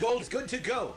Bolt's good to go.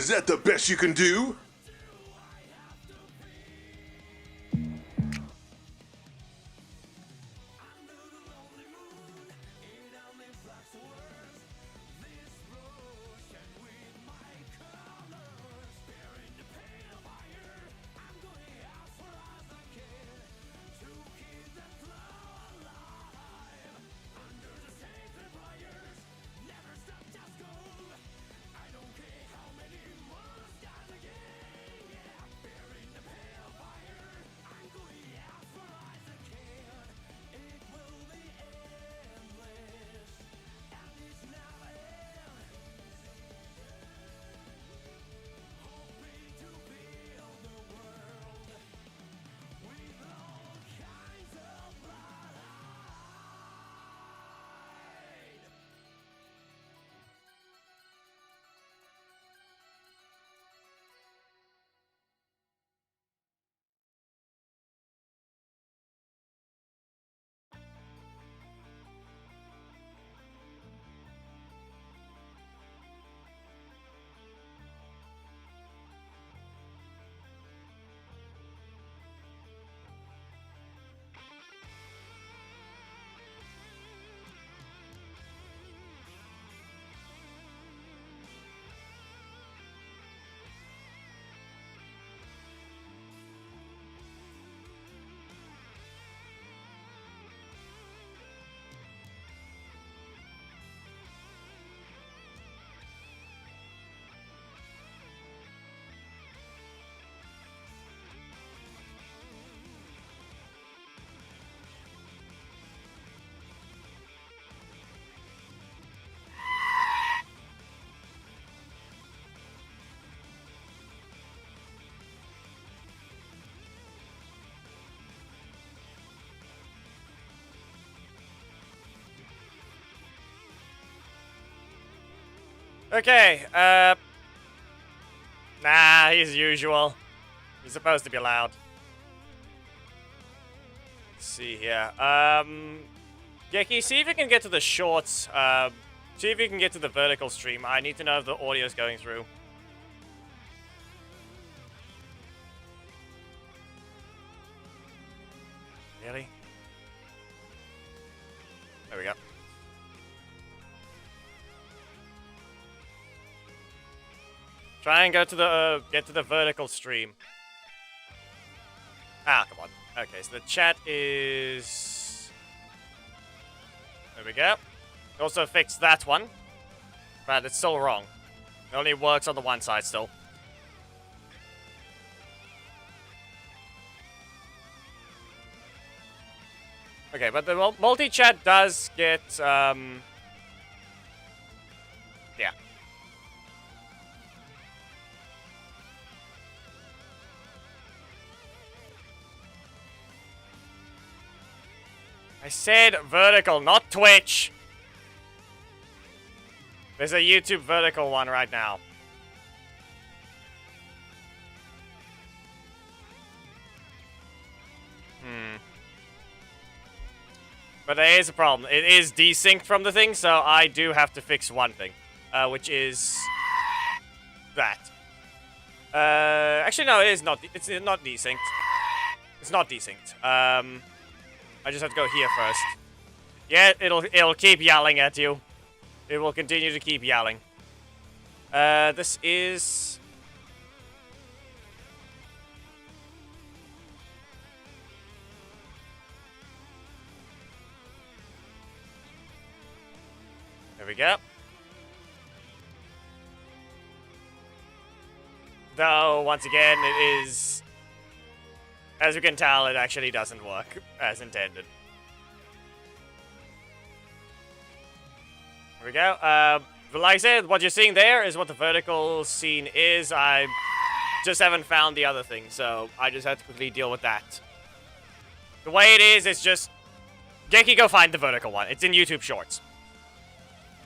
Is that the best you can do? Okay, Nah, he's usual. He's supposed to be loud. Let's see here. Geki, see if you can get to the shorts. See if you can get to the vertical stream. I need to know if the audio is going through. Really? There we go. Try and go to the get to the vertical stream. Ah, come on. Okay, so the chat is... There we go. Also fixed that one. But it's still wrong. It only works on the one side still. Okay, but the multi-chat does get, yeah. I said vertical, not Twitch. There's a YouTube vertical one right now. But there is a problem. It is desynced from the thing, so I do have to fix one thing. Which is... that. Actually, no, it is not. It's not desynced. It's not desynced. I just have to go here first. Yeah, it'll keep yelling at you. It will continue to keep yelling. This is... There we go. Though, once again, it is... As you can tell, it actually doesn't work as intended. There we go. Like I said, what you're seeing there is what the vertical scene is. I just haven't found the other thing, so I just have to quickly deal with that. The way it is, it's just... Genki, go find the vertical one. It's in YouTube Shorts.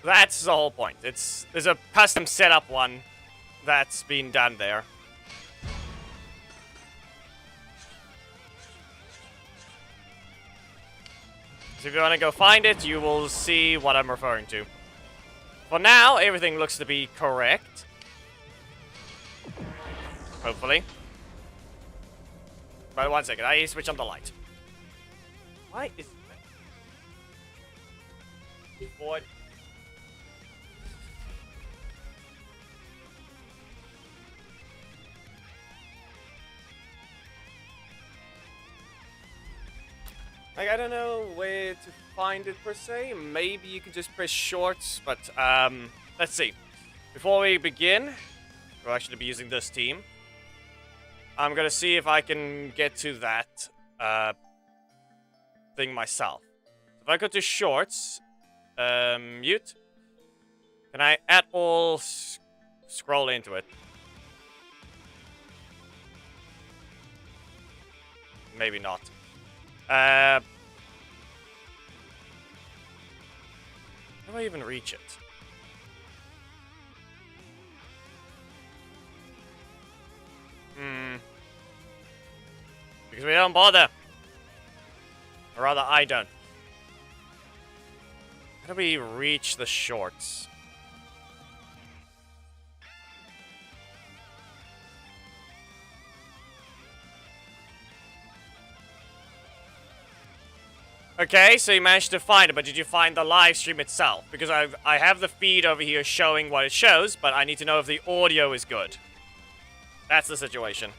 That's the whole point. There's a custom setup one that's been done there. So if you want to go find it, you will see what I'm referring to. For now, everything looks to be correct. Hopefully. But 1 second, I need to switch on the light. Why is that? What? Like, I don't know where to find it per se. Maybe you can just press shorts, but let's see. Before we begin, we'll actually be using this team. I'm gonna see if I can get to that thing myself. If I go to shorts, mute, can I at all scroll into it? Maybe not. How do I even reach it? Because we don't bother. Or rather, I don't. How do we reach the shorts? Okay, so you managed to find it, but did you find the live stream itself? Because I have the feed over here showing what it shows, but I need to know if the audio is good. That's the situation.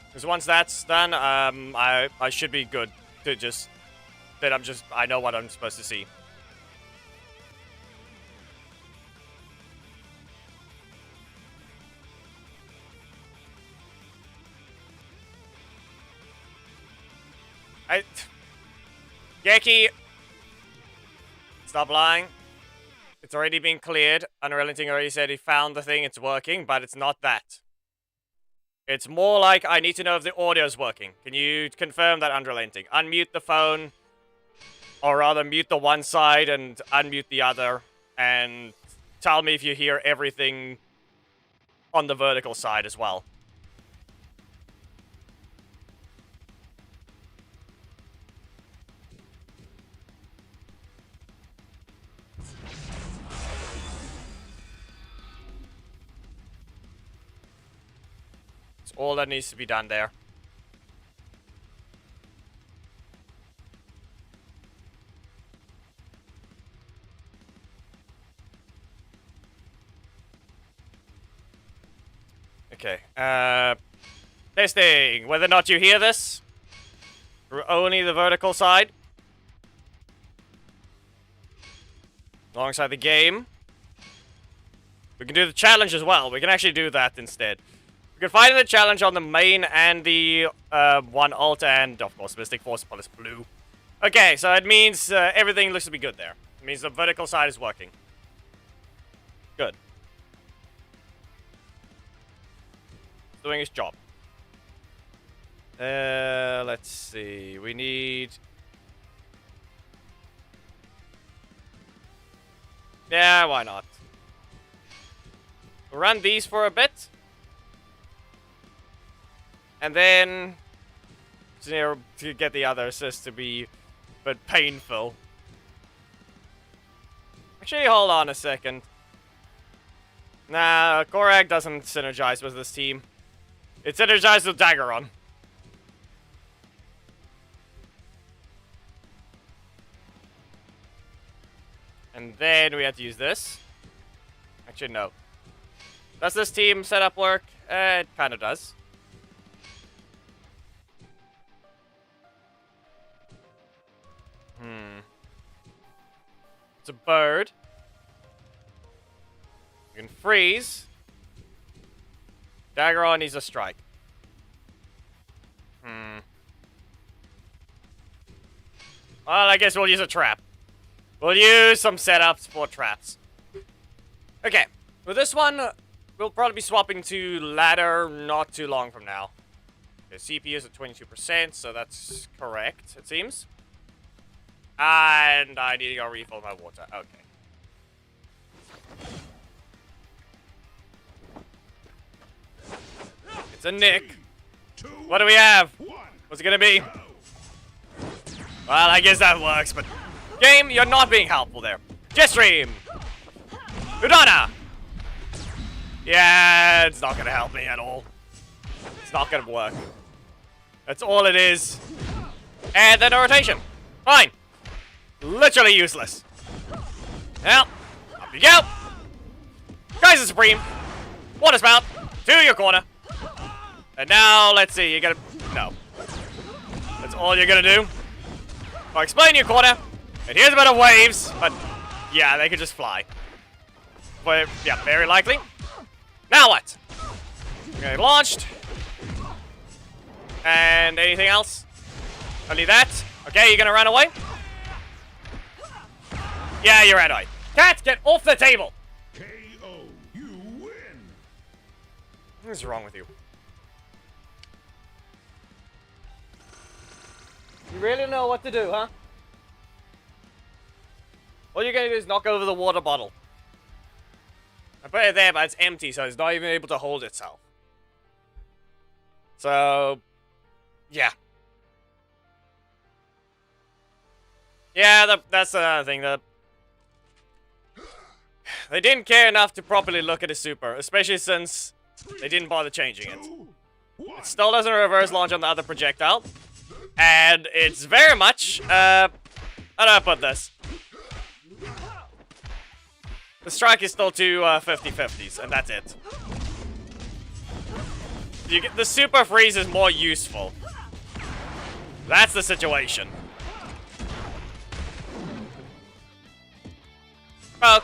Because once that's done, I should be good to just... I know what I'm supposed to see. Geki! Stop lying. It's already been cleared. Unrelenting already said he found the thing, it's working, but it's not that. It's more like I need to know if the audio is working. Can you confirm that, Unrelenting? Unmute the phone. Or rather, mute the one side and unmute the other. And tell me if you hear everything on the vertical side as well. It's all that needs to be done there. Okay, testing whether or not you hear this. Only the vertical side. Alongside the game. We can do the challenge as well. We can actually do that instead. We can find the challenge on the main and the one alt and, of course, Mystic Force Police Blue. Okay, so it means everything looks to be good there. It means the vertical side is working. Good. Doing his job. Let's see. We need... Yeah, why not? We'll run these for a bit. And then... to get the other assist to be... but painful. Actually, hold on a second. Nah, Korag doesn't synergize with this team. It synergizes with Daggeron. And then we have to use this. Actually, no. Does this team setup work? It kind of does. It's a bird. You can freeze. Daggeron needs a strike. Well, I guess we'll use a trap. We'll use some setups for traps. Okay. With this one, we'll probably be swapping to ladder not too long from now. The CPU is at 22%, so that's correct, it seems. And I need to go refill my water. Okay. It's a Nick. What do we have? What's it gonna be? Well, I guess that works, but... Game, you're not being helpful there. Jetstream! Udana! Yeah, it's not gonna help me at all. It's not gonna work. That's all it is. And then a rotation. Fine. Literally useless. Well, up you go. Kaiser Supreme. Water spout. To your corner. And now, let's see, you're gonna... No. That's all you're gonna do. I'll explain your corner. And here's a bit of waves, but... Yeah, they could just fly. But, yeah, very likely. Now what? Okay, launched. And anything else? Only that. Okay, you're gonna run away? Yeah, you ran away. Cat, get off the table! KO, you win! What is wrong with you? You really know what to do, huh? All you're gonna do is knock over the water bottle. I put it there, but it's empty, so it's not even able to hold itself. So... yeah. Yeah, that's another thing. They didn't care enough to properly look at his super, especially since they didn't bother changing it. It still doesn't reverse launch on the other projectile. And it's very much, how do I put this? The strike is still two 50-50s, and that's it. The super freeze is more useful. That's the situation. Oh.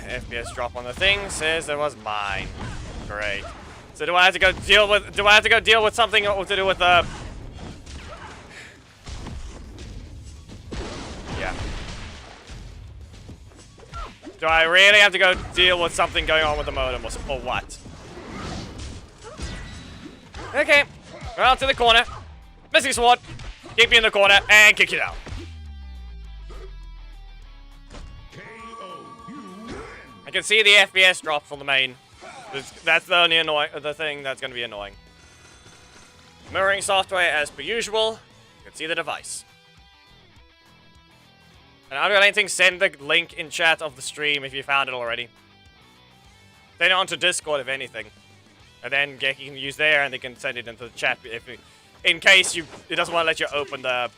FPS drop on the thing says it was mine. Great. So do I have to go deal with something to do with the... Yeah. Do I really have to go deal with something going on with the modem or what? Okay. Well, to the corner. Missing sword. keep you in the corner, and kick you down. I can see the FPS drop from the main. That's the only thing that's going to be annoying. Mirroring software as per usual. You can see the device. And I don't got anything, send the link in chat of the stream if you found it already. Send it onto Discord if anything. And then Geki can use there and they can send it into the chat in case it doesn't want to let you open the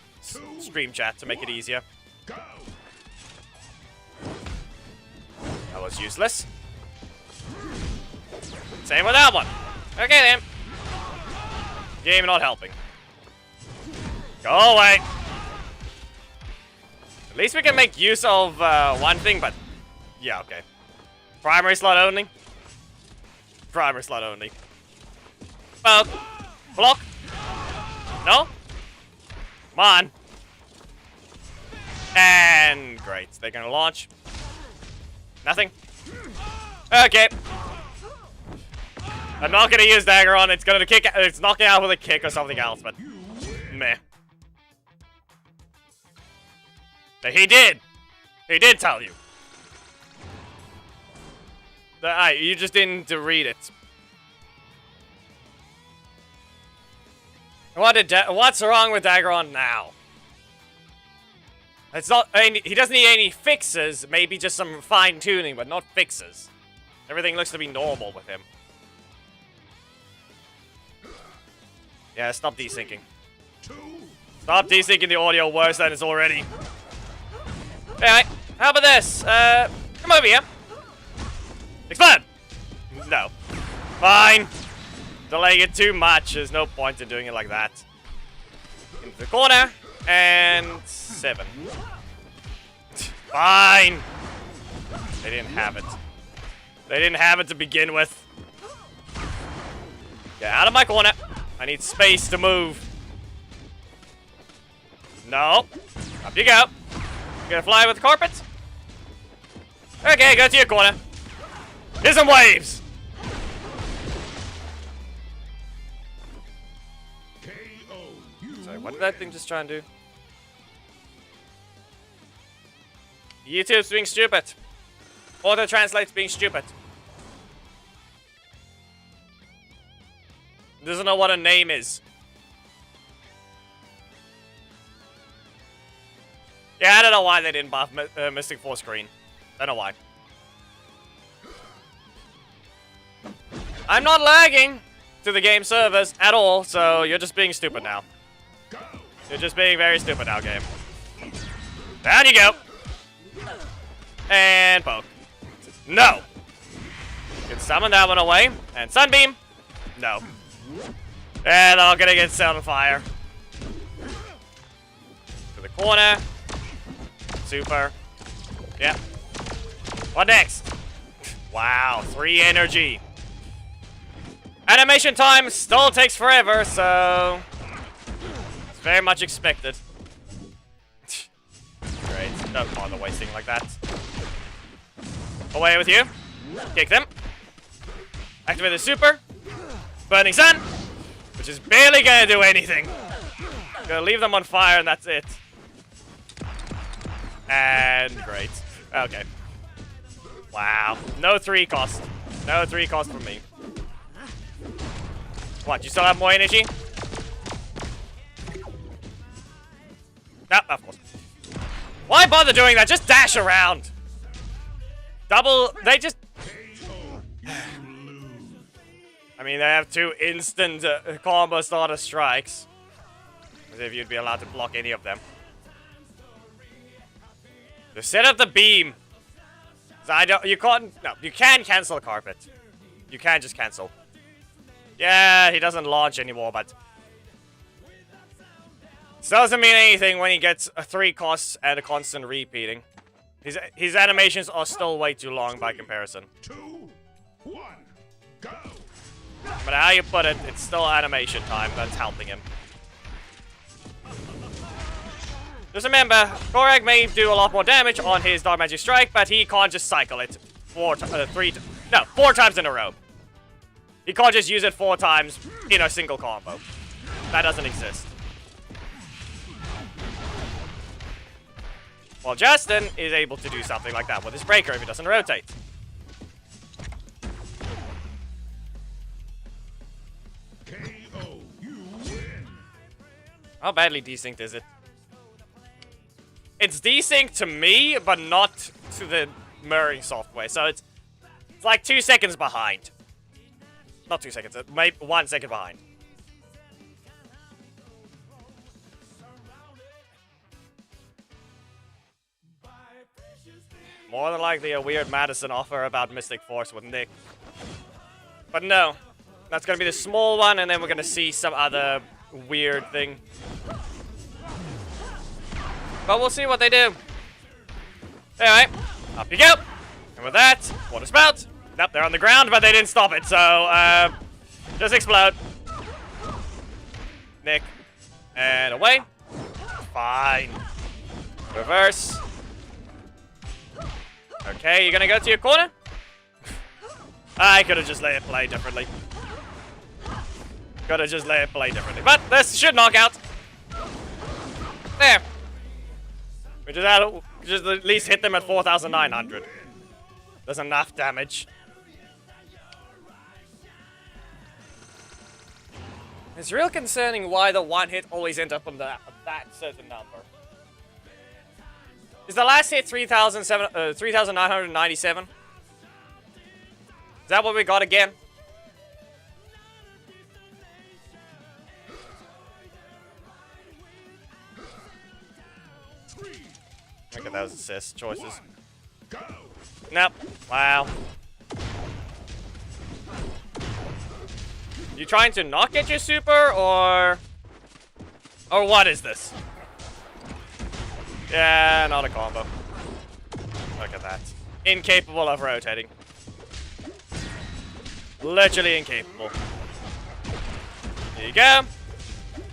stream chat to make it easier. That was useless. Same with that one. Okay then. Game not helping. Go away. At least we can make use of one thing, but yeah, okay. Primary slot only. Primary slot only. Well, block. No. Come on. And great. They're gonna launch. Nothing. Okay. I'm not gonna use dagger on. It's gonna kick. It's knocking out with a kick or something else, but meh. He did. He did tell you. You just didn't read it. What's wrong with Daggeron now? It's not. He doesn't need any fixes. Maybe just some fine tuning, but not fixes. Everything looks to be normal with him. Yeah, stop desyncing. Stop desyncing the audio worse than it's already. Anyway, how about this? Come over here. Explode! No. Fine. Delaying it too much. There's no point in doing it like that. Into the corner. And 7. Fine. They didn't have it. They didn't have it to begin with. Get out of my corner. I need space to move. No. Up you go. You gonna fly with the carpet? Okay, go to your corner. Here's some waves! Sorry, what did that thing just try and do? YouTube's being stupid. Auto translates being stupid. Doesn't know what a name is. Yeah, I don't know why they didn't buff Mystic Force Screen. Don't know why. I'm not lagging to the game servers at all, so you're just being stupid now. You're just being very stupid now, game. Down you go. And poke. No. You can summon that one away. And Sunbeam. No. And I'm gonna get set on fire. To the corner. Super. Yep. What next? Wow, 3 energy. Animation time still takes forever, so it's very much expected. Great, don't bother wasting like that. Away with you. Kick them. Activate the super. Burning Sun, which is barely gonna do anything. Gonna leave them on fire and that's it. And great. Okay. Wow. No 3 cost. No 3 cost for me. What, you still have more energy? No, of course. Why bother doing that? Just dash around. Double, they just... I mean, they have 2 instant combo starter strikes. As if you'd be allowed to block any of them. Just set up the beam. You can't, no, you can cancel carpet. You can just cancel. Yeah, he doesn't launch anymore, but this doesn't mean anything when he gets 3 costs and a constant repeating. His animations are still way too long by comparison. 2, 1, go. But how you put it, it's still animation time that's helping him. Just remember, Korag may do a lot more damage on his Dark Magic Strike, but he can't just cycle it 4 times in a row. He can't just use it 4 times in a single combo. That doesn't exist. While Justin is able to do something like that with his breaker if he doesn't rotate. KO. You win. How badly desynced is it? It's desynced to me, but not to the mirroring software. So it's like 2 seconds behind. Not 2 seconds, maybe 1 second behind. More than likely a weird Madison offer about Mystic Force with Nick. But no. That's gonna be the small one, and then we're gonna see some other weird thing. But we'll see what they do. Anyway, up you go. And with that, water spout. Nope, they're on the ground, but they didn't stop it, so, just explode. Nick. And away. Fine. Reverse. Okay, you're gonna go to your corner? I could have just let it play differently. Could have just let it play differently. But this should knock out. There. We just at least hit them at 4,900. That's enough damage. It's real concerning why the one hit always ends up on that certain number. Is the last hit 3,997? Is that what we got again? Look at those assist choices. Nope. Wow. You trying to not get your super, or what is this? Yeah, not a combo. Look at that. Incapable of rotating. Literally incapable. Here you go.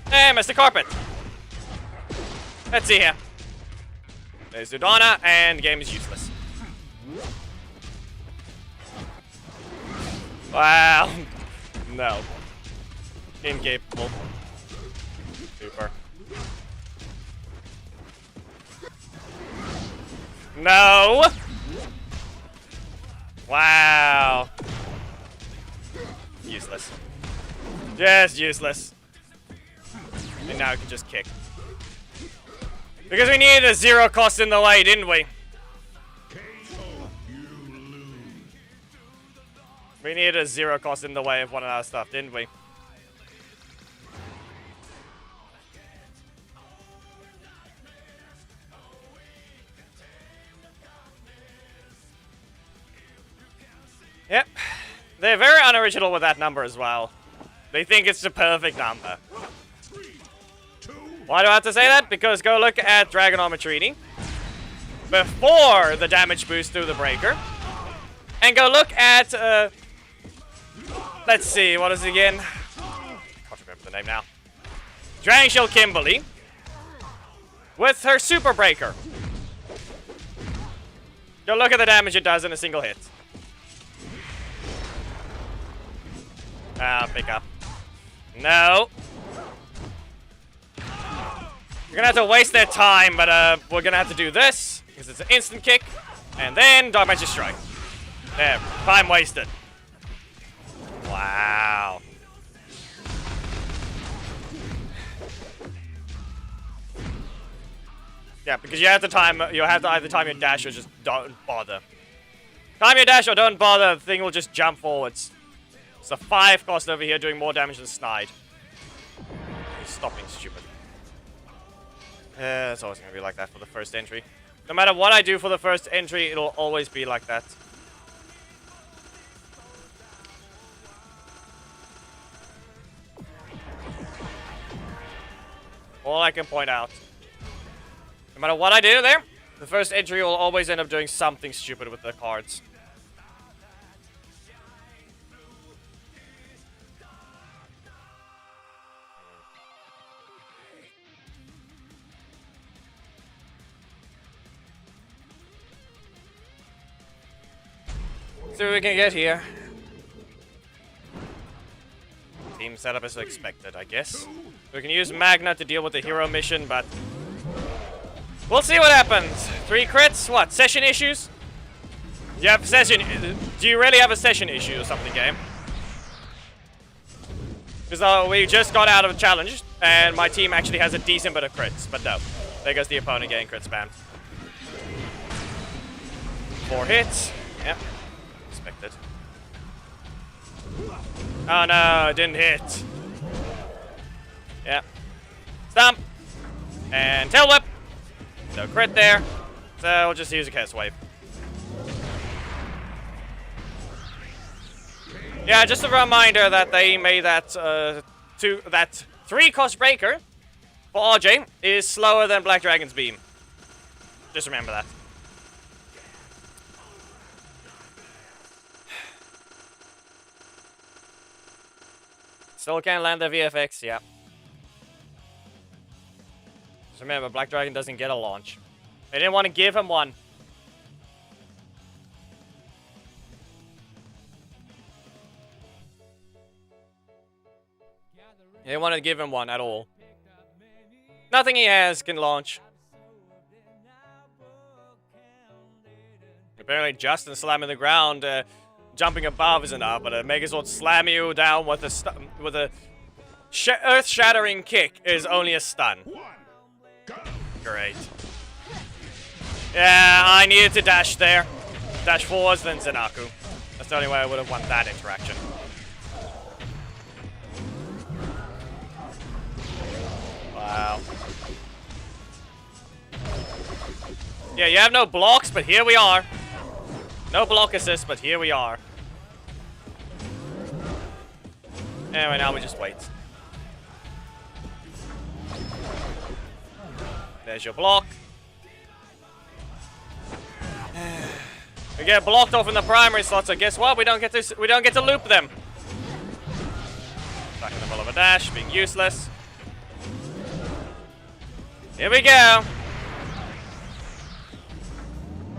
Hey, Mr. Carpet. Let's see here. There's Udana, and the game is useless. Wow. No. Incapable. Super. No! Wow. Useless. Just useless. And now we can just kick. Because we needed a 0 cost in the way, didn't we? We needed a 0 cost in the way of one of our stuff, didn't we? Yep. They're very unoriginal with that number as well. They think it's the perfect number. Why do I have to say that? Because go look at Dragon Armor Treaty before the damage boost through the breaker. And go look at, let's see, what is it again? Can't remember the name now. Dragon Shield Kimberly with her super breaker. Go look at the damage it does in a single hit. Pick up. No. You're gonna have to waste their time, but we're gonna have to do this because it's an instant kick, and then Dark Magic Strike. There, time wasted. Wow. Yeah, because you have to either time your dash or just don't bother. Time your dash or don't bother, the thing will just jump forwards. It's a 5 cost over here doing more damage than Snide. Stop being stupid. It's always gonna be like that for the first entry. No matter what I do for the first entry, it'll always be like that. All I can point out. No matter what I do there, the first entry will always end up doing something stupid with the cards. See what we can get here. Team setup as expected, I guess. We can use Magna to deal with the hero mission, but we'll see what happens. 3 crits? What? Session issues? Do you have session? Do you really have a session issue or something, game? Because we just got out of a challenge, and my team actually has a decent bit of crits, but no. There goes the opponent getting crit spammed. 4 hits. Yep. Expected. Oh no, it didn't hit. Yep. Stomp. And tail whip. No crit there. So we'll just use a Chaos Wave. Yeah, just a reminder that they made that 3-cost breaker for RJ is slower than Black Dragon's beam. Just remember that. Still can't land the VFX, yeah. Just remember, Black Dragon doesn't get a launch. They didn't want to give him one. They didn't want to give him one at all. Nothing he has can launch. Apparently Justin slamming the ground, jumping above is enough, but a Megazord slam you down with a earth-shattering kick is only a stun. Great. Yeah, I needed to dash there. Dash forwards, then Zenaku. That's the only way I would have won that interaction. Wow. Yeah, you have no blocks, but here we are. No block assist, but here we are. Anyway, now we just wait. There's your block. We get blocked off in the primary slot, so guess what? We don't get to loop them. Back in the middle of a dash, being useless. Here we go.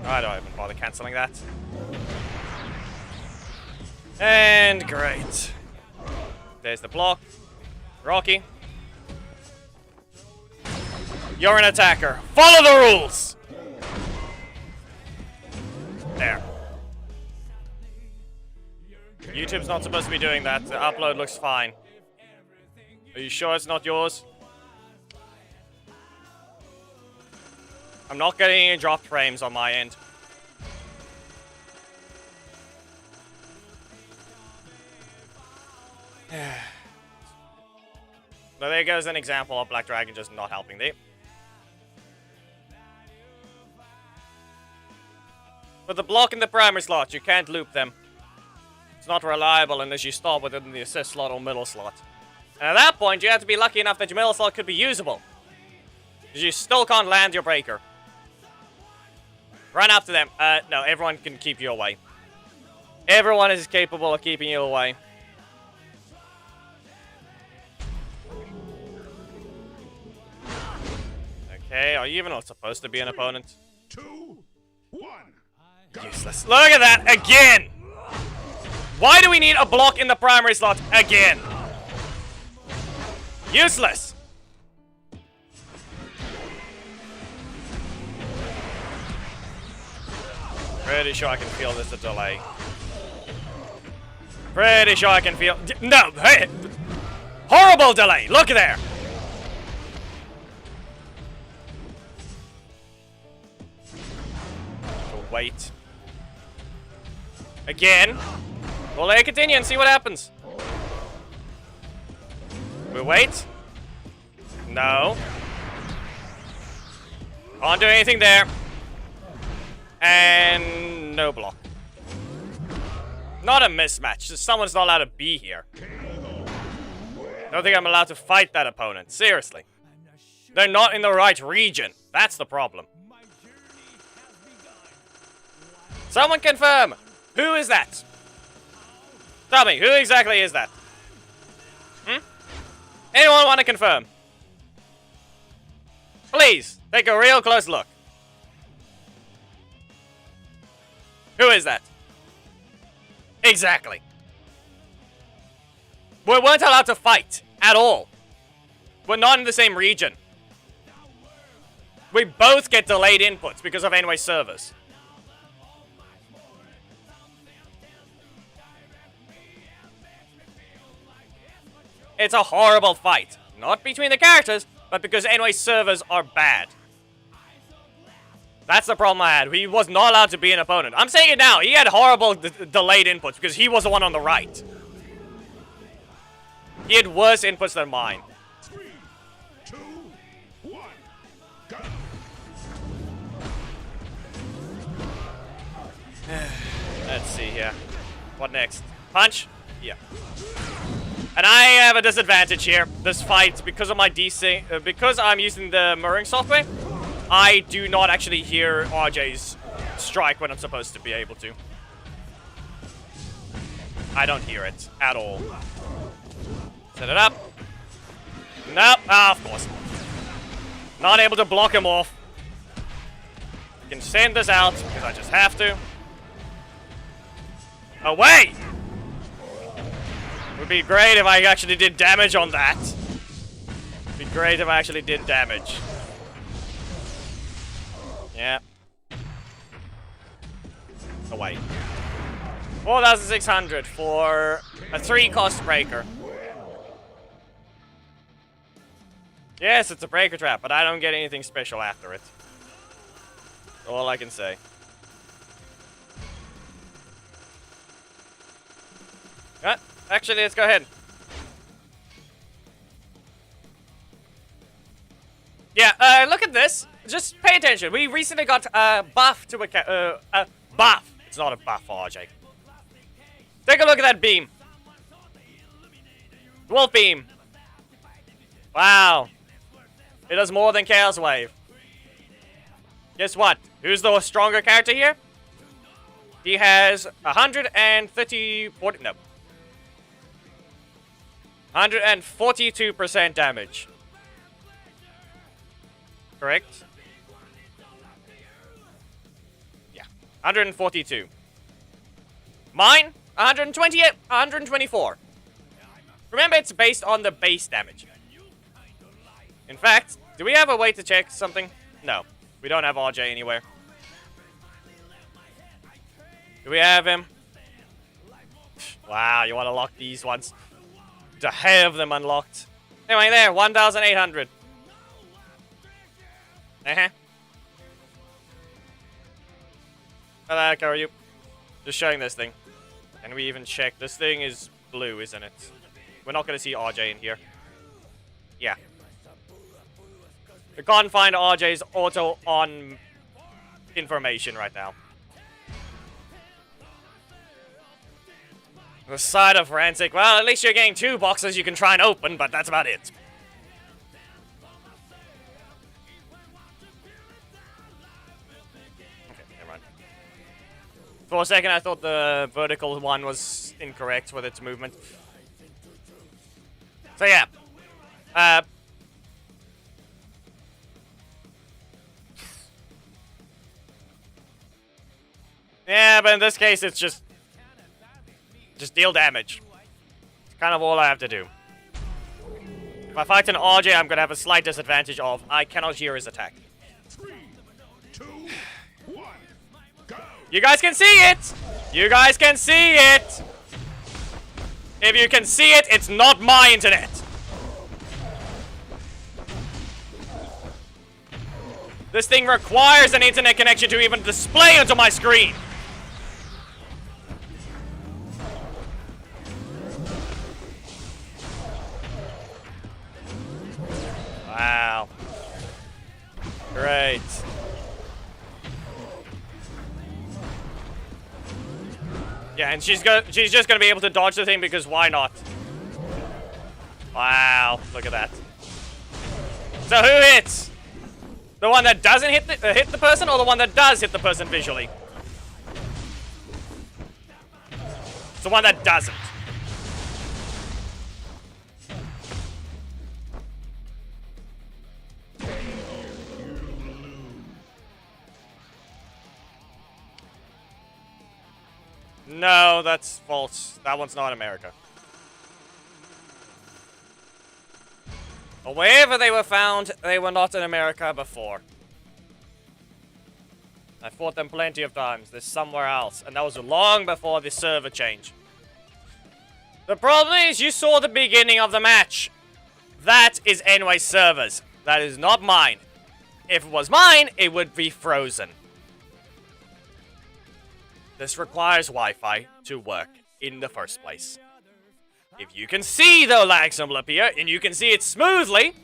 I don't even bother cancelling that. And great. There's the block. Rocky. You're an attacker. Follow the rules! There. YouTube's not supposed to be doing that. The upload looks fine. Are you sure it's not yours? I'm not getting any dropped frames on my end. So there goes an example of Black Dragon just not helping me. With the block in the primary slot, you can't loop them. It's not reliable unless you stop within the assist slot or middle slot. And at that point, you have to be lucky enough that your middle slot could be usable. Because you still can't land your breaker. Run up to them. No, everyone can keep you away. Everyone is capable of keeping you away. Okay, are you even not supposed to be an opponent? 2, 1. Useless. Look at that again! Why do we need a block in the primary slot again? Useless! Pretty sure I can feel this a delay. Pretty sure I can feel... No! Hey! Horrible delay! Look there! Wait. Again. We'll let it continue and see what happens. We wait. No. Can't do anything there. And no block. Not a mismatch. Just someone's not allowed to be here. Don't think I'm allowed to fight that opponent. Seriously. They're not in the right region. That's the problem. Someone confirm! Who is that? Tell me, who exactly is that? Anyone want to confirm? Please, take a real close look. Who is that? Exactly. We weren't allowed to fight at all. We're not in the same region. We both get delayed inputs because of anyway servers. It's a horrible fight. Not between the characters, but because anyway servers are bad. That's the problem I had. He was not allowed to be an opponent. I'm saying it now. He had horrible delayed inputs because he was the one on the right. He had worse inputs than mine. 3, 2, 1, go! Let's see here. What next? Punch? Yeah. And I have a disadvantage here. This fight, because of my desync, because I'm using the mirroring software, I do not actually hear RJ's strike when I'm supposed to be able to. I don't hear it at all. Set it up. Nope. Ah, of course. Not able to block him off. I can send this out because I just have to. Away! Would be great if I actually did damage on that. Would be great if I actually did damage. Yeah. Away. 4,600 for a 3-cost breaker. Yes, it's a breaker trap, but I don't get anything special after it. That's all I can say. Actually, let's go ahead. Yeah, look at this. Just pay attention. We recently got a buff to a buff. It's not a buff for RJ. Take a look at that beam. Wolf beam. Wow. It does more than Chaos Wave. Guess what? Who's the stronger character here? He has 142% damage. Correct? Yeah. 142. Mine? 128, 124. Remember, it's based on the base damage. In fact, do we have a way to check something? No. We don't have RJ anywhere. Do we have him? Wow, you want to lock these ones. To have them unlocked. Anyway, there, 1,800. Uh-huh. Hello, how are you? Just showing this thing. Can we even check? This thing is blue, isn't it? We're not going to see RJ in here. Yeah. We can't find RJ's auto-on information right now. The side of Rancic. Well, at least you're getting 2 boxes you can try and open, but that's about it. Okay, never mind. For a second, I thought the vertical one was incorrect with its movement. So yeah. Yeah, but in this case, it's just deal damage. It's kind of all I have to do. If I fight an RJ, I'm going to have a slight disadvantage of I cannot hear his attack. 3, 2, 1, go! You guys can see it! You guys can see it! If you can see it, it's not my internet. This thing requires an internet connection to even display onto my screen. Wow. Great. Yeah, and she's just gonna be able to dodge the thing because why not? Wow, look at that. So who hits? The one that doesn't hit the person, or the one that does hit the person visually? It's the one that doesn't. No, that's false. That one's not America. Or wherever they were found, they were not in America before. I fought them plenty of times. They're somewhere else. And that was long before the server change. The problem is, you saw the beginning of the match. That is NY's servers. That is not mine. If it was mine, it would be frozen. This requires Wi-Fi to work in the first place. If you can see the lag symbol appear, and you can see it smoothly,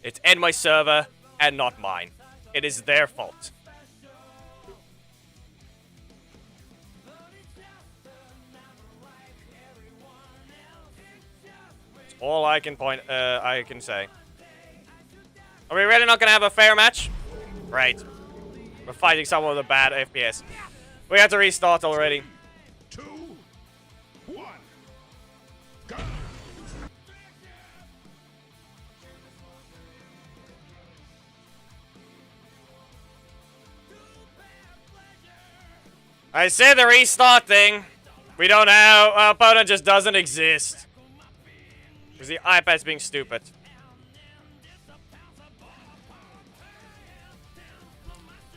it's NY's server and not mine. It is their fault. That's all I can say. Are we really not gonna have a fair match? Right. We're fighting someone with a bad FPS. We have to restart already. 2, 1, go! I said the restart thing. We don't know. Our opponent just doesn't exist. Because the iPad's being stupid.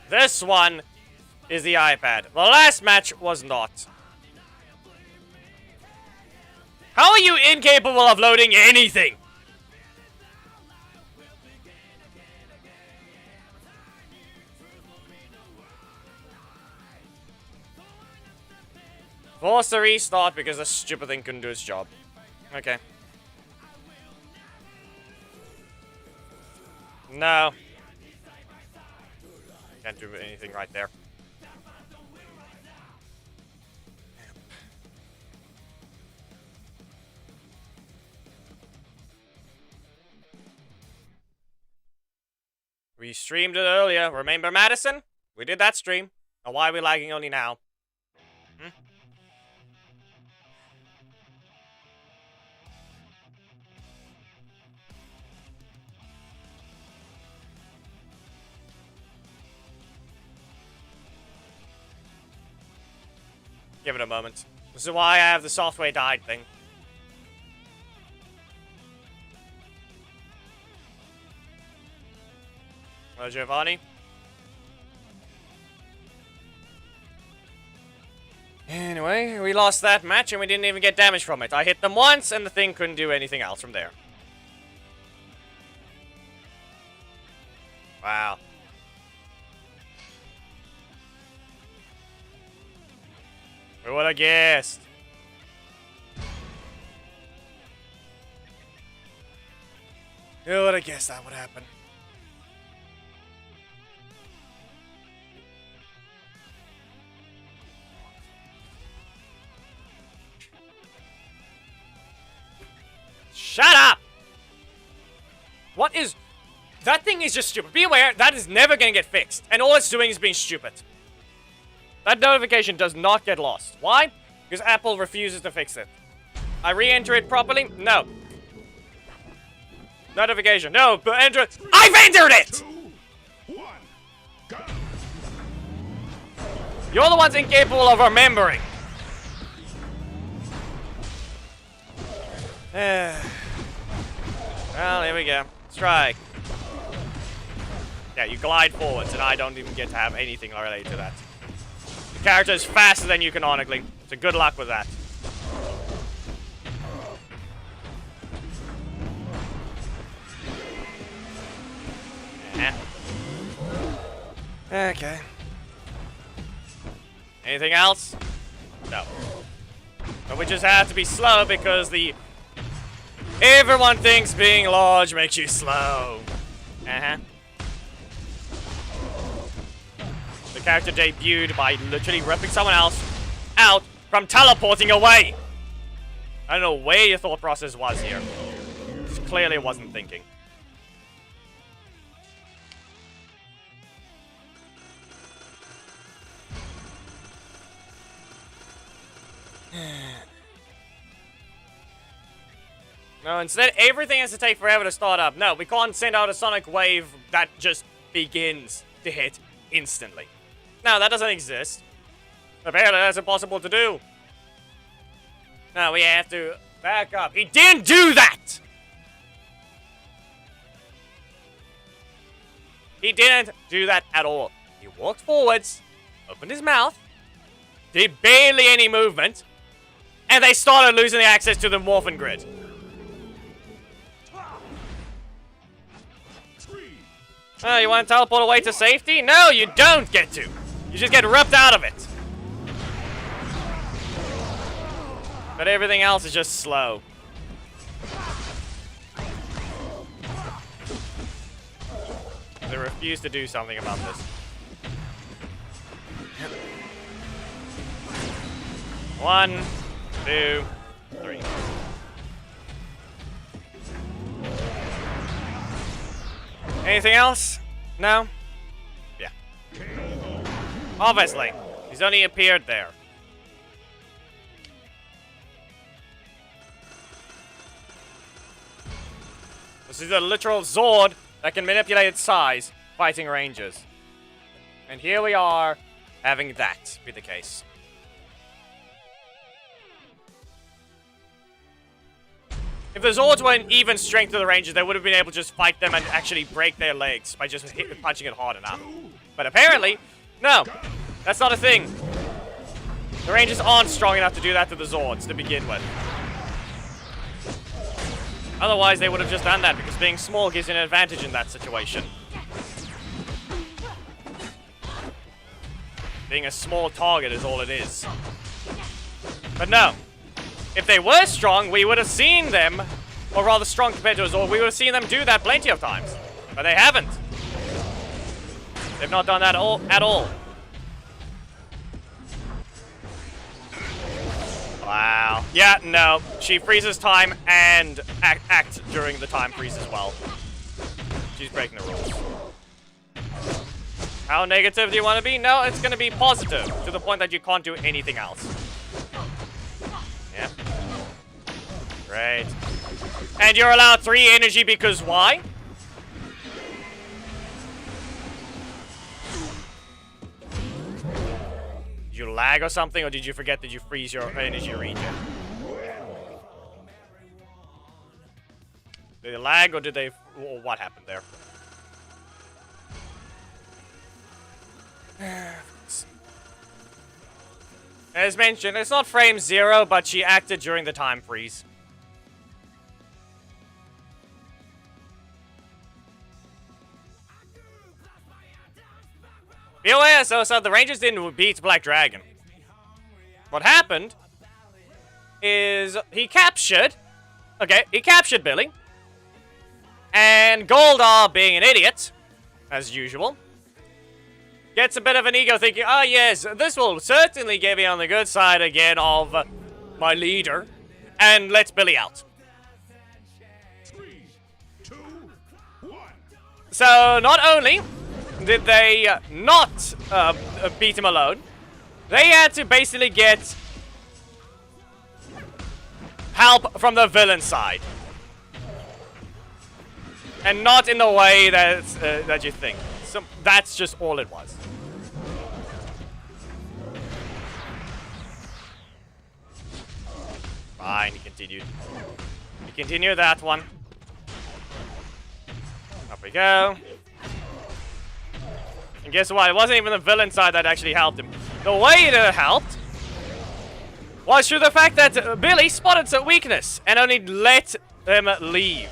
This one is the iPad. The last match was not. How are you incapable of loading anything? Force the restart because this stupid thing couldn't do its job. Okay. No. Can't do anything right there. We streamed it earlier. Remember Madison? We did that stream. Now why are we lagging only now? Hmm? Give it a moment. This is why I have the software died thing. Hello, Giovanni. Anyway, we lost that match and we didn't even get damage from it. I hit them once and the thing couldn't do anything else from there. Wow. Who would have guessed? Who would have guessed that would happen? Shut up! What is... That thing is just stupid. Be aware, that is never gonna get fixed. And all it's doing is being stupid. That notification does not get lost. Why? Because Apple refuses to fix it. I re-enter it properly? No. Notification. No, but enter it. I've entered it! 2, 1, go! You're the ones incapable of remembering. Well, here we go. Strike. Yeah, you glide forwards, and I don't even get to have anything related to that. The character is faster than you canonically, so good luck with that. Okay. Anything else? No. But we just have to be slow because everyone thinks being large makes you slow. The character debuted by literally ripping someone else out from teleporting away. I don't know where your thought process was here. Just clearly wasn't thinking. No, instead everything has to take forever to start up. No, we can't send out a sonic wave that just begins to hit instantly. No, that doesn't exist. Apparently that's impossible to do. No, we have to back up. He didn't do that! He didn't do that at all. He walked forwards, opened his mouth, did barely any movement, and they started losing the access to the Morphin Grid. Oh, you want to teleport away to safety? No, you don't get to. You just get ripped out of it. But everything else is just slow. They refuse to do something about this. One, two, three. Anything else? No? Yeah. Obviously. He's only appeared there. This is a literal Zord that can manipulate its size, fighting Rangers. And here we are, having that be the case. If the Zords were an even strength to the Rangers, they would have been able to just fight them and actually break their legs by just punching it hard enough. But apparently, no. That's not a thing. The Rangers aren't strong enough to do that to the Zords to begin with. Otherwise, they would have just done that, because being small gives you an advantage in that situation. Being a small target is all it is. But no. If they were strong, we would have seen them, or rather strong compared to us, or we would have seen them do that plenty of times. But they haven't. They've not done that at all. Wow. Yeah, no. She freezes time and act during the time freeze as well. She's breaking the rules. How negative do you want to be? No, it's going to be positive, to the point that you can't do anything else. Yeah. Great. And you're allowed 3 energy because why? Did you lag or something, or did you forget that you freeze your energy regen? Did they lag, or did they... What happened there? As mentioned, it's not frame 0, but she acted during the time freeze. Be aware, so the Rangers didn't beat Black Dragon. What happened is he captured Billy. And Goldar, being an idiot, as usual, gets a bit of an ego thinking, oh yes, this will certainly get me on the good side again of my leader, and lets Billy out. 3, 2, 1. So not only did they not beat him alone, they had to basically get help from the villain side. And not in the way that you think. So that's just all it was. Fine, he continued. He continued that one. Up we go. And guess what? It wasn't even the villain side that actually helped him. The way it helped was through the fact that Billy spotted some weakness and only let them leave.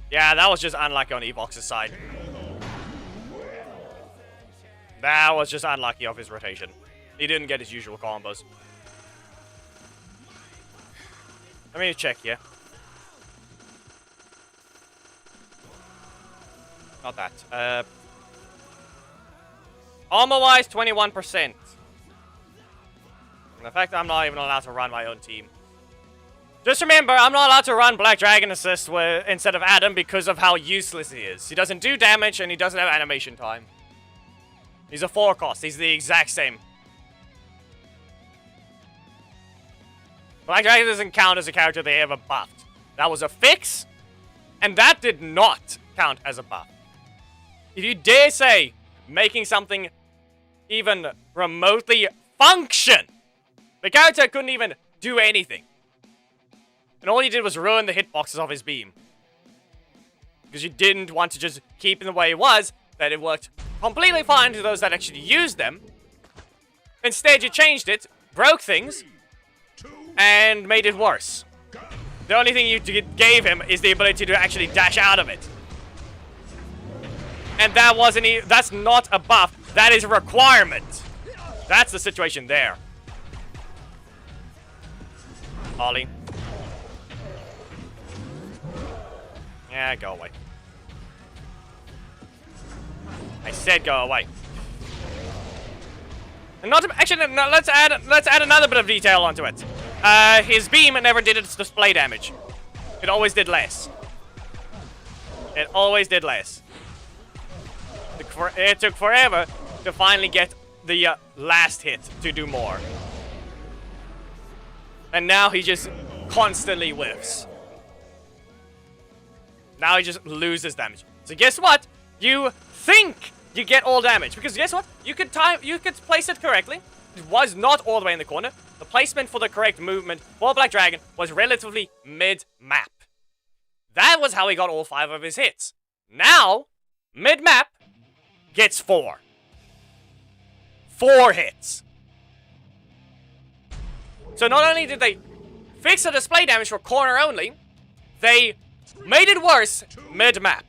Yeah, that was just unlucky on Evox's side. That was just unlucky of his rotation. He didn't get his usual combos. Let me check here. Not that. Armor-wise, 21%. And the fact that I'm not even allowed to run my own team. Just remember, I'm not allowed to run Black Dragon Assist instead of Adam because of how useless he is. He doesn't do damage and he doesn't have animation time. He's a 4 cost. He's the exact same. Black Dragon doesn't count as a character they ever buffed. That was a fix, and that did not count as a buff. If you dare say making something even remotely function, the character couldn't even do anything. And all he did was ruin the hitboxes of his beam. because you didn't want to just keep it the way it was, that it worked completely fine to those that actually used them. Instead, you changed it, broke things, and made it worse. The only thing you gave him is the ability to actually dash out of it. And that wasn't that's not a buff, that is a requirement. That's the situation there. Ollie. Yeah, go away. I said go away. And not to, actually, no, let's add another bit of detail onto it. His beam never did its display damage. It always did less. It always did less. It took forever to finally get the last hit to do more. And now he just constantly whiffs. Now he just loses damage. So guess what? You think you get all damage. Because guess what? You could place it correctly. It was not all the way in the corner. The placement for the correct movement for Black Dragon was relatively mid-map. That was how he got all 5 of his hits. Now, mid-map gets 4. 4 hits. So not only did they fix the display damage for corner only, they made it worse mid-map.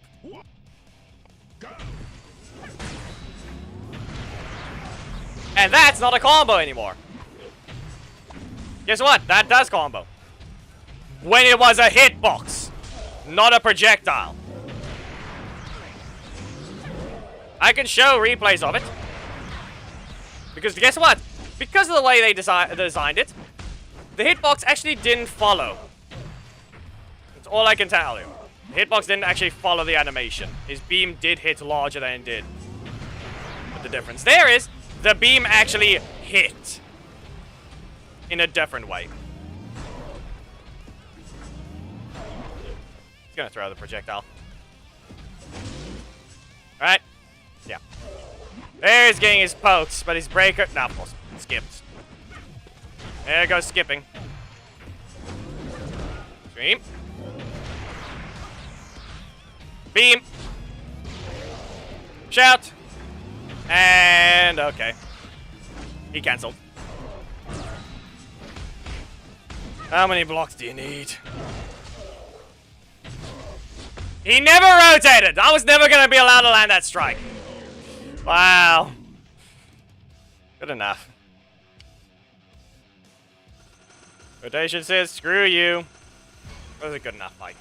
And that's not a combo anymore. Guess what? That does combo. When it was a hitbox, not a projectile. I can show replays of it. Because guess what? Because of the way they designed it, the hitbox actually didn't follow. That's all I can tell you. The hitbox didn't actually follow the animation. His beam did hit larger than it did. But the difference there is, the beam actually hit in a different way. He's gonna throw the projectile. Alright. Yeah. There's getting his pokes, but his breaker... No, of course. Skipped. There goes skipping. Stream. Beam. Shout. And... okay. He cancelled. How many blocks do you need? He never rotated! I was never gonna be allowed to land that strike. Wow. Good enough. Rotation says, screw you. That was a good enough fight.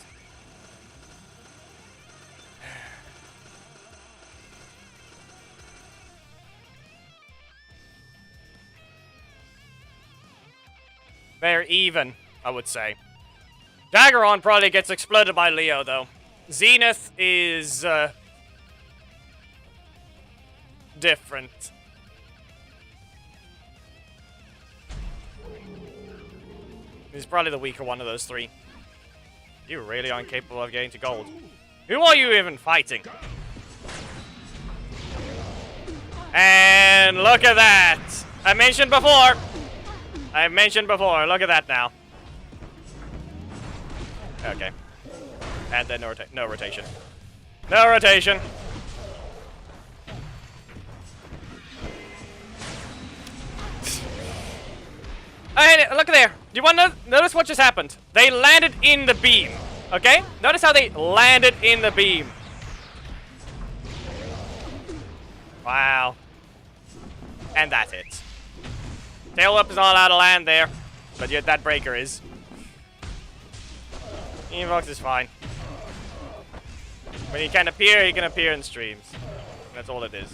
They're even, I would say. Daggeron probably gets exploded by Leo, though. Zenith is, different. He's probably the weaker one of those 3. You really aren't capable of getting to gold. Who are you even fighting? And look at that! I mentioned before, look at that now. Okay. And then no rotation. No rotation. Hey, look there. Do you want to notice what just happened? They landed in the beam. Okay? Notice how they landed in the beam. Wow. And that's it. Tail Whip is not allowed to land there, but yet that breaker is. Evox is fine. When he can appear in streams. That's all it is.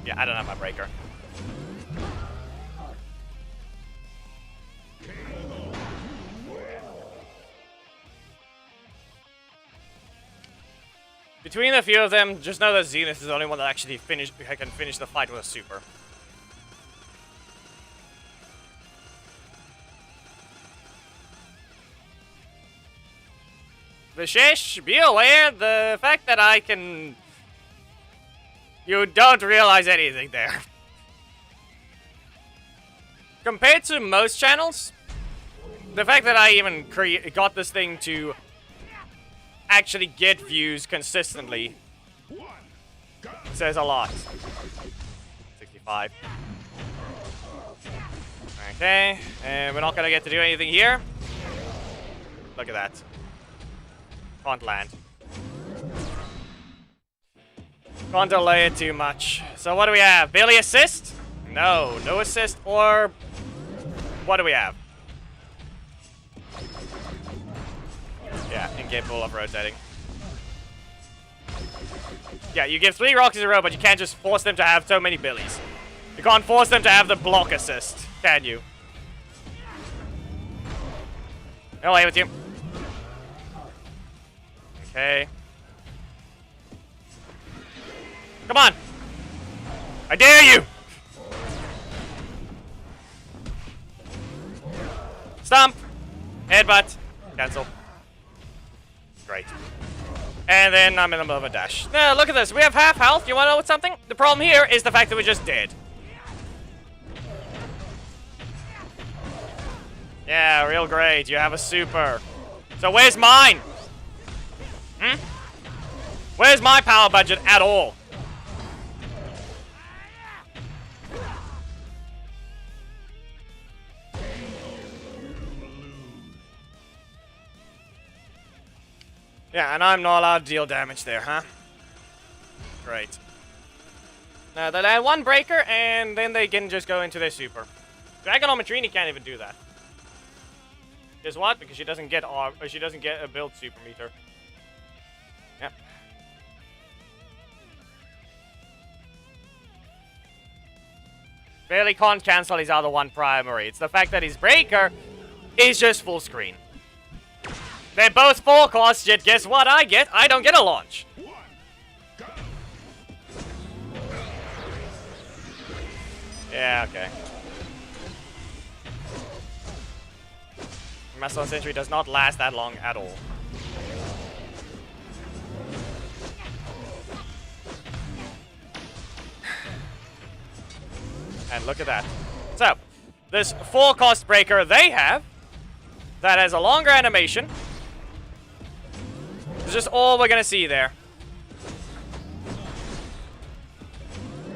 Yeah, I don't have my breaker. Between the few of them, just know that Zenith is the only one that actually can finish the fight with a super. Vishesh, be aware the fact that I can... You don't realize anything there. Compared to most channels, the fact that I even got this thing to actually get views consistently says a lot. 65. Okay, and we're not gonna get to do anything here. Look at that. Can't land. Can't delay it too much. So what do we have? Billy assist? No, no assist, or what do we have? Yeah, incapable of rotating. Yeah, you give 3 rocks in a row, but you can't just force them to have so many Billies. You can't force them to have the block assist, can you? No way with you. Okay. Come on! I dare you! Stomp! Headbutt! Cancel. Great. And then I'm in the middle of a dash. Now, look at this. We have half health. You wanna know what's something? The problem here is the fact that we're just dead. Yeah, real great. You have a super. So where's mine? Hmm? Where's my power budget at all? Yeah, and I'm not allowed to deal damage there, huh? Great. Now, they land 1 breaker, and then they can just go into their super. Dragon on Matrini can't even do that. Guess what? Because she doesn't get a build super meter. Yep. Barely can't cancel his other 1 primary. It's the fact that his breaker is just full screen. They're both 4 costs, yet guess what I get? I don't get a launch. Yeah, okay. Mastodon Sentry does not last that long at all. And look at that. So, this 4 cost breaker they have, that has a longer animation, is just all we're gonna see there.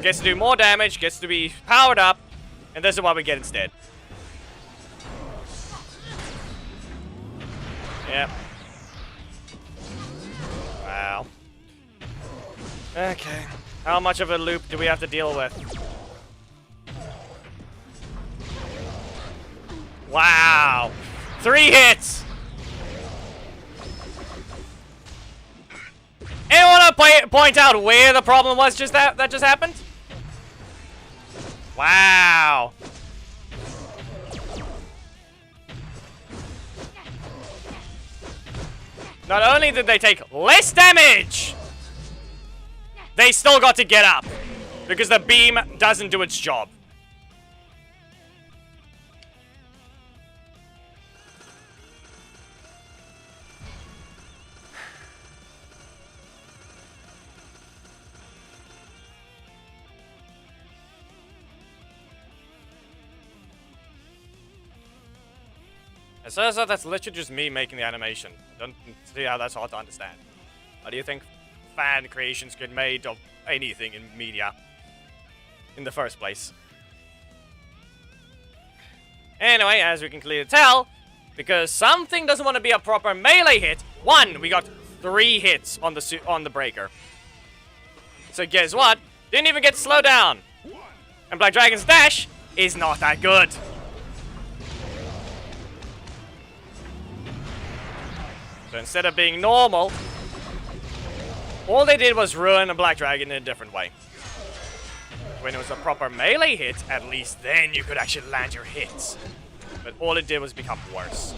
Gets to do more damage, gets to be powered up, and this is what we get instead. Yep. Wow. Okay. How much of a loop do we have to deal with? Wow. 3 hits! Anyone want to point out where the problem was that just happened? Wow. Not only did they take less damage, they still got to get up. Because the beam doesn't do its job. So that's literally just me making the animation. I don't see how that's hard to understand. How do you think fan creations get made of anything in media in the first place? Anyway, as we can clearly tell, because something doesn't want to be a proper melee hit, 1, we got 3 hits on the breaker. So guess what? Didn't even get slowed down. And Black Dragon's dash is not that good. So instead of being normal, all they did was ruin a Black Dragon in a different way. When it was a proper melee hit, at least then you could actually land your hits. But all it did was become worse.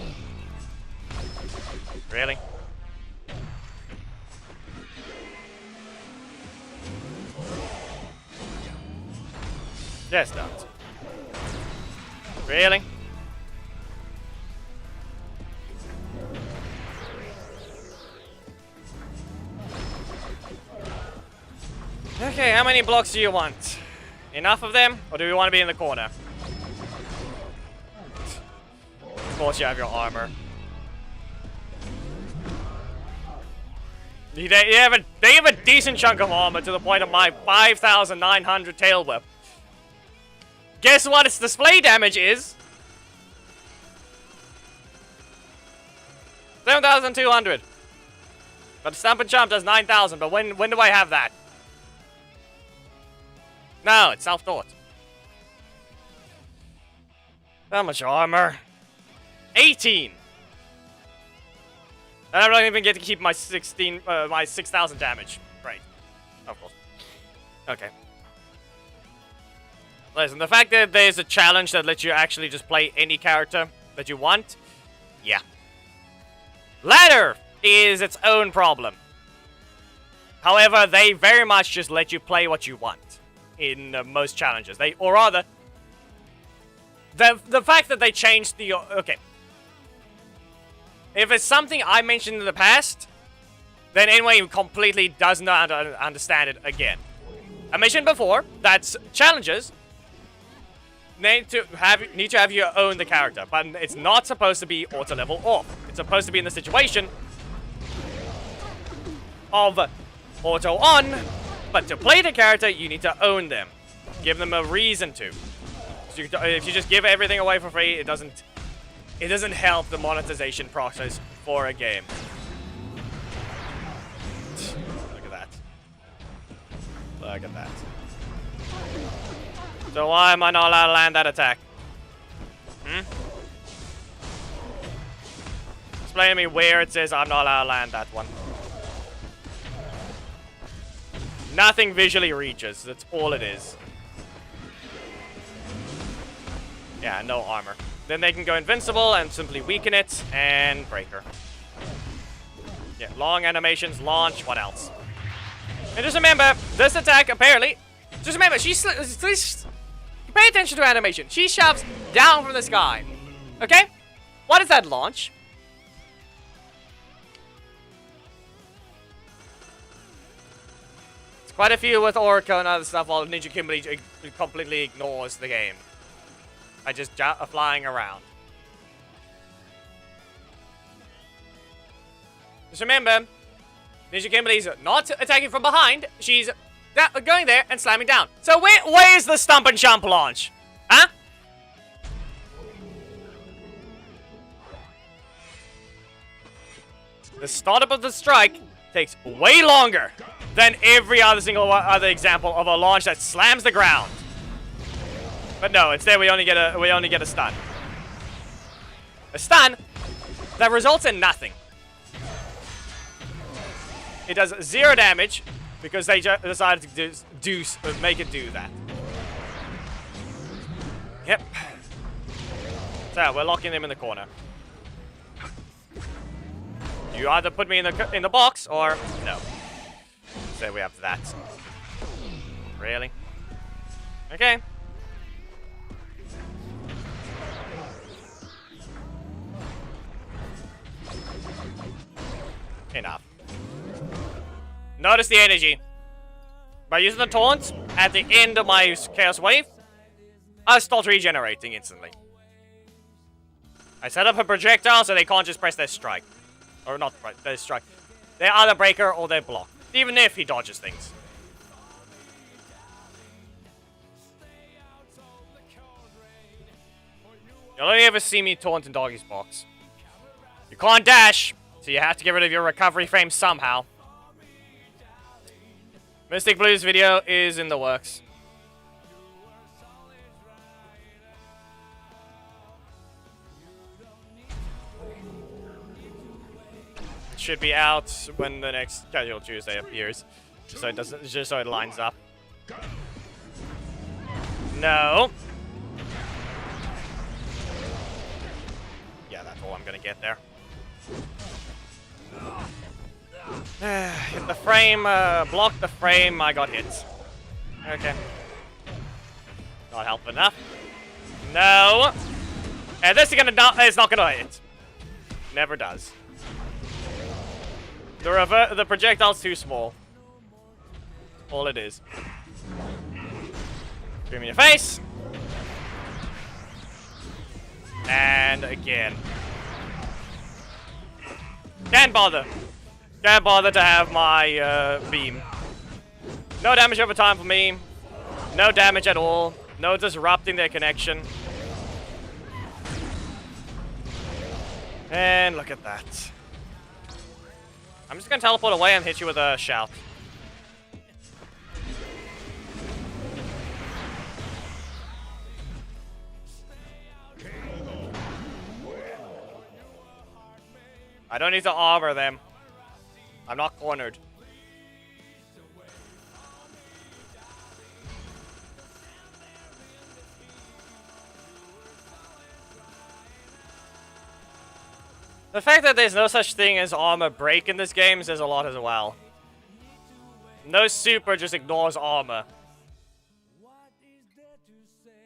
Really? Just don't. Really? Okay, how many blocks do you want? Enough of them? Or do we want to be in the corner? course you have your armor. They have a decent chunk of armor to the point of my 5,900 tail whip. Guess what its display damage is? 7,200. But Stamp and Chomp does 9,000, but when do I have that? No, it's self-taught. How much armor? 18! And I don't even get to keep my 6,000 damage. Right. Of course. Okay. Listen, the fact that there's a challenge that lets you actually just play any character that you want, yeah. Ladder is its own problem. However, they very much just let you play what you want in most challenges. Or rather, the fact that they changed the... Okay. If it's something I mentioned in the past, then anyone completely does not understand it again. I mentioned before that challenges need to have you own the character, but it's not supposed to be auto level off. It's supposed to be in the situation of auto on, but to play the character, you need to own them. Give them a reason to. If you just give everything away for free, it doesn't help the monetization process for a game. Look at that. Look at that. So why am I not allowed to land that attack? Explain to me where it says I'm not allowed to land that one. Nothing visually reaches. That's all it is. Yeah, no armor. Then they can go invincible and simply weaken it and break her. Yeah, long animations, launch, what else? And just remember, this attack apparently... Just remember, pay attention to animation. She shoves down from the sky. Okay? What is that launch? It's quite a few with Orca and other stuff, while Ninja Kimberly completely ignores the game. I just flying around. Just remember, Ninja Kimberly's not attacking from behind. She's going there and slamming down. So where's the Stump and Jump launch? Huh? The startup of the strike takes way longer than every other other example of a launch that slams the ground. But no, instead we only get a stun. A stun that results in nothing. It does 0 damage because they decided to make it do that. Yep. So we're locking them in the corner. You either put me in the box or no. So we have that. Really? Okay. Enough. Notice the energy. By using the taunt at the end of my Chaos Wave, I start regenerating instantly. I set up a projectile so they can't just press their strike. Or not their strike. They're either breaker or they block. Even if he dodges things. You'll only ever see me taunt in Doggy's box. You can't dash, so you have to get rid of your recovery frame somehow. Mystic Blues video is in the works. It should be out when the next Casual Tuesday appears, so it doesn't, just so it lines up. No. Yeah, that's all I'm gonna get there. Hit the frame, block the frame, I got hit. Okay. Not help enough. No! And this is not gonna hit. Never does. The projectile's too small. All it is. Scream in your face! And again. Can't bother. Can't bother to have my beam. No damage over time for me. No damage at all. No disrupting their connection. And look at that. I'm just gonna teleport away and hit you with a shout. I don't need to armor them. I'm not cornered. The fact that there's no such thing as armor break in this game says a lot as well. No super just ignores armor.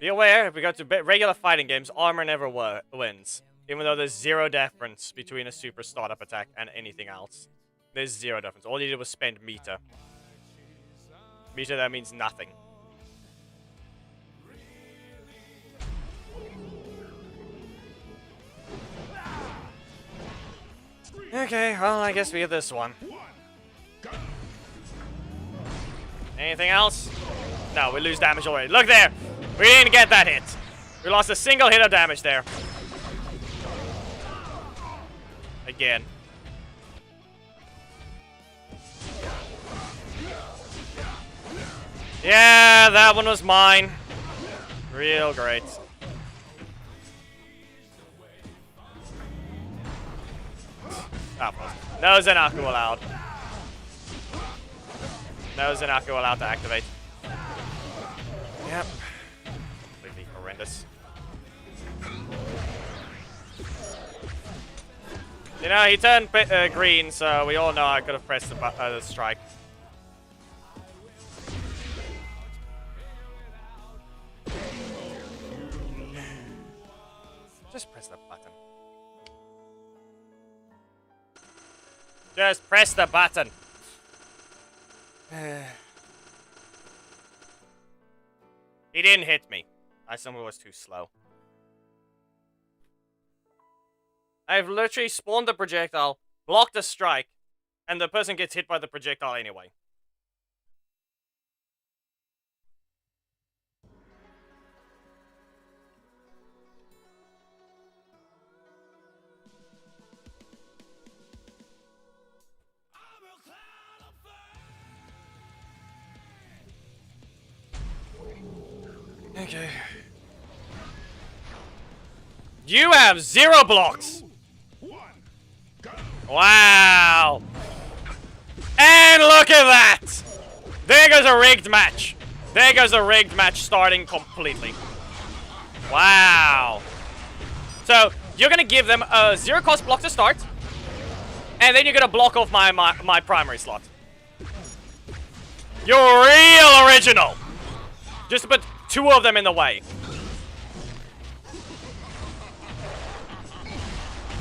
Be aware, if we go to regular fighting games, armor never wins. Even though there's zero difference between a super startup attack and anything else. There's zero difference. All you did was spend meter. Meter, that means nothing. Okay, well, I guess we get this one. Anything else? No, we lose damage already. Look there! We didn't get that hit. We lost a single hit of damage there. Again. Yeah, that one was mine. Real great. No Zenaku allowed. No Zenaku allowed to activate. Yep. Completely horrendous. You know, he turned green, so we all know I could have pressed the strike. Just press the button. Just press the button. He didn't hit me. I somehow was too slow. I've literally spawned the projectile, blocked the strike, and the person gets hit by the projectile anyway. Okay. You have 0 blocks! Wow! And look at that! There goes a rigged match. There goes a rigged match starting completely. Wow. So, you're gonna give them a 0 cost block to start. And then you're gonna block off my primary slot. You're real original! Just to put 2 of them in the way.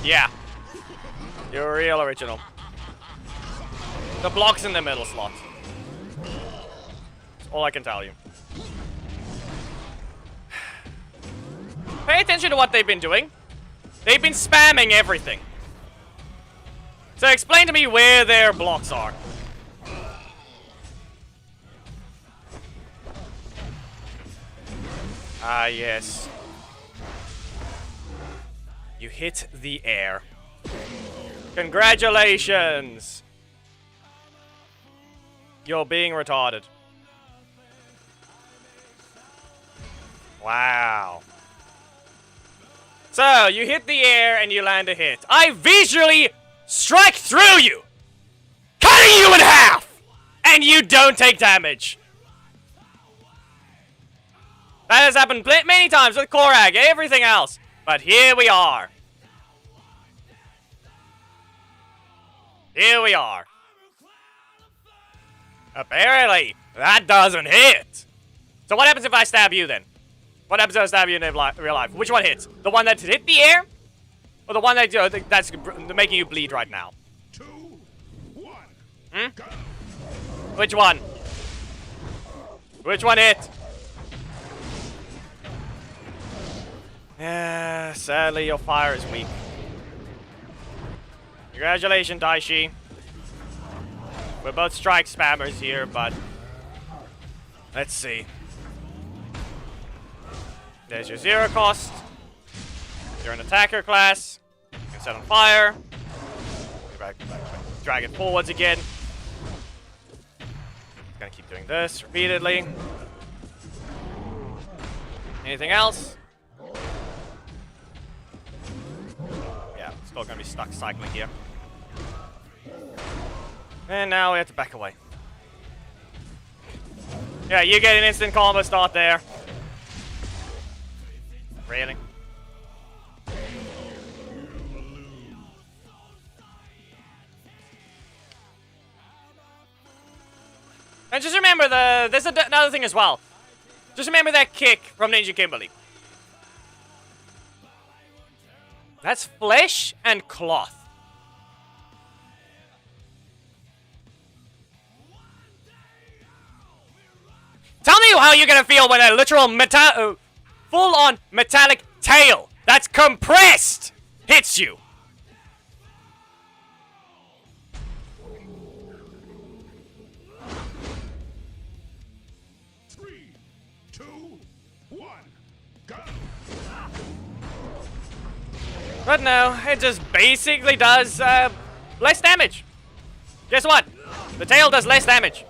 Yeah. You're real original. The block's in the middle slot. That's all I can tell you. Pay attention to what they've been doing. They've been spamming everything. So explain to me where their blocks are. Ah, yes. You hit the air. Congratulations! You're being retarded. Wow. So, you hit the air and you land a hit. I visually strike through you! Cutting you in half! And you don't take damage. That has happened many times with Korag, everything else. But here we are. Here we are. Apparently, that doesn't hit. So what happens if I stab you then? What happens if I stab you in real life? Which one hits? The one that hit the air? Or the one that, that's making you bleed right now? 2, 1. Hmm? Which one? Which one hit? Yeah, sadly your fire is weak. Congratulations, Daishi. We're both strike spammers here, but let's see. There's your 0 cost. You're an attacker class. You can set on fire. Go back, drag it forwards again. Gonna keep doing this repeatedly. Anything else? Yeah, still gonna be stuck cycling here. And now we have to back away. Yeah, you get an instant combo start there. Really? And just remember, there's another thing as well. Just remember that kick from Ninja Kimberly. That's flesh and cloth. Tell me how you're gonna feel when a literal full-on metallic tail that's compressed hits you. But no, it just basically does less damage. Guess what? The tail does less damage.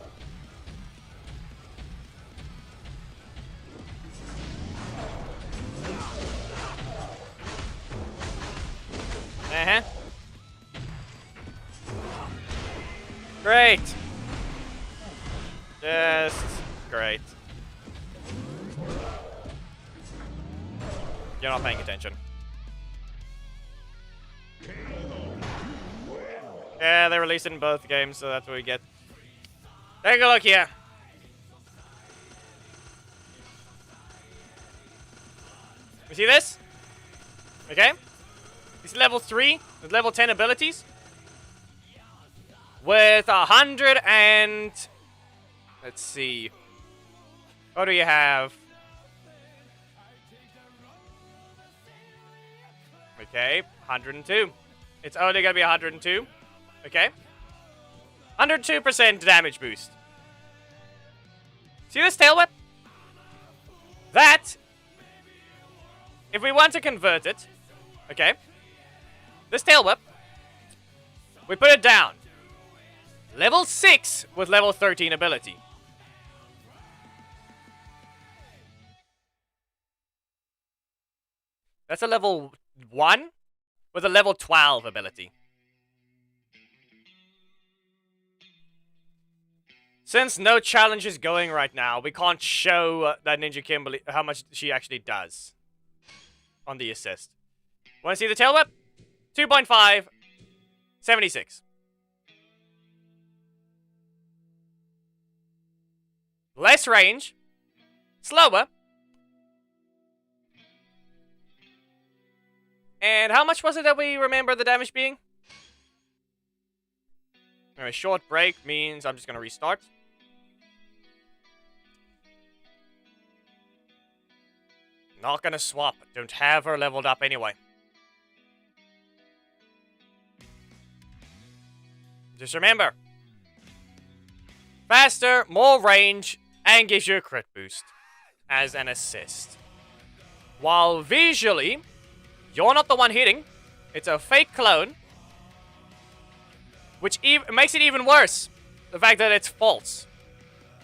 Uh-huh. Great. Just great. You're not paying attention. Yeah, they released it in both games, so that's what we get. Take a look here. You see this? Okay. It's level 3 with level 10 abilities. With 100 and... Let's see. What do you have? Okay, 102. It's only gonna be 102. Okay. 102% damage boost. See this tail whip? That, if we want to convert it, okay, this tail whip, we put it down. Level 6 with level 13 ability. That's a level 1 with a level 12 ability. Since no challenge is going right now, we can't show that Ninja Kimberly how much she actually does on the assist. Want to see the tail whip? 2.5, 76. Less range, slower. And how much was it that we remember the damage being? Anyway, short break means I'm just going to restart. Not going to swap. Don't have her leveled up anyway. Just remember. Faster, more range, and gives you a crit boost as an assist. While visually, you're not the one hitting. It's a fake clone. Which makes it even worse. The fact that it's false.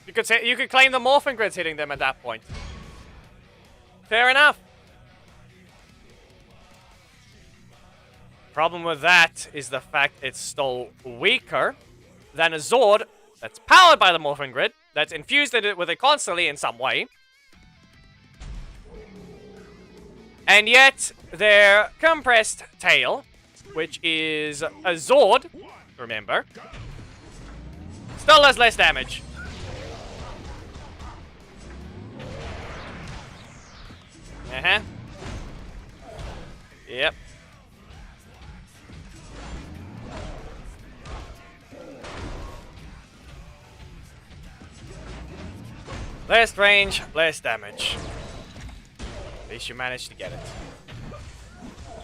You could claim the Morphin Grid's hitting them at that point. Fair enough. Problem with that is the fact it's still weaker than a Zord that's powered by the Morphin Grid, that's infused with it constantly in some way. And yet, their compressed tail, which is a Zord, remember, still does less damage. Uh-huh. Yep. Less range, less damage. At least you managed to get it.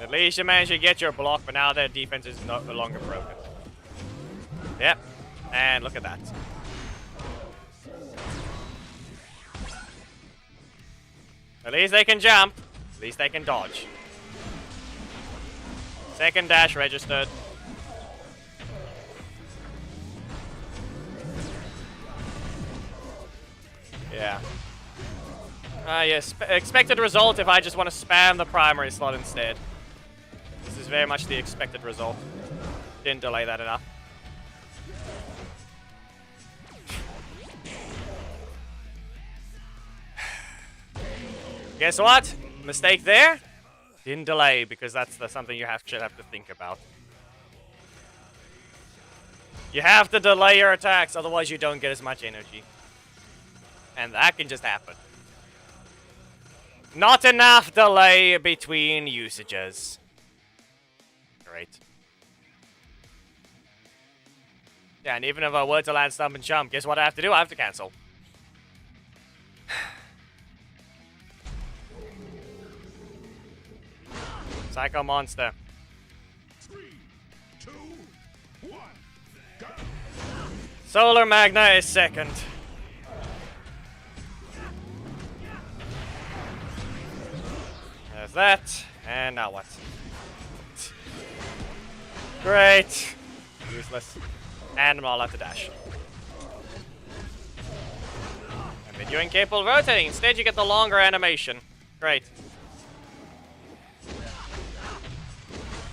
At least you managed to get your block, but now their defense is no longer broken. Yep. And look at that. At least they can jump. At least they can dodge. Second dash registered. Yeah. Yes. Expected result if I just want to spam the primary slot instead. This is very much the expected result. Didn't delay that enough. Guess what? Mistake there. Didn't delay because that's something you should have to think about. You have to delay your attacks, otherwise you don't get as much energy. And that can just happen. Not enough delay between usages. Great. Yeah, and even if I were to land stump and jump, guess what I have to do? I have to cancel. Psycho monster. 3, 2, 1, go. Solar Magna is second. There's that. And now what? Great. Useless. And I'm all out to dash. And then you're incapable of rotating. Instead, you get the longer animation. Great.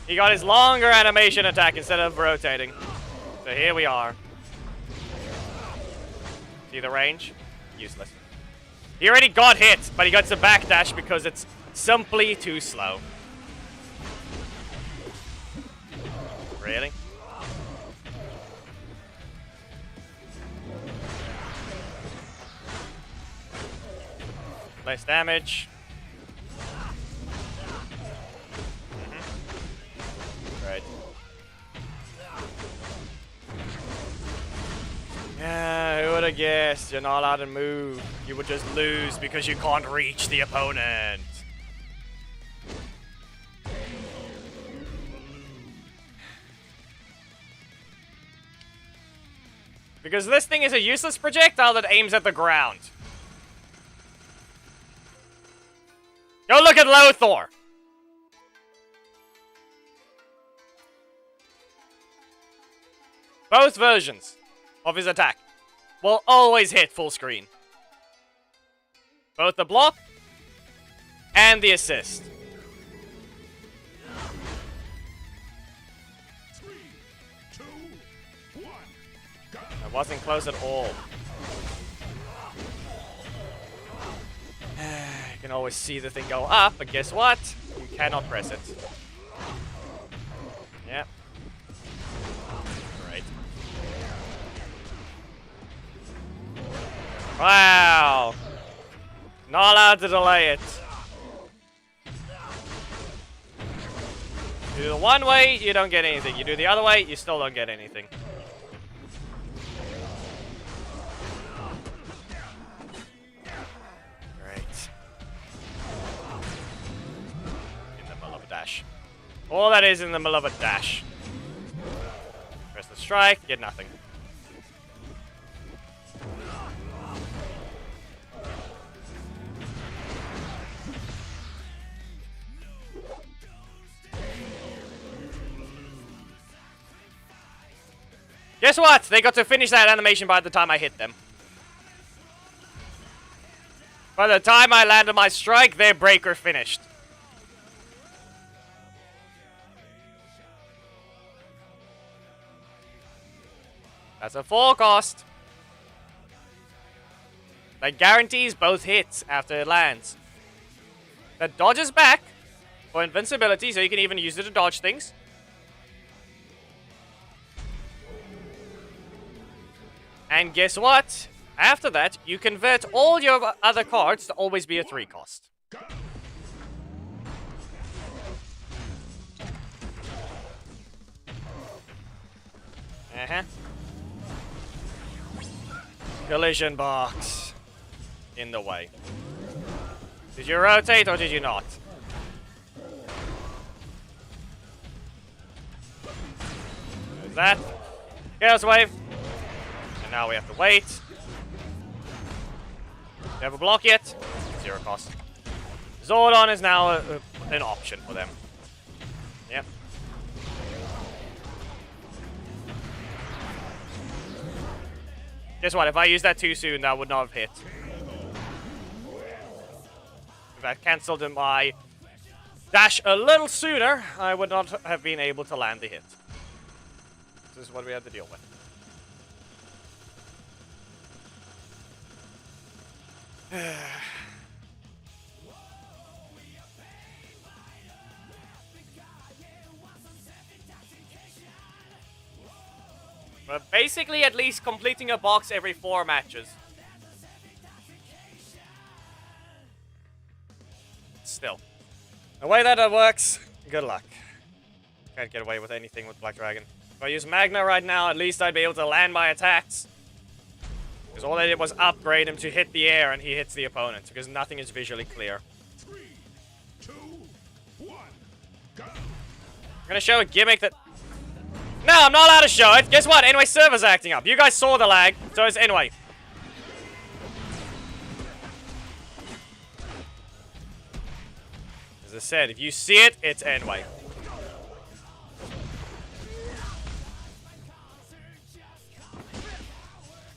He got his longer animation attack instead of rotating. So here we are. See the range? Useless. He already got hit, but he got to backdash because it's simply too slow. Really? Less damage. Right. Yeah, who would have guessed? You're not allowed to move. You would just lose because you can't reach the opponent. Because this thing is a useless projectile that aims at the ground. Go look at Lothar! Both versions of his attack will always hit full screen. Both the block and the assist. 3, 2, 1, go. That wasn't close at all. You can always see the thing go up, but guess what? You cannot press it. Yep. Right. Wow! Not allowed to delay it. You do the one way, you don't get anything. You do the other way, you still don't get anything. Great. In the middle of a dash. All that is in the middle of a dash. Press the strike, get nothing. Guess what? They got to finish that animation by the time I hit them. By the time I landed my strike, their breaker finished. That's a full cost. That guarantees both hits after it lands. That dodges back for invincibility, so you can even use it to dodge things. And guess what? After that, you convert all your other cards to always be a 3 cost. Collision box. In the way. Did you rotate or did you not? that. Chaos Wave. And now we have to wait. Do you have a block yet? 0 cost. Zordon is now an option for them. Yep. Guess what? If I used that too soon, that would not have hit. If I cancelled my dash a little sooner, I would not have been able to land the hit. This is what we had to deal with. But basically, at least completing a box every 4 matches. Still. The way that it works, good luck. Can't get away with anything with Black Dragon. If I use Magna right now, at least I'd be able to land my attacks. Because all I did was upgrade him to hit the air, and he hits the opponent. Because nothing is visually clear. 3, 2, 1, go! I'm gonna show a gimmick that... No, I'm not allowed to show it. Guess what? Anyway, server's acting up. You guys saw the lag, so it's anyway. As I said, if you see it, it's anyway.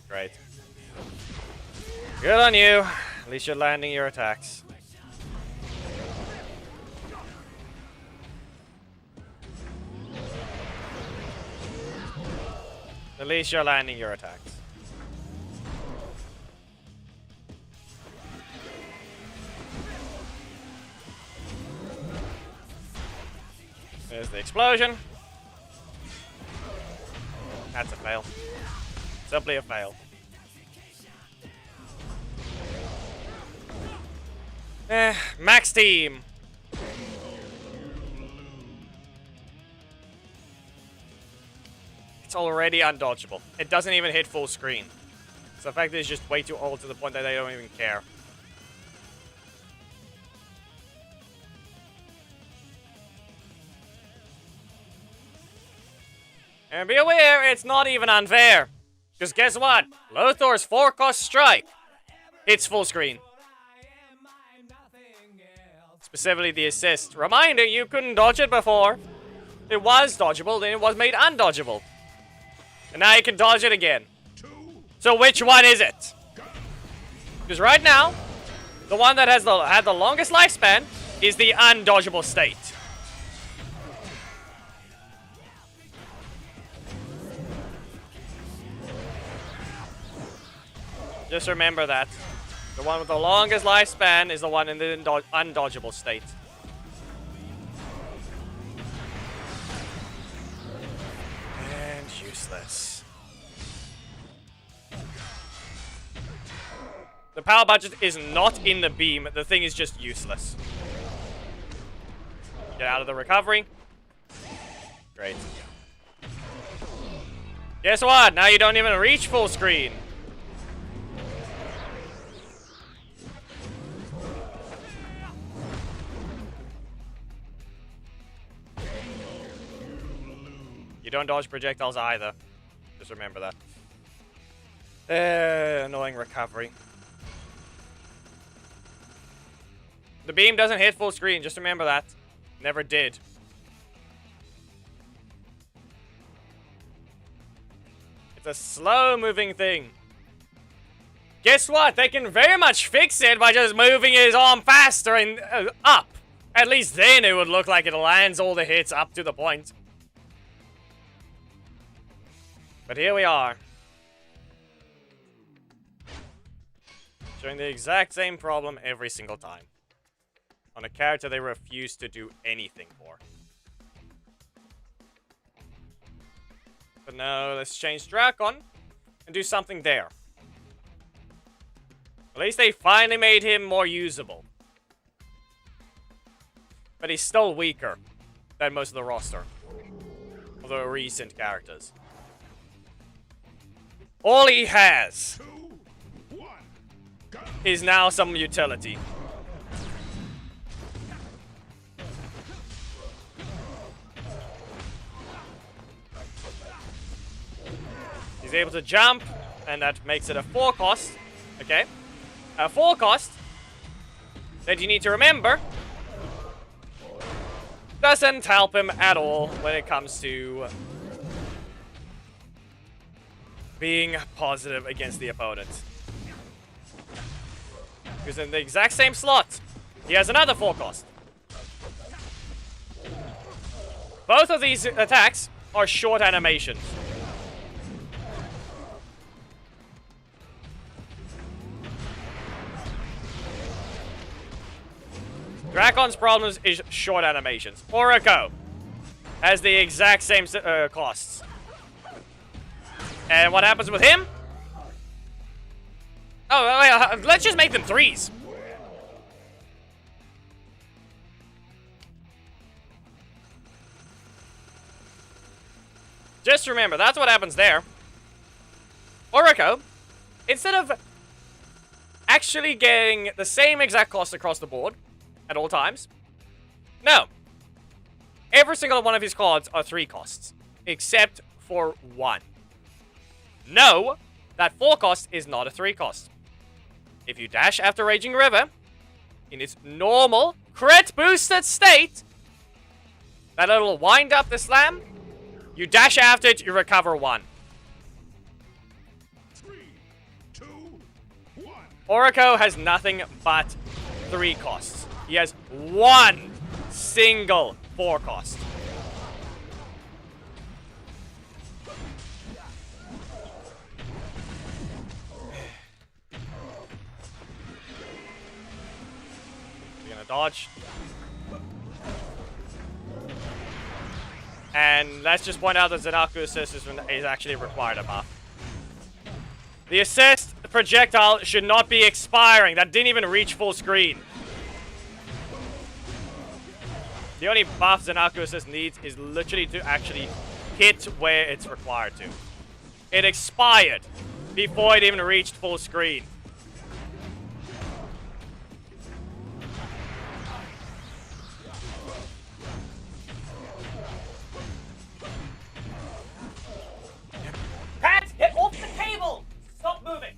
Great. Good on you. At least you're landing your attacks. At least you're landing your attacks. There's the explosion. That's a fail. Simply a fail. Max team. It's already undodgeable. It doesn't even hit full screen. So the fact that it's just way too old to the point that they don't even care. And be aware, it's not even unfair. Because guess what? Lothor's 4-cost strike hits full screen. Specifically the assist. Reminder, you couldn't dodge it before. It was dodgeable, then it was made undodgeable. And now you can dodge it again. So which one is it? Because right now, the one that has had the longest lifespan is the undodgeable state. Just remember that. The one with the longest lifespan is the one in the undodgeable state. And useless. The power budget is not in the beam. The thing is just useless. Get out of the recovery. Great. Guess what? Now you don't even reach full screen. You don't dodge projectiles either. Just remember that. Annoying recovery. The beam doesn't hit full screen. Just remember that. Never did. It's a slow-moving thing. Guess what? They can very much fix it by just moving his arm faster and up. At least then it would look like it lands all the hits up to the point. But here we are. Showing the exact same problem every single time. On a character they refuse to do anything for. But no, let's change Drakon and do something there. At least they finally made him more usable. But he's still weaker than most of the roster. Of the recent characters. All he has is now some utility. She's able to jump, and that makes it a 4 cost. Okay. A 4 cost that you need to remember doesn't help him at all when it comes to being positive against the opponent. Because in the exact same slot, he has another 4 cost. Both of these attacks are short animations. Dracon's problems is short animations. Orico has the exact same costs. And what happens with him? Oh, wait, let's just make them 3s. Just remember, that's what happens there. Orico, instead of actually getting the same exact cost across the board at all times, no. Every single one of his cards are 3 costs, except for 1. No, that 4 cost is not a 3 cost. If you dash after Raging River, in its normal, crit boosted state, that it'll wind up the slam, you dash after it, you recover 1. 3, 2, 1. Orico has nothing but 3 costs. He has 1 single 4 cost. You're gonna dodge. And let's just point out that Zanaku assist is actually required a buff. The assist projectile should not be expiring. That didn't even reach full screen. The only buff Zanaku assist needs is literally to actually hit where it's required to. It expired before it even reached full screen. Pat, get off the table! Stop moving!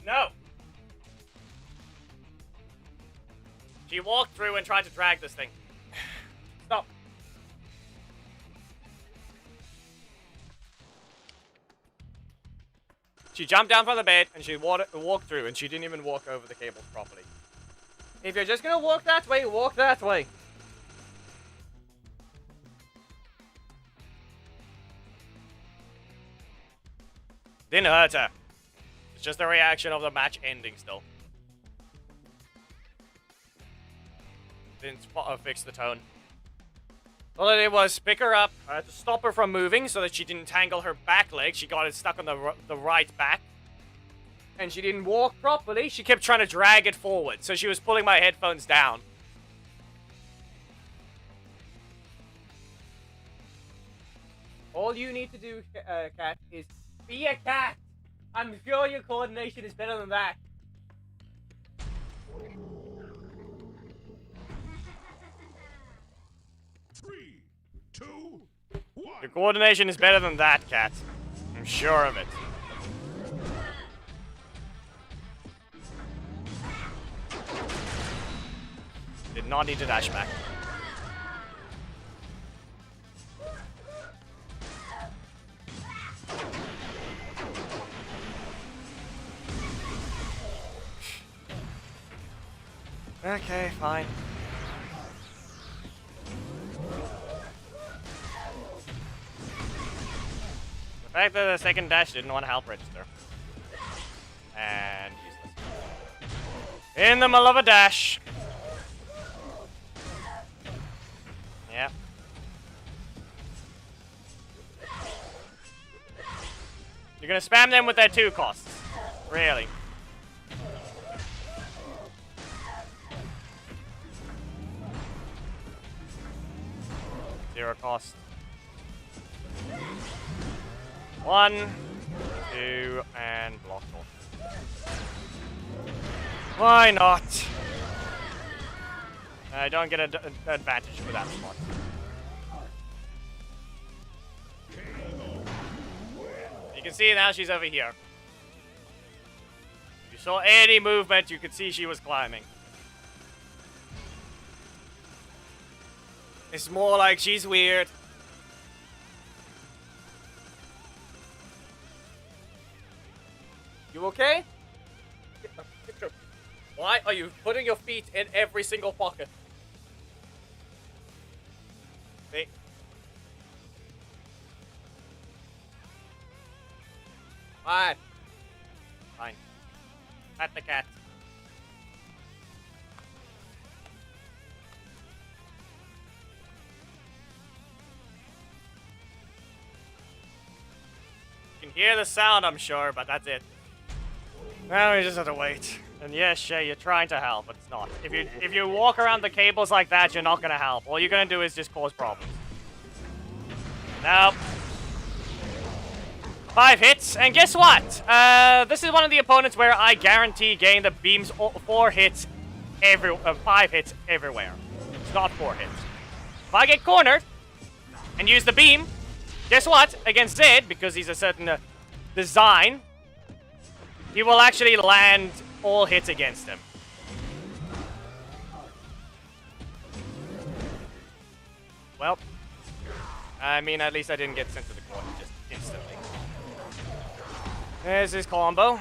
No! She walked through and tried to drag this thing. Stop. She jumped down from the bed and she walked through and she didn't even walk over the cables properly. If you're just gonna walk that way, walk that way. Didn't hurt her. It's just a reaction of the match ending still. Didn't fix the tone. All I did was pick her up to stop her from moving so that she didn't tangle her back leg. She got it stuck on the right back. And she didn't walk properly. She kept trying to drag it forward. So she was pulling my headphones down. All you need to do, Cat, is be a cat. I'm sure your coordination is better than that. Three, 2, 1. Your coordination is better than that, Cat. I'm sure of it. Did not need to dash back. Okay, fine. The fact that the second dash didn't want to help register. And useless. In the middle of a dash. Yep. You're gonna spam them with their 2 costs. Really. Zero cost. 1, 2, and block off. Why not? I don't get an advantage for that spot. can see now she's over here. If you saw any movement, you could see she was climbing. It's more like she's weird. You okay? Why are you putting your feet in every single pocket? See? Fine. Fine. Pat the cat. You can hear the sound, I'm sure, but that's it. Now we just have to wait. And yes, Shay, you're trying to help, but it's not. If you walk around the cables like that, you're not gonna help. All you're gonna do is just cause problems. Nope. 5 hits, and guess what? This is one of the opponents where I guarantee getting the beams 4 hits 5 hits everywhere. It's not 4 hits. If I get cornered and use the beam, guess what? Against Zed, because he's a certain design, he will actually land all hits against him. Well, I mean, at least I didn't get sent to the corner just instantly. There's his combo.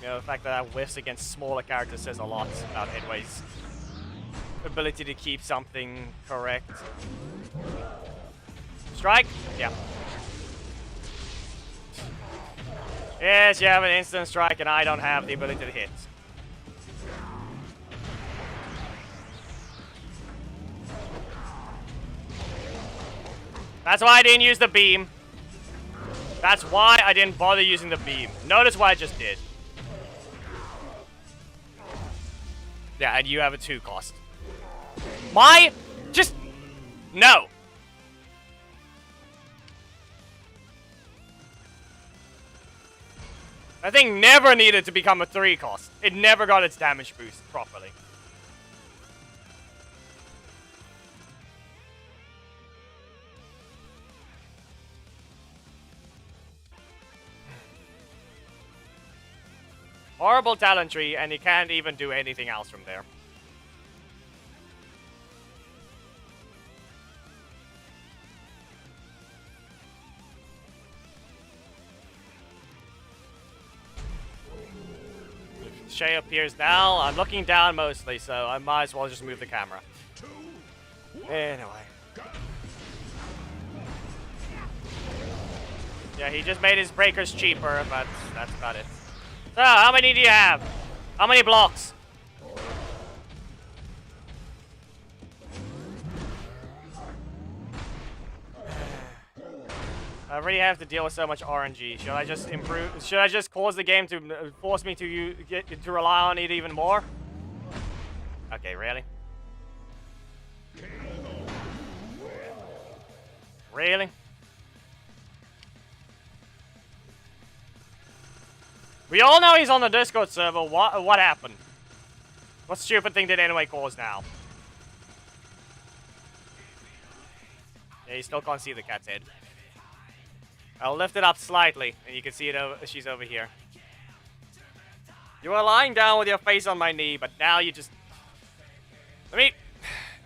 You know, the fact that I whiffs against smaller characters says a lot about Edway's ability to keep something correct. Strike? Yeah. Yes, you have an instant strike, and I don't have the ability to hit. That's why I didn't use the beam. That's why I didn't bother using the beam. Notice what I just did. Yeah, and you have a 2 cost. Just... No. That thing never needed to become a 3 cost. It never got its damage boost properly. Horrible talent tree, and you can't even do anything else from there. Shay appears now. I'm looking down mostly, so I might as well just move the camera. Anyway. Yeah, he just made his breakers cheaper, but that's about it. So, how many do you have? How many blocks? I already have to deal with so much RNG. Should I just improve? Should I just cause the game to force me to rely on it even more? Okay, really? Really? We all know he's on the Discord server. What happened? What stupid thing did anyway cause now? Yeah, you still can't see the cat's head. I'll lift it up slightly, and you can see it. She's over here. You were lying down with your face on my knee, but now you just...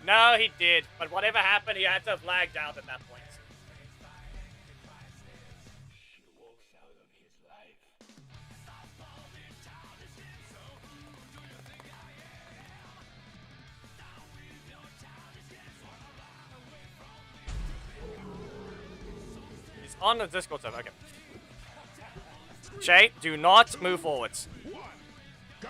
No, he did. But whatever happened, he had to have lagged out at that point. On the Discord server, okay. Shay, do not move forwards. You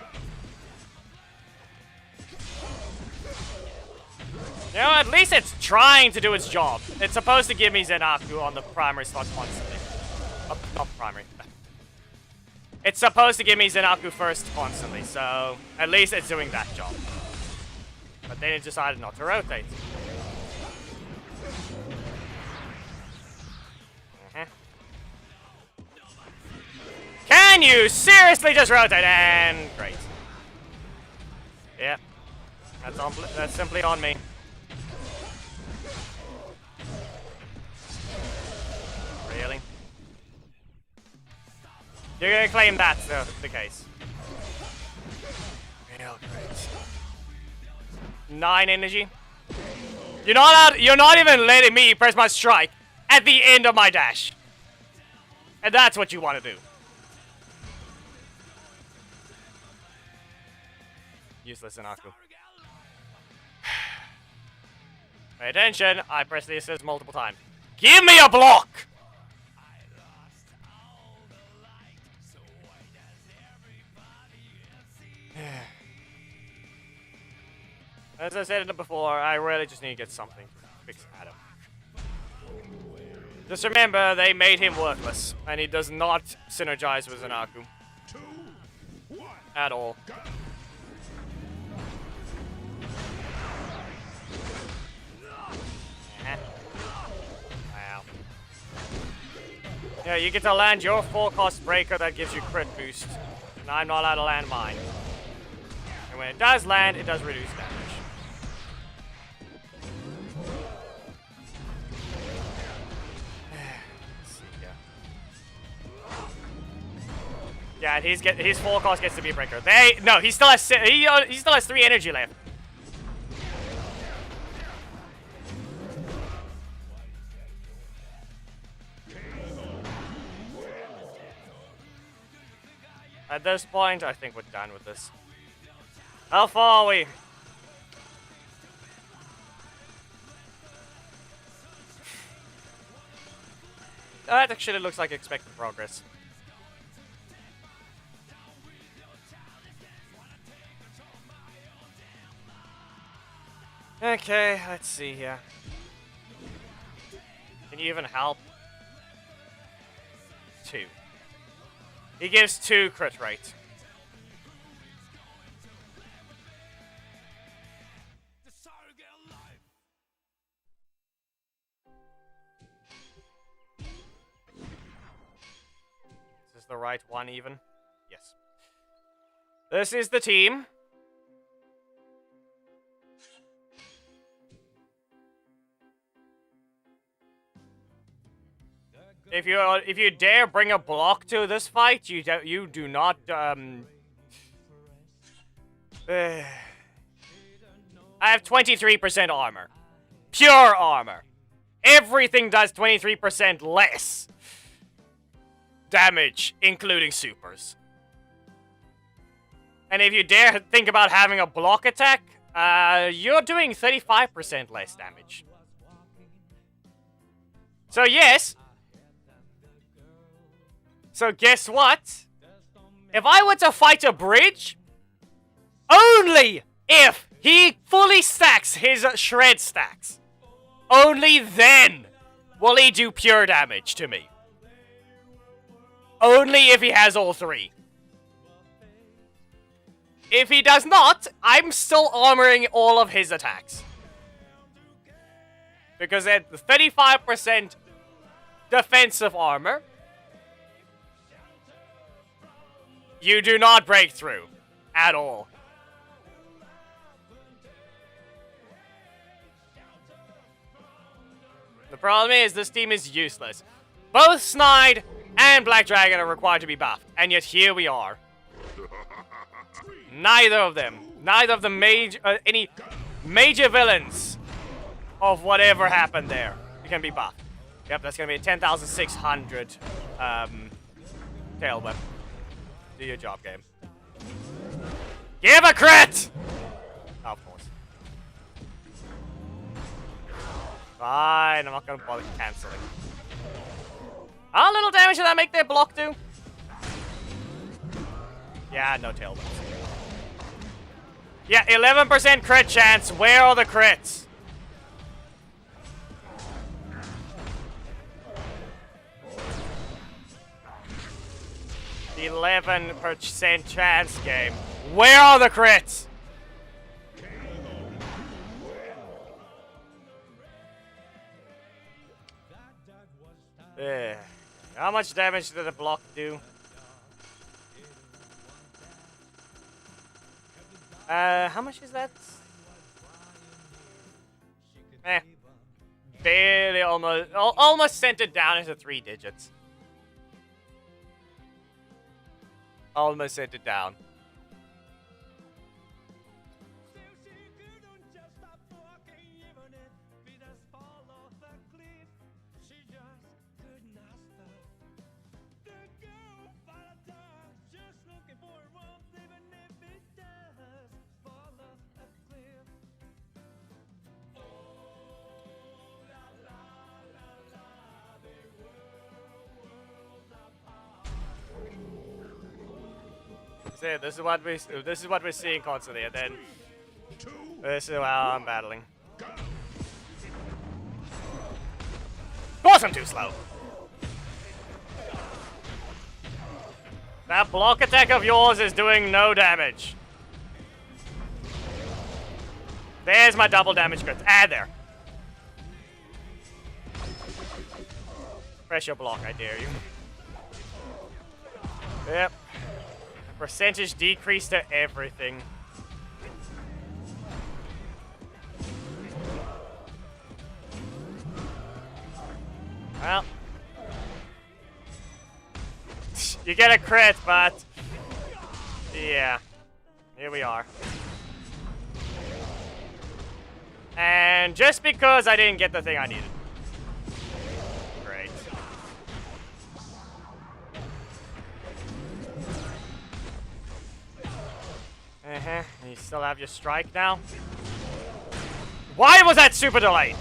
know, at least it's trying to do its job. It's supposed to give me Zenaku on the primary slot constantly. Not primary. It's supposed to give me Zenaku first constantly, so at least it's doing that job. But then it decided not to rotate. Can you seriously just rotate? And great. Yeah. That's simply on me. You're gonna claim that's the case. Real great. 9 energy. You're not even letting me press my strike at the end of my dash. And that's what you want to do. Useless Inaku. Pay attention, I press the assist multiple times. Give me a block! As I said before, I really just need to get something to fix Adam. Just remember, they made him worthless, and he does not synergize with Zanaku. At all. Wow. Yeah, you get to land your full cost breaker that gives you crit boost, and I'm not allowed to land mine. And when it does land, it does reduce damage. Yeah, his full cost gets to be a breaker. No, he still has 3 energy left. At this point, I think we're done with this. How far are we? That actually looks like expected progress. Okay, let's see here. Can you even help? 2. He gives 2 crit rate. Is this the right one even? Yes. This is the team. If you dare bring a block to this fight, you do not I have 23% armor. Pure armor. Everything does 23% less damage, including supers. And if you dare think about having a block attack, you're doing 35% less damage. So yes. So guess what? If I were to fight a bridge, only if he fully stacks his shred stacks, only then will he do pure damage to me. Only if he has all 3. If he does not, I'm still armoring all of his attacks. Because at 35% defensive armor, you do not break through at all. The problem is this team is useless. Both Snide and Black Dragon are required to be buffed, and yet here we are. Neither of them any major villains of whatever happened there can be buffed. Yep, that's gonna be a 10,600 tail whip. Do your job, game. Give a crit! Oh, of course. Fine, I'm not gonna bother canceling. How little damage did that make their block do? Yeah, no tail whips. Yeah, 11% crit chance. Where are the crits? 11% chance game. Where are the crits? How much damage did the block do? How much is that? Barely, almost sent it down into 3 digits. Almost sent it down. This is what we're seeing constantly, and then this is how I'm battling. Of course I'm too slow. That block attack of yours is doing no damage. There's my double damage crit. Ah, there. Press your block, I dare you. Yep. Percentage decrease to everything. Well. You get a crit, but... yeah. Here we are. And just because I didn't get the thing I needed. Great. You still have your strike now? Why was that super delayed?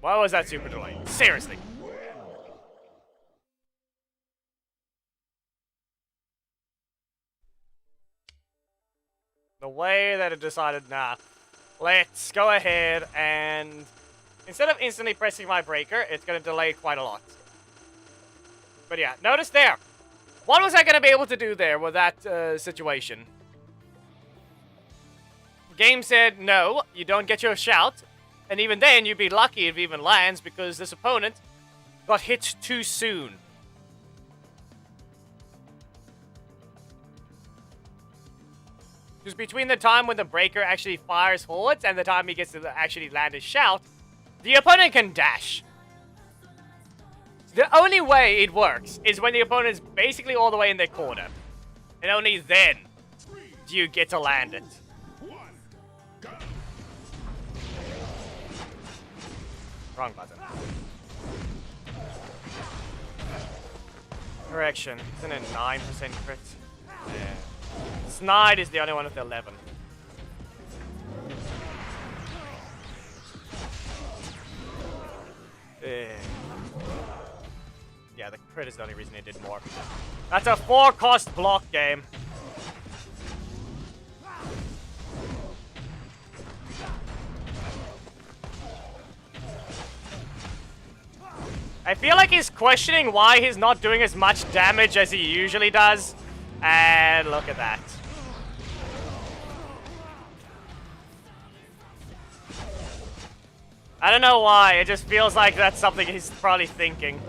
Why was that super delayed? Seriously. The way that it decided, nah. Let's go ahead and... instead of instantly pressing my breaker, it's going to delay quite a lot. But yeah, notice there. What was I going to be able to do there with that situation? Game said, no, you don't get your shout. And even then, you'd be lucky if it even lands because this opponent got hit too soon. Because between the time when the breaker actually fires forwards and the time he gets to actually land his shout, the opponent can dash. The only way it works is when the opponent's basically all the way in their corner. And only then do you get to land it. Wrong button. Correction. Isn't it 9% crit? Yeah. Snide is the only one with 11. Yeah, the crit is the only reason it did more. That's a 4-cost block game. I feel like he's questioning why he's not doing as much damage as he usually does. And look at that. I don't know why, it just feels like that's something he's probably thinking.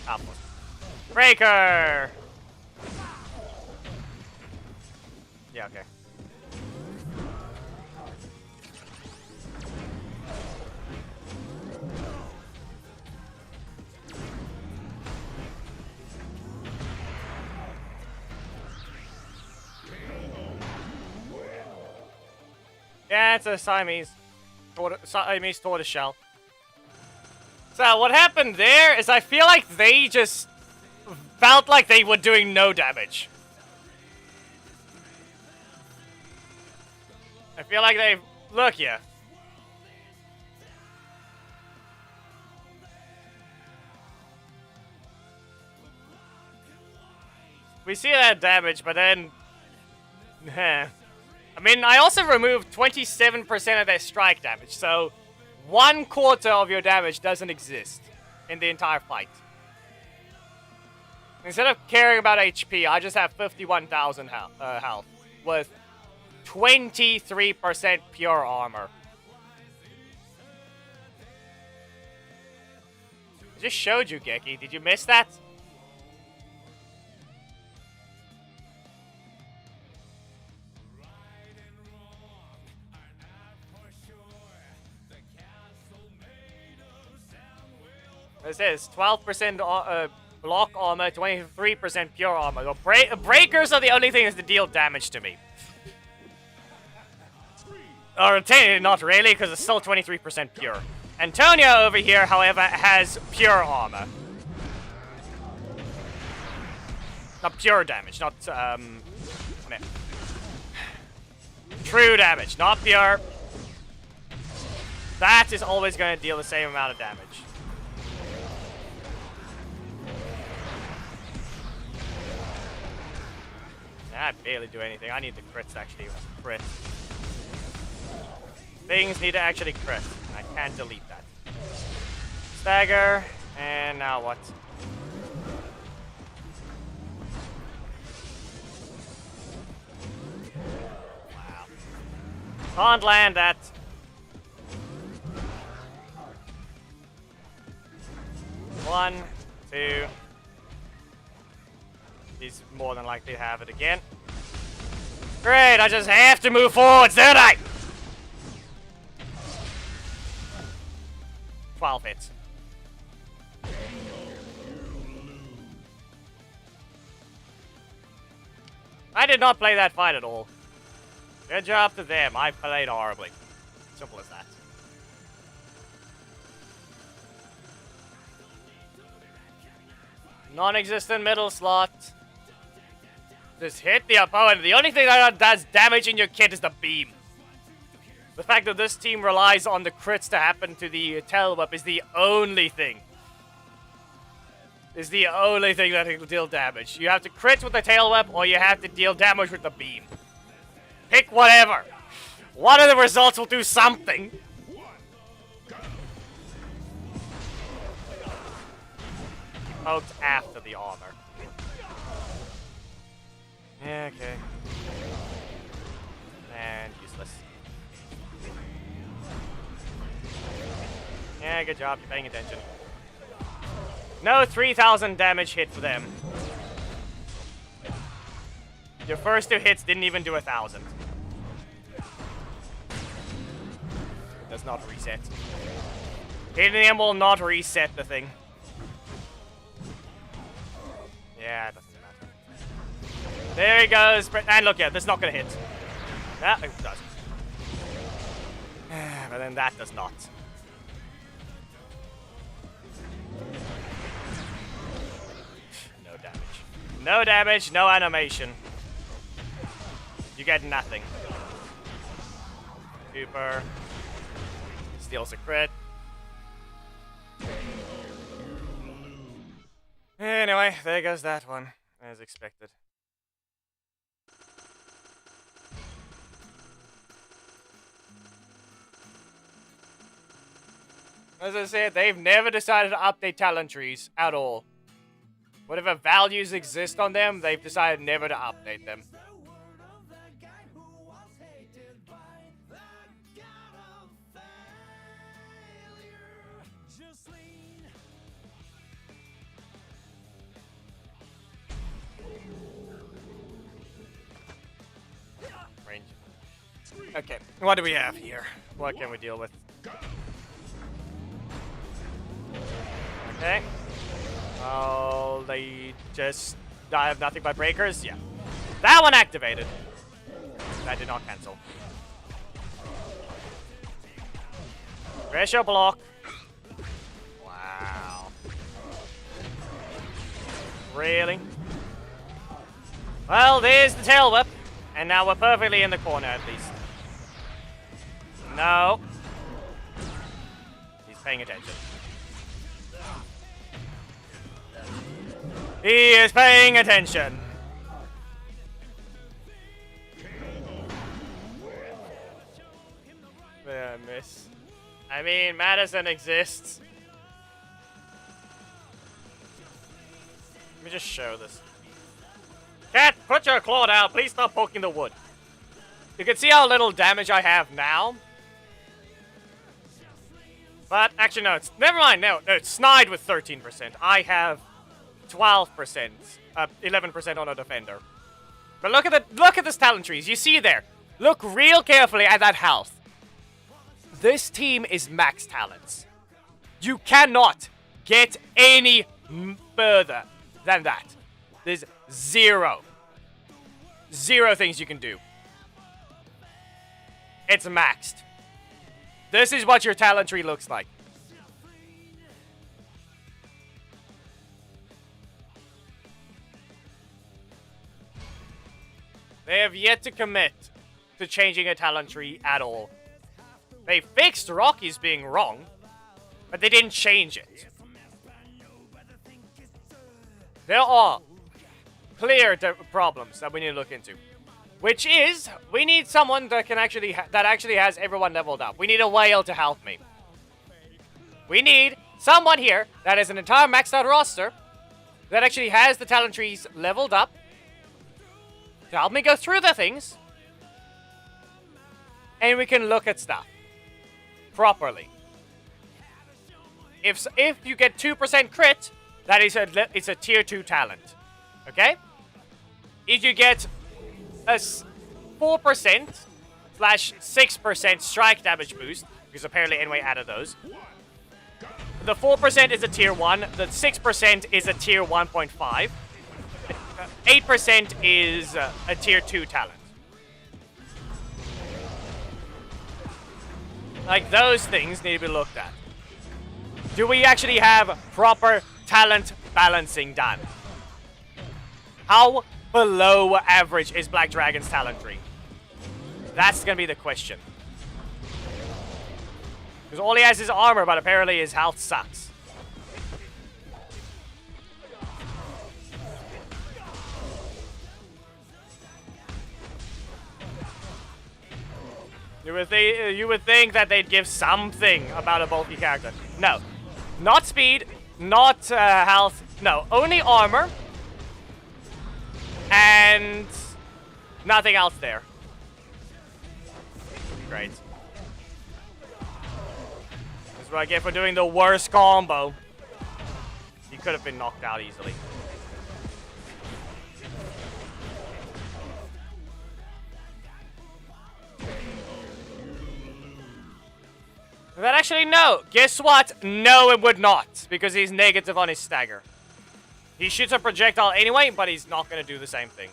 Apple. Breaker! Yeah, okay. Yeah, it's a Siamese tortoise shell. So what happened there is I feel like they just felt like they were doing no damage. I feel like they... look here. We see that damage, but then... I mean, I also removed 27% of their strike damage, so 1/4 of your damage doesn't exist in the entire fight. Instead of caring about HP, I just have 51,000 health with 23% pure armor. I just showed you, Geki. Did you miss that? This is 12% block armor, 23% pure armor. The breakers are the only thing that deal damage to me. Or not really, because it's still 23% pure. Antonio over here, however, has pure armor. Not pure damage, not, true damage, not pure. That is always going to deal the same amount of damage. I barely do anything. I need the crits to actually crit. Things need to actually crit. I can't delete that. Stagger, and now what? Wow. Can't land that. One, two. He's more than likely to have it again. Great, I just have to move forwards, don't I? 12 hits. I did not play that fight at all. Good job to them. I played horribly. Simple as that. Non-existent middle slot. Just hit the opponent. The only thing that does damage in your kit is the beam. The fact that this team relies on the crits to happen to the tail whip is the only thing. Is the only thing that will deal damage. You have to crit with the tail whip, or you have to deal damage with the beam. Pick whatever. One of the results will do something. Poked after the armor. Yeah, okay. And useless. Yeah, good job. You're paying attention. No 3,000 damage hit for them. Your first two hits didn't even do 1,000. Does not reset. Hitting them will not reset the thing. Yeah, it doesn't matter. There he goes. And look, yeah, that's not gonna hit. That it does. But then that does not. No damage. No damage, no animation. You get nothing. Super. Steals a crit. Anyway, there goes that one, as expected. As I said, they've never decided to update talent trees at all. Whatever values exist on them, they've decided never to update them. Range. Okay, what do we have here? What can we deal with? Okay. Oh, they just... I have nothing but breakers? Yeah. That one activated. That did not cancel. Pressure block. Wow. Really? Well, there's the tail whip. And now we're perfectly in the corner, at least. No. He's paying attention. He is paying attention. I miss. I mean, Madison exists. Let me just show this. Cat, put your claw down. Please stop poking the wood. You can see how little damage I have now. But, actually, no. It's never mind. No, it's snide with 13%. I have 12%. 11% on a defender. But look at this talent trees. You see there. Look real carefully at that health. This team is max talents. You cannot get any further than that. There's zero things you can do. It's maxed. This is what your talent tree looks like. They have yet to commit to changing a talent tree at all. They fixed Rocky's being wrong, but they didn't change it. There are clear problems that we need to look into, which is we need someone that can actually has everyone leveled up. We need a whale to help me. We need someone here that has an entire maxed out roster that actually has the talent trees leveled up to help me go through the things, and we can look at stuff properly. If you get 2% crit, that is it's a tier 2 talent. Okay? If you get a 4%/6% strike damage boost, because apparently anyway added those. The 4% is a tier 1, the 6% is a tier 1.5. 8% is a tier 2 talent. Like, those things need to be looked at. Do we actually have proper talent balancing done? How below average is Black Dragon's talent tree? That's gonna be the question. Because all he has is armor, but apparently his health sucks. You would think that they'd give something about a bulky character. No. Not speed, not health. No, only armor. And nothing else there. Great. This is what I get for doing the worst combo. He could have been knocked out easily. But actually, no. Guess what? No, it would not. Because he's negative on his stagger. He shoots a projectile anyway, but he's not going to do the same thing.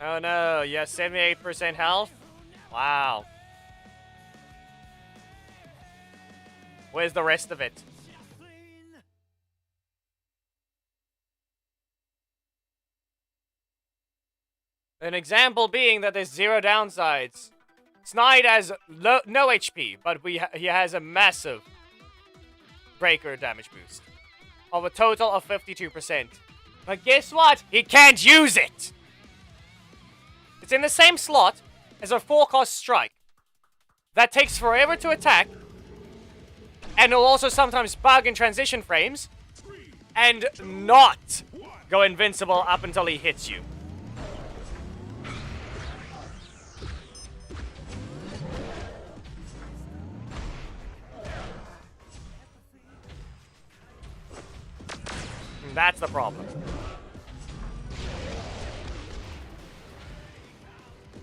Oh no, you have 78% health? Wow. Where's the rest of it? An example being that there's 0 downsides. Snide has no HP, but he has a massive breaker damage boost of a total of 52%. But guess what? He can't use it! It's in the same slot as a 4-cost strike. That takes forever to attack, and it'll also sometimes bug in transition frames, and not go invincible up until he hits you. That's the problem.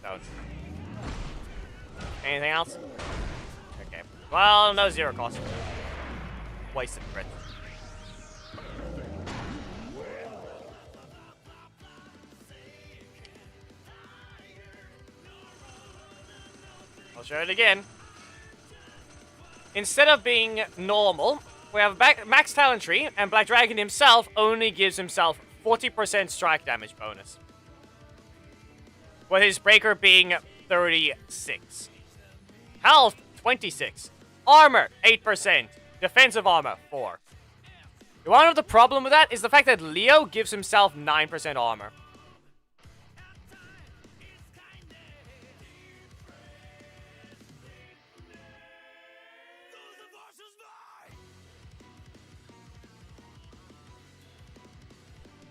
Don't. Anything else? Okay. Well, no 0 cost. Wasted crit. I'll show it again. Instead of being normal, we have max talent tree, and Black Dragon himself only gives himself 40% strike damage bonus. With his breaker being 36. Health, 26. Armor, 8%. Defensive armor, 4. One of the problem with that is the fact that Leo gives himself 9% armor.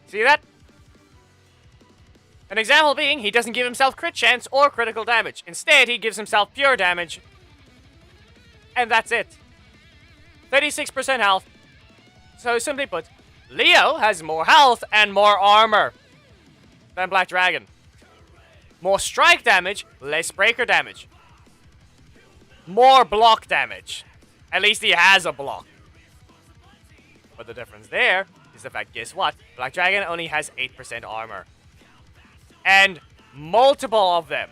See that? An example being, he doesn't give himself crit chance or critical damage. Instead, he gives himself pure damage. And that's it. 36% health. So simply put, Leo has more health and more armor than Black Dragon. More strike damage, less breaker damage. more block damage. At least he has a block. But the difference there is the fact, guess what? Black Dragon only has 8% armor. And multiple of them,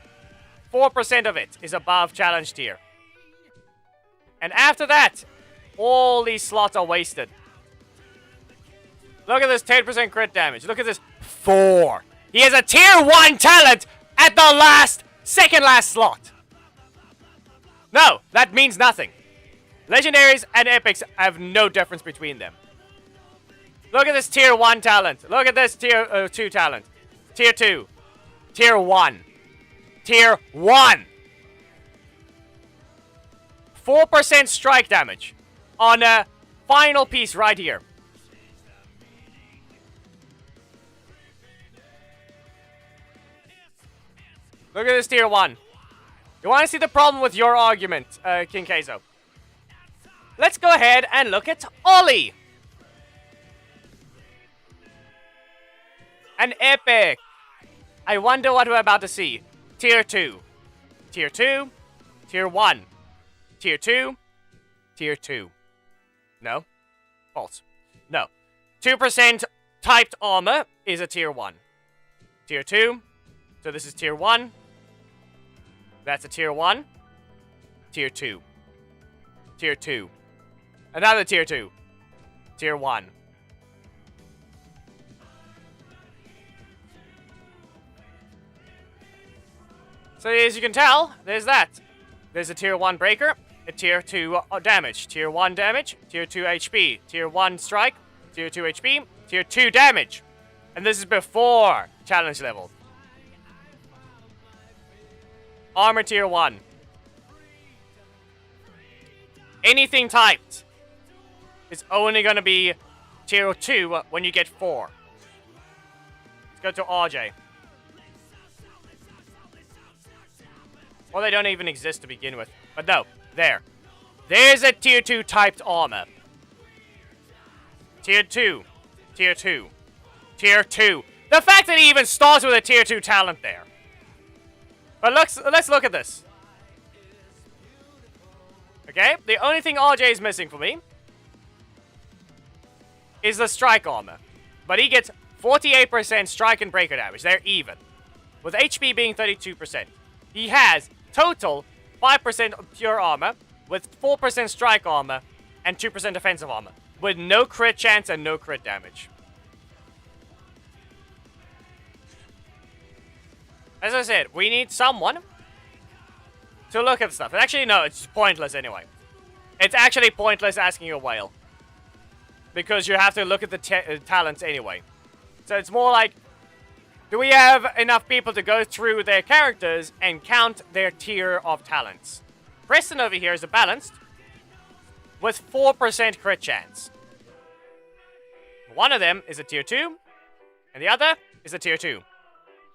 4% of it, is above challenge tier. And after that, all these slots are wasted. Look at this 10% crit damage. Look at this 4. He has a tier 1 talent at the second last slot. No, that means nothing. Legendaries and epics have no difference between them. Look at this tier 1 talent. Look at this tier 2 talent. Tier 2. Tier 1. Tier 1. 4% strike damage on a final piece right here. Look at this tier 1. You want to see the problem with your argument, King Keizo? Let's go ahead and look at Ollie. An epic. I wonder what we're about to see. Tier 2. Tier 2. Tier 1. Tier 2. Tier 2. No. False. No. 2% typed armor is a tier 1. Tier 2. So this is tier 1. That's a tier 1. Tier 2. Tier 2. Another tier 2. Tier 1. So as you can tell, there's that. There's a tier 1 breaker, a tier 2 damage, tier 1 damage, tier 2 HP, tier 1 strike, tier 2 HP, tier 2 damage. And this is before challenge level. Armor tier 1. Anything typed is only going to be tier 2 when you get 4. Let's go to RJ. Well, they don't even exist to begin with. But no, there. There's a tier 2 typed armor. Tier 2. Tier 2. Tier 2. The fact that he even starts with a tier 2 talent there. But let's look at this. Okay, the only thing RJ is missing for me is the strike armor. But he gets 48% strike and breaker damage. They're even. With HP being 32%. He has total 5% of pure armor with 4% strike armor and 2% defensive armor. With no crit chance and no crit damage. As I said, we need someone to look at stuff. Actually, no, it's pointless anyway. It's actually pointless asking a whale. Because you have to look at the talents anyway. So it's more like, do we have enough people to go through their characters and count their tier of talents? Preston over here is a balanced with 4% crit chance. One of them is a tier 2, and the other is a tier 2.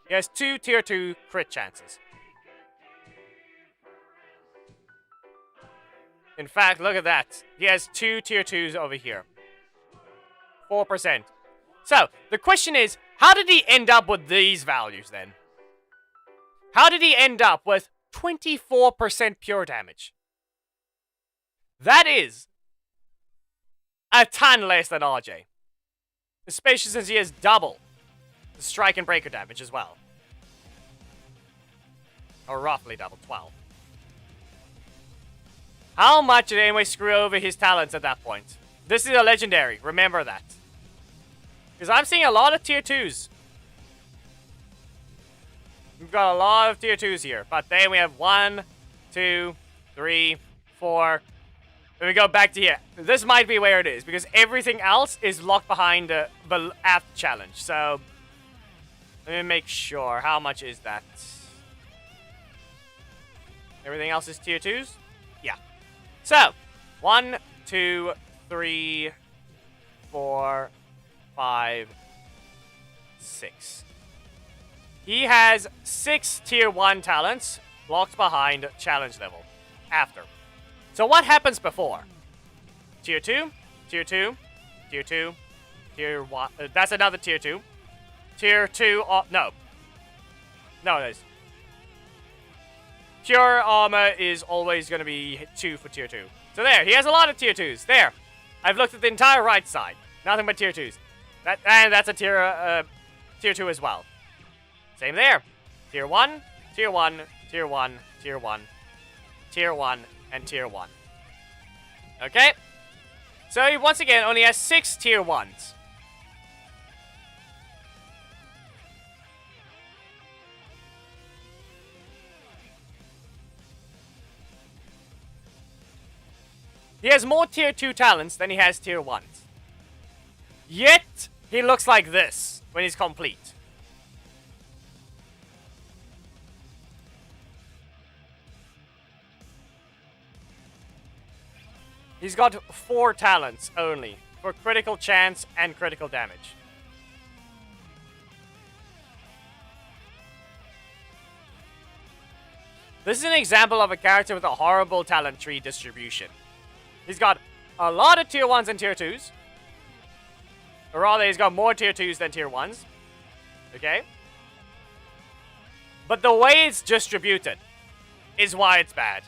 He has 2 tier 2 crit chances. In fact, look at that. He has 2 tier 2s over here. 4%. So, the question is, how did he end up with these values then? How did he end up with 24% pure damage? That is a ton less than RJ. Especially since he has double the strike and breaker damage as well. Or roughly double, 12. How much did anyone screw over his talents at that point? This is a legendary, remember that. Because I'm seeing a lot of tier 2s. We've got a lot of tier 2s here. But then we have 1, 2, 3, 4. Then we go back to here. This might be where it is. Because everything else is locked behind the after challenge. So, let me make sure. How much is that? Everything else is tier 2s? Yeah. So, 1, 2, 3, 4, 5, 6. He has 6 tier 1 talents locked behind challenge level. After. So what happens before? Tier 2, tier 2, tier 2, tier 1. That's another tier 2. Tier 2, no. No, it is. pure armor is always going to be 2 for tier 2. So there, he has a lot of tier 2s. There. I've looked at the entire right side. Nothing but tier 2s. And that's a tier 2 as well. Same there. Tier 1, tier 1, tier 1, tier 1, tier 1, and tier 1. Okay? So he once again only has 6 tier 1s. He has more tier 2 talents than he has tier 1s. Yet, he looks like this when he's complete. He's got 4 talents only for critical chance and critical damage. This is an example of a character with a horrible talent tree distribution. He's got a lot of tier 1s and tier 2s. Or rather, he's got more tier 2s than tier 1s. Okay? But the way it's distributed is why it's bad.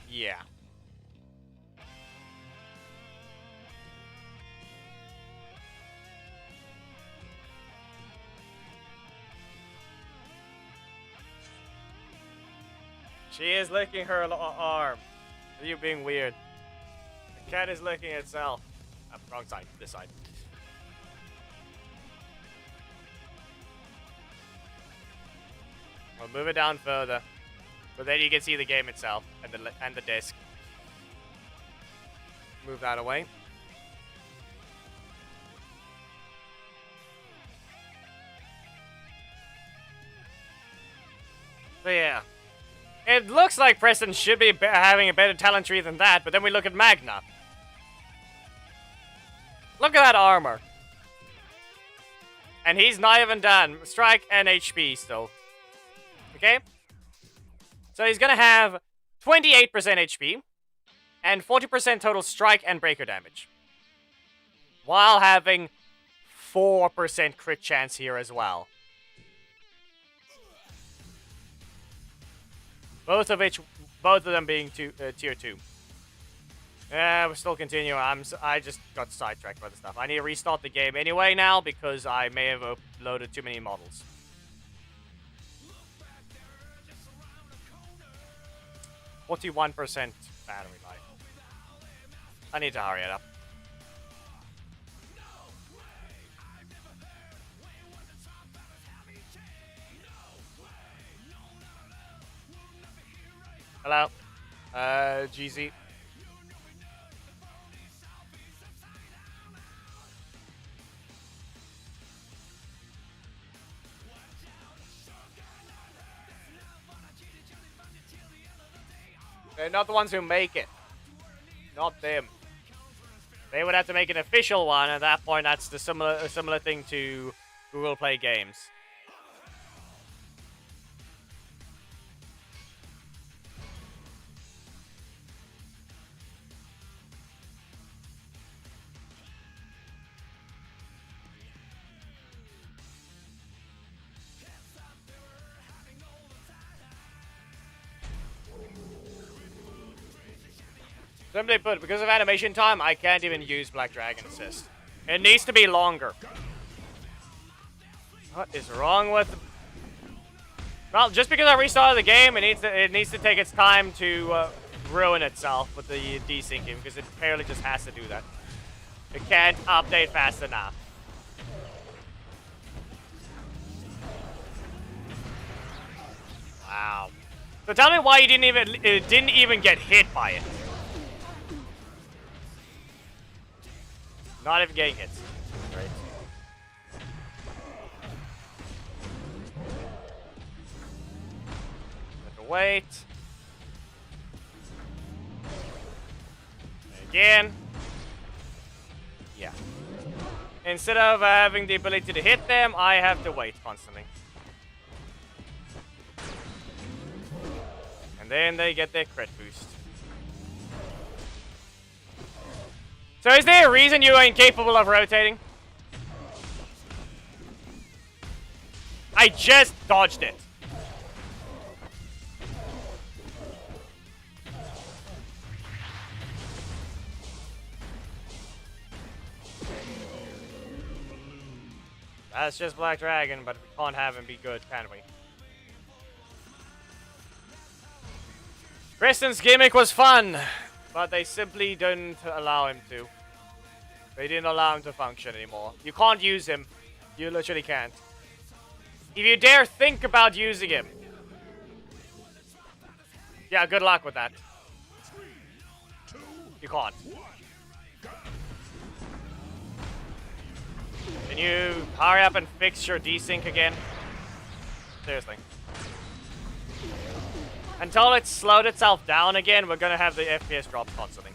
Yeah. She is licking her arm. Are you being weird? The cat is licking itself. Wrong side. This side. I'll move it down further. But then you can see the game itself and the disc. Move that away. So yeah. It looks like Preston should be having a better talent tree than that, but then we look at Magna. Look at that armor. And he's not even done. Strike and HP still. Okay? So he's gonna have 28% HP and 40% total strike and breaker damage. While having 4% crit chance here as well. Both of them being tier 2. We're still continuing. I just got sidetracked by the stuff. I need to restart the game anyway now because I may have uploaded too many models. "41% battery life. I need to hurry it up. Hello. GZ. They're not the ones who make it. Not them. They would have to make an official one. At that point, that's the similar thing to Google Play Games. Simply put, because of animation time, I can't even use Black Dragon Assist. It needs to be longer. What is wrong with... Well, just because I restarted the game, it needs to take its time to ruin itself with the desyncing, because it apparently just has to do that. It can't update fast enough. Wow. So tell me why you didn't even get hit by it. Not even getting hits. Great. Have to wait. Again. Yeah. Instead of having the ability to hit them, I have to wait constantly. And then they get their crit boost. So is there a reason you are incapable of rotating? I just dodged it. That's just Black Dragon, but we can't have him be good, can we? Kristen's gimmick was fun, but they simply didn't allow him to. They didn't allow him to function anymore. You can't use him. You literally can't. If you dare think about using him. Yeah, good luck with that. You can't. Can you hurry up and fix your desync again? Seriously. Until it's slowed itself down again, we're gonna have the FPS drop constantly.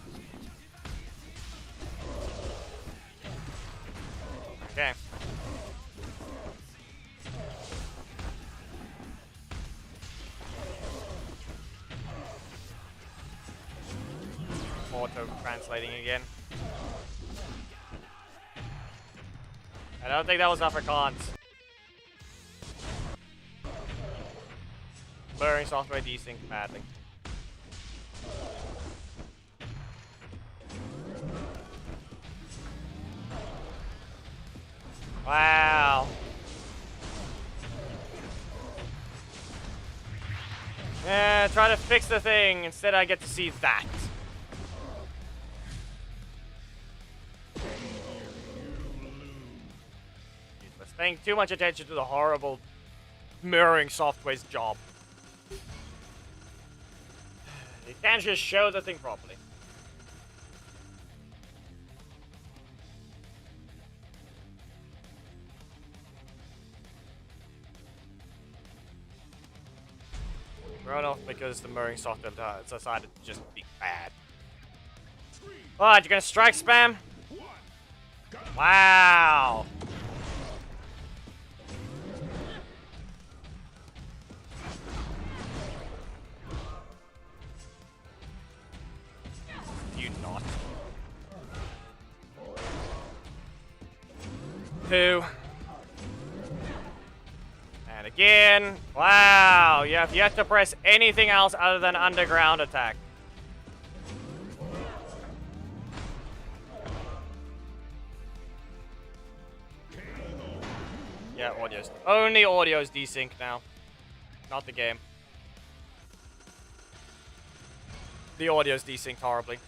Okay. Auto-translating again. I don't think that was Afrikaans. Blurring software desync badly. Wow. Yeah, try to fix the thing. Instead, I get to see that. Useless. Paying too much attention to the horrible mirroring software's job. You can't just show the thing properly. Run off because the mirroring software decided to just be bad. What, you're gonna strike spam? Wow. You not. 2. And again. Wow. You have yet to press anything else other than underground attack. Yeah, audio's. Only audio's desync now. Not the game. The audio's desynced horribly.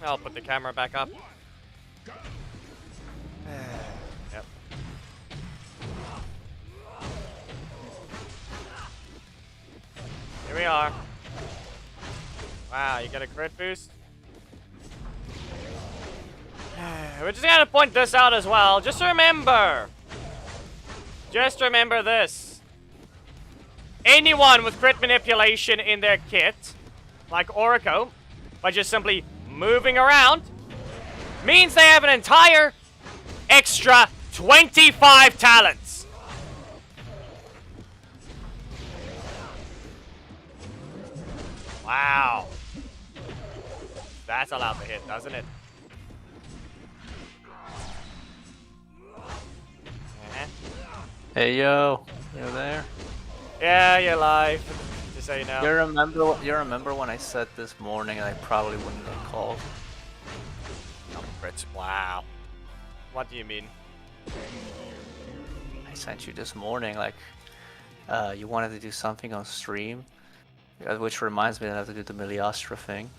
I'll put the camera back up. Yep. Here we are. Wow, you get a crit boost. We're just gonna point this out as well. Just remember this. Anyone with crit manipulation in their kit, like Orico, by just simply moving around, means they have an entire extra 25 talents. Wow. That's allowed to hit, doesn't it? Hey yo, you there? Yeah, you're live. Just so you know. You remember when I said this morning I probably wouldn't have called? Wow. What do you mean? I sent you this morning like you wanted to do something on stream, which reminds me that I have to do the Miliastra thing.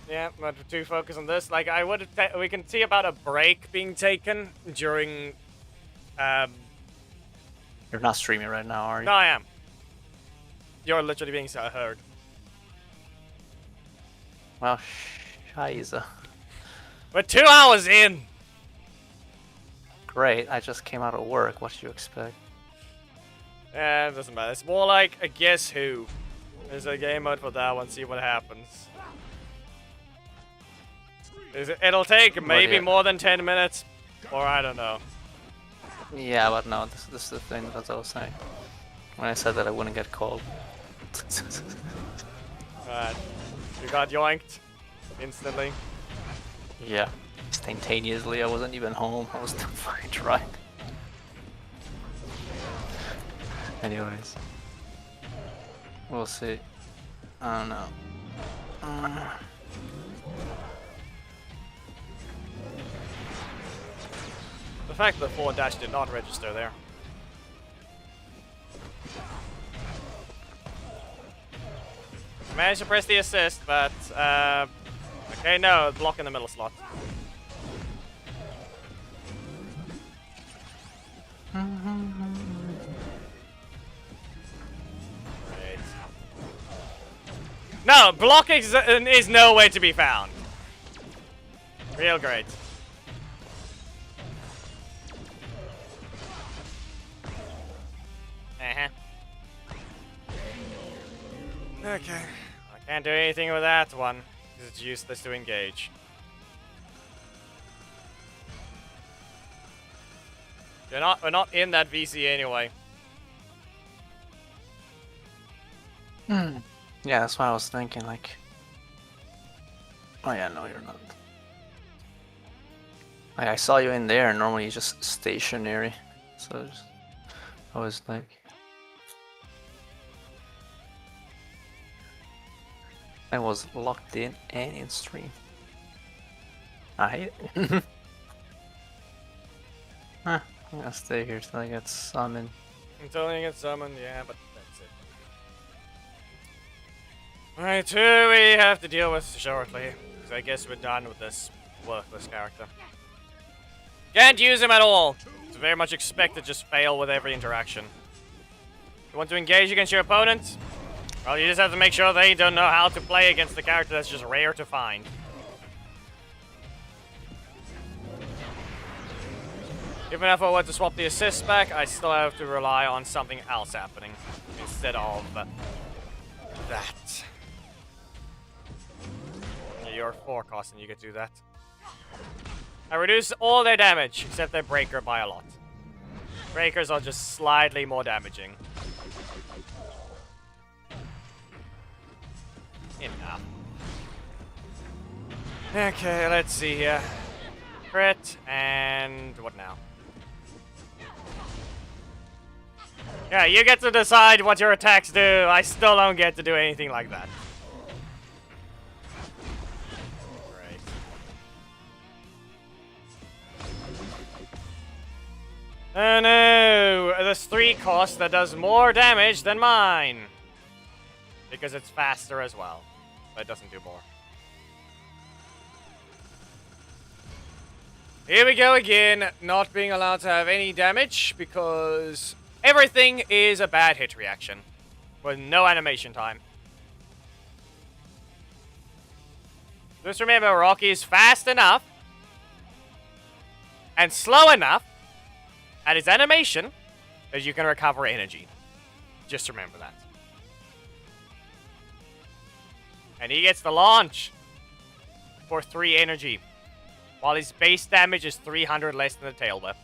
Yeah, but we're too focused on this. Like, we can see about a break being taken during. You're not streaming right now, are you? No, I am. You're literally being heard. Well, scheiße. We're 2 hours in. Great, I just came out of work. What do you expect? It doesn't matter. It's more like a guess who. There's a game mode for that one, see what happens. It'll take maybe more than 10 minutes, or I don't know. Yeah, but no, this is the thing that I was saying. When I said that I wouldn't get called. You got yoinked instantly. Yeah, instantaneously. I wasn't even home. I was still fucking trying. Anyways, we'll see. I don't know. The fact that forward dash did not register there. Managed to press the assist, but okay, no, block in the middle slot. Great. No, block is nowhere to be found. Real great. Okay. I can't do anything with that one, because it's useless to engage. We're not in that VC anyway. Yeah, that's what I was thinking, like... Oh yeah, no, you're not. Like, I saw you in there, and normally you're just stationary. So I was like... I was locked in and in stream. I hate it. I'm gonna stay here till I get summoned. Until you get summoned, yeah, but that's it. Alright, who we have to deal with shortly. So I guess we're done with this worthless character. Can't use him at all. It's very much expected to just fail with every interaction. You want to engage against your opponent? Well, you just have to make sure they don't know how to play against the character that's just rare to find. Even if I were to swap the assist back, I still have to rely on something else happening instead of that. Yeah, you're 4 cost and you could do that. I reduce all their damage except their breaker by a lot. Breakers are just slightly more damaging. Enough. Okay, let's see here. Crit, and what now? Yeah, you get to decide what your attacks do. I still don't get to do anything like that. Great. Oh no! There's 3 cost that does more damage than mine. Because it's faster as well. But it doesn't do more. Here we go again, not being allowed to have any damage because everything is a bad hit reaction with no animation time. Just remember, Rocky is fast enough and slow enough at his animation that you can recover energy. Just remember that. And he gets the launch for 3 energy. While his base damage is 300 less than the tail whip.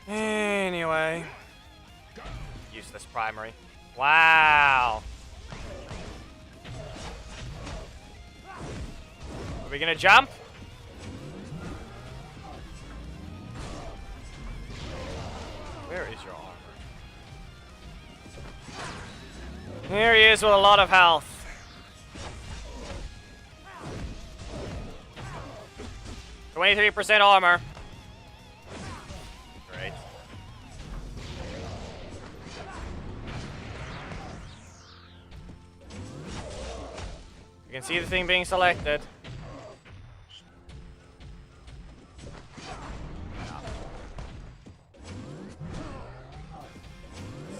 Anyway. Useless primary. Wow. Are we gonna jump? Where is your armor? Here he is with a lot of health. %armor. Great. You can see the thing being selected.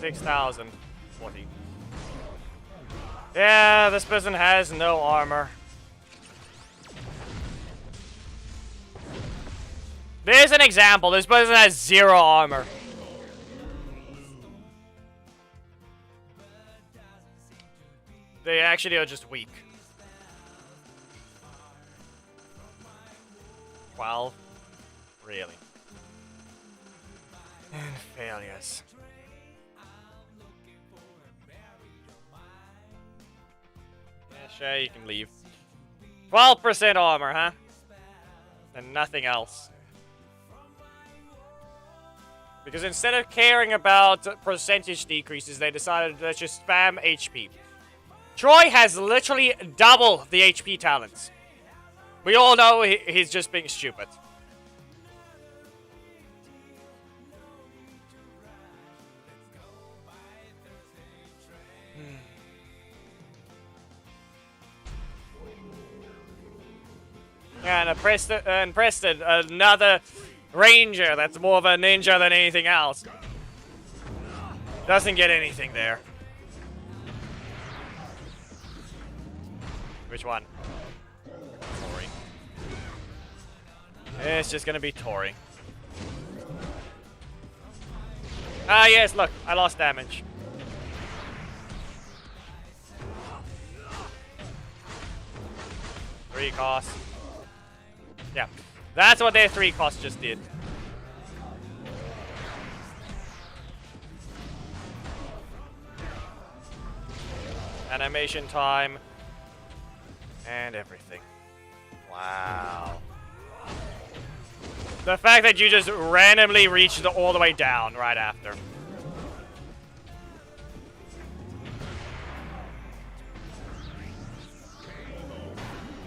6,000. 40. Yeah, this person has no armor. There's an example. This person has 0 armor. They actually are just weak. 12? Really? And failures. Yeah, sure, you can leave. 12% armor, huh? And nothing else. Because instead of caring about percentage decreases, they decided to just spam HP. Troy has literally double the HP talents. We all know he's just being stupid. And Preston, another ranger that's more of a ninja than anything else. Doesn't get anything there. Which one? Tori. It's just gonna be Tori. Ah, yes, look, I lost damage. Three costs. Yeah, that's what their 3 costs just did. Animation time. And everything. Wow. The fact that you just randomly reached all the way down right after.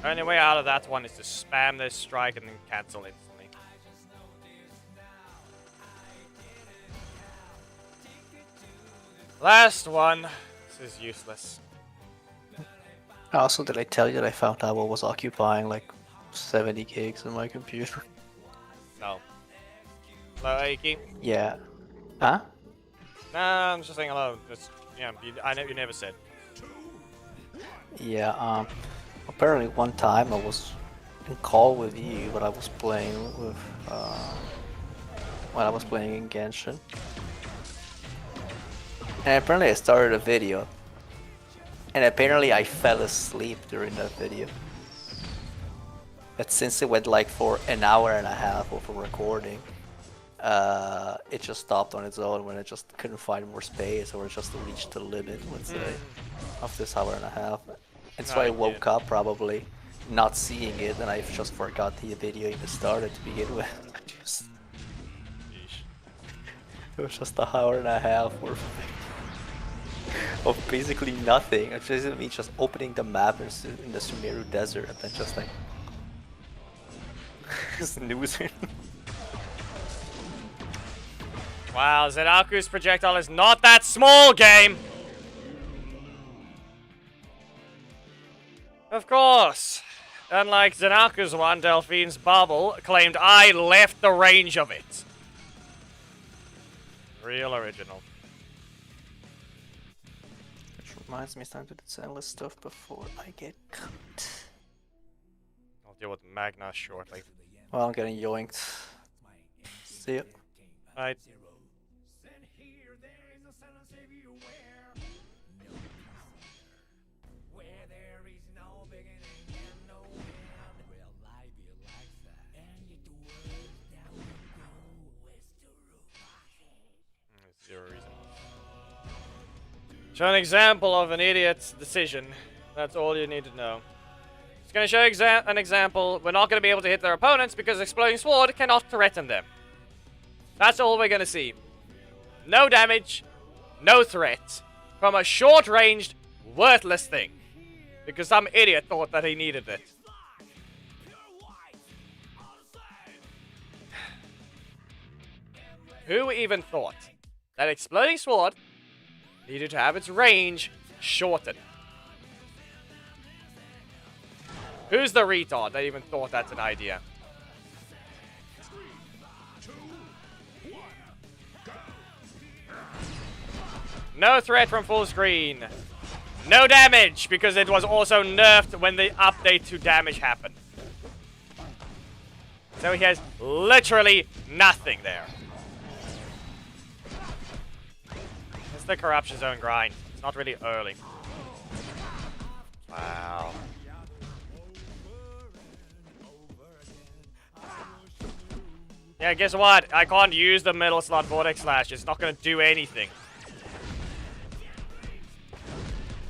Only way out of that one is to spam this strike and then cancel instantly. Last one. This is useless. Also, did I tell you that I found out what was occupying like 70 gigs on my computer? No. Hello, Aiki? Yeah. Huh? Nah, I'm just saying hello. Just, yeah, you never said. Yeah, apparently one time I was in call with you, but I was playing with, when I was playing in Genshin. And apparently I started a video. And apparently I fell asleep during that video. But since it went like for an hour and a half of a recording, it just stopped on its own when it just couldn't find more space or just reached the limit, let's say, of this hour and a half. And so I woke up probably not seeing it, and I just forgot the video even started to begin with. It was just an hour and a half worth of basically nothing. It's just me just opening the map in the Sumeru desert and then just like snoozing. Wow, Zenaku's projectile is not that small, game! Of course. Unlike Zenaku's one, Delphine's bubble claimed I left the range of it. Real original. Which reminds me, it's time to do the endless stuff before I get cut. I'll deal with Magna shortly. Well, I'm getting yoinked. See ya. Right. Zero reason. Show an example of an idiot's decision. That's all you need to know. It's going to show an example. We're not going to be able to hit their opponents because Exploding Sword cannot threaten them. That's all we're going to see. No damage, no threat, from a short-ranged, worthless thing. Because some idiot thought that he needed it. Who even thought that Exploding Sword needed to have its range shortened? Who's the retard that even thought that's an idea? 3, 2, 1, go. No threat from full screen. No damage, because it was also nerfed when the update to damage happened. So he has literally nothing there. It's the Corruption Zone grind. It's not really early. Wow. Yeah, guess what? I can't use the middle slot Vortex Slash. It's not gonna do anything.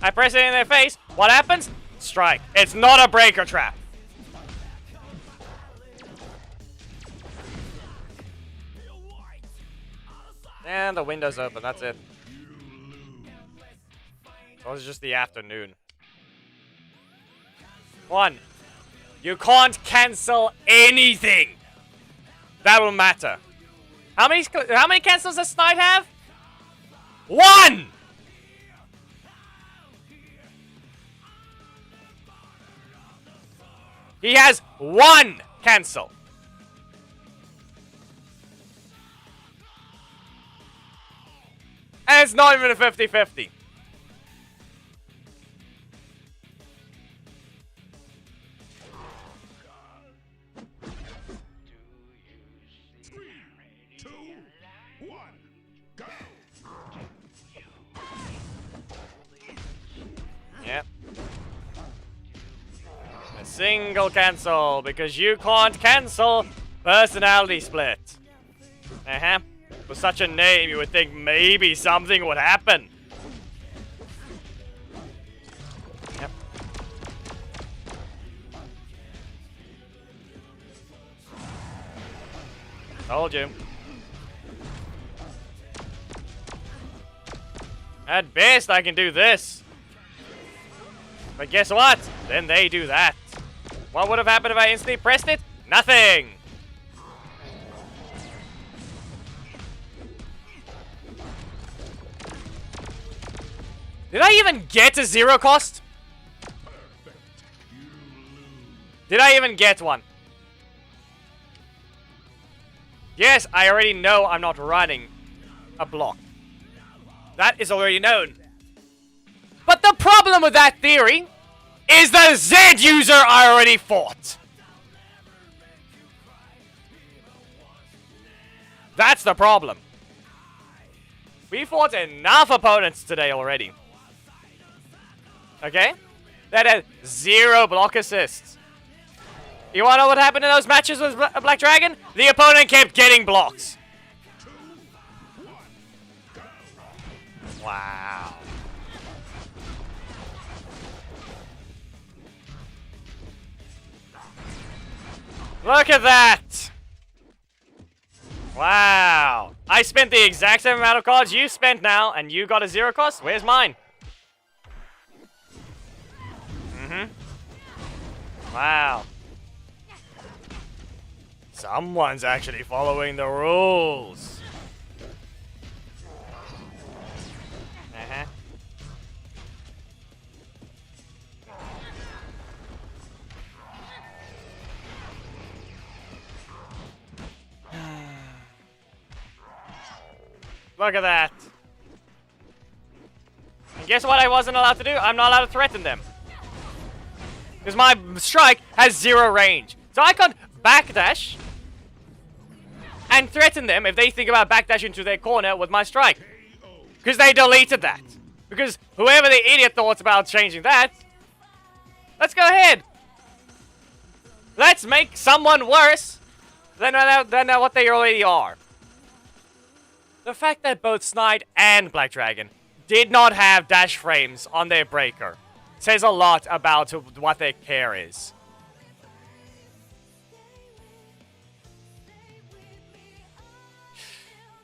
I press it in their face. What happens? Strike. It's not a breaker trap. And the window's open. That's it. So it's just the afternoon. 1. You can't cancel anything. That will matter. How many cancels does Snide have? 1! He has 1 cancel. And it's not even a 50-50. Yep. A single cancel, because you can't cancel personality split. With such a name, you would think maybe something would happen. Yep. Told you. At best, I can do this. But guess what? Then they do that. What would have happened if I instantly pressed it? Nothing! Did I even get a 0 cost? Did I even get one? Yes, I already know I'm not running a block. That is already known. But the problem with that theory is the Z user I already fought. That's the problem. We fought enough opponents today already. Okay? That had 0 block assists. You wanna know what happened in those matches with Black Dragon? The opponent kept getting blocks. Wow. Look at that! Wow. I spent the exact same amount of cards you spent now, and you got a 0 cost? Where's mine? Wow. Someone's actually following the rules. Look at that. And guess what I wasn't allowed to do? I'm not allowed to threaten them. Because my strike has 0 range. So I can't backdash and threaten them if they think about backdash into their corner with my strike. Because they deleted that. Because whoever the idiot thought about changing that, let's go ahead. Let's make someone worse than what they already are. The fact that both Snide and Black Dragon did not have dash frames on their breaker says a lot about what their care is.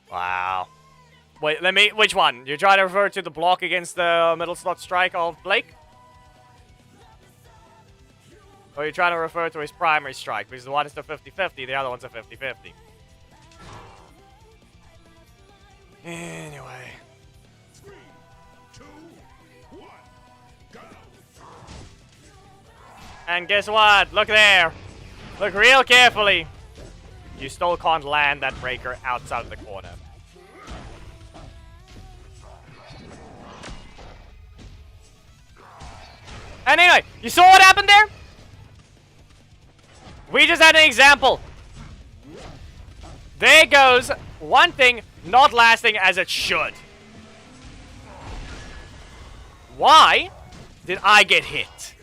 Wow. Wait, which one? You're trying to refer to the block against the middle slot strike of Blake? Or you're trying to refer to his primary strike? Because the one is the 50-50, the other one's a 50-50. Anyway. 3, 2, 1, go! And guess what? Look there. Look real carefully. You still can't land that breaker outside of the corner. And anyway, you saw what happened there? We just had an example There goes one thing not lasting as it should. Why did I get hit?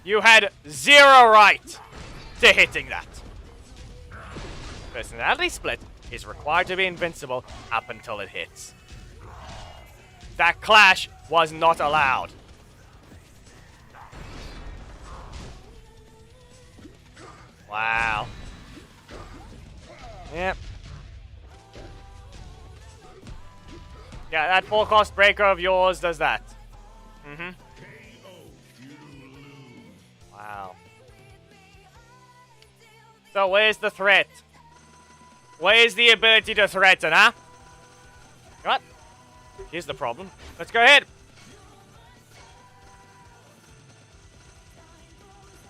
You had zero right to hitting that. Personality split is required to be invincible up until it hits. That clash was not allowed. Wow. Yep. Yeah, that full cost breaker of yours does that. Mm-hmm. Wow. So where's the threat? Where's the ability to threaten, huh? What? Here's the problem. Let's go ahead.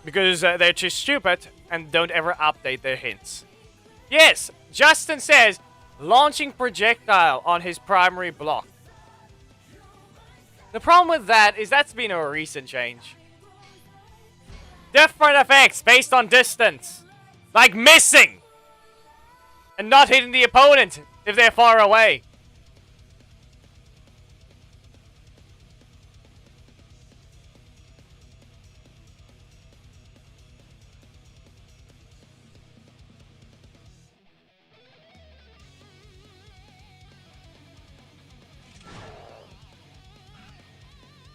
Because they're too stupid and don't ever update their hints. Yes, Justin says launching projectile on his primary block. The problem with that is that's been a recent change. Different effects based on distance. Like missing. And not hitting the opponent if they're far away.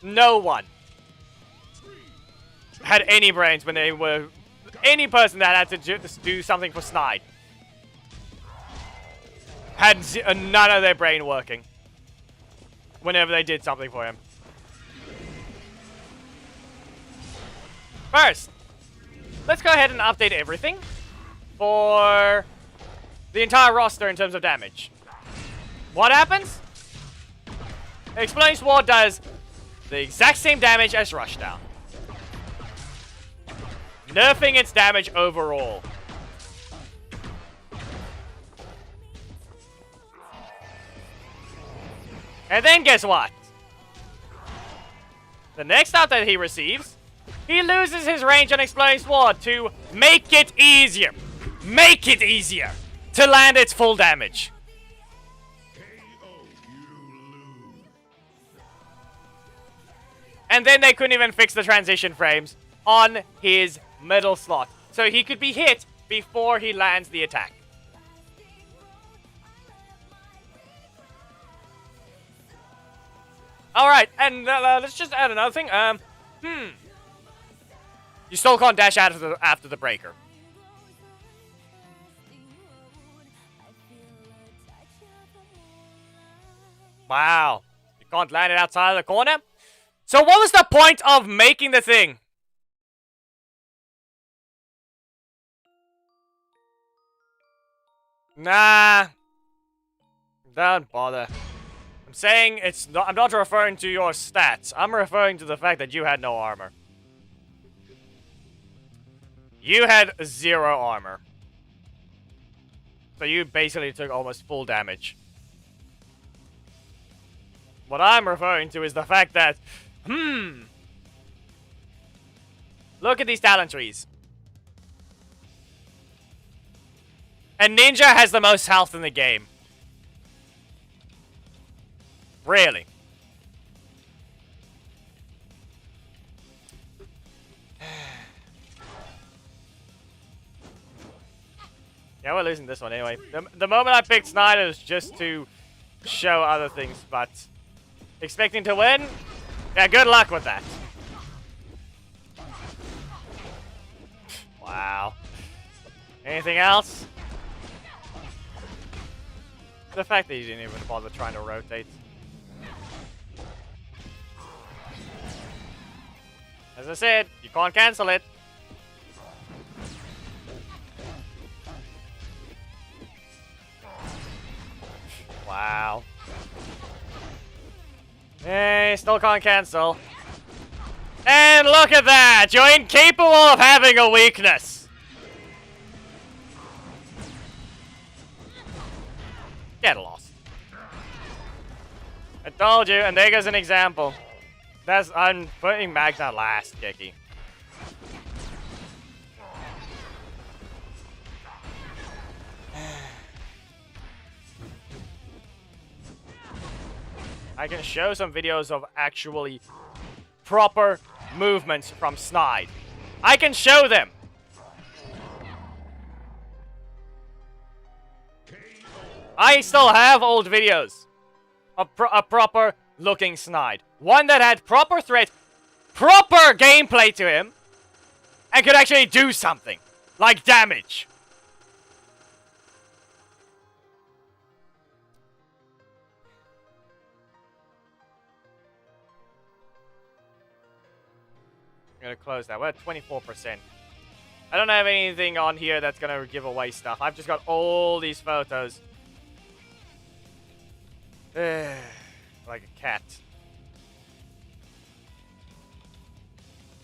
No one had any brains when they were... Any person that had to do something for Snide had none of their brain working whenever they did something for him. First, let's go ahead and update everything for the entire roster in terms of damage. What happens? Exploding Sword does the exact same damage as Rushdown, nerfing its damage overall. And then guess what? The next update he receives, he loses his range on Exploding Sword to make it easier. Make it easier to land its full damage. And then they couldn't even fix the transition frames on his middle slot. So he could be hit before he lands the attack. Alright, and let's just add another thing. You still can't dash out after the breaker. Wow. You can't land it outside of the corner? So what was the point of making the thing? Nah. Don't bother. I'm saying it's not, I'm not referring to your stats. I'm referring to the fact that you had no armor. You had 0 armor. So you basically took almost full damage. What I'm referring to is the fact that, look at these talent trees. And Ninja has the most health in the game. Really. Yeah, we're losing this one anyway. The moment I picked Snyder was just to show other things, but expecting to win? Yeah, good luck with that. Wow. Anything else? The fact that you didn't even bother trying to rotate. As I said, you can't cancel it. Wow. Hey, still can't cancel. And look at that! You're incapable of having a weakness! Get lost. I told you, and there goes an example. I'm putting Magna last, Kiki. I can show some videos of actually proper movements from Snide. I can show them. I still have old videos of a proper looking Snide. One that had proper threat, proper gameplay to him, and could actually do something. Like damage. I'm gonna close that. We're at 24%. I don't have anything on here that's gonna give away stuff. I've just got all these photos. Like a cat.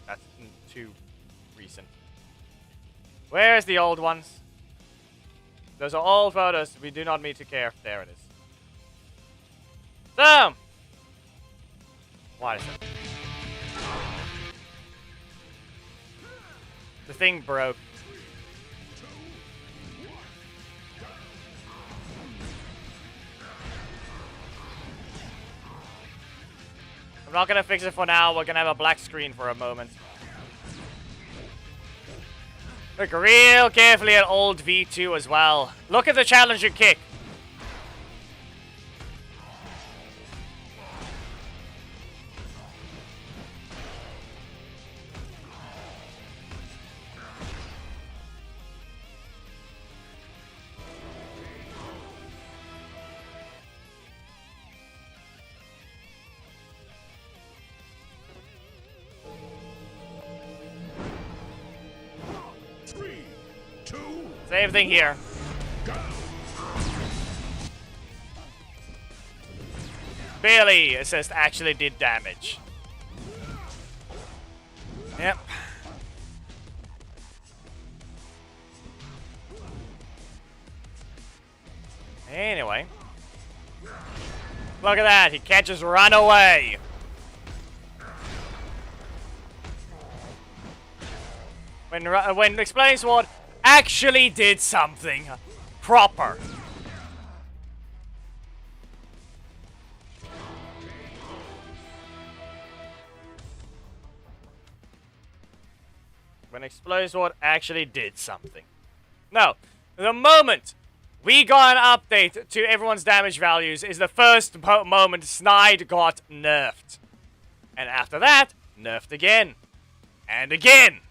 That's too recent. Where's the old ones? Those are old photos. We do not need to care. There it is. So, what is it? The thing broke. I'm not gonna fix it for now. We're gonna have a black screen for a moment. Look real carefully at old V2 as well. Look at the challenger kick. Same thing here. Barely assist actually did damage. Yep. Anyway. Look at that. He can't just run away. When Exploding Sword actually did something proper. When Exploding Sword actually did something. No, the moment we got an update to everyone's damage values is the first moment Snide got nerfed. And after that, nerfed again. And again.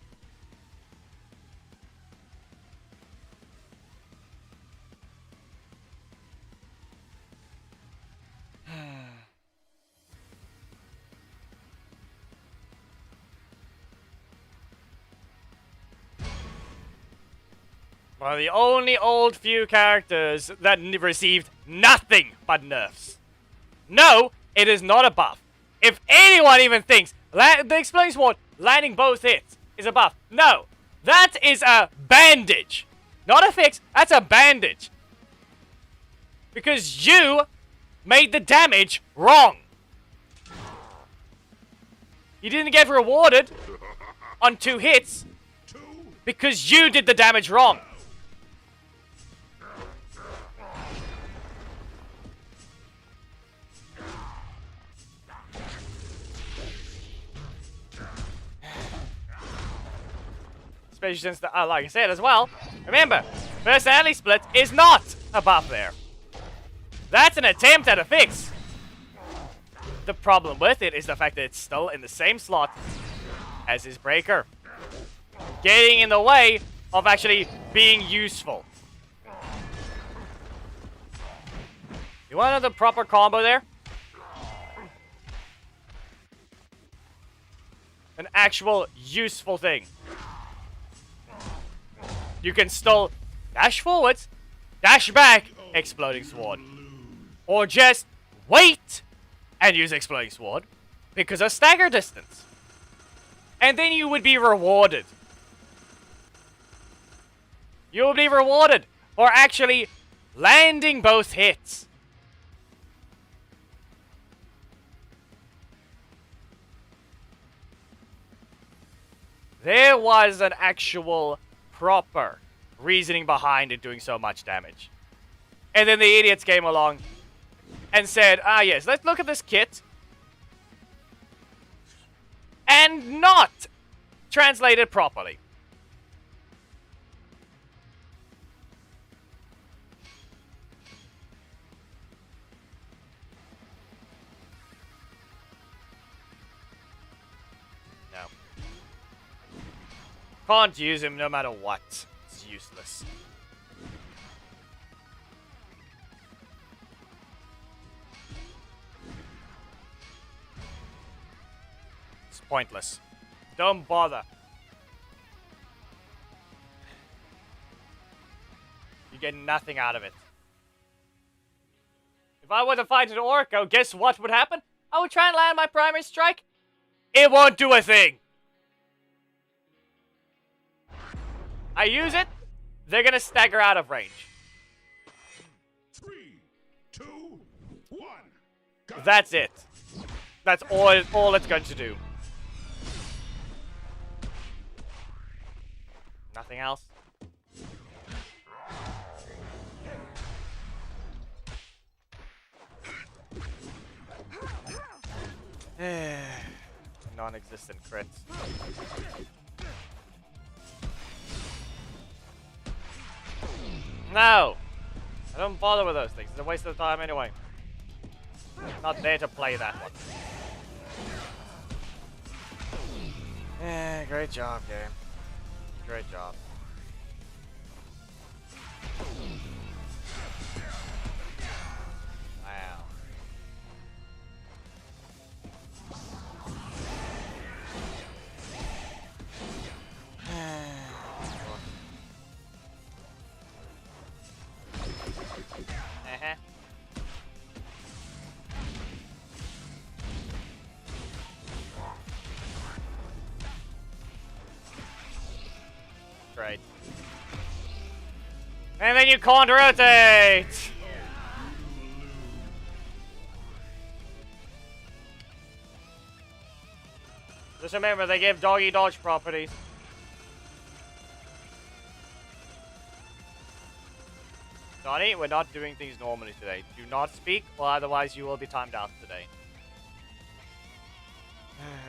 Well, the only old few characters that received nothing but nerfs. No, it is not a buff. If anyone even thinks the Exploding Sword landing both hits is a buff, no. That is a bandage. Not a fix, that's a bandage. Because you made the damage wrong. You didn't get rewarded on 2 hits because you did the damage wrong. Especially since, like I said as well, remember, personality split is not a buff there. That's an attempt at a fix. The problem with it is the fact that it's still in the same slot as his breaker. Getting in the way of actually being useful. You want another proper combo there? An actual useful thing. You can still dash forwards, dash back, Exploding Sword. Or just wait and use Exploding Sword because of stagger distance. And then you would be rewarded. You will be rewarded for actually landing both hits. There was an actual proper reasoning behind it doing so much damage. And then the idiots came along and said, ah yes, let's look at this kit, and not translate it properly. No. Can't use him no matter what. It's useless. It's pointless. Don't bother. You get nothing out of it. If I were to fight an Orco, guess what would happen? I would try and land my primary strike. It won't do a thing. I use it, they're gonna stagger out of range. 3, 2, 1. Go. That's it. That's all it's going to do. Nothing else. Non-existent crits. No! I don't bother with those things. It's a waste of time anyway. Not there to play that one. Yeah, great job, game. Great job. Wow. Uh-huh. Great. And then you can't rotate! Just remember, they give doggy dodge properties. Donnie, we're not doing things normally today. Do not speak, or otherwise you will be timed out today.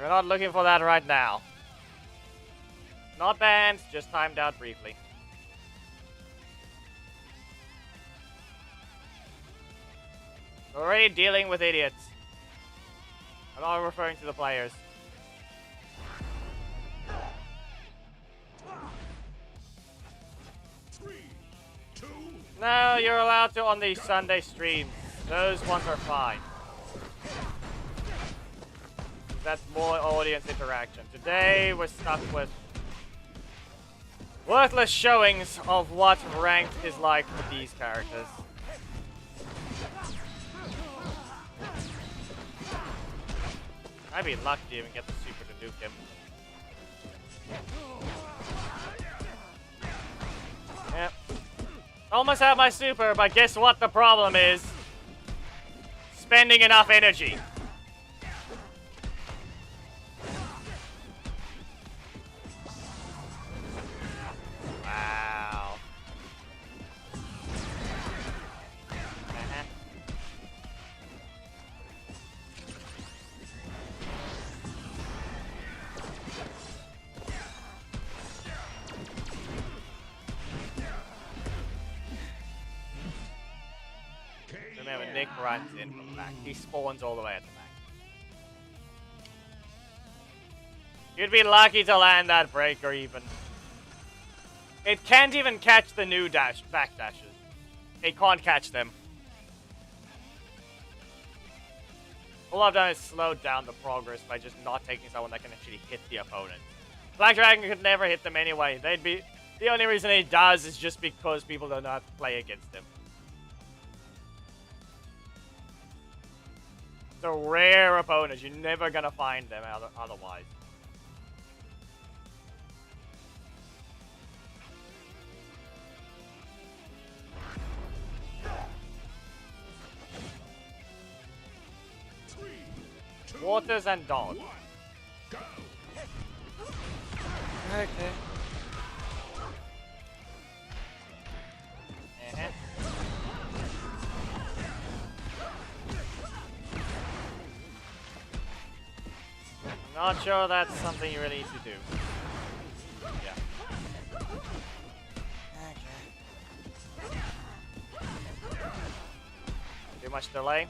We're not looking for that right now. Not banned, just timed out briefly. We're already dealing with idiots. I'm not referring to the players. No, you're allowed to on the Sunday streams. Those ones are fine. That's more audience interaction. Today, we're stuck with worthless showings of what ranked is like for these characters. I'd be lucky to even get the super to nuke him. Yep. Almost have my super, but guess what the problem is? Spending enough energy. Wow. Uh-huh. Remember, Nick runs in from the back. He spawns all the way at the back. You'd be lucky to land that breaker even. It can't even catch the new back dashes. It can't catch them. All I've done is slowed down the progress by just not taking someone that can actually hit the opponent. Black Dragon could never hit them anyway. They'd be the only reason he does is just because people don't know how to play against him. It's a rare opponent. You're never gonna find them otherwise. Waters and Dog. Okay. Not sure that's something you really need to do. Yeah. Okay. Too much delay?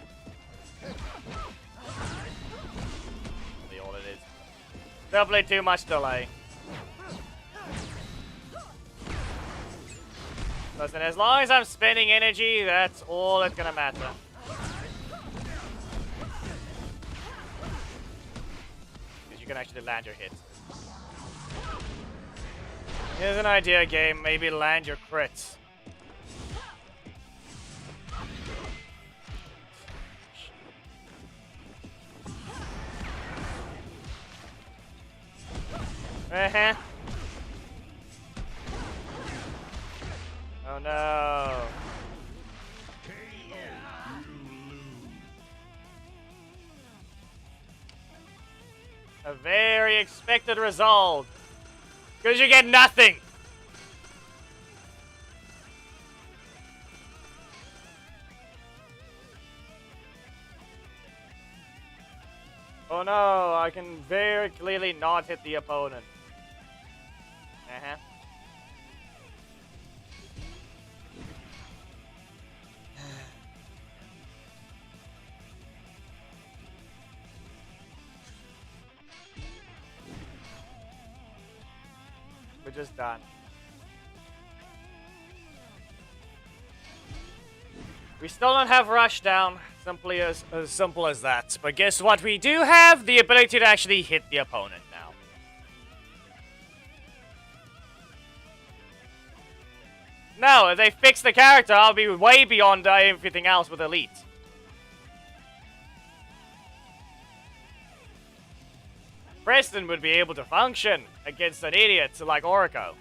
Probably all it is. Definitely too much delay. Listen, as long as I'm spending energy, that's all that's gonna matter. Because you can actually land your hits. Here's an idea, game. Maybe land your crits. Uh-huh. Oh no. A very expected result. Because you get nothing. Oh no, I can very clearly not hit the opponent. Uh-huh. We're just done. We still don't have rushdown, simply as simple as that. But guess what? We do have the ability to actually hit the opponent now. No, if they fix the character, I'll be way beyond everything else with Elite. Preston would be able to function against an idiot like Orico,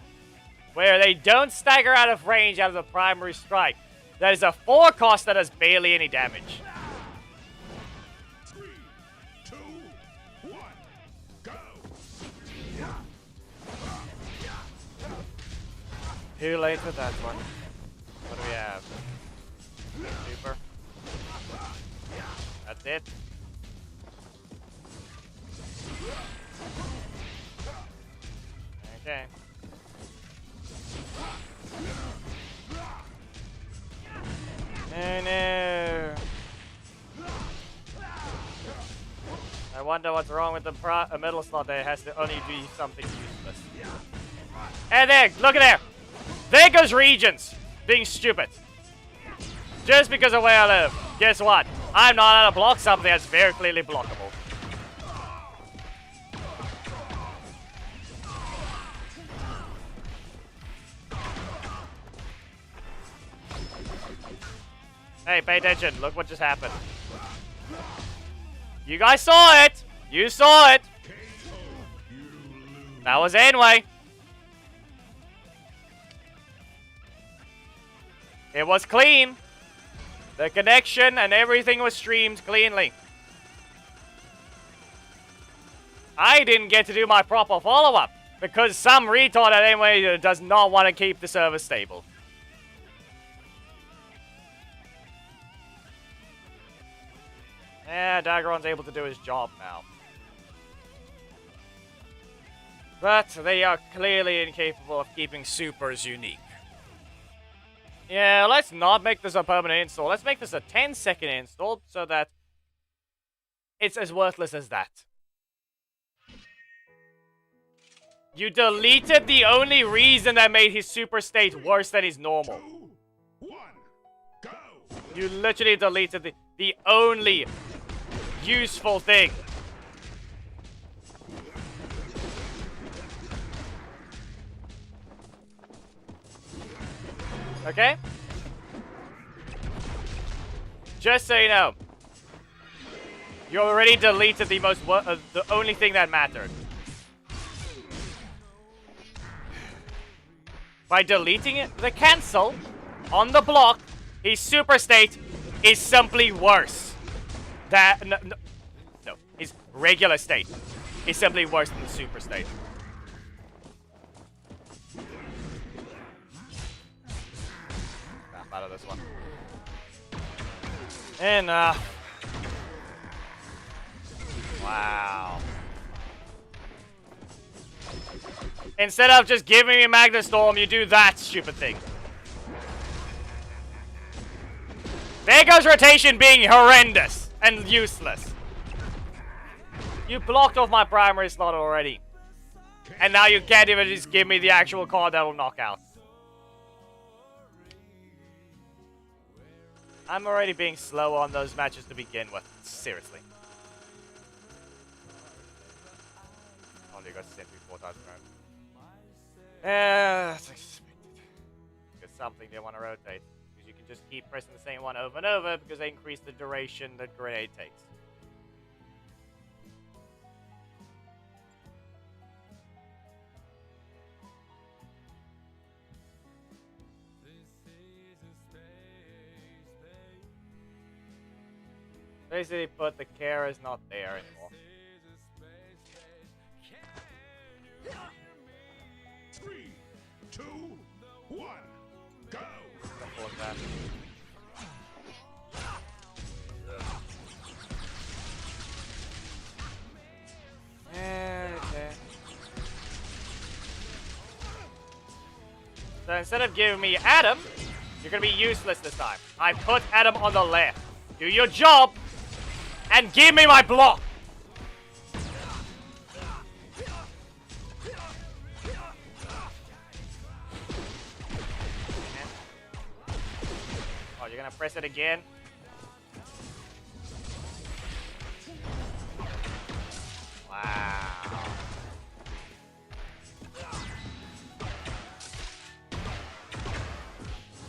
where they don't stagger out of range out of the primary strike. That is a 4 cost that does barely any damage. 3, 2, 1, go! Too late with that one. What do we have? Super. That's it. Okay. No, no. I wonder what's wrong with the middle slot there. It has to only be something useless. And there, look at there. There goes Regions being stupid. Just because of where I live. Guess what? I'm not allowed to block something that's very clearly blockable. Hey, pay attention. Look what just happened. You guys saw it. You saw it. That was Anway. It was clean. The connection and everything was streamed cleanly. I didn't get to do my proper follow-up because some retard at Anway does not want to keep the server stable. Yeah, Daggeron's able to do his job now. But they are clearly incapable of keeping supers unique. Yeah, let's not make this a permanent install. Let's make this a 10-second install so that it's as worthless as that. You deleted the only reason that made his super state worse than his normal. 2, 1, go! You literally deleted the only useful thing. Okay? Just so you know, you already deleted the the only thing that mattered. By deleting it, the cancel on the block, his super state is simply worse. No, his regular state is simply worse than the super state. Out of this one. Enough. Wow. Instead of just giving me Magna Storm, you do that stupid thing. There goes rotation being horrendous and useless. You blocked off my primary slot already. And now you can't even just give me the actual card that will knock out. I'm already being slow on those matches to begin with. Seriously. Oh, you got sent me 4 times around. That's expected. It's something they want to rotate. Because you can just keep pressing the same one over and over because they increase the duration that grenade takes. Basically, but the care is not there anymore. 3, 2, 1, go! Simple as that. Okay. So instead of giving me Adam, you're gonna be useless this time. I put Adam on the left. Do your job and give me my block. Oh, you're gonna press it again? Wow.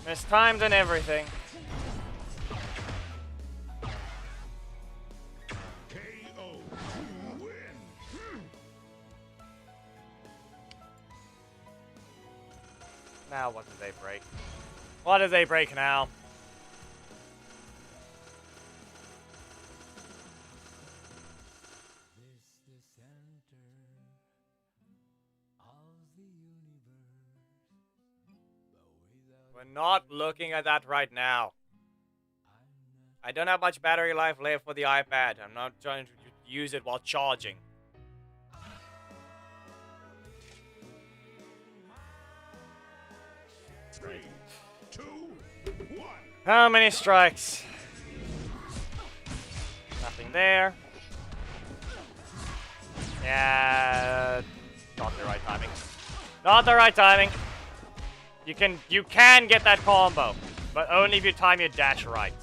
Mistimed and everything. KO. Win. Now what do they break? What do they break now? We're not looking at that right now. I don't have much battery life left for the iPad. I'm not trying to use it while charging. Three, 2, 1. How many strikes? Nothing there. Yeah, not the right timing. Not the right timing. You can get that combo, but only if you time your dash right.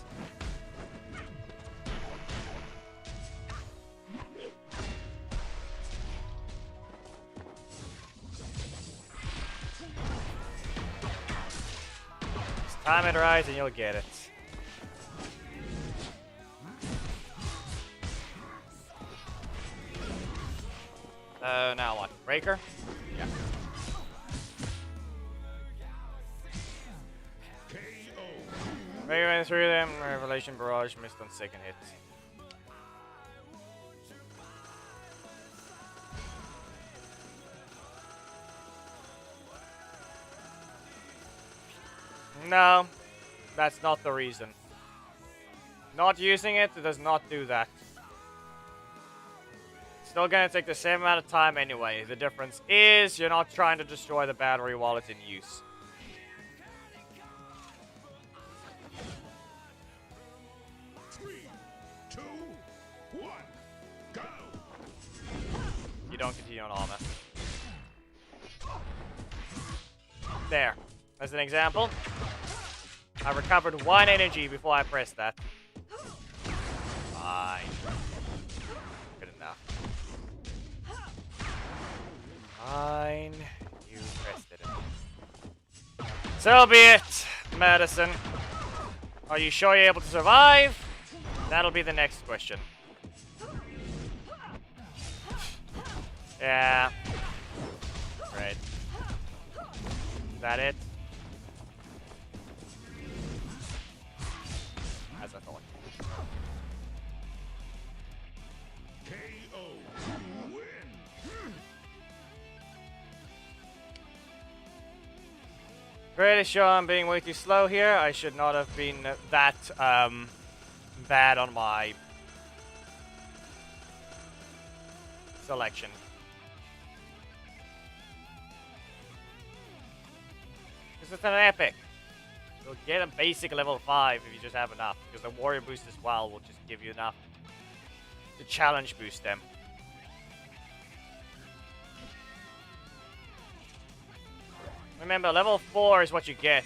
Just time it right and you'll get it. Now what? Breaker? Yeah. Breaker went through them. Revelation Barrage missed on second hit. No, that's not the reason. Not using it does not do that. Still gonna take the same amount of time anyway. The difference is you're not trying to destroy the battery while it's in use. Three, 2, 1, go! You don't continue on armor. There. As an example, I recovered 1 energy before I pressed that. Fine. Good enough. Fine. You pressed it enough. So be it, Madison. Are you sure you're able to survive? That'll be the next question. Yeah. Great. Is that it? As I thought. KO. Win. Pretty sure I'm being way too slow here. I should not have been that bad on my selection. Because it's an epic. You'll get a basic level 5 if you just have enough. Because the warrior boost as well will just give you enough to challenge boost them. Remember, level 4 is what you get.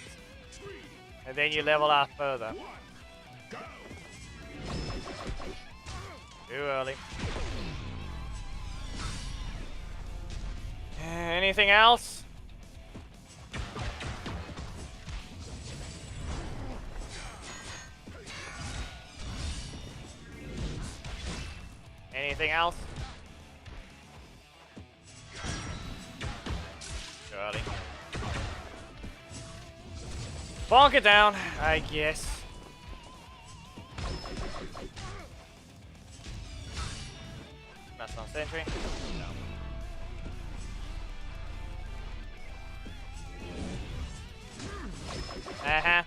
And then you level up further. Too early. Anything else? Anything else? Too early. Bonk it down, I guess. That's not sentry. No. Uh-huh.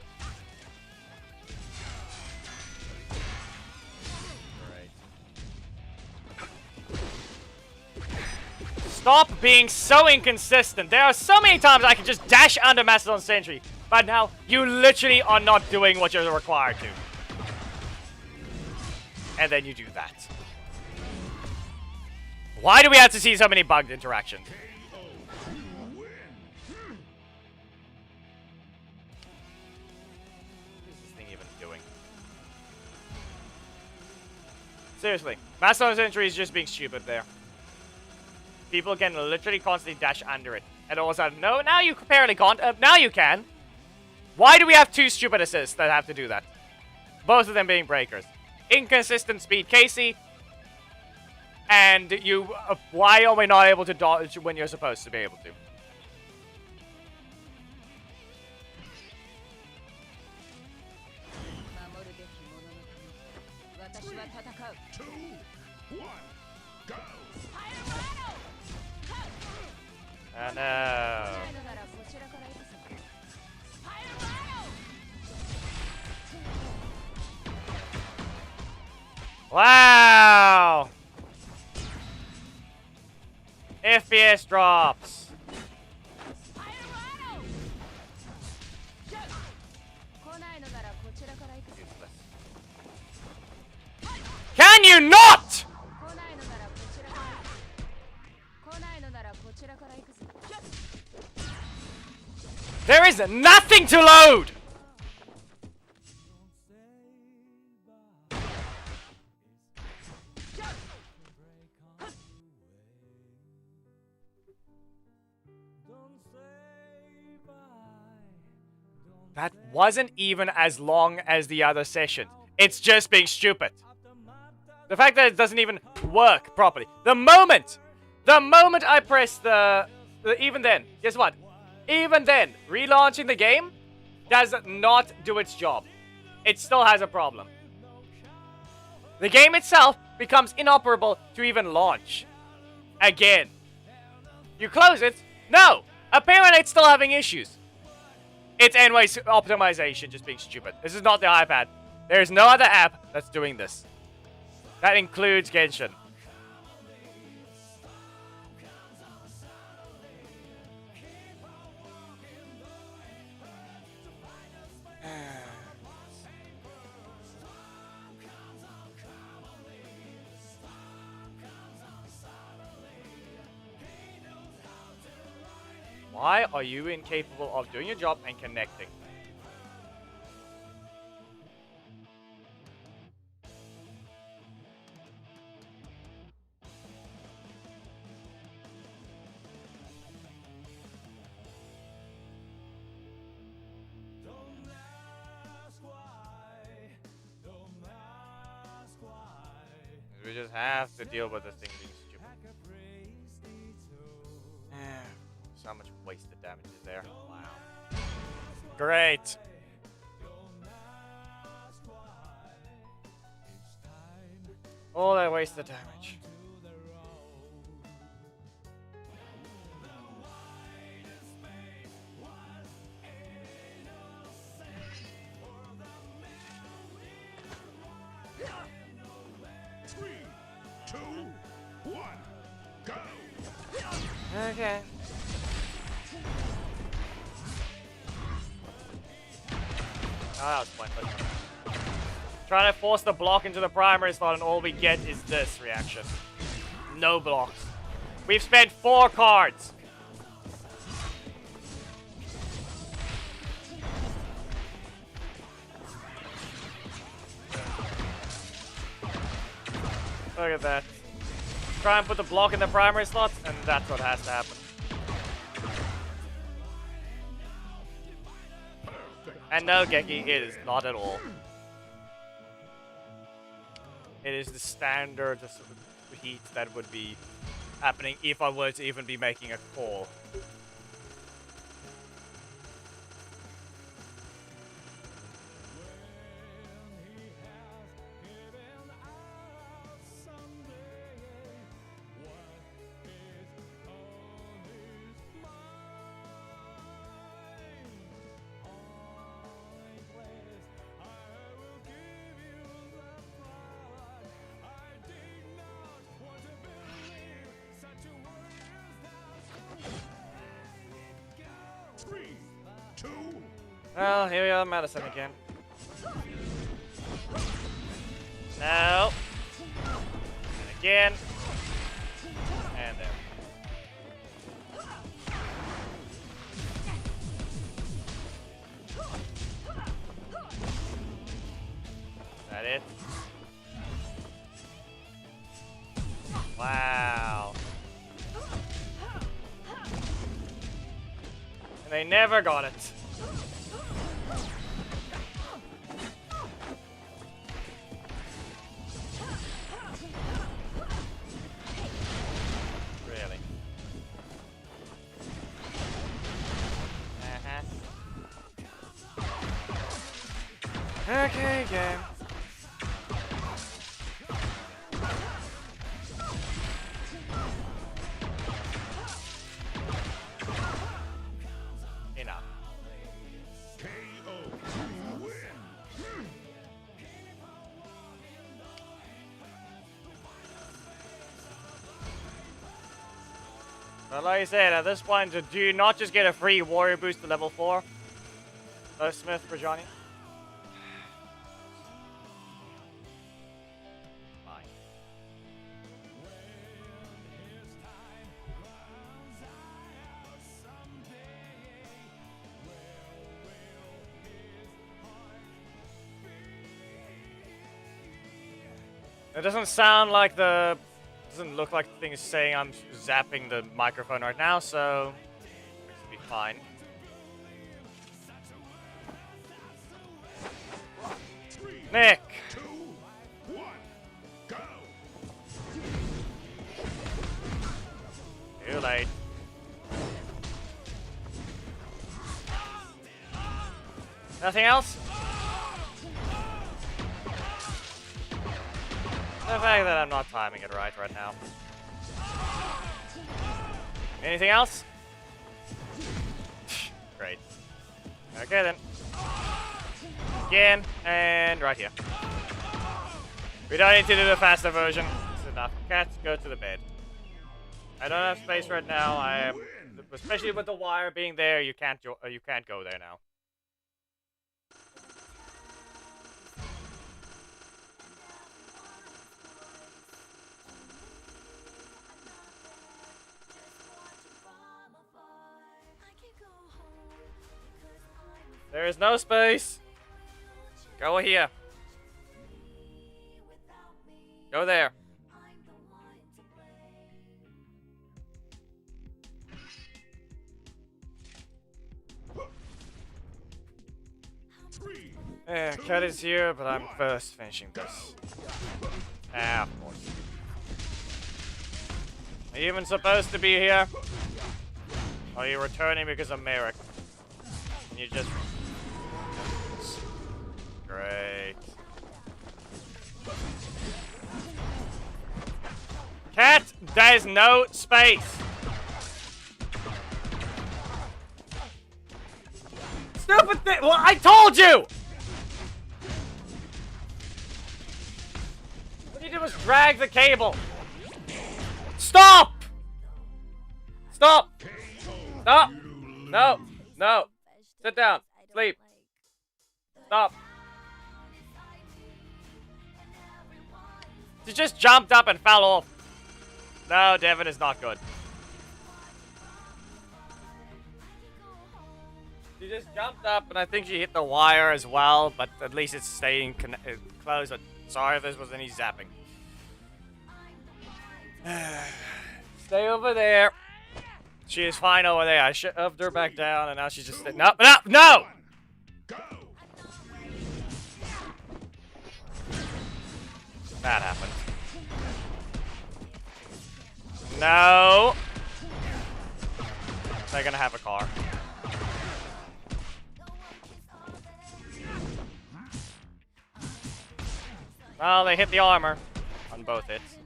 Great. Stop being so inconsistent. There are so many times I can just dash under Mastodon Sentry, but now you literally are not doing what you're required to. And then you do that. Why do we have to see so many bugged interactions? Seriously, Mastodon Sentry is just being stupid there. People can literally constantly dash under it. And all of a sudden, no, now you apparently can't. Now you can. Why do we have 2 stupid assists that have to do that? Both of them being breakers. Inconsistent speed Casey. And you, why are we not able to dodge when you're supposed to be able to? Two, one, go! Oh no. Wow! FPS drops. Can you not? There is nothing to load. That wasn't even as long as the other session. It's just being stupid. The fact that it doesn't even work properly. The moment I press even then, guess what? Even then, relaunching the game does not do its job. It still has a problem. The game itself becomes inoperable to even launch. Again. You close it? No! Apparently it's still having issues. It's anyways optimization just being stupid. This is not the iPad. There is no other app that's doing this. That includes Genshin. Why are you incapable of doing your job and connecting? We just have to deal with this thing being stupid. So much wasted damage is there. Wow. Great. All that wasted damage. Three, two, one, go! Okay. that was pointless. Trying to force the block into the primary slot and all we get is this reaction. No blocks. We've spent 4 cards. Look at that. Try and put the block in the primary slot, and that's what has to happen. And no, Geki, it is not at all. It is the standard sort of heat that would be happening if I were to even be making a call. Well, here we are, Madison again. No. And again. And there. Is that it? Wow. And they never got it. Okay, game. Enough. Well, like I said, at this point, do you not just get a free warrior boost to level 4? Smith for Johnny? It doesn't sound like the... doesn't look like the thing is saying I'm zapping the microphone right now, so... it should be fine. Nick! 2, 1, go! Too late. Nothing else? The fact that I'm not timing it right now. Anything else? Great. Okay then. Again, and right here. We don't need to do the faster version. It's enough. Cats, go to the bed. I don't have space right now. I am, especially with the wire being there, you can't go there now. There is no space. Go here. Go there. Yeah, Cat is here, but I'm first finishing this. Ah, of course. Are you even supposed to be here? Or are you returning because of Merrick? And you just... Great. Cat, there's no space. Stupid thing. Well, I told you. What you did was drag the cable. Stop. Stop. Stop. No. No. Sit down. Sleep. Stop. She just jumped up and fell off. No, Devin is not good. She just jumped up, and I think she hit the wire as well, but at least it's staying close. But sorry if this was any zapping. Stay over there. She is fine over there. I shoved her back down, and now she's just... No! No! No! That happened. No! They're gonna have a car. Well, they hit the armor on both hits.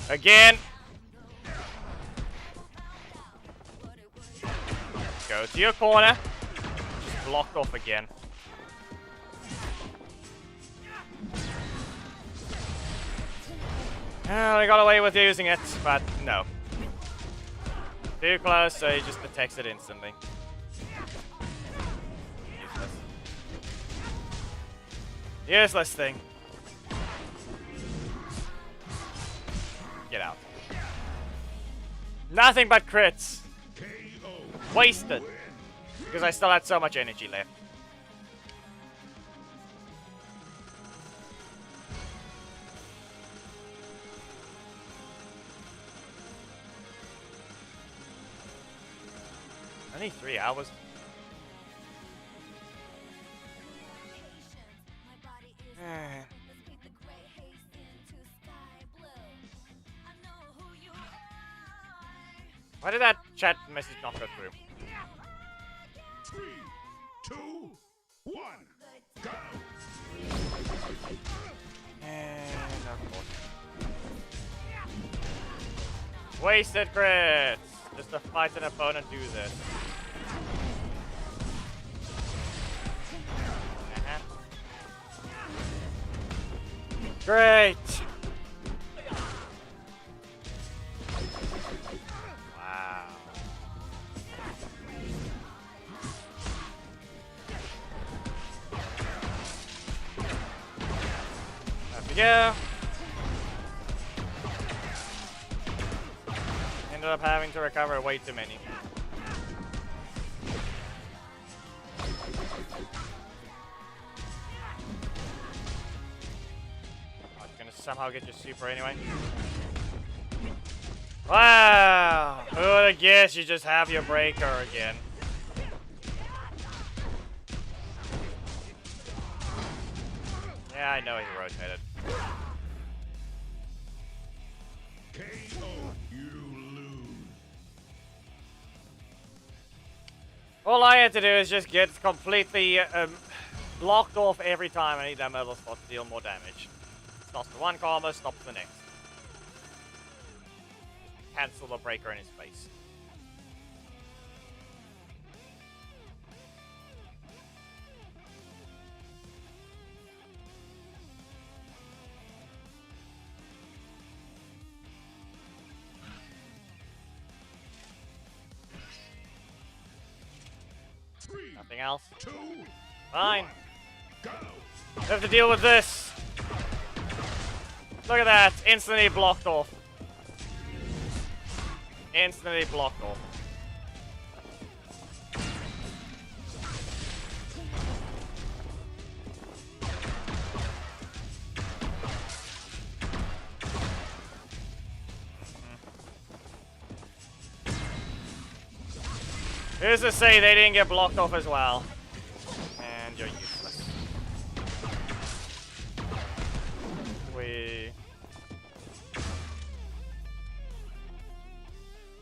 Again! Go to your corner. Just blocked off again. Oh, they got away with using it, but no. Too close, so he just detects it instantly. Useless. Useless thing. Get out. Nothing but crits. Wasted. Because I still had so much energy left. Only 3 hours. Why did that chat message not go through? 3, 2, 1, go! And of course. Wasted crits! Just to fight an opponent do this. Great! Wow. There we go. Ended up having to recover way too many. Somehow get your super anyway. Wow! Who would have guessed you just have your breaker again? Yeah, I know he rotated. KO, you lose. All I had to do is just get completely blocked off every time I need that metal spot to deal more damage. Stops the one combo, stops the next. Cancel the breaker in his face. Nothing else. 2, Fine. go! I have to deal with this. Look at that. Instantly blocked off. Instantly blocked off. Who's to say they didn't get blocked off as well? And you're useless.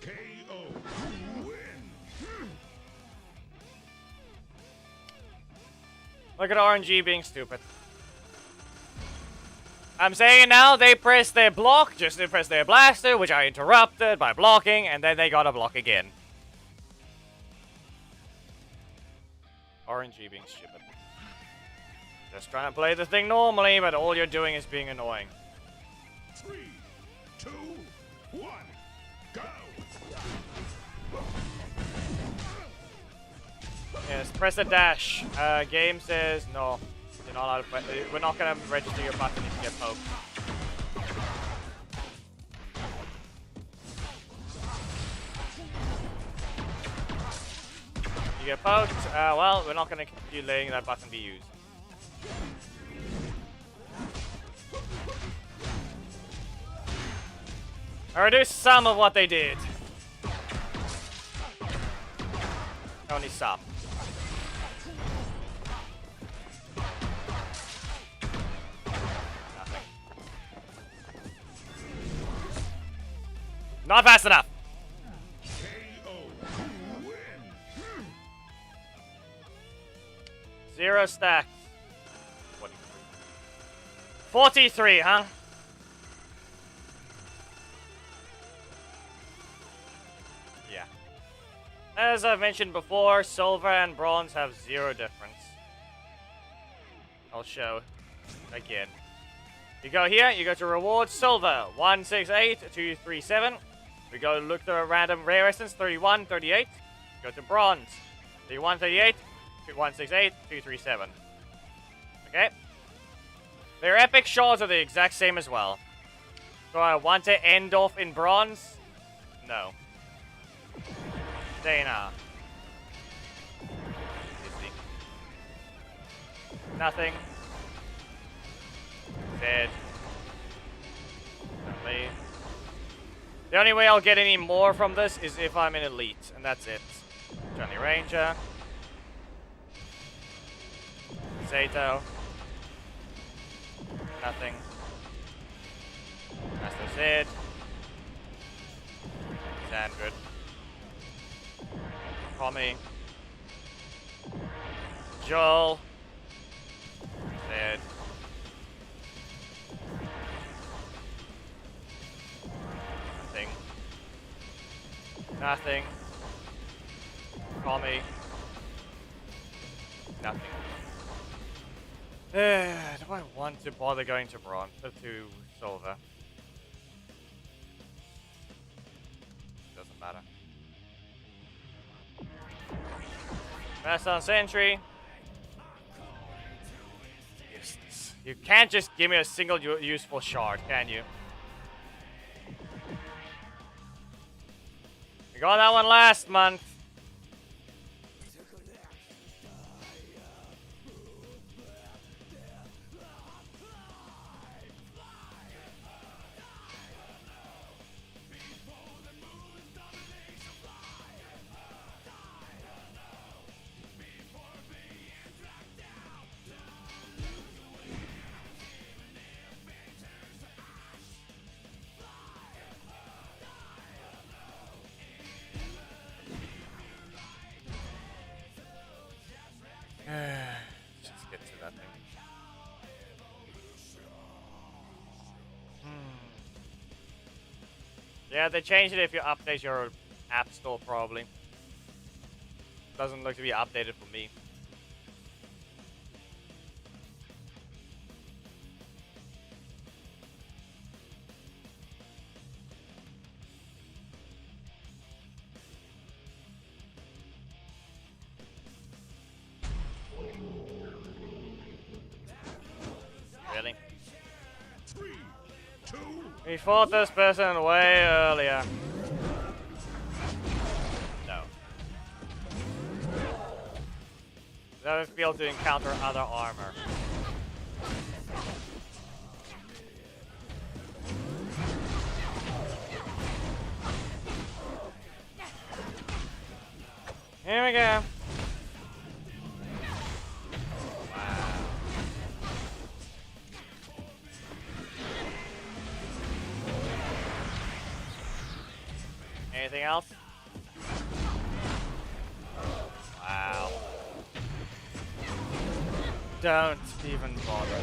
KO, win! Look at RNG being stupid. I'm saying it now, they pressed their block, just to press their blaster, which I interrupted by blocking, and then they gotta block again. RNG being stupid. Just trying to play the thing normally, but all you're doing is being annoying. 3, 2, 1, go! Yes, press the dash. Game says no. You're not allowed to press. We're not gonna register your button if you get poked. You get poked. Well, we're not gonna continue letting that button be used. I reduced some of what they did. Only some. Nothing. Not fast enough. KO. You win. 0 stacks. 43, huh? Yeah. As I've mentioned before, silver and bronze have 0 difference. I'll show again. You go here, you go to rewards, silver, 168,237. We go look the random rare essence, 31, 38. Go to bronze, 31, 38, 168, 237. Okay? Their epic shards are the exact same as well. Do I want to end off in bronze? No. Dana. Easy. Nothing. Dead. Nothing. The only way I'll get any more from this is if I'm in elite, and that's it. Johnny Ranger. Zato. Nothing. Master Zed. Sandred. Tommy. Joel. Zed. Nothing. Nothing. Tommy. Nothing. Do I want to bother going to bronze to silver? Doesn't matter. Pass on sentry. Useless. You can't just give me a single useful shard, can you? We got that one last month. Just get to that thing. Yeah, they changed it if you update your app store, probably. Doesn't look to be updated for me. Really? 3, 2, We fought this person way earlier. No. That would be able to encounter other armor. Here we go. Wow. Anything else? Wow. Don't even bother.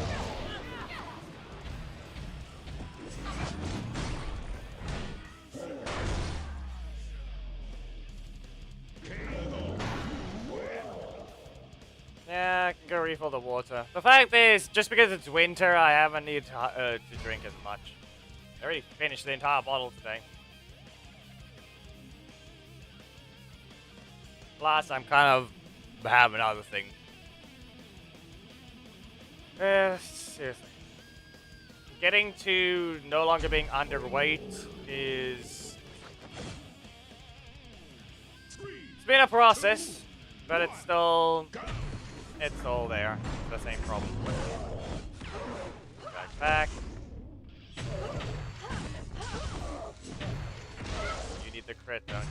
Yeah, I can go refill the water. The fact is, just because it's winter, I haven't needed to drink as much. I already finished the entire bottle today. Plus, I'm kind of have another thing. Seriously. Getting to no longer being underweight is... It's been a process, but it's still there. It's the same problem. Back. You need the crit, don't you?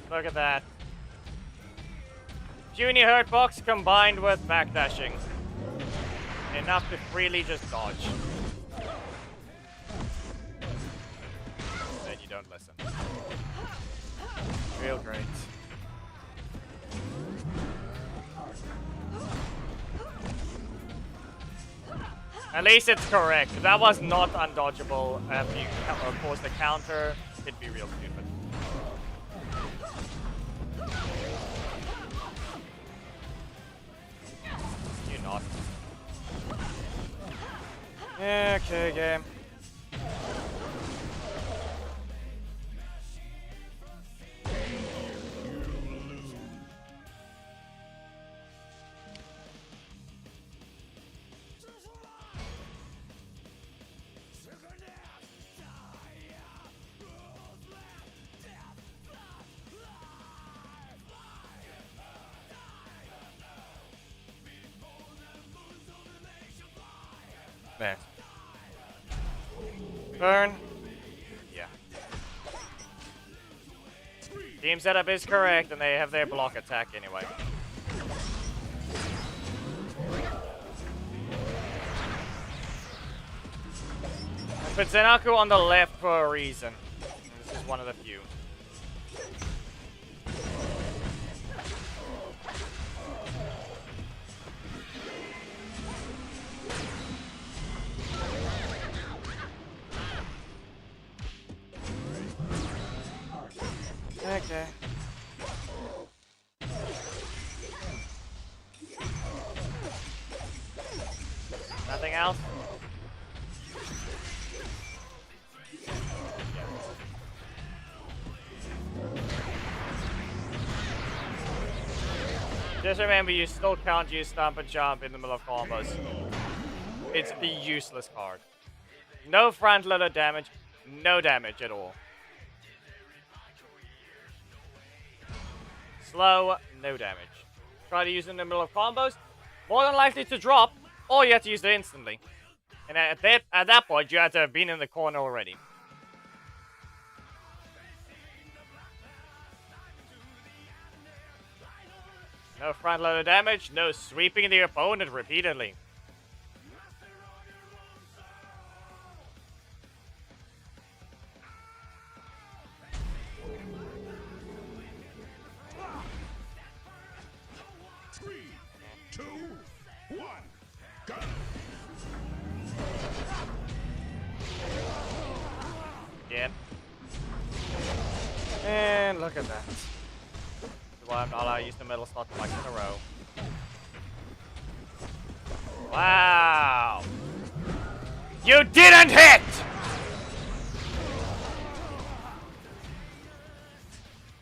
Look at that. Puny hurt box combined with backdashing. Enough to freely just dodge. Then you don't listen. Real great. At least it's correct. If that was not undodgeable, if you force the counter, it'd be real stupid. You're not. Okay, game. There. Burn. Yeah. Team setup is correct, and they have their block attack anyway. I put Zenaku on the left for a reason. This is one of the few. Okay. Nothing else? Just remember, you still can't use Stomp and Jump in the middle of combos. It's a useless card. No front loader damage, no damage at all. Slow, no damage. Try to use it in the middle of combos, more than likely to drop, or you have to use it instantly. And at that point, you have to have been in the corner already. No front loader damage, no sweeping the opponent repeatedly. Again. And look at that. That's why I'm not allowed to use the middle slot twice in a row. Wow! You didn't hit!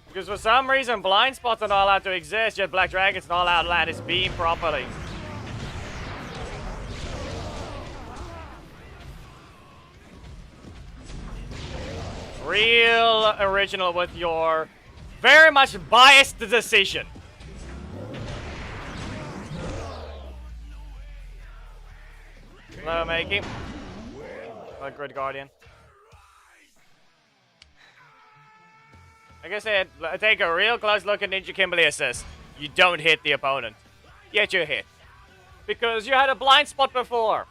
Because for some reason, blind spots are not allowed to exist, yet Black Dragon's not allowed to land his beam properly. Real original with your very much biased decision. Hello, Makey. Oh, Grid Guardian. Like I said, take a real close look at Ninja Kimberly assist. You don't hit the opponent. Yet you hit. Because you had a blind spot before.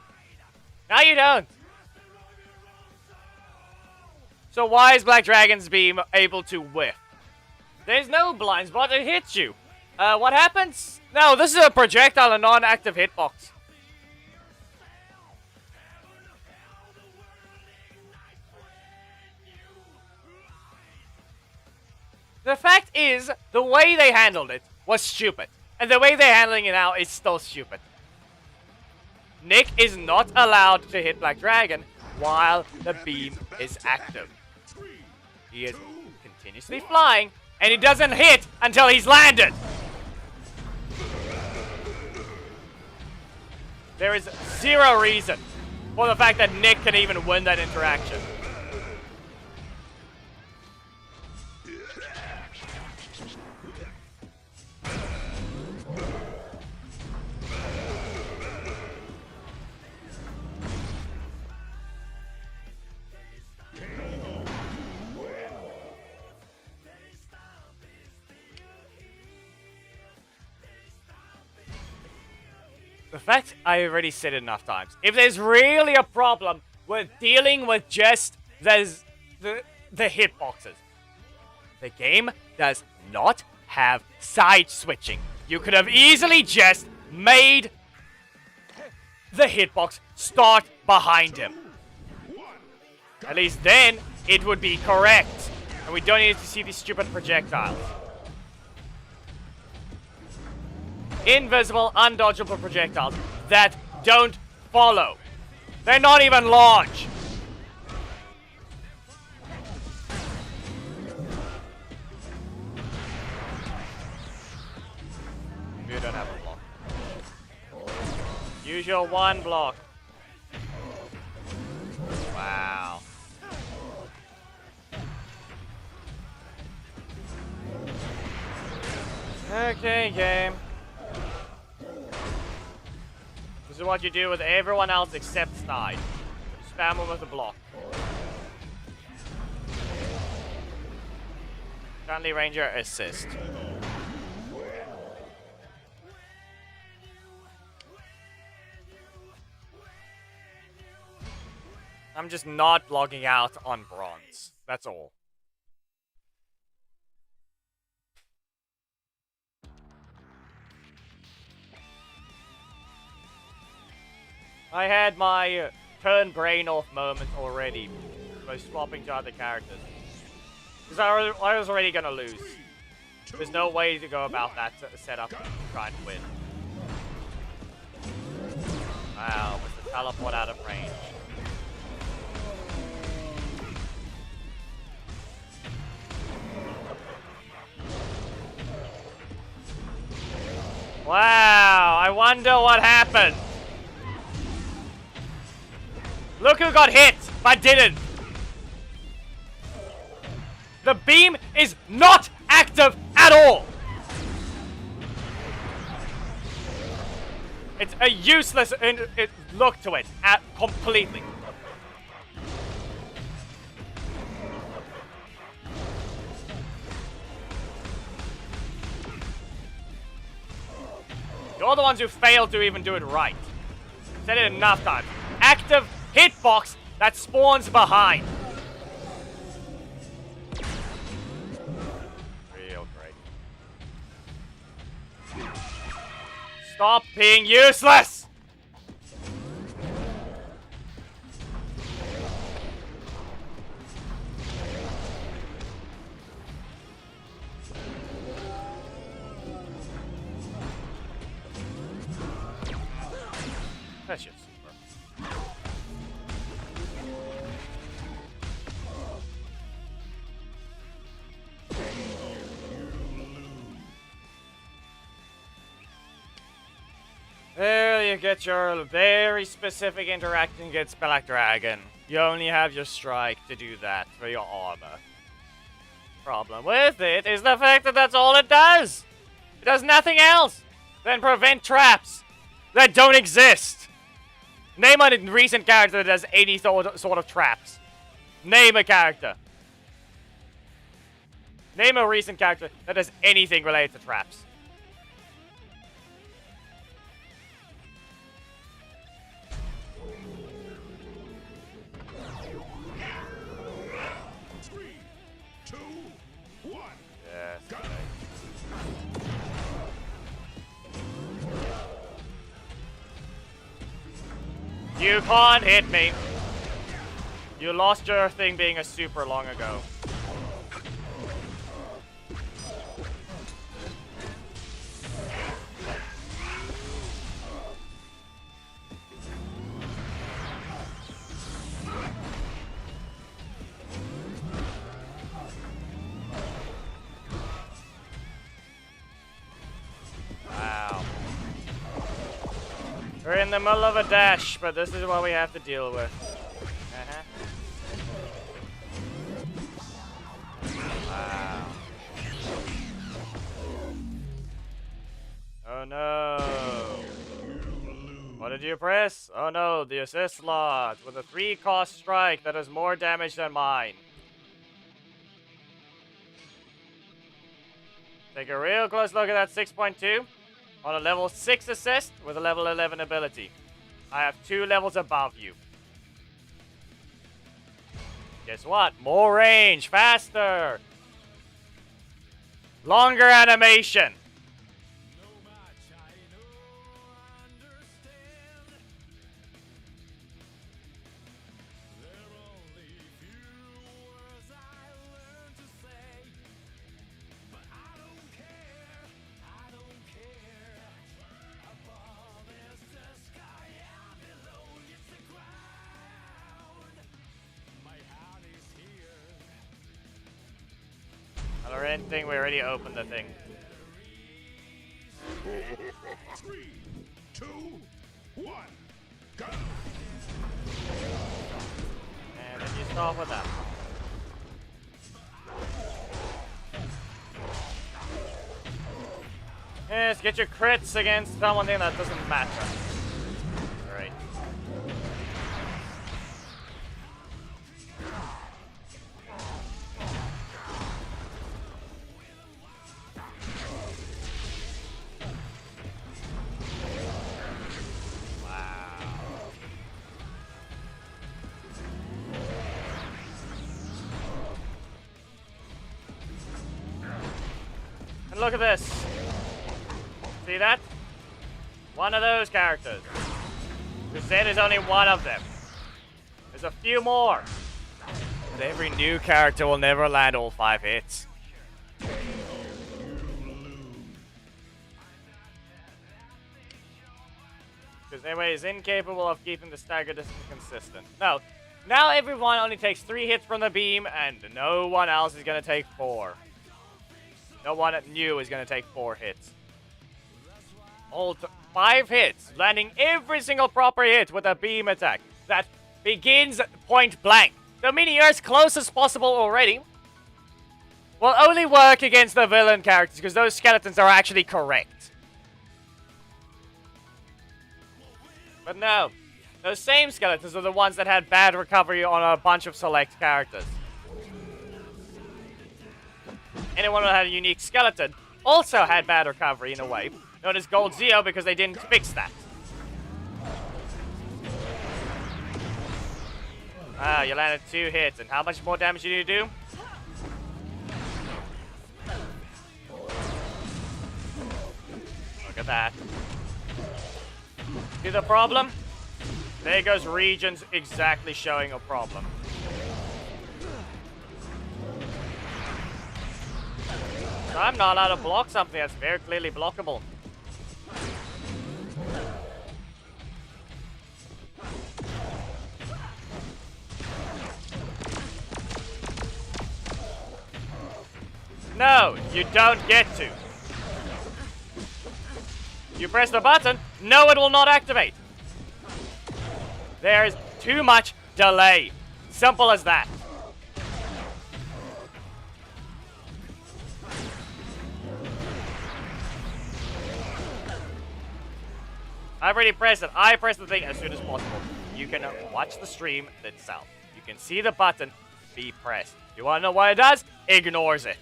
Now you don't. So why is Black Dragon's beam able to whiff? There's no blind spot, it hits you. What happens? No, this is a projectile, a non-active hitbox. The fact is, the way they handled it was stupid. And the way they're handling it now is still stupid. Nick is not allowed to hit Black Dragon while the beam is active. He is continuously flying, and he doesn't hit until he's landed. There is zero reason for the fact that Nick can even win that interaction. The fact I already said it enough times. If there's really a problem with dealing with just the hitboxes, the game does not have side switching. You could have easily just made the hitbox start behind him. At least then it would be correct, and we don't need to see these stupid projectiles. Invisible, undodgeable projectiles that don't follow. They're not even large. You don't have a block. Use your one block. Wow. Okay, game. This is what you do with everyone else except Snide. Spam them with a block. Friendly Ranger assist. I'm just not logging out on bronze. That's all. I had my turn brain off moment already by swapping to other characters. Because I was already gonna lose. There's no way to go about that setup and try and win. Wow, with the teleport out of range. Wow, I wonder what happened. Look who got hit, but didn't. The beam is not active at all. It's a useless look to it, completely. You're the ones who failed to even do it right. Said it enough times. Active hitbox that spawns behind. Real great. Stop being useless! That's just super. There you get your very specific interaction against Black Dragon. You only have your strike to do that for your armor. Problem with it is the fact that that's all it does. It does nothing else than prevent traps that don't exist. Name a recent character that does any sort of traps. Name a character. Name a recent character that does anything related to traps. You can't hit me. You lost your thing being a super long ago. We're in the middle of a dash, but this is what we have to deal with. Wow. Oh no. What did you press? Oh no, the assist slot with a 3-cost strike that does more damage than mine. Take a real close look at that 6.2 on a level 6 assist with a level 11 ability. I have 2 levels above you. Guess what? More range, faster, longer animation. Or anything, we already opened the thing. 3, 2, 1, go! And then you start with that. Yes, get your crits against someone that doesn't matter. Alright. And look at this. See that? One of those characters. Because Zed is only one of them. There's a few more. But every new character will never land all 5 hits. Because anyway, is incapable of keeping the stagger distance consistent. No. Now everyone only takes 3 hits from the beam, and no one else is going to take 4. No one new is going to take 4 hits. All 5 hits, landing every single proper hit with a beam attack that begins point blank. So meaning you're as close as possible already. Will only work against the villain characters because those skeletons are actually correct. But no, those same skeletons are the ones that had bad recovery on a bunch of select characters. Anyone who had a unique skeleton also had bad recovery in a way, known as Gold Zeo, because they didn't fix that. Ah, you landed 2 hits, and how much more damage do you need to do? Look at that. See the problem? There goes regions exactly showing a problem. So I'm not allowed to block something that's very clearly blockable. No, you don't get to. You press the button, no, it will not activate. There is too much delay. Simple as that. I've already pressed it. I press the thing as soon as possible. You can watch the stream itself. You can see the button be pressed. You want to know what it does? Ignores it.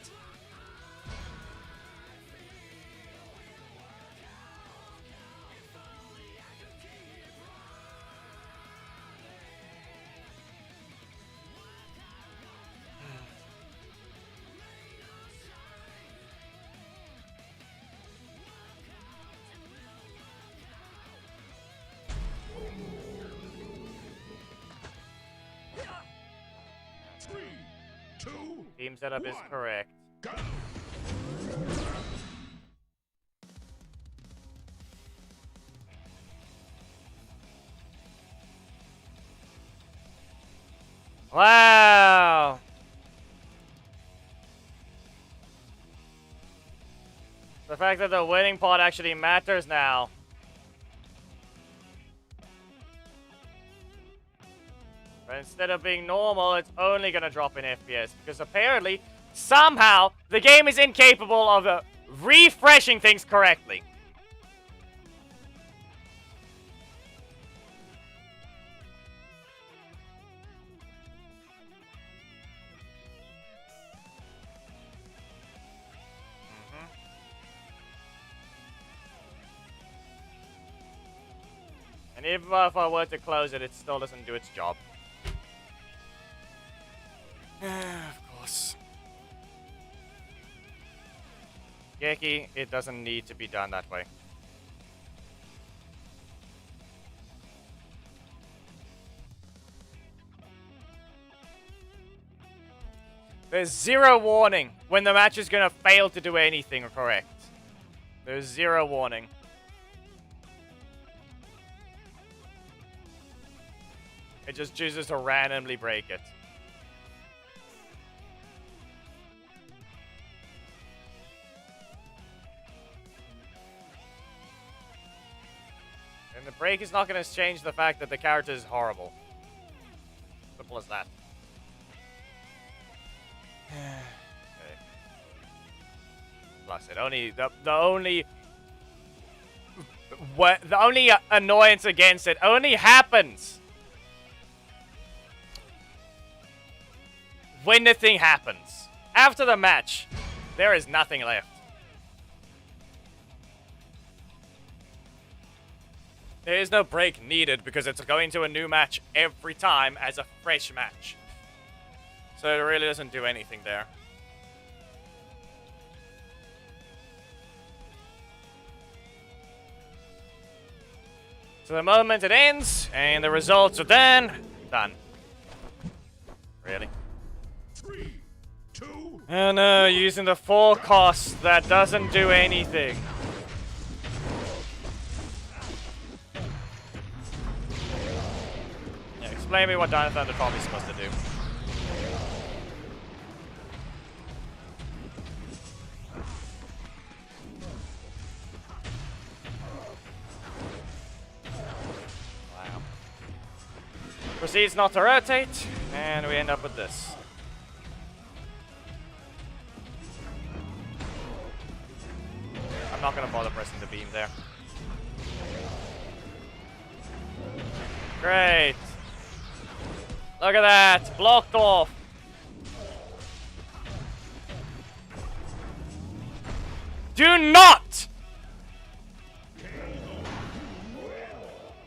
Team setup is correct. Go! Wow! The fact that the winning pot actually matters now. But instead of being normal, it's only gonna drop in FPS because apparently, somehow, the game is incapable of refreshing things correctly. And even if I were to close it, it still doesn't do its job. Of course. Geki, it doesn't need to be done that way. There's zero warning when the match is gonna fail to do anything correct. There's zero warning. It just chooses to randomly break it. And the break is not going to change the fact that the character is horrible. Simple as that. Okay. Plus, the only annoyance against it only happens when the thing happens. After the match, there is nothing left. There is no break needed because it's going to a new match every time as a fresh match. So it really doesn't do anything there. So the moment it ends, and the results are done. Really? 3, 2, Oh no, using the forecast that doesn't do anything. Yeah, explain me what Dino Thunder Tommy is supposed to do. Wow. Proceeds not to rotate, and we end up with this. I'm not gonna bother pressing the beam there. Great. Look at that. Blocked off. Do not!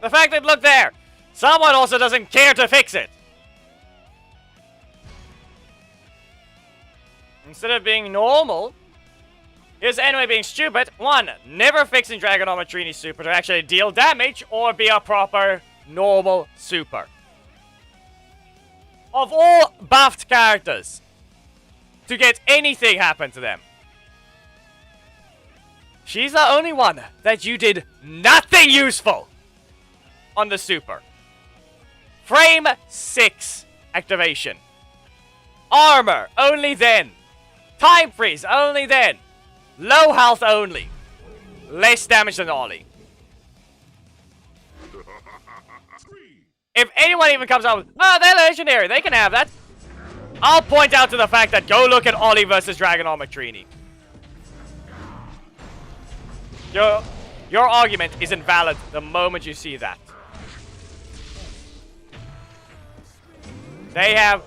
The fact that, look there. Someone also doesn't care to fix it. Instead of being normal, here's anyway being stupid. 1, never fixing Dragonometrini Super to actually deal damage or be a proper normal super. Of all buffed characters, to get anything happen to them, she's the only one that you did nothing useful on the super. Frame 6 activation. Armor, only then. Time freeze, only then. Low health only. Less damage than Ollie. If anyone even comes out with, oh, they're legendary, they can have that, I'll point out to the fact that go look at Ollie versus Dragonometrini. Your argument is invalid the moment you see that. They have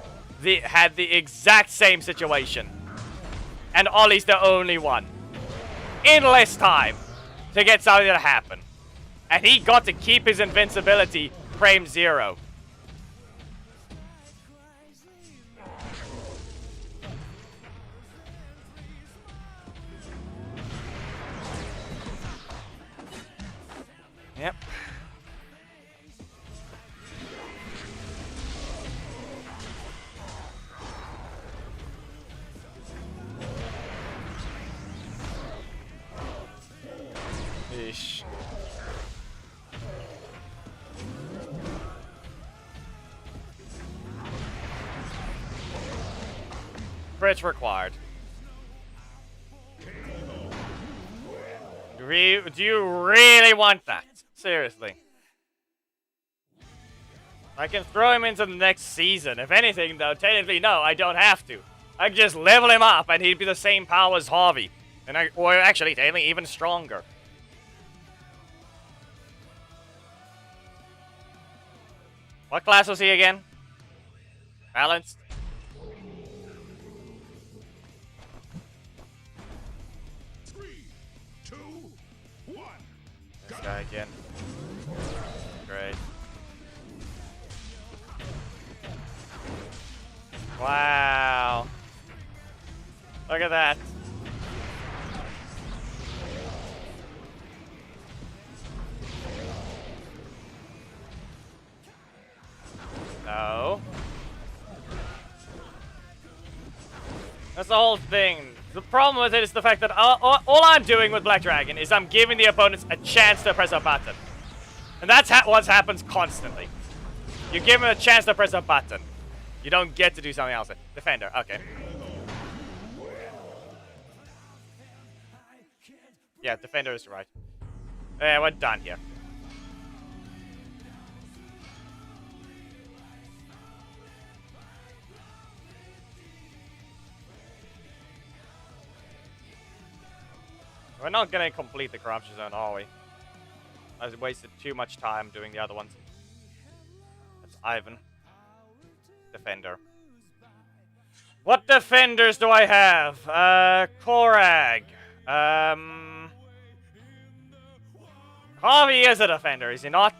had the exact same situation. And Ollie's the only one. In less time to get something to happen. And he got to keep his invincibility frame 0. Yep. Ish. Crit's required. Do you really want that? Seriously. I can throw him into the next season. If anything, though, technically, no, I don't have to. I can just level him up, and he'd be the same power as Harvey. Or actually, technically, even stronger. What class was he again? Balanced? Three, two, one. This guy again. Great. Wow. Look at that. No. That's the whole thing. The problem with it is the fact that all I'm doing with Black Dragon is I'm giving the opponents a chance to press a button. And that's what happens constantly. You give them a chance to press a button. You don't get to do something else. Defender, okay. Yeah, defender is right. Yeah, we're done here. We're not gonna complete the corruption zone, are we? I wasted too much time doing the other ones. That's Ivan. Defender. What defenders do I have? Korag. Harvey is a defender, is he not?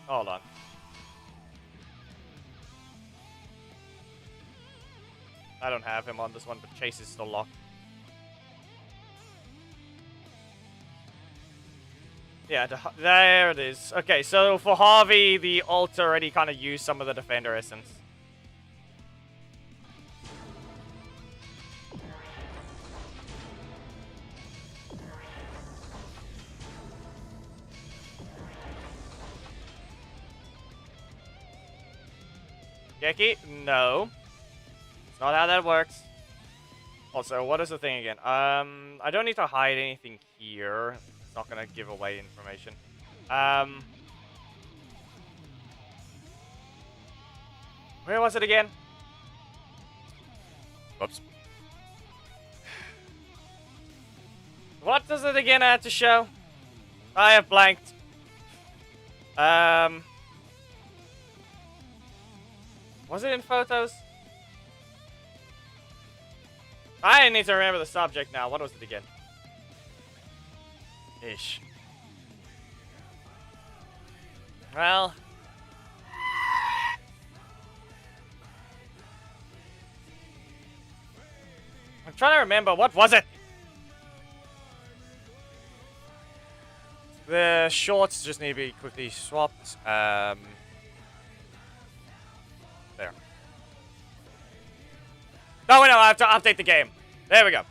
Hold on. I don't have him on this one, but Chase is still locked. Yeah, there it is. Okay, so for Harvey, the ult already kind of used some of the defender essence. Geki? No. It's not how that works. Also, what is the thing again? I don't need to hide anything here. It's not gonna give away information. Where was it again? Whoops. What does it again have to show? I have blanked. Was it in photos? I need to remember the subject now. What was it again? Ish. Well. I'm trying to remember. What was it? The shorts just need to be quickly swapped. There. No, I have to update the game. There we go.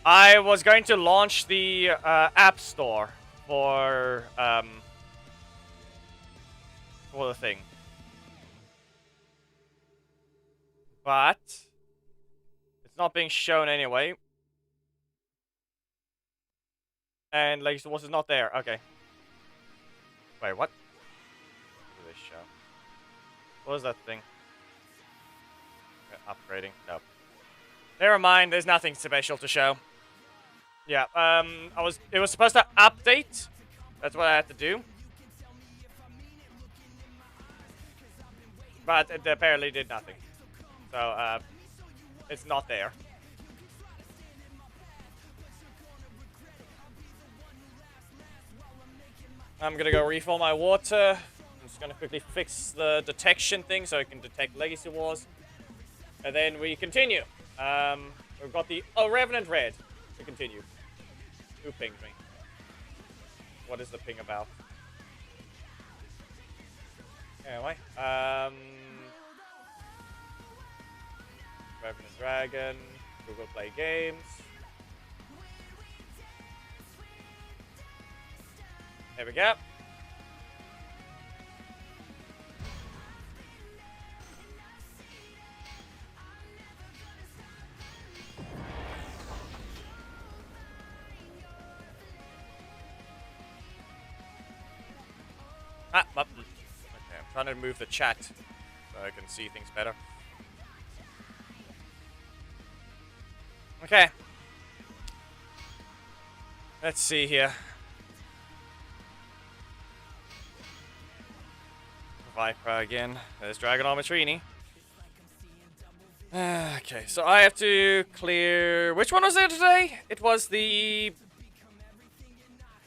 I was going to launch the App Store for the thing. But it's not being shown anyway. And like, was it not there? Okay. Wait, what? What did they show? What was that thing? Upgrading? Nope. Never mind, there's nothing special to show. Yeah, it was supposed to update. That's what I had to do. But it apparently did nothing. So, it's not there. I'm gonna go refill my water. I'm just gonna quickly fix the detection thing so I can detect Legacy Wars. And then we continue. We've got the Revenant Red to continue. Who pinged me? What is the ping about? Anyway, Revenant Dragon, Google Play Games. There we go. Ah, okay. trying to move the chat so I can see things better. Okay. Let's see here. Viper again. There's Dragon Armor Trini. Okay, so I have to clear... Which one was it today? It was the...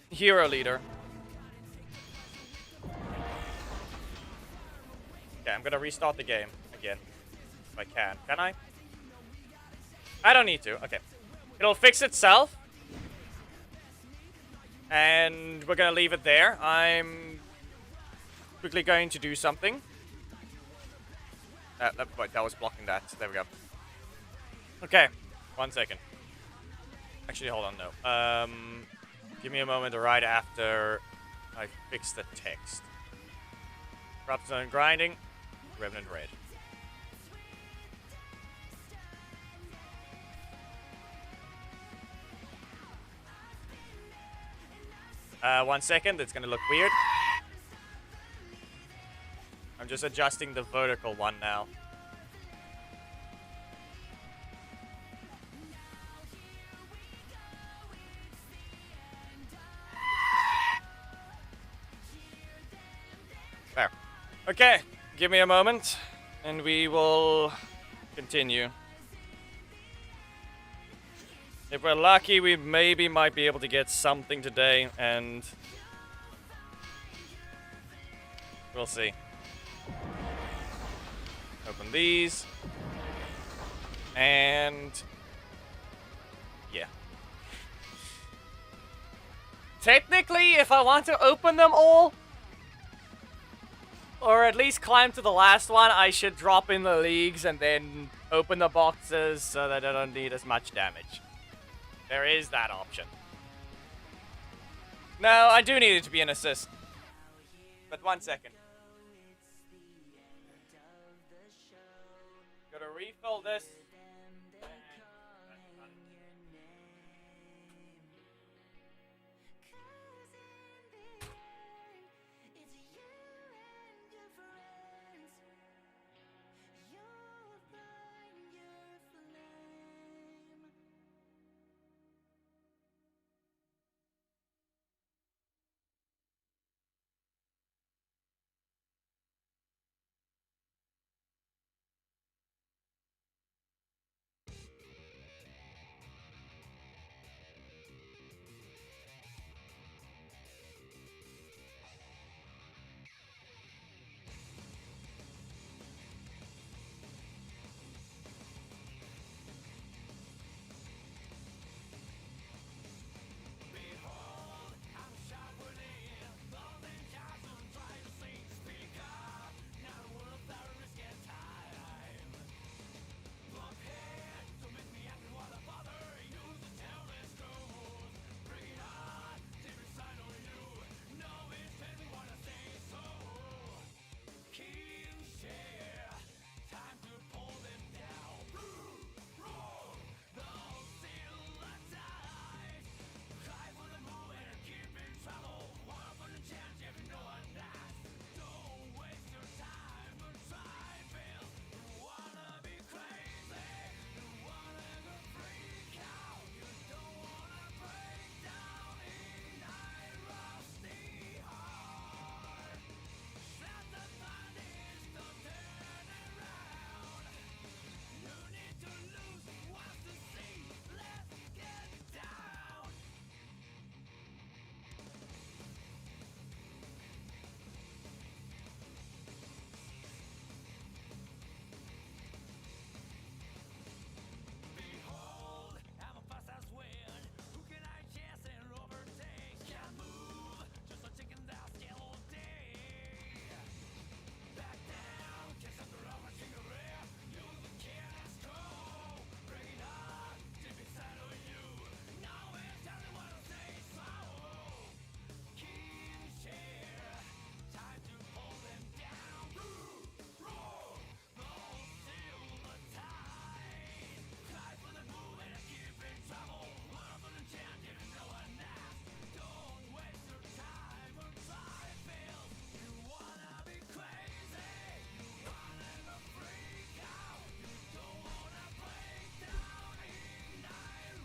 Hero Leader. Okay, I'm gonna restart the game again. If I can. Can I? I don't need to. Okay. It'll fix itself. And we're gonna leave it there. I'm quickly going to do something. Wait, that was blocking that. There we go. Okay. 1 second. Actually, hold on, no. Give me a moment right after I fix the text. Corrupt Zone Grinding. Revenant Red. One second, it's gonna look weird. I'm just adjusting the vertical one now. There. Okay, give me a moment, and we will continue. If we're lucky, we maybe might be able to get something today, and we'll see. Open these. And yeah. Technically, if I want to open them all, or at least climb to the last one, I should drop in the leagues and then open the boxes so that I don't need as much damage. There is that option. No, I do need it to be an assist. But 1 second. Gotta refill this.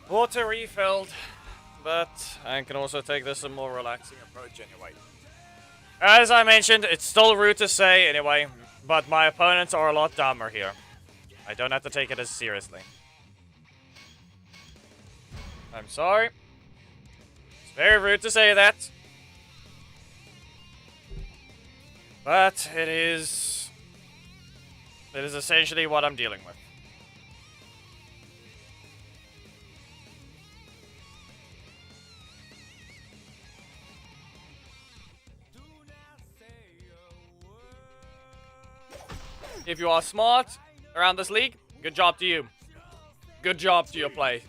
Water refilled, but I can also take this a more relaxing approach anyway. As I mentioned, it's still rude to say anyway, but my opponents are a lot dumber here. I don't have to take it as seriously. I'm sorry. It's very rude to say that. But it is essentially what I'm dealing with. If you are smart around this league, good job to you. Good job to your play.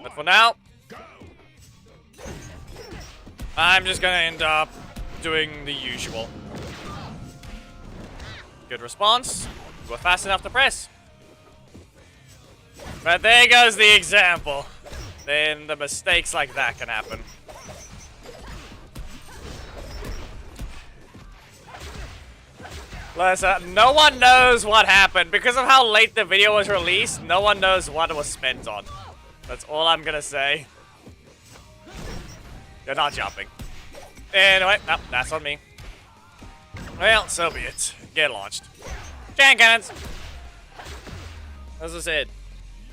But for now, I'm just gonna end up doing the usual. Good response. You were fast enough to press. But there goes the example. Then the mistakes like that can happen. Listen, no one knows what happened. Because of how late the video was released, no one knows what it was spent on. That's all I'm gonna say. You're not jumping. Anyway, no, that's on me. Well, so be it. Get launched. Giant cannons! As I said,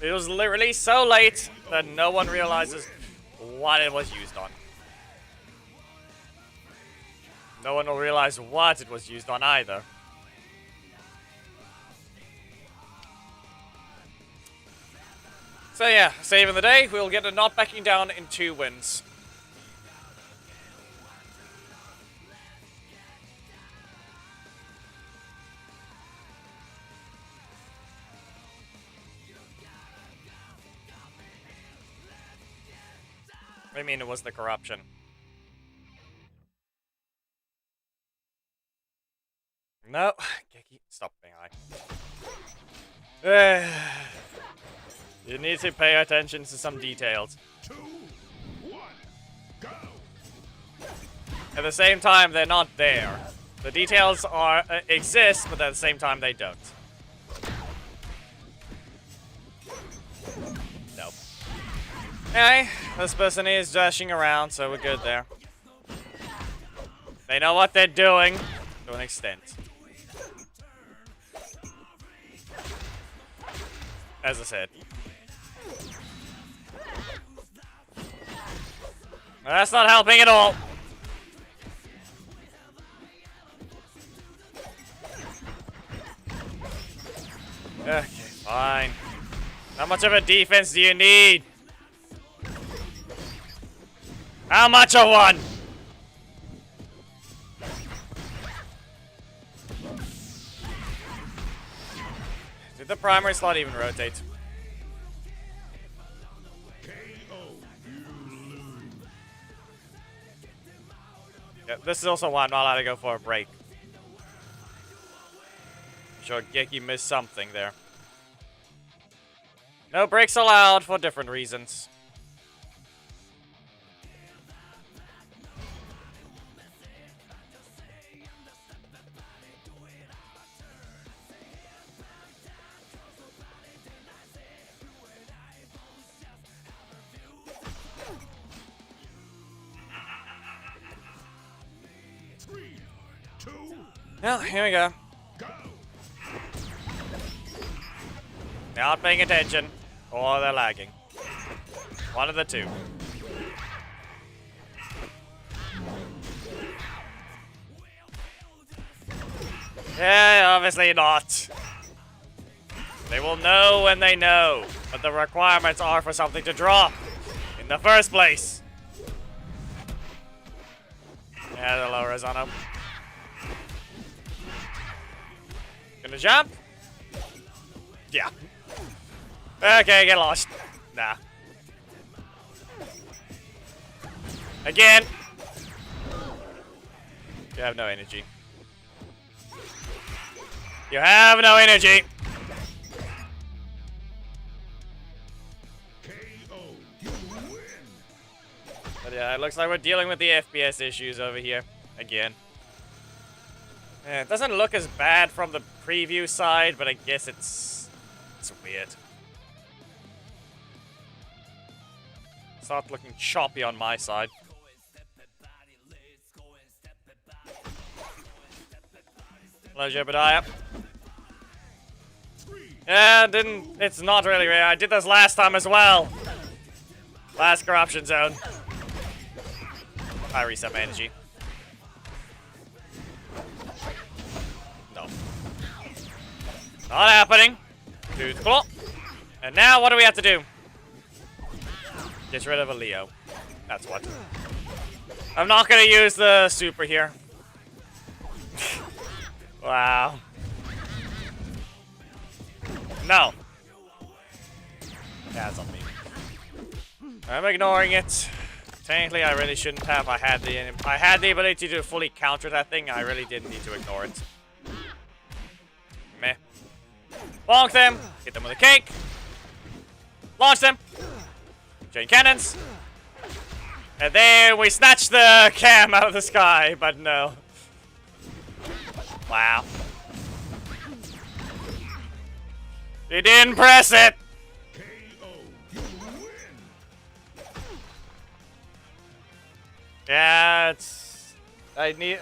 it was released so late that no one realizes what it was used on. No one will realize what it was used on either. So yeah, saving the day, we'll get a not backing down in 2 wins. I mean, it was the corruption. No, Geki, stop being high. You need to pay attention to some details. 2, 1, go! At the same time, they're not there. The details are exist, but at the same time, they don't. Nope. Okay, this person is dashing around, so we're good there. They know what they're doing to an extent. As I said. That's not helping at all. Okay, fine. How much of a defense do you need? How much of one? Did the primary slot even rotate? Yeah, this is also why I'm not allowed to go for a break. I'm sure Geki missed something there. No breaks allowed for different reasons. Well, here we go. They're not paying attention, or they're lagging. One of the two. Yeah, obviously not. They will know when they know what the requirements are for something to drop in the first place. Yeah, the lower is on him. Gonna jump? Yeah. Okay, get lost. Nah. Again. You have no energy. You have no energy. But yeah, it looks like we're dealing with the FPS issues over here. Again. Yeah, it doesn't look as bad from the preview side, but I guess it's weird. start looking choppy on my side. Hello, Jebediah. Yeah, it's not really rare. I did this last time as well. Last corruption zone. I reset my energy. No. Not happening. Tooth claw. And now what do we have to do? Get rid of a Leo. That's what. I'm not gonna use the super here. Wow. No. Yeah, it's on me. I'm ignoring it. Technically, I really shouldn't have. I had the ability to fully counter that thing. I really didn't need to ignore it. Meh. Bonk them. Hit them with a cake. Launch them. Chain cannons. And then we snatch the cam out of the sky, but no. Wow. You didn't press it. Yeah, it's. I need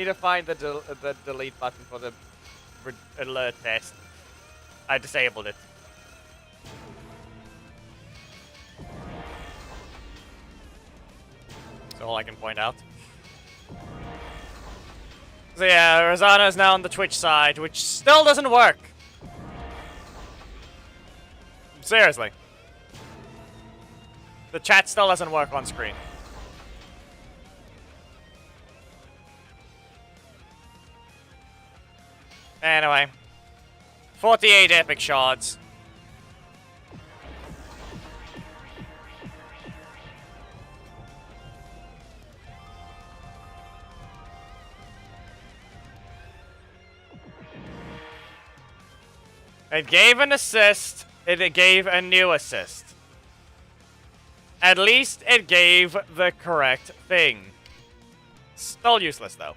to find the delete button for the alert test. I disabled it. That's all I can point out. So yeah, Rosana is now on the Twitch side, which still doesn't work. Seriously. The chat still doesn't work on screen. Anyway. 48 epic shards. It gave an assist. It gave a new assist. At least it gave the correct thing. Still useless, though.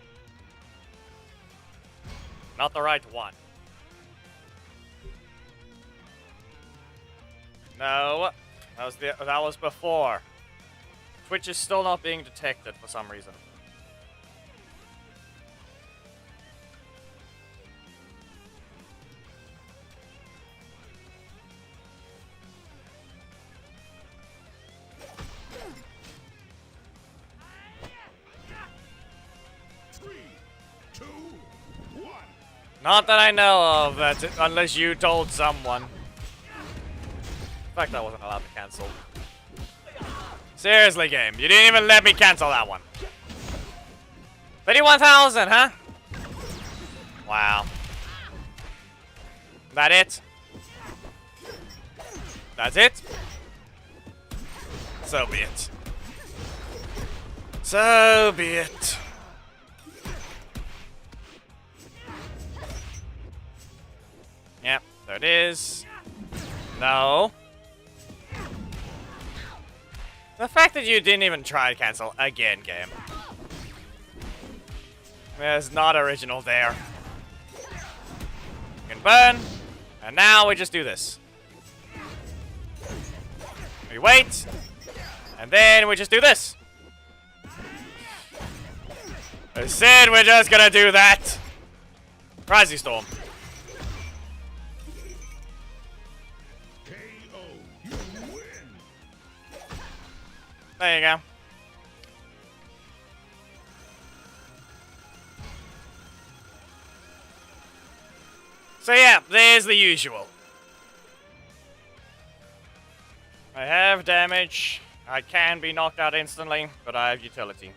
Not the right one. No. That was before. Twitch is still not being detected for some reason. Not that I know of, unless you told someone. In fact, I wasn't allowed to cancel. Seriously, game. You didn't even let me cancel that one. 31,000, huh? Wow. That it? That's it? So be it. So be it. Yep, there it is. No. The fact that you didn't even try to cancel again, game. There's not original there. You can burn. And now we just do this. We wait. And then we just do this. I said we're just gonna do that. Crazy Storm. There you go. So yeah, there's the usual. I have damage. I can be knocked out instantly, but I have utility.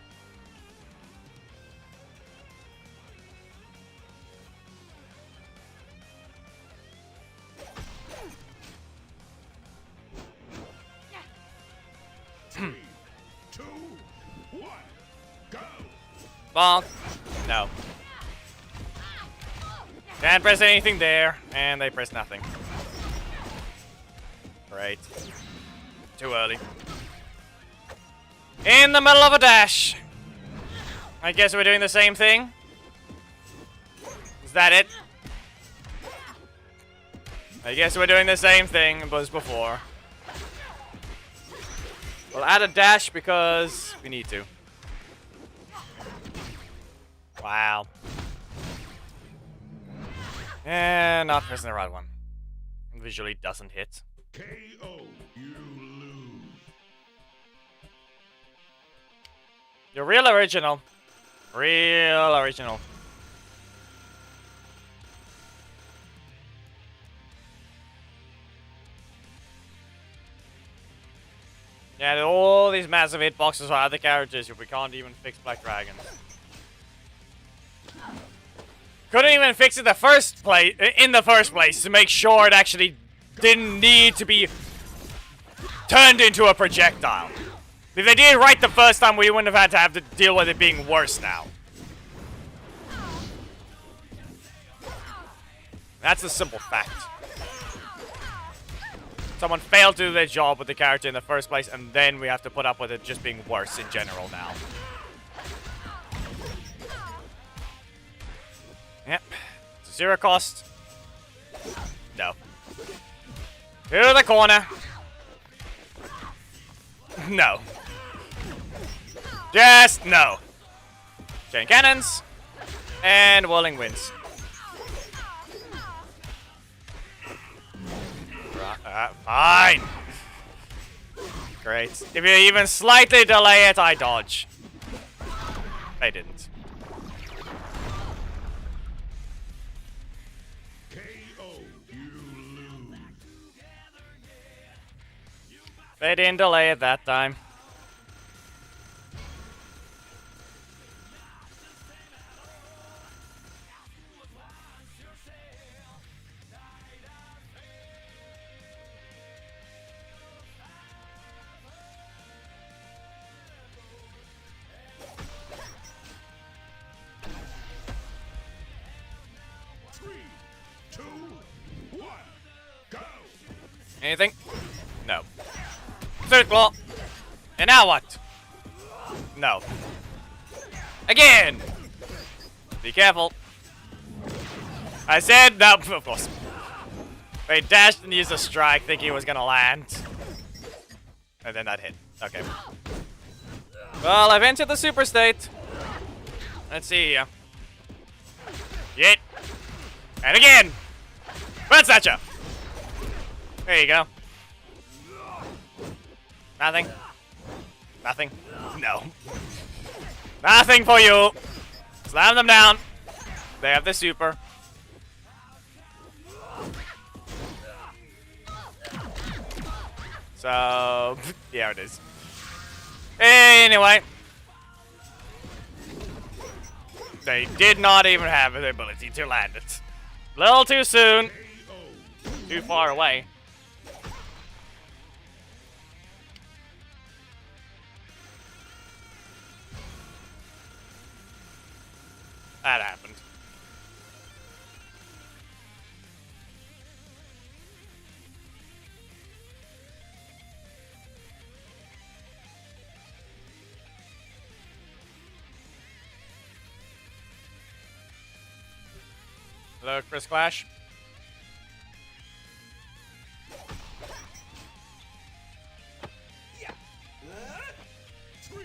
Bonk. No. Can't press anything there, and they press nothing. Great. Too early. In the middle of a dash. I guess we're doing the same thing. Is that it? I guess we're doing the same thing as before. We'll add a dash because we need to. Wow. And not pressing the right one. Visually doesn't hit. KO. You lose. You're real original. Real original. Yeah, all these massive hitboxes for other characters if we can't even fix Black Dragons. Couldn't even fix it in the first place to make sure it actually didn't need to be turned into a projectile. If they did it right the first time, we wouldn't have had to deal with it being worse now. That's a simple fact. Someone failed to do their job with the character in the first place, and then we have to put up with it just being worse in general now. Yep. It's a 0 cost. No. To the corner. No. Just no. Chain cannons. And whirling winds. Fine. Great. If you even slightly delay it, I dodge. I didn't. KO. You lose. They didn't delay it that time. Anything? No. Third claw. And now what? No. Again! Be careful. I said no, of course. They dashed and used a strike thinking it was gonna land. And then that hit. Okay. Well, I've entered the super state. Let's see here. Get. And again! Bird Snatcher! There you go. Nothing. Nothing. No. Nothing for you. Slam them down. They have the super. So, yeah, it is. Anyway. They did not even have the ability to land it. A little too soon. Too far away. That happened. Hello, Chris Clash.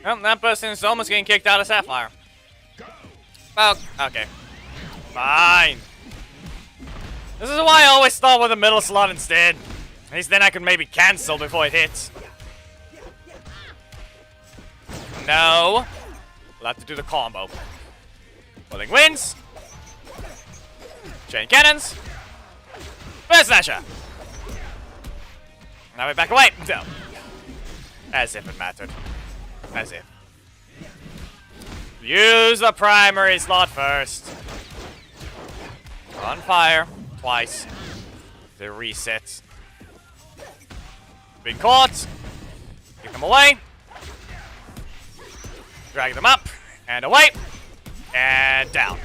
Oh, that person is almost getting kicked out of Sapphire. Well, okay. Fine. This is why I always start with a middle slot instead. At least then I can maybe cancel before it hits. No. We'll have to do the combo. Whirling Winds. Chain Cannons. Bird Snatcher. Now we back away. No. As if it mattered. As if. Use the primary slot first. On fire. Twice. The resets. Been caught. Kick them away. Drag them up. And away. And down.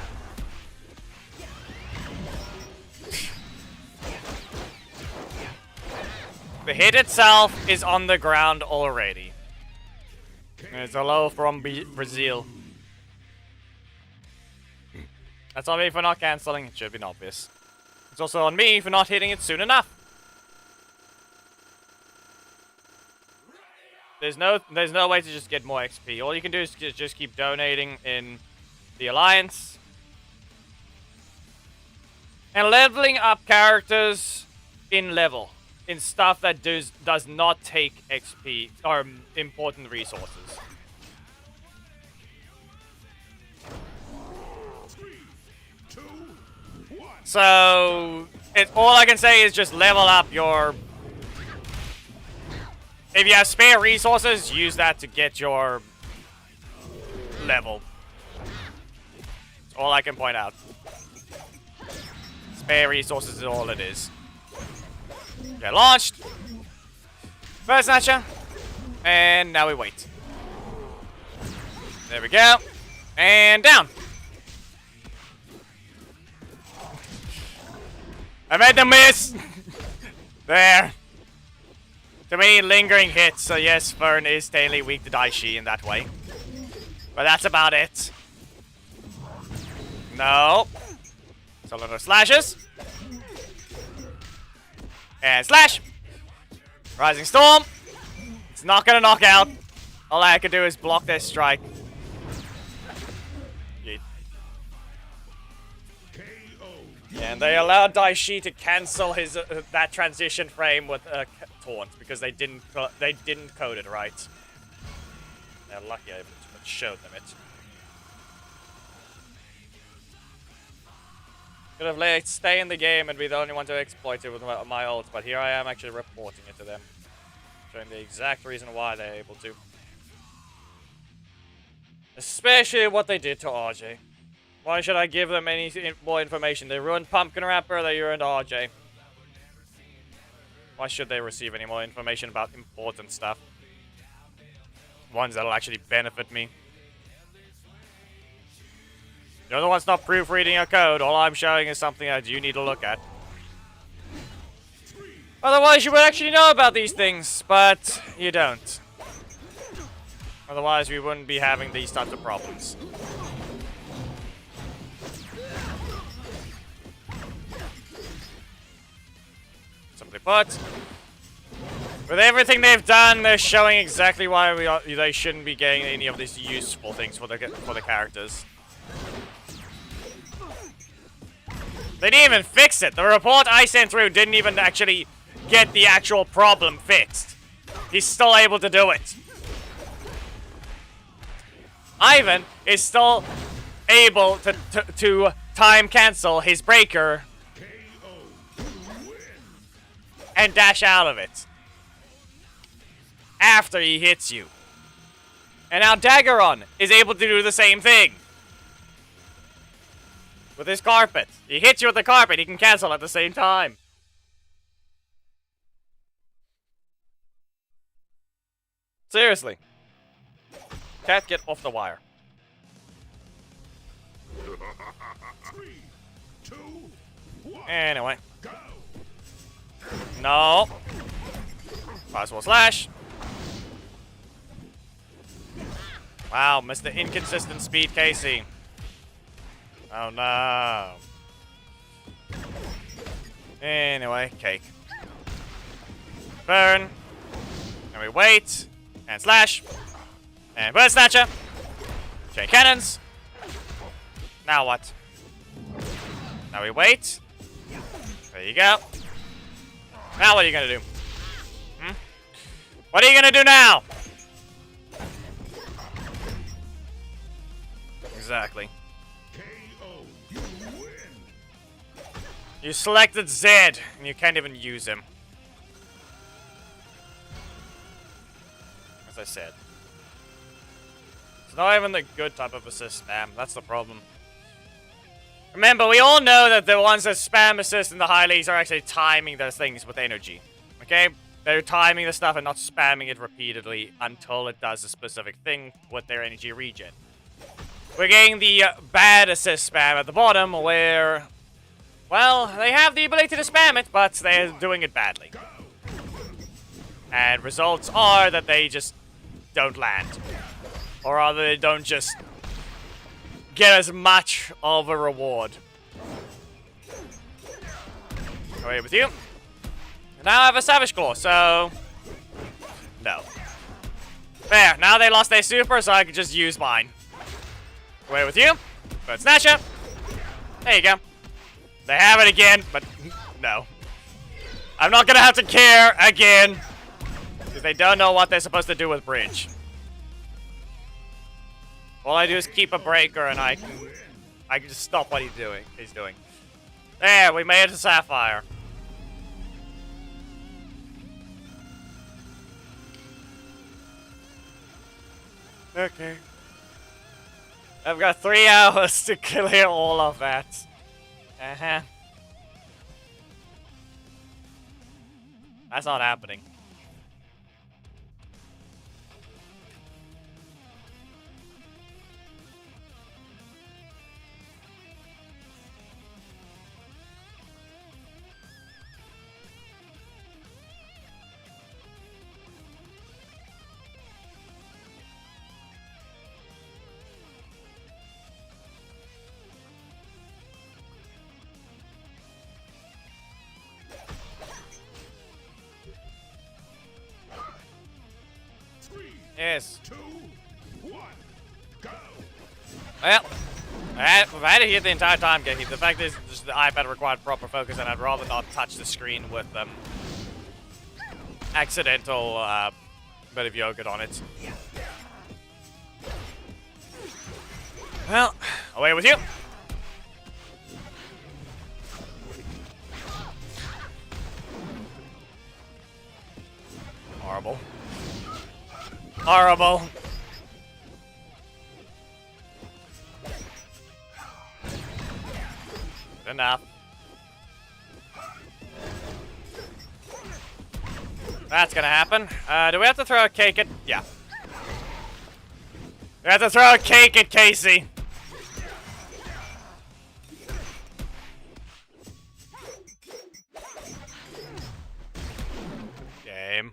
The hit itself is on the ground already. It's a low from Brazil. That's on me for not cancelling. It should have been obvious. It's also on me for not hitting it soon enough. There's no way to just get more XP. All you can do is just keep donating in the Alliance. And leveling up characters in level. In stuff that does not take XP or important resources. So, all I can say is just level up your... If you have spare resources, use that to get your level. That's all I can point out. Spare resources is all it is. Get launched. First Snatcher. And now we wait. There we go. And down. I made the miss! There. To me, lingering hits, so yes, Fern is Stanley weak to Daishi in that way. But that's about it. No. Solar slashes. And slash! Rising Storm. It's not gonna knock out. All I can do is block their strike. And they allowed Daishi to cancel his that transition frame with taunt because they didn't code it right. They're lucky I showed them it. Could have let it stay in the game and be the only one to exploit it with my ult, but here I am actually reporting it to them, showing the exact reason why they're able to. Especially what they did to RJ. Why should I give them any more information? They ruined Pumpkin Wrapper, they ruined RJ. Why should they receive any more information about important stuff? Ones that'll actually benefit me. You're the one's not proofreading your code. All I'm showing is something that you need to look at. Otherwise, you would actually know about these things, but you don't. Otherwise, we wouldn't be having these types of problems. Simply put, with everything they've done, they're showing exactly why they shouldn't be getting any of these useful things for the characters. They didn't even fix it. The report I sent through didn't even actually get the actual problem fixed. He's still able to do it. Ivan is still able to time cancel his breaker and dash out of it after he hits you. And now Daggeron is able to do the same thing with his carpet. He hits you with the carpet, he can cancel at the same time. Seriously. Cat, get off the wire. 3, 2, 1. Anyway. No. Possible slash. Wow, Mr. Inconsistent Speed Casey. Oh no. Anyway, cake. Burn. And we wait. And slash. And Bird Snatcher. Chain cannons. Now what? Now we wait. There you go. Now what are you gonna do? Hmm? What are you gonna do now? Exactly. KO. You win. You selected Zed, and you can't even use him. As I said. It's not even the good type of assist spam. That's the problem. Remember, we all know that the ones that spam assist in the high leagues are actually timing those things with energy. Okay? They're timing the stuff and not spamming it repeatedly until it does a specific thing with their energy regen. We're getting the bad assist spam at the bottom where, well, they have the ability to spam it, but they're doing it badly. And results are that they just don't land. Or rather, they don't just get as much of a reward. Away with you. And now I have a Savage Claw, so no. There, now they lost their super, so I can just use mine. Away with you. But Snatcher. There you go. They have it again, but no. I'm not gonna have to care again. Because they don't know what they're supposed to do with Bridge. All I do is keep a breaker and I can just stop what he's doing. There, we made it to Sapphire. Okay. I've got 3 hours to clear all of that. Uh-huh. That's not happening. Yes. 2, 1, go. Well, I've had it here the entire time, Getty. The fact is, just the iPad required proper focus, and I'd rather not touch the screen with accidental bit of yogurt on it. Well, away with you. Horrible. Horrible. Enough. That's gonna happen. Do we have to throw a cake at... Yeah. We have to throw a cake at Casey. Game.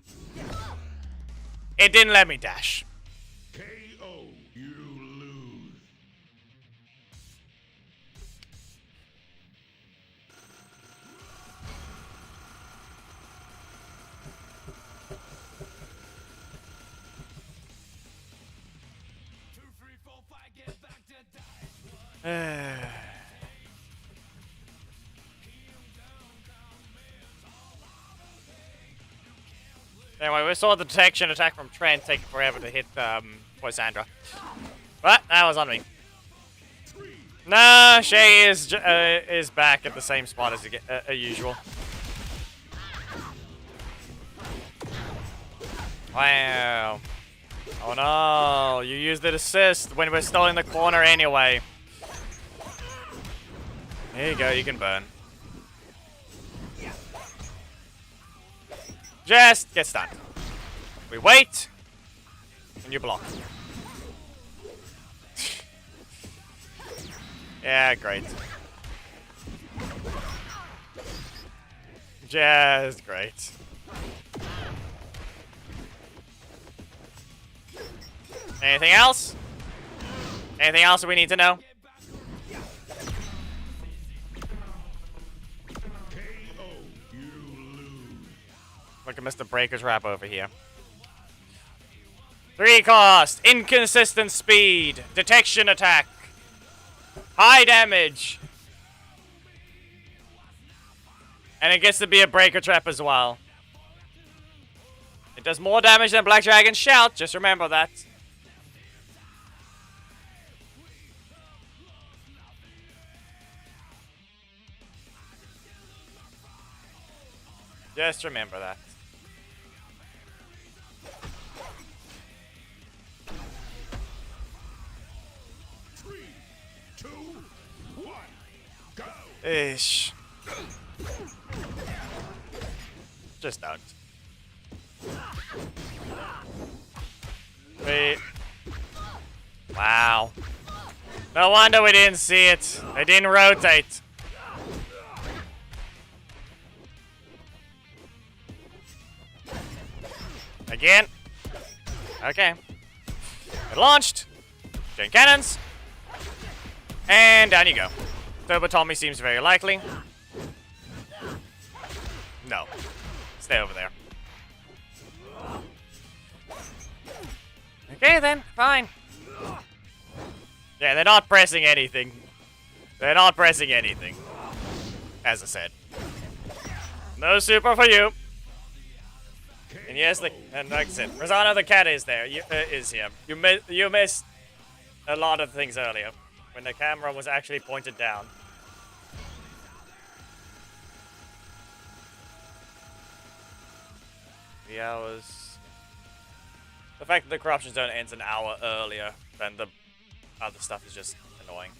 It didn't let me dash. KO. You lose. Anyway, we saw the detection attack from Trent taking forever to hit Poisandra. But that was on me. Nah, Shay is back at the same spot as usual. Wow. Oh no, you used the assist when we're still in the corner anyway. There you go, you can burn. Just get stunned. We wait, and you block. Yeah, great. Just great. Anything else? Anything else that we need to know? Look at Mr. Breaker's Wrap over here. 3 cost, inconsistent speed, detection attack, high damage. And it gets to be a breaker trap as well. It does more damage than Black Dragon's Shout, just remember that. Just remember that. Ish. Just don't. Wait. Wow. No wonder we didn't see it. They didn't rotate. Again. Okay. It launched. Chain cannons. And down you go. Turbo Tommy seems very likely. No. Stay over there. Okay then, fine. Yeah, they're not pressing anything. They're not pressing anything. As I said. No super for you. And yes, and like I said, Rosana the cat is there. Is here. You missed a lot of things earlier when the camera was actually pointed down. The hours. The fact that the corruption zone ends an hour earlier than the other stuff is just annoying.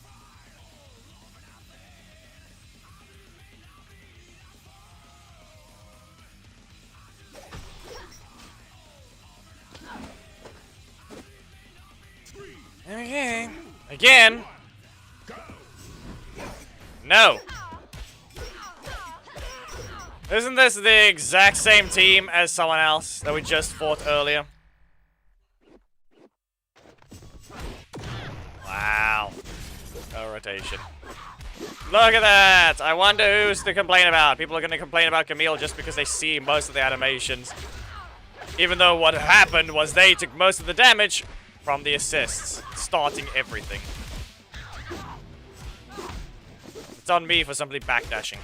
Okay. Again. No. Isn't this the exact same team as someone else that we just fought earlier? Wow. No rotation. Look at that! I wonder who's to complain about. People are going to complain about Camille just because they see most of the animations. Even though what happened was they took most of the damage from the assists, starting everything. It's on me for somebody backdashing.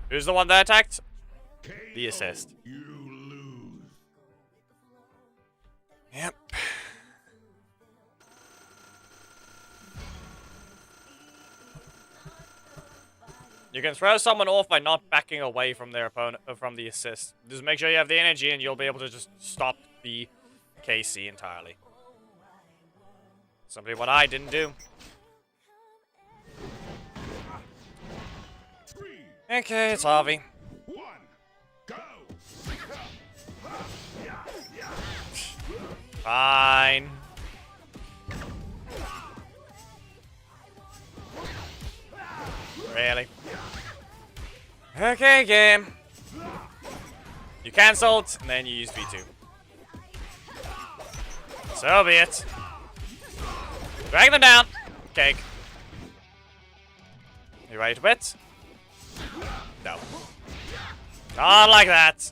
Who's the one that attacked? The assist. Yep. You can throw someone off by not backing away from their opponent, from the assist. Just make sure you have the energy and you'll be able to just stop the KC entirely. Something what I didn't do. Okay, it's Harvey. Fine. Really? Okay, game. You cancelled, and then you use V2. So be it. Drag them down. Cake. You ready to bet? No. Not like that.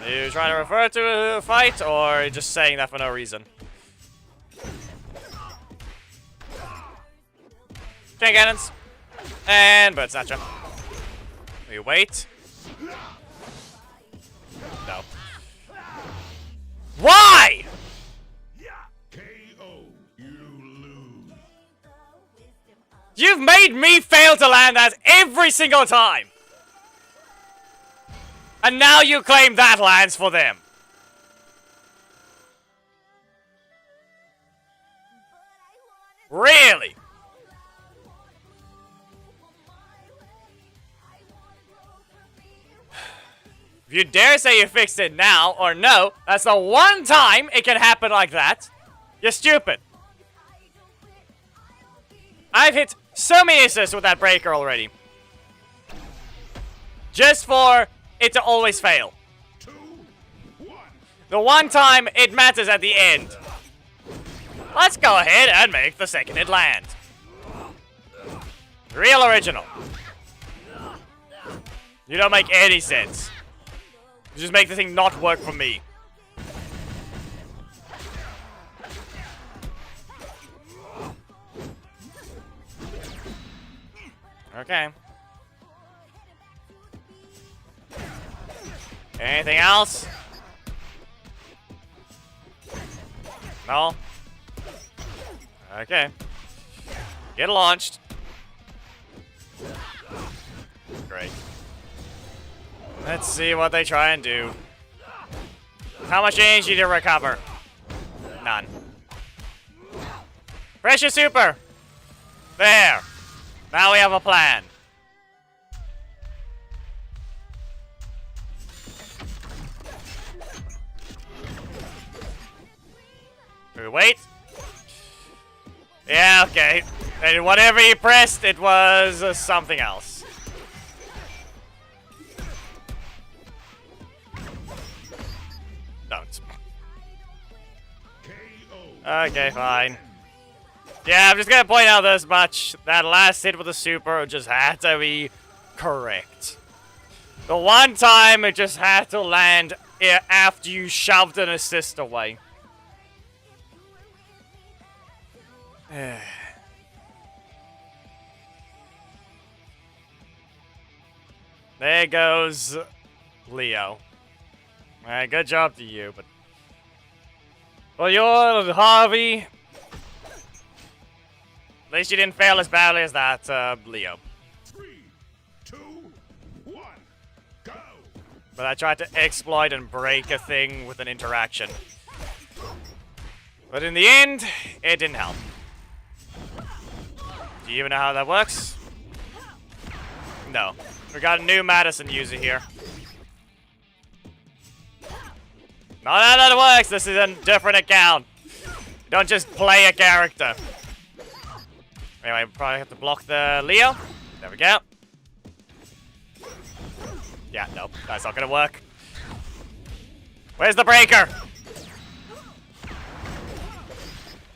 You trying to refer to a fight, or are you just saying that for no reason? Chain cannons. And bird snatcher. We wait. No. Why? KO. You lose. You've made me fail to land that every single time. And now you claim that lands for them. Really? If you dare say you fixed it now, or no, that's the one time it can happen like that. You're stupid. I've hit so many assists with that breaker already. Just for it to always fail. The one time it matters at the end. Let's go ahead and make the second hit land. Real original. You don't make any sense. You just make the thing not work for me. Okay. Anything else? No? Okay. Get launched. Great. Let's see what they try and do. How much energy to recover? None. Pressure super! There! Now we have a plan. We wait. Yeah, okay. And whatever he pressed, it was something else. Don't. Okay, fine. Yeah, I'm just gonna point out this much. That last hit with the super just had to be correct. The one time it just had to land after you shoved an assist away. There goes Leo. Alright, good job to you, but... Well, you're Harvey. At least you didn't fail as badly as that, Leo. 3, 2, 1, go! But I tried to exploit and break a thing with an interaction. But in the end, it didn't help. Do you even know how that works? No. We got a new Madison user here. Not how that works, this is a different account. You don't just play a character. Anyway, we probably have to block the Leo. There we go. Yeah, nope, that's not gonna work. Where's the breaker?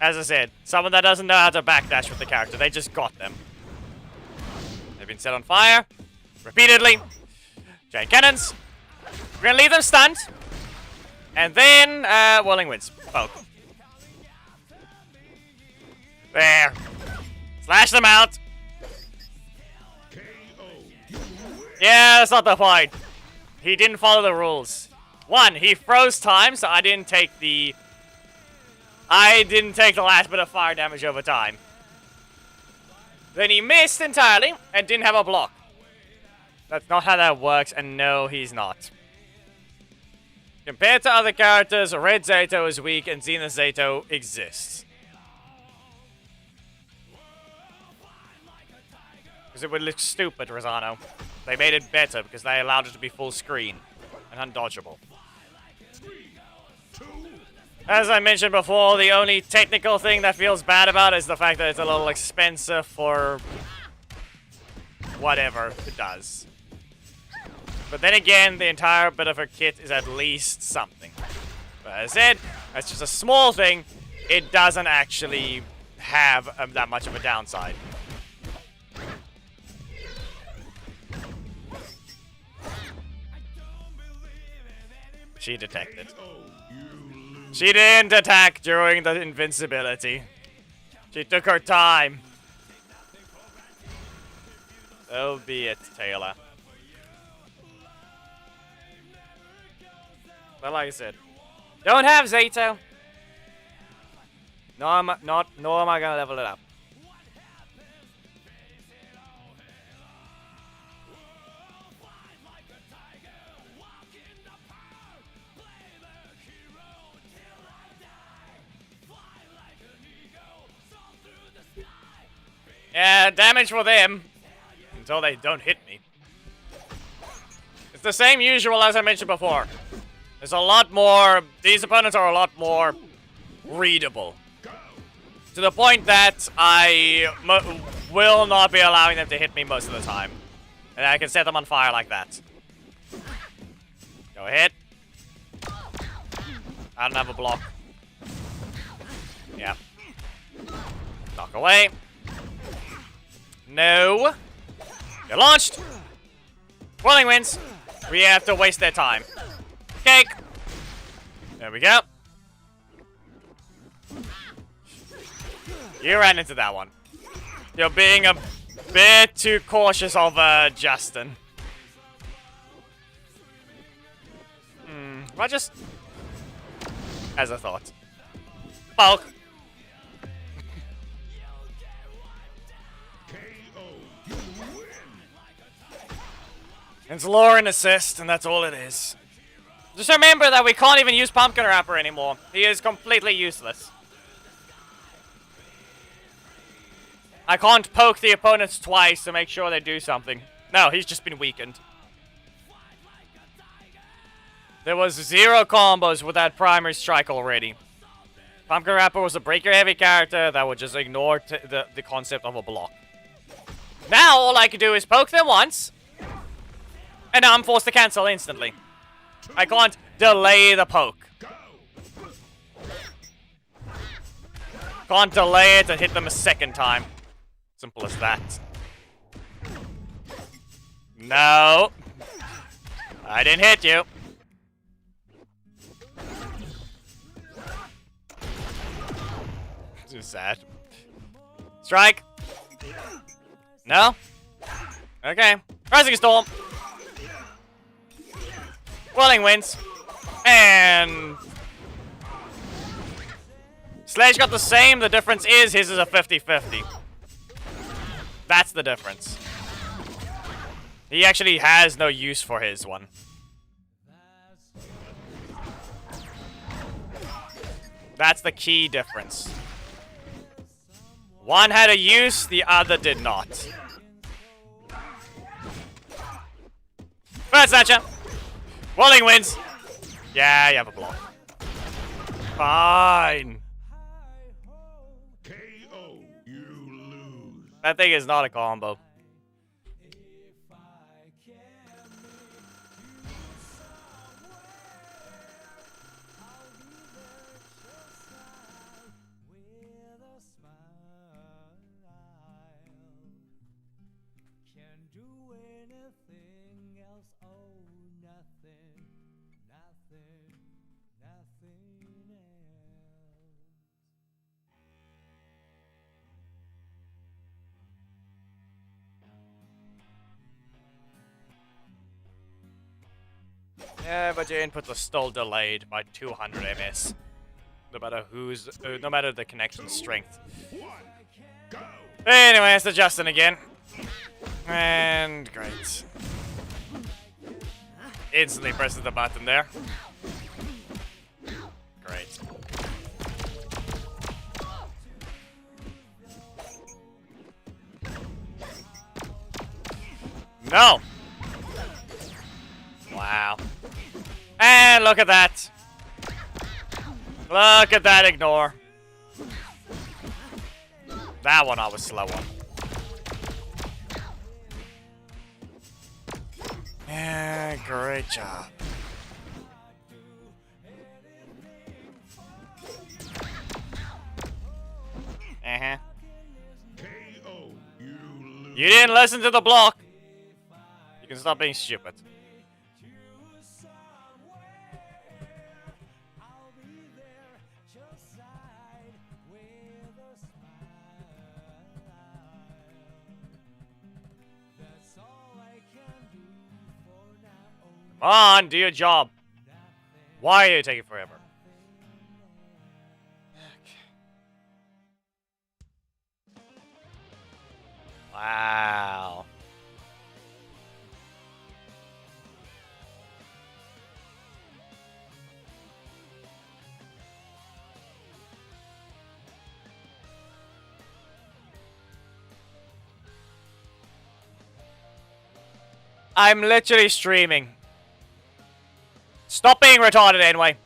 As I said, someone that doesn't know how to backdash with the character, they just got them. They've been set on fire. Repeatedly. Giant cannons. We're gonna leave them stunned. And then, Whirling Winds. Poke. There. Slash them out. Yeah, that's not the point. He didn't follow the rules. One, he froze time, so I didn't take the last bit of fire damage over time. Then he missed entirely and didn't have a block. That's not how that works, and no, he's not. Compared to other characters, Red Zato is weak and Zenith Zato exists. Because it would look stupid, Rosano. They made it better because they allowed it to be full screen and undodgeable. As I mentioned before, the only technical thing that feels bad about it is the fact that it's a little expensive for whatever it does. But then again, the entire bit of her kit is at least something. But as I said, that's just a small thing. It doesn't actually have that much of a downside. She detected. She didn't attack during the invincibility. She took her time. So be it, Taylor. But like I said, don't have Zato. Nor am I gonna level it up. Yeah, damage for them. Until they don't hit me. It's the same usual as I mentioned before. There's a lot more... These opponents are a lot more readable. To the point that I will not be allowing them to hit me most of the time. And I can set them on fire like that. Go ahead. I don't have a block. Yeah. Knock away. No. You're launched. Whirling Winds. We have to waste their time. Cake. There we go. You ran into that one. You're being a bit too cautious of Justin. I just... As I thought. Bulk. It's lore and assist, and that's all it is. Just remember that we can't even use Pumpkin Wrapper anymore. He is completely useless. I can't poke the opponents twice to make sure they do something. No, he's just been weakened. There was 0 combos with that primary strike already. Pumpkin Wrapper was a breaker-heavy character that would just ignore the concept of a block. Now, all I can do is poke them once, and now I'm forced to cancel instantly. I can't delay the poke. can't delay it and hit them a second time. Simple as that. No. I didn't hit you. Too sad. Strike. No. Okay. Rising Storm. Welling wins. And Sledge got the same. The difference is his is a 50-50. That's the difference. He actually has no use for his one. That's the key difference. One had a use, the other did not. Bird Snatcher. Walling wins. Yeah, you have a block. Fine. KO. You lose. That thing is not a combo. Yeah, but your inputs are still delayed by 200 ms. No matter no matter the connection strength. Anyway, it's the Justin again. And great. Instantly presses the button there. Great. No! Wow. And look at that. Look at that ignore. That one I was slow on. Yeah, great job. Uh-huh. KO. You lose. You didn't listen to the block. You can stop being stupid. Come on, do your job. Why are you taking forever? Okay. Wow. I'm literally streaming. Stop being retarded anyway.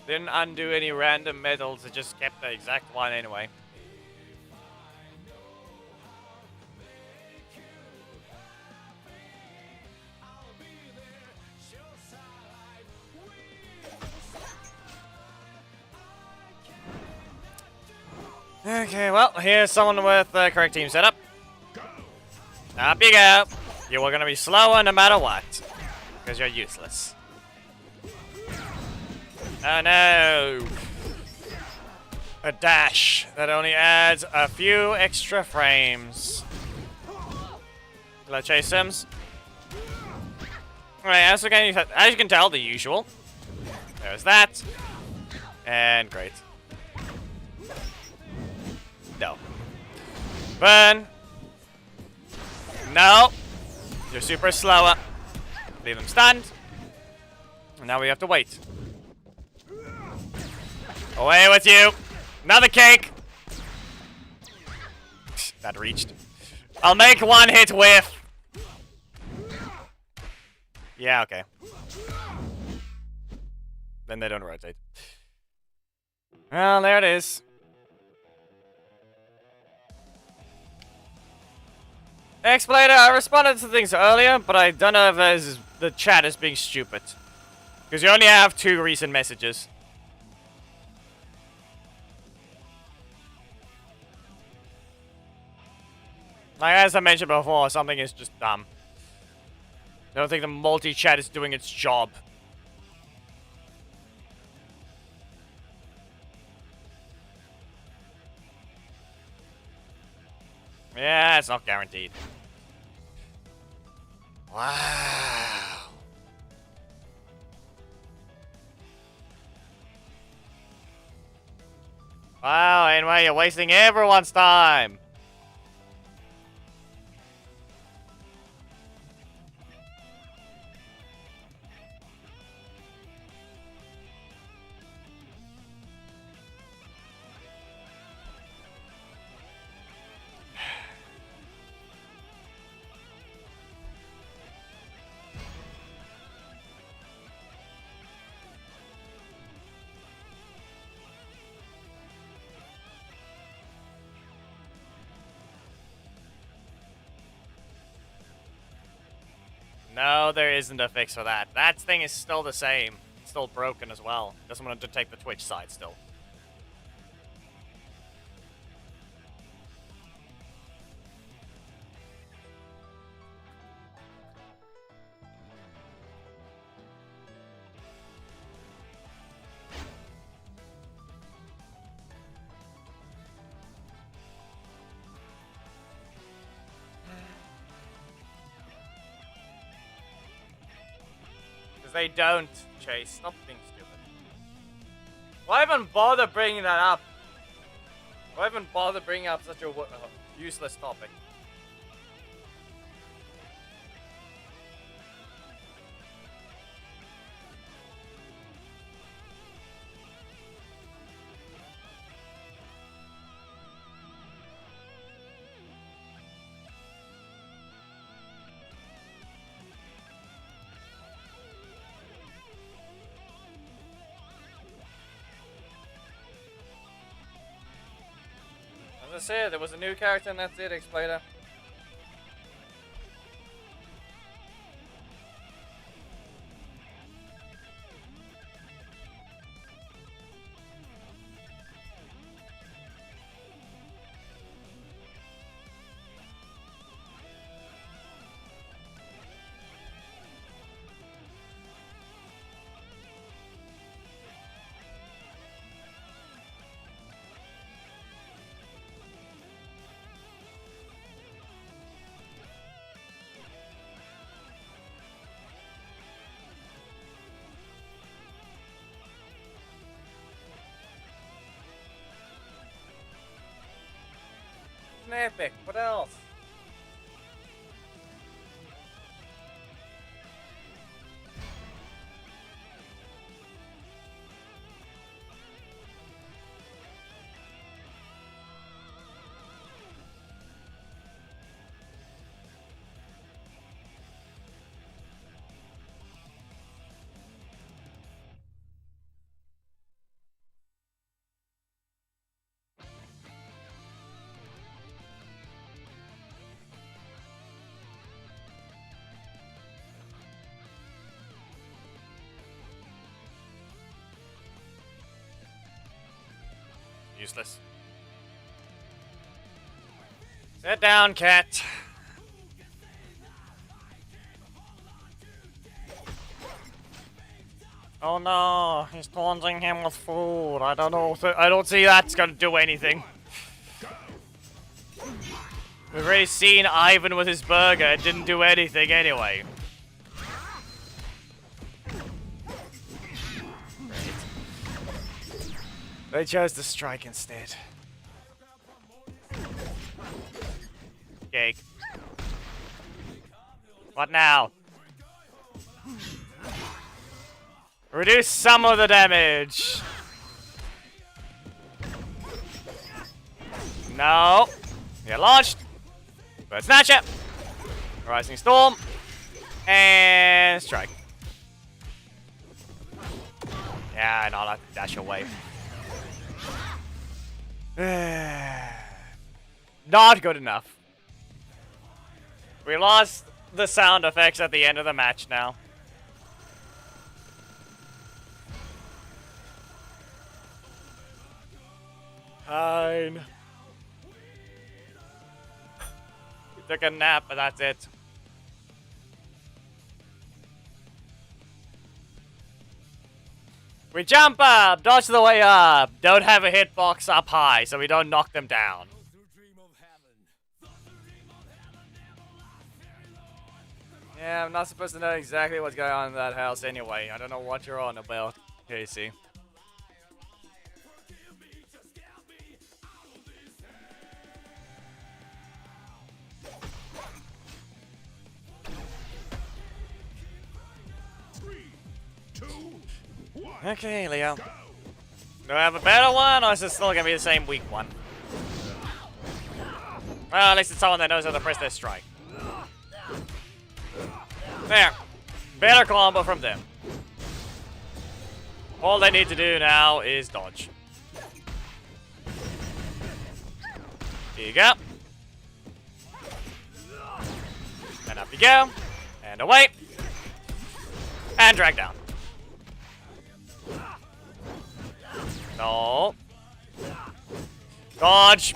Didn't undo any random medals, it just kept the exact one anyway. Okay, well, here's someone with the correct team setup. Up you go. You are gonna be slower no matter what. Because you're useless. Oh no! A dash that only adds a few extra frames. Let's chase Sims. Alright, as you can tell, the usual. There's that. And great. No. Burn. No. You're super slower. Leave them stunned. And now we have to wait. Away with you. Another cake. That reached. I'll make one hit whiff. Yeah, okay. Then they don't rotate. Well, there it is. Explainer, I responded to things earlier, but I don't know if the chat is being stupid. Because you only have 2 recent messages. Like, as I mentioned before, something is just dumb. I don't think the multi-chat is doing its job. Yeah, it's not guaranteed. Wow. Wow, anyway, you're wasting everyone's time. No, there isn't a fix for that. That thing is still the same. It's still broken as well. Doesn't want to detect the Twitch side still. They don't, Chase. Stop being stupid. Why even bother bringing that up? Why even bother bringing up such a useless topic? As I said, there was a new character and that's it, Explainer. Epic. What else? Useless. Sit down, cat. Oh no, he's taunting him with food. I don't know. I don't see that's gonna do anything. We've already seen Ivan with his burger. It didn't do anything anyway. They chose to strike instead. Cake. What now? Reduce some of the damage. No. Get launched. Bird Snatcher. Rising Storm. And strike. Yeah, and I'll have to dash away. Not good enough. We lost the sound effects at the end of the match now. Fine. We took a nap, but that's it. We jump up, dodge the way up, don't have a hitbox up high so we don't knock them down. Yeah, I'm not supposed to know exactly what's going on in that house anyway. I don't know what you're on about, Casey. Okay, Leo. Do I have a better one, or is it still gonna be the same weak one? Well, at least it's someone that knows how to press their strike. There. Better combo from them. All they need to do now is dodge. Here you go. And up you go. And away. And drag down. No. Dodge.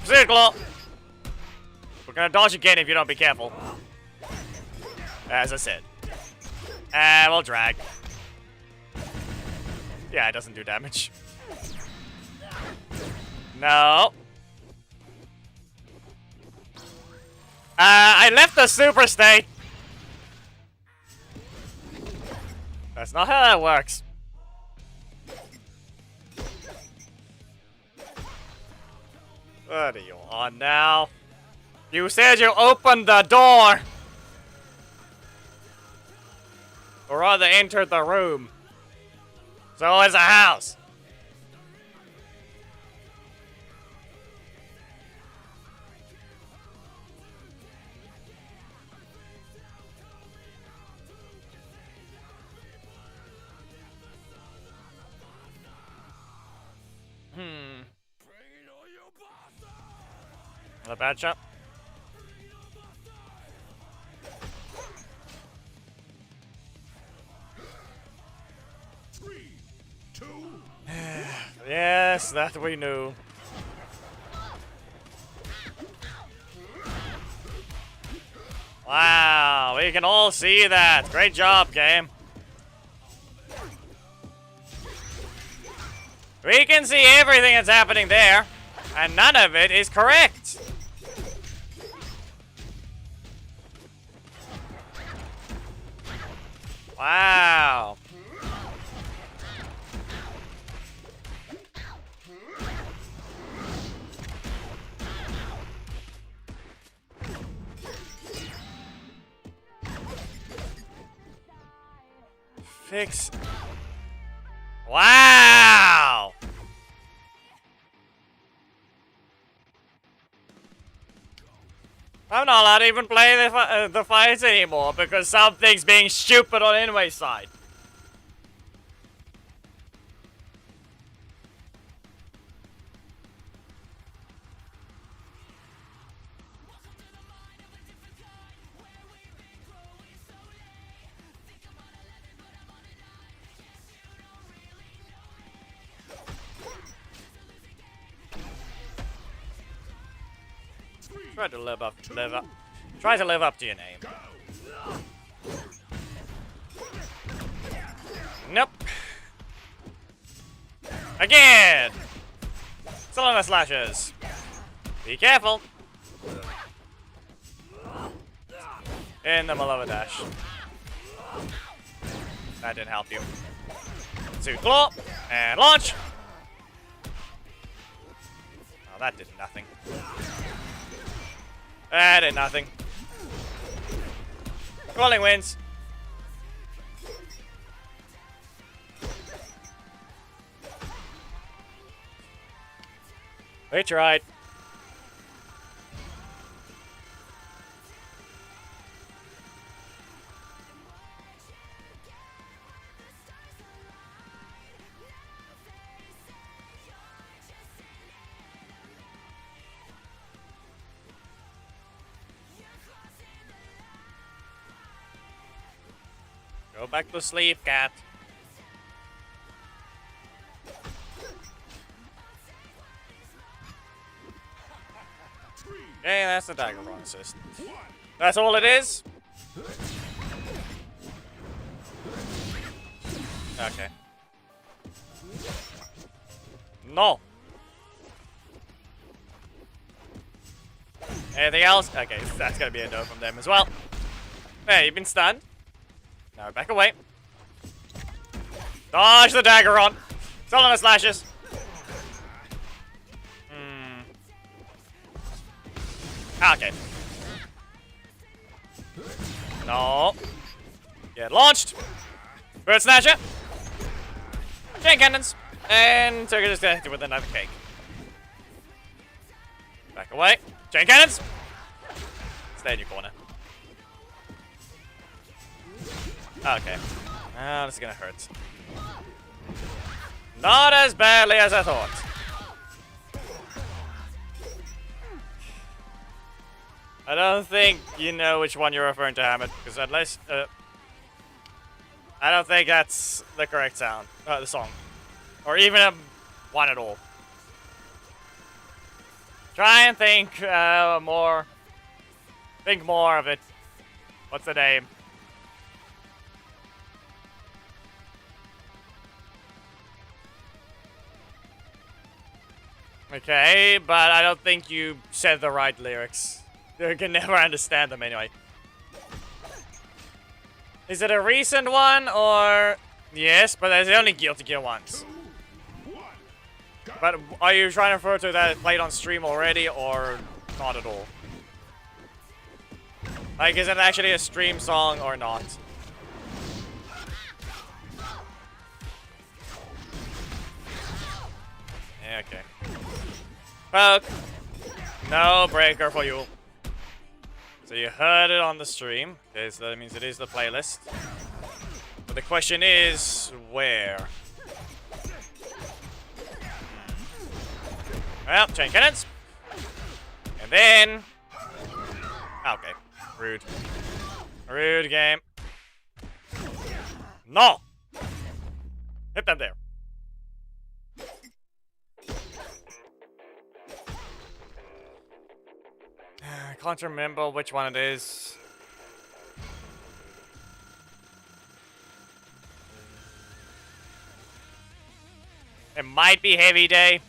Circle. We're gonna dodge again if you don't be careful. As I said. And we'll drag. Yeah, it doesn't do damage. No. I left the super state. That's not how that works. What are you on now? You said you opened the door! Or rather entered the room. So it's a house. Not a bad shot. Yes, that we knew. Wow, we can all see that. Great job, game. We can see everything that's happening there, and none of it is correct. Wow. Fix. Wow. I'm not allowed to even play the fights anymore because something's being stupid on Inway's side. Try to live up to your name. Nope. Again. Still on the slashes. Be careful. In the middle of a dash. That didn't help you. Suit claw and launch. Oh, that did nothing. That did nothing. Rolling wins. We tried. Go back to sleep, cat. Okay, that's the dagger run assist. That's all it is? Okay. No! Anything else? Okay, that's gonna be a no from them as well. Hey, you've been stunned. Now back away. Dodge the dagger on. Still on the slashes. Okay. No. Get launched. Bird Snatcher. Chain cannons. And Turkey is connected with another cake. Back away. Chain cannons. Stay in your corner. Okay. Oh, this is gonna hurt. Not as badly as I thought. I don't think you know which one you're referring to, Hammett, because unless I don't think that's the correct sound, the song, or even one at all. Try and think more. Think more of it. What's the name? Okay, but I don't think you said the right lyrics. You can never understand them anyway. Is it a recent one or... Yes, but there's only Guilty Gear ones. But are you trying to refer to that played on stream already or not at all? Like, is it actually a stream song or not? Yeah, okay. Poke. No breaker for you. So you heard it on the stream. Okay, so that means it is the playlist. But the question is, where? Well, chain cannons. And then... Okay. Rude. Rude game. No! Hit them there. I can't remember which one it is. It might be Heavy Day,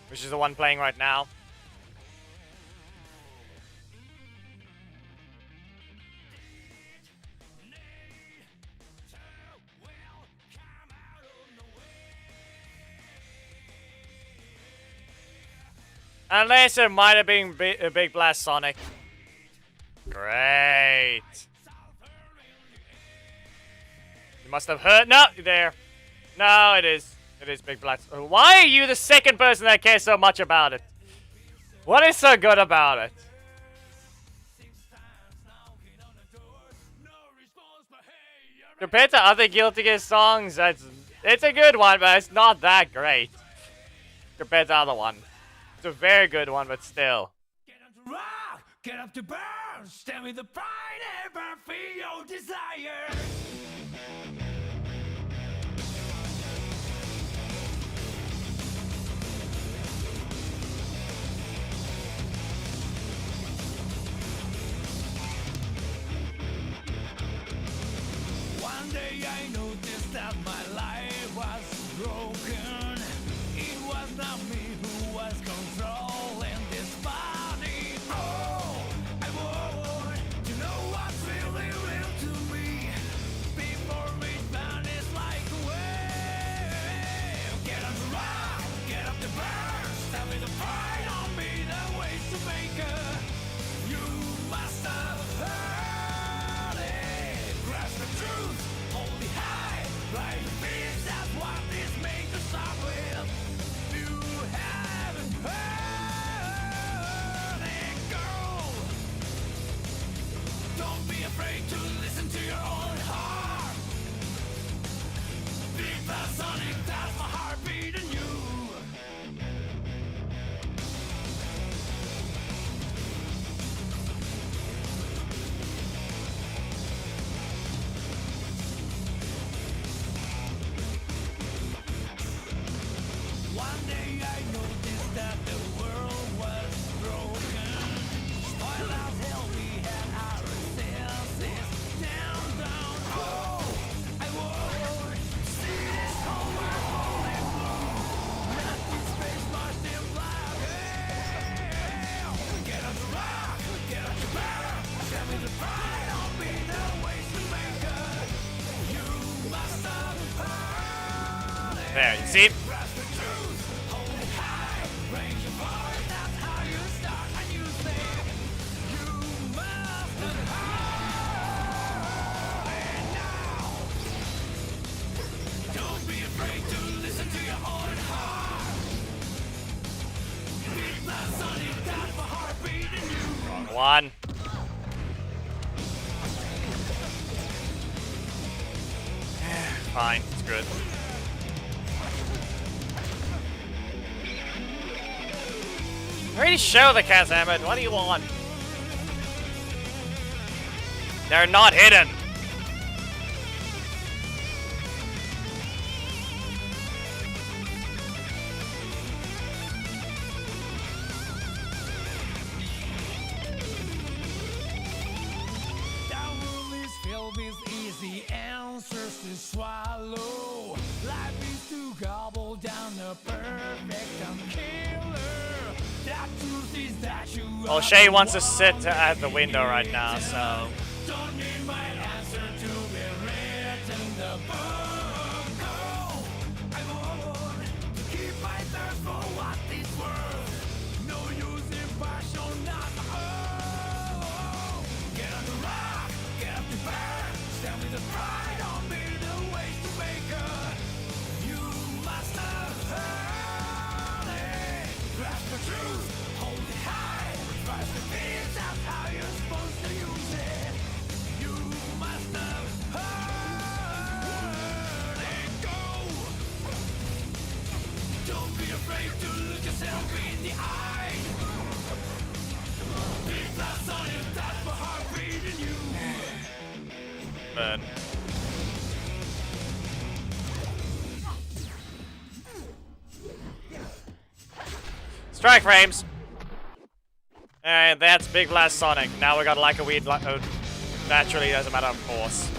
which is the one playing right now. Unless it might have been a Big Blast Sonic. Great. You must have heard. No, there. No, it is. It is Big Blast. Why are you the second person that cares so much about it? What is so good about it? Compared to other Guilty Gear songs, it's a good one, but it's not that great. Compared to the other one. It's a very good one, but still. Get up to rock, get up to burn, stand with the pride and burn for your desire. One day I noticed that my life was broken. It was not me who was controlling this body. Oh, I want to know what's really real to me. See? One. Fine, it's good. Already show the cats, Emmett. What do you want? They're not hidden. Swallow. Life is to gobble down the perfect killer. That truth is that you Well, Shay wants to sit at the window right now, so. don't need my answer to be written in the book. No, I'm on to keep my thirst for what it's worth. No use in passion, not oh. Get on the rock, get up to burn. Stand with the pride on me. Man. Strike frames. And that's Big Blast Sonic. Now we got like a weird, naturally as a matter of course.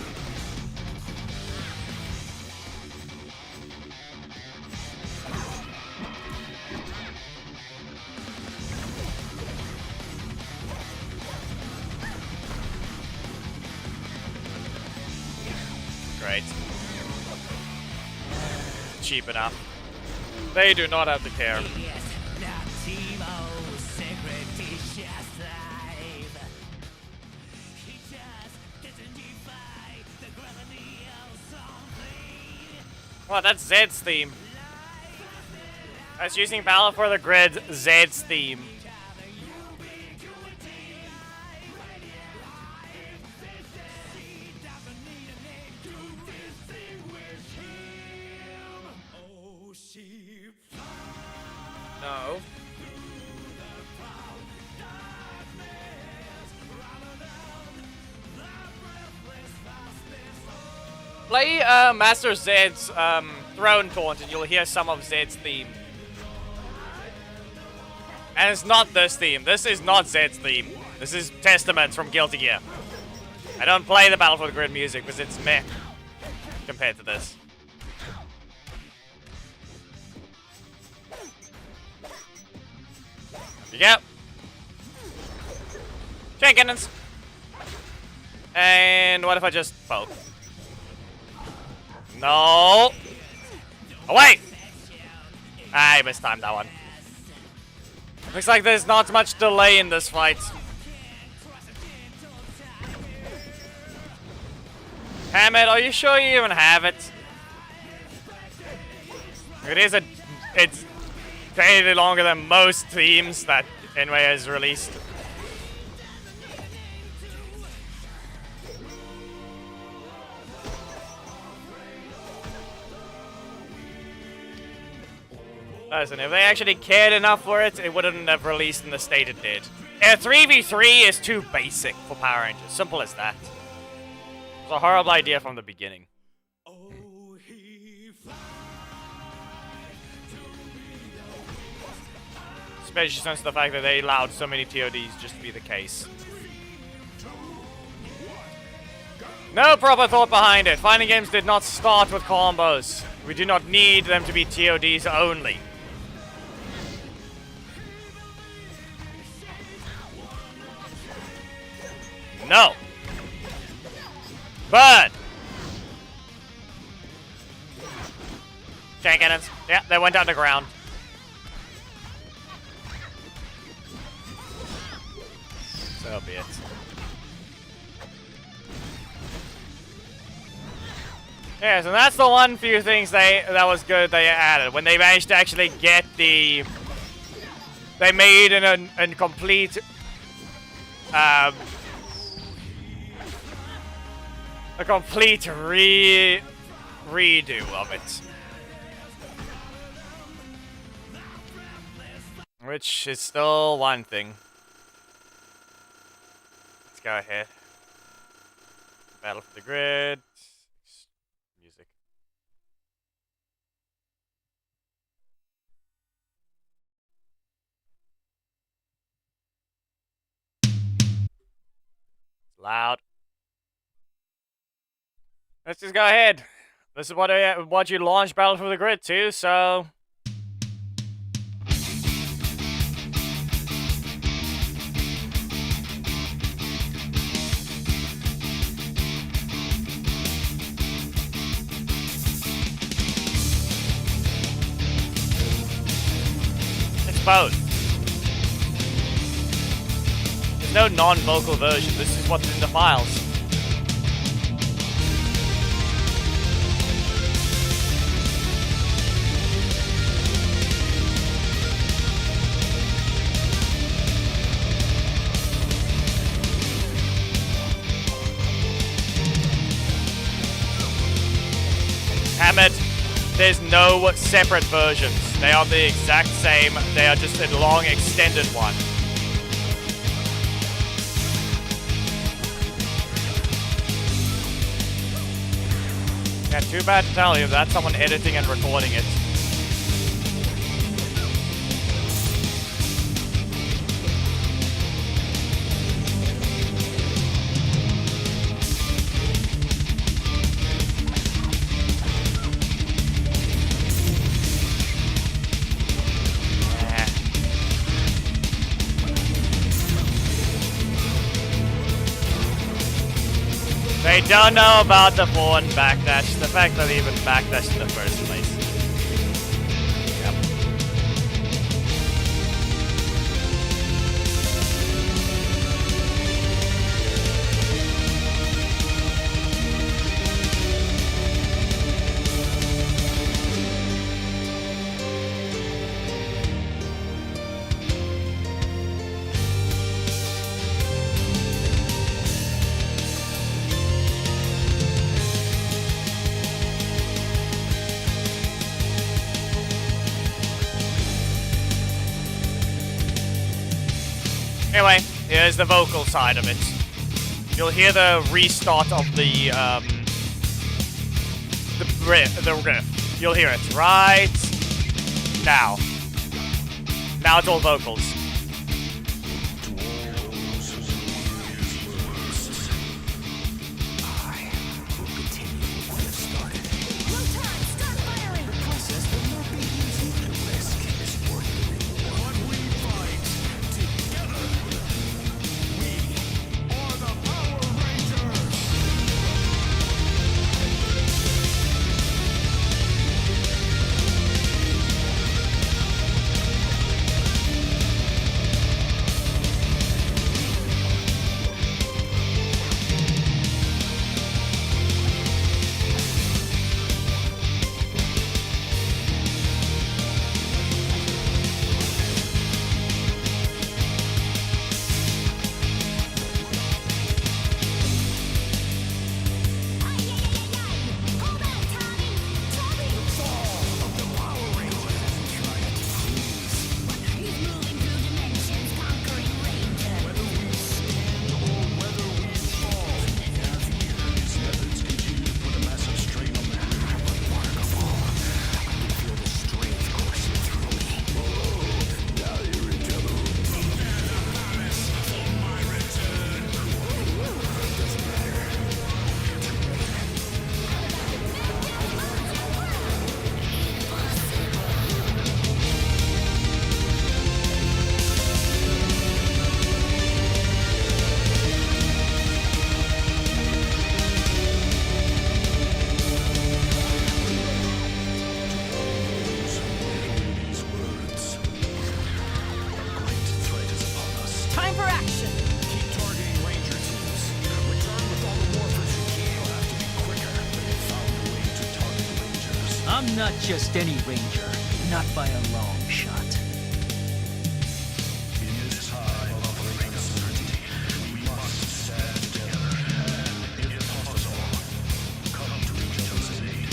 Great. Cheap enough. They do not have to care. Well, that's Zed's theme. I was using Battle for the Grid, Zed's theme. No. Play Master Zed's Throne Taunt and you'll hear some of Zed's theme. And it's not this theme. This is not Zed's theme. This is Testament from Guilty Gear. I don't play the Battle for the Grid music because it's meh compared to this. You go. Chain cannons. And what if I just poke? No. Oh wait. I mistimed that one. Looks like there's not much delay in this fight. Hammett, are you sure you even have it? It's fairly longer than most themes that Enway has released. Listen, if they actually cared enough for it, it wouldn't have released in the state it did. 3v3 is too basic for Power Rangers. Simple as that. It was a horrible idea from the beginning. Especially since the fact that they allowed so many TODs just to be the case. No proper thought behind it. Fighting games did not start with combos. We do not need them to be TODs only. No. Burn. Chain cannons. Yeah, they went underground. So be it. Yeah, so that's the one few things that was good they added. When they managed to actually get the... They made a complete... a complete redo of it. Which is still one thing. Let's go ahead. Battle for the grid. Music. It's loud. Let's just go ahead. This is what you launch Battle for the Grid to, so... It's both. There's no non-vocal version. This is what's in the files. Hammered, there's no separate versions. They are the exact same. They are just a long extended one. Yeah, too bad to tell you, that's someone editing and recording it. They don't know about the forward backdash, the fact that they even backdashed in the first place. Anyway, here's the vocal side of it. You'll hear the restart of the riff. You'll hear it right now. Now it's all vocals. not just any ranger, not by a long shot. In this time of uncertainty, we must stand together. If possible, come to each other's aid.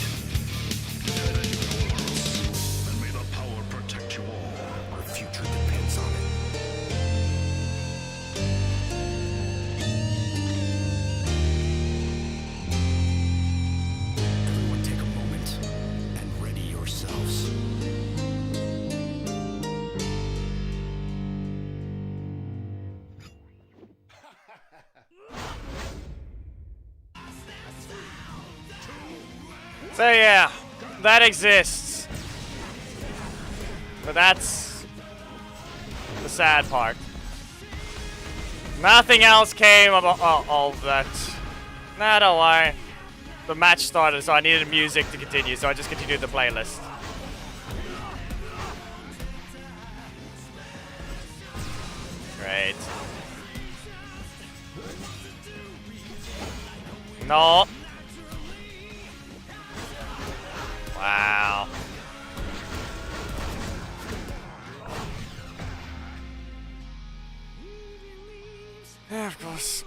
Defend your worlds, and may the power protect you all. Our future depends on it. Everyone take a moment and ready yourselves. So yeah, that exists. But that's the sad part. Nothing else came about all of that. Nah, don't worry. The match started, so I needed music to continue, so I just continued the playlist. Great. No. Wow. Yeah, of course.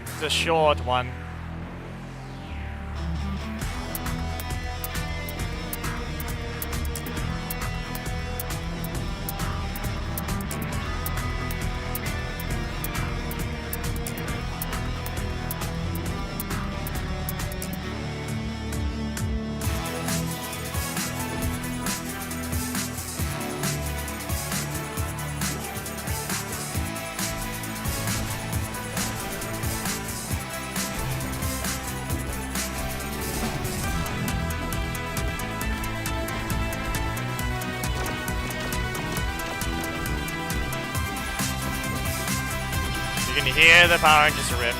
It's a short one. You can hear the Power Rangers rip.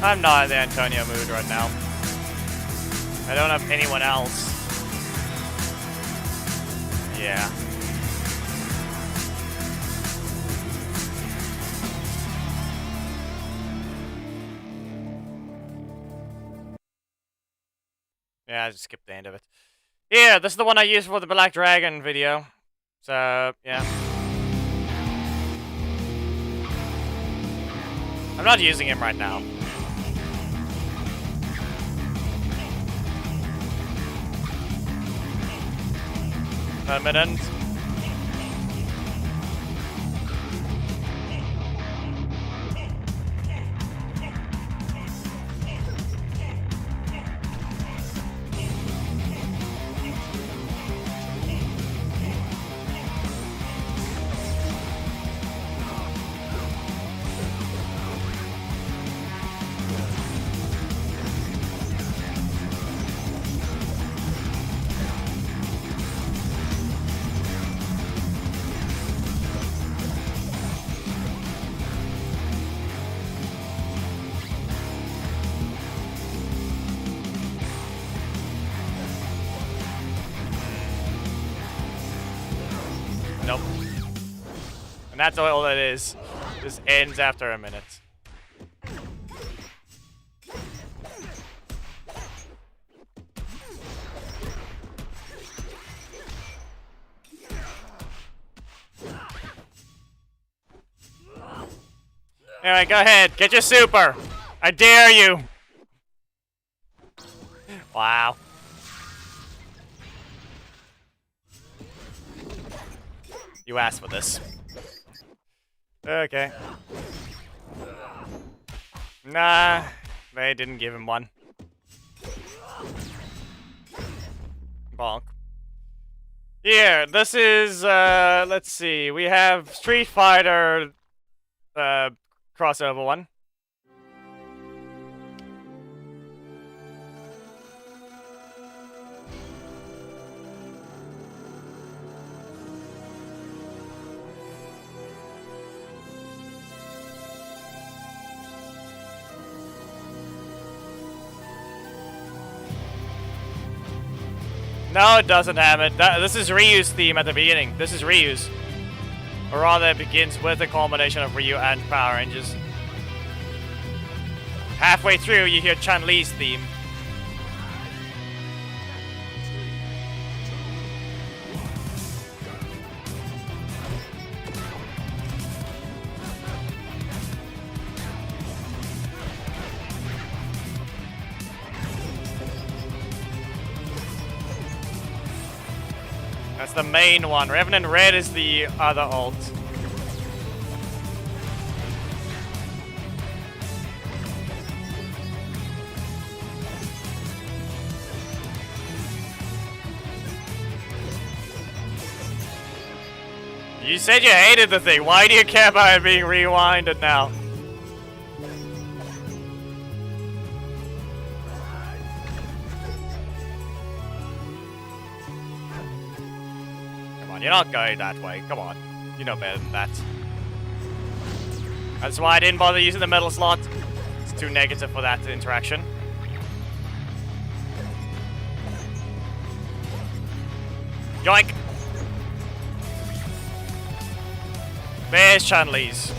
I'm not in the Antonio mood right now. I don't have anyone else. Yeah. Yeah, I just skipped the end of it. Yeah, this is the one I used for the Black Dragon video. So, yeah. I'm not using him right now. Permanent. Nope. And that's all it is. This ends after a minute. Anyway, go ahead. Get your super. I dare you. Wow. You asked for this. Okay. Nah, they didn't give him one. Bonk. Here, this is, let's see. We have Street Fighter crossover one. No, it doesn't have it. This is Ryu's theme at the beginning. This is Ryu's. Or rather, it begins with a combination of Ryu and Power Rangers. Halfway through, you hear Chun-Li's theme. That's the main one. Revenant Red is the other alt. You said you hated the thing. Why do you care about it being rewinded now? You're not going that way. Come on. You know better than that. That's why I didn't bother using the metal slot. It's too negative for that interaction. Yoink! There's Chun-Li's.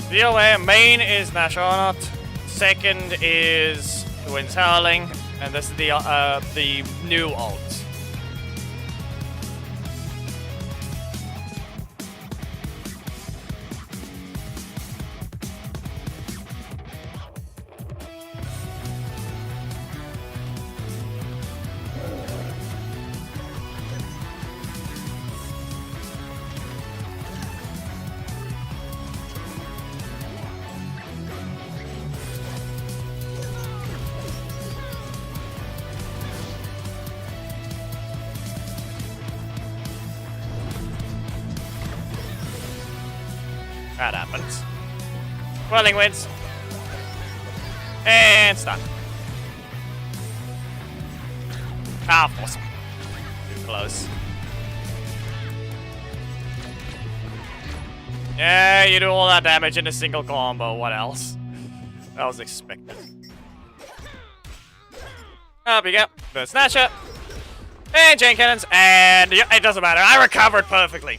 The away main is Nashonaut, second is The Wind's Howling, and this is the new alt. That happens. Quelling wins. And stun. Ah, awesome. Too close. Yeah, you do all that damage in a single combo. What else? That was expected. Up we go. The Snatcher. And chain cannons. And yeah, it doesn't matter. I recovered perfectly.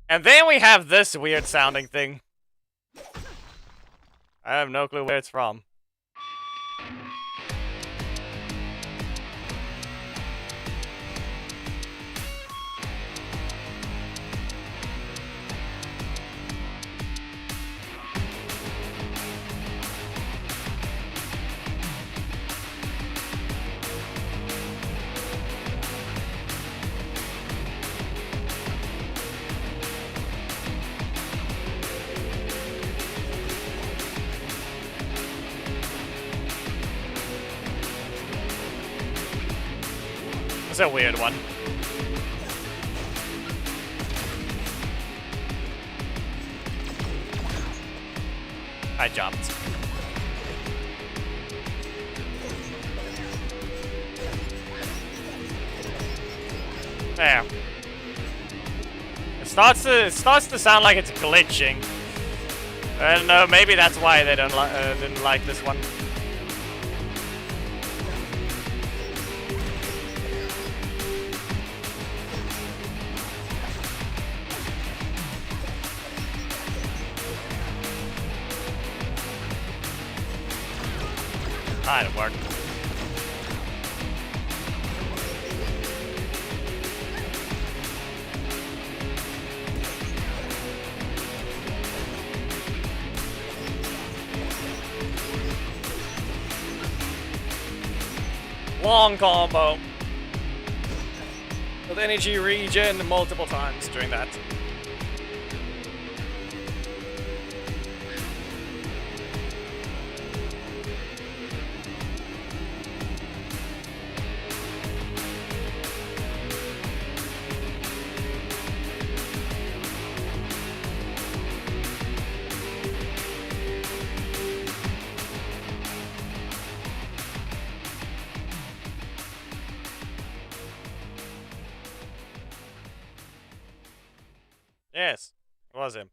And then we have this weird sounding thing. I have no clue where it's from. It's a weird one. I jumped. There. It starts to sound like it's glitching. I don't know, maybe that's why they didn't like this one. Ah, it worked. Long combo. With energy regen multiple times during that. Yes, it was him.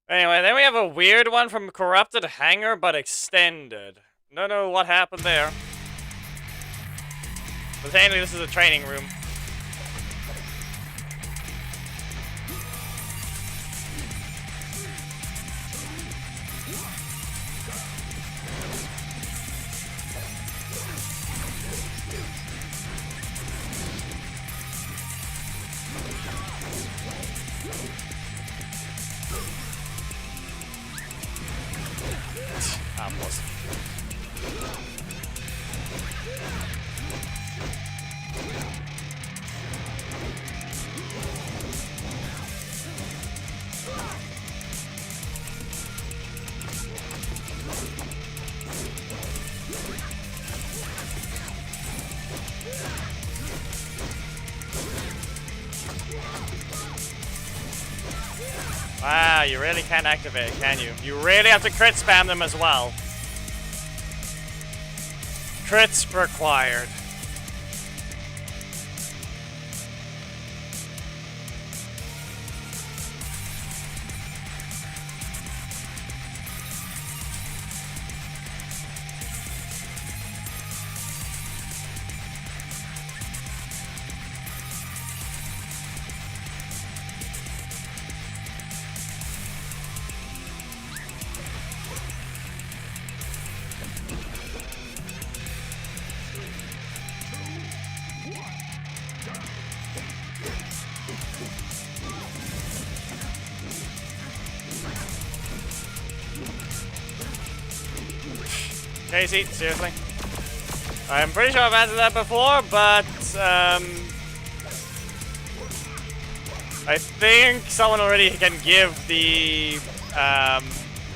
Anyway, then we have a weird one from Corrupted Hangar, but extended. Don't know what happened there. But apparently this is a training room. Almost. Wow, you really can't activate it, can you? You really have to crit spam them as well. Crits required. Casey, seriously? I'm pretty sure I've answered that before, but I think someone already can give the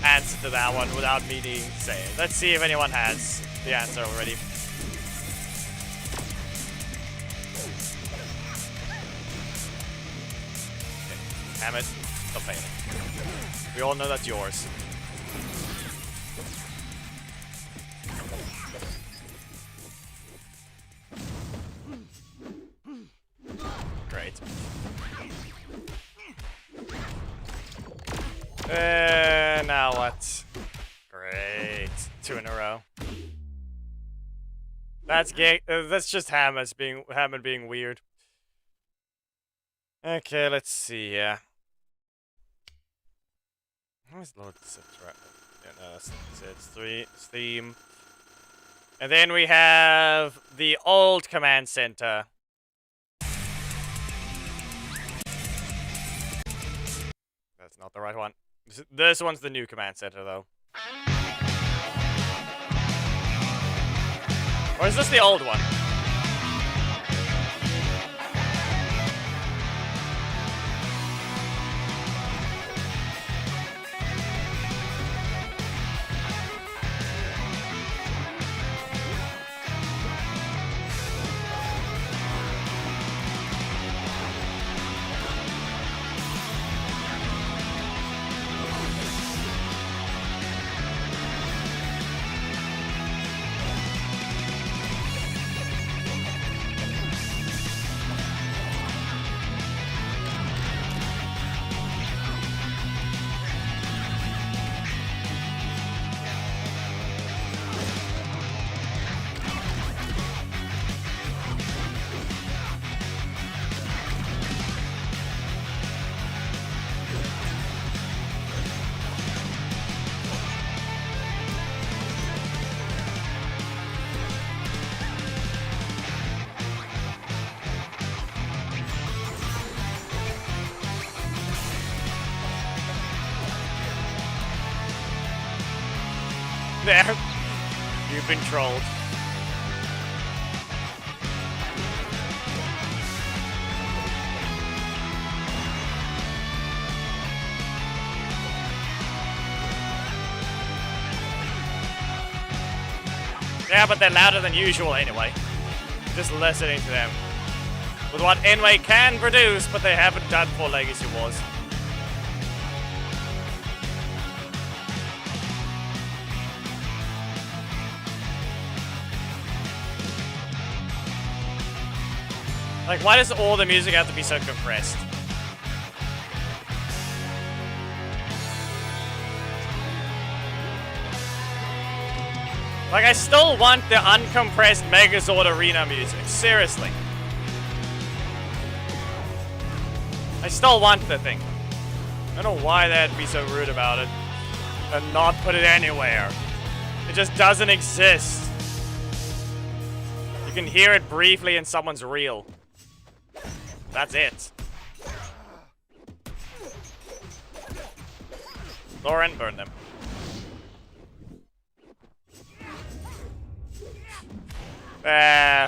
answer to that one without me needing to say it. Let's see if anyone has the answer already. Okay. Damn it. Stop failing. We all know that's yours. Great. Now what? Great. 2 in a row. That's gay. That's just Hammond being weird. Okay, let's see. Yeah. Where's load this? Right. Yeah, no, that's it's theme. And then we have the old command center. That's not the right one. This one's the new command center, though. Or is this the old one? There. You've been trolled. Yeah, but they're louder than usual anyway. Just listening to them. With what Enway can produce, but they haven't done for Legacy Wars. Like, why does all the music have to be so compressed? Like, I still want the uncompressed Megazord Arena music. Seriously. I still want the thing. I don't know why they'd be so rude about it. And not put it anywhere. It just doesn't exist. You can hear it briefly in someone's reel. That's it. Lauren, burn them.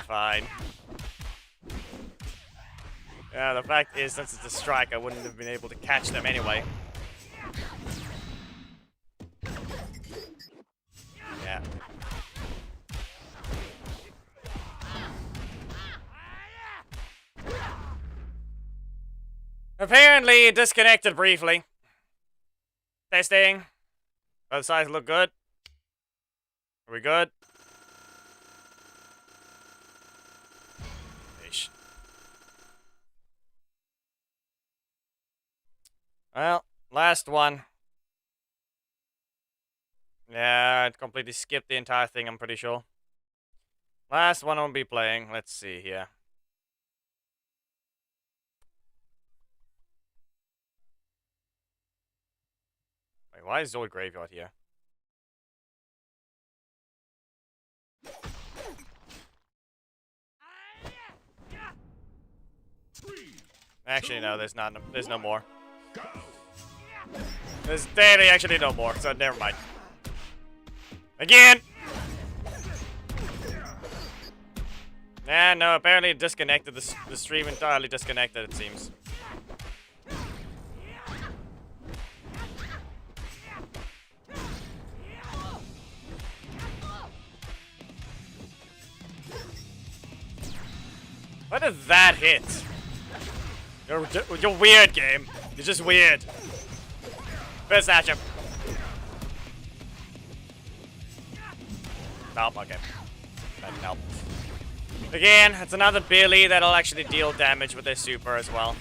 Fine. Yeah, the fact is, since it's a strike, I wouldn't have been able to catch them anyway. Yeah. Apparently, it disconnected briefly. Testing. Both sides look good. Are we good? Ish. Well, last one. Yeah, I completely skipped the entire thing, I'm pretty sure. Last one I'll be playing. Let's see here. Wait, why is Zoid Graveyard here? Actually, no, there's no more. There's daily actually no more, so never mind. Again! Nah, no, apparently it disconnected. The stream entirely disconnected, it seems. What did that hit? You're weird, game. You're just weird. First snatch him. Nope, okay. That didn't help. Again, it's another Billy that'll actually deal damage with their super as well.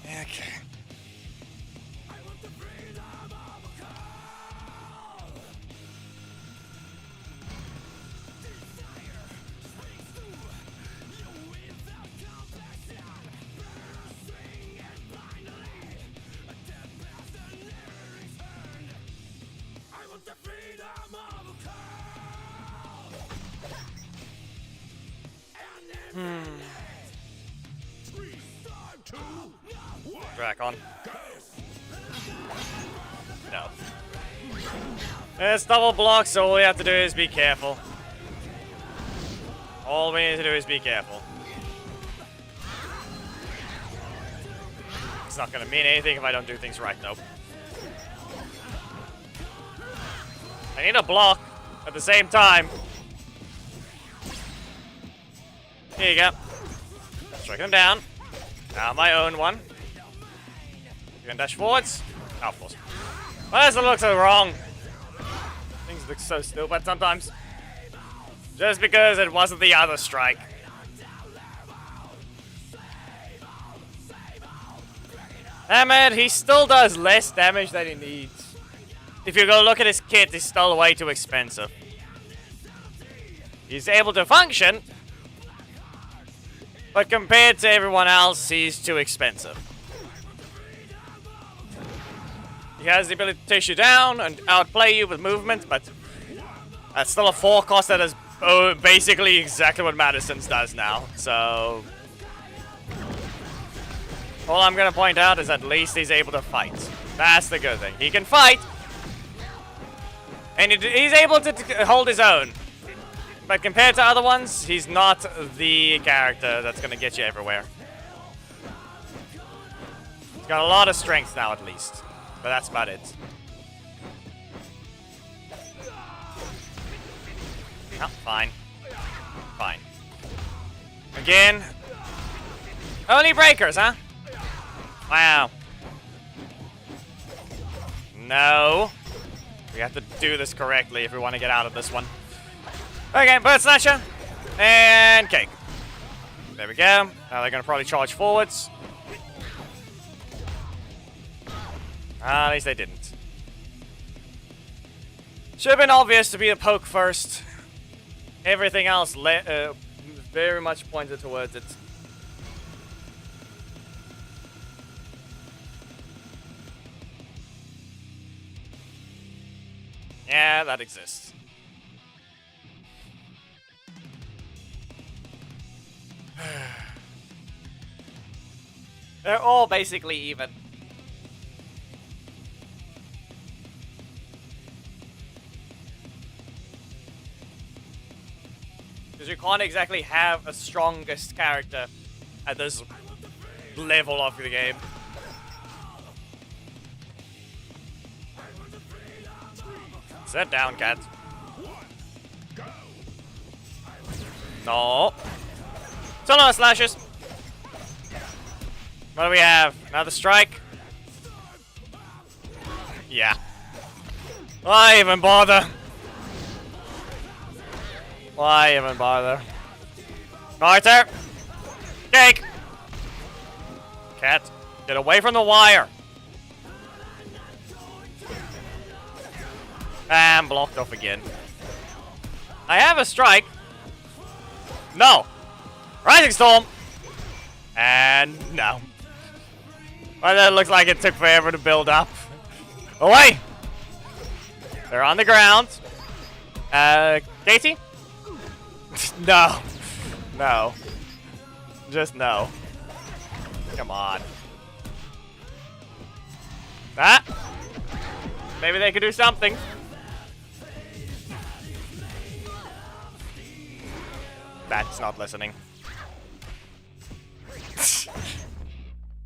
Okay. Crack on. No. It's double block, so all we have to do is be careful. All we need to do is be careful. It's not gonna mean anything if I don't do things right, though. I need a block at the same time. Here you go. Strike him down. Now my own one. You can dash forwards. Oh, of course. Why does it look so wrong? Things look so stupid sometimes. Just because it wasn't the other strike. Damn it, he still does less damage than he needs. If you go look at his kit, he's still way too expensive. He's able to function, but compared to everyone else, he's too expensive. He has the ability to chase you down and outplay you with movement, but that's still a 4 cost that is basically exactly what Madison's does now. So all I'm gonna point out is at least he's able to fight. That's the good thing. He can fight, and he's able to hold his own. But compared to other ones, he's not the character that's gonna get you everywhere. He's got a lot of strength now, at least. But that's about it. Oh, fine. Fine. Again. Only breakers, huh? Wow. No. We have to do this correctly if we want to get out of this one. Okay, Bird Snatcher. And cake. There we go. Now they're gonna probably charge forwards. At least they didn't. Should have been obvious to be a poke first. Everything else very much pointed towards it. Yeah, that exists. They're all basically even. Because you can't exactly have a strongest character at this level of the game. Sit down, cat. No. So no slashes. What do we have? Another strike? Yeah. Why even bother? Why even bother? Carter! Cake! Cat, get away from the wire! And blocked off again. I have a strike. No! Rising Storm! And no. Well, that looks like it took forever to build up. Away! They're on the ground. Katie? No. No. Just no. Come on. Ah! Maybe they could do something. That's not listening.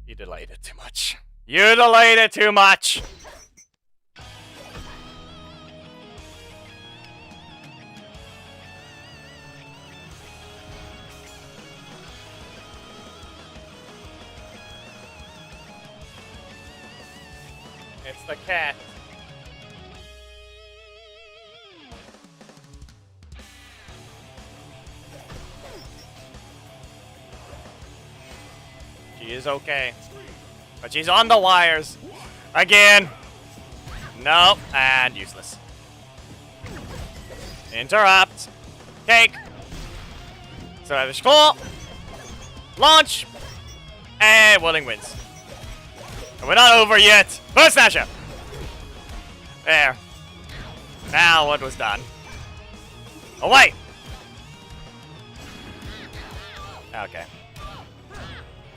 You delayed it too much. You delayed it too much! It's the cat. She is okay. But she's on the wires. Again. Nope. And useless. Interrupt. Cake. Savage Claw. Launch. And Willing wins. And we're not over yet. First Snatcher. There. Now what was done. Away. Okay.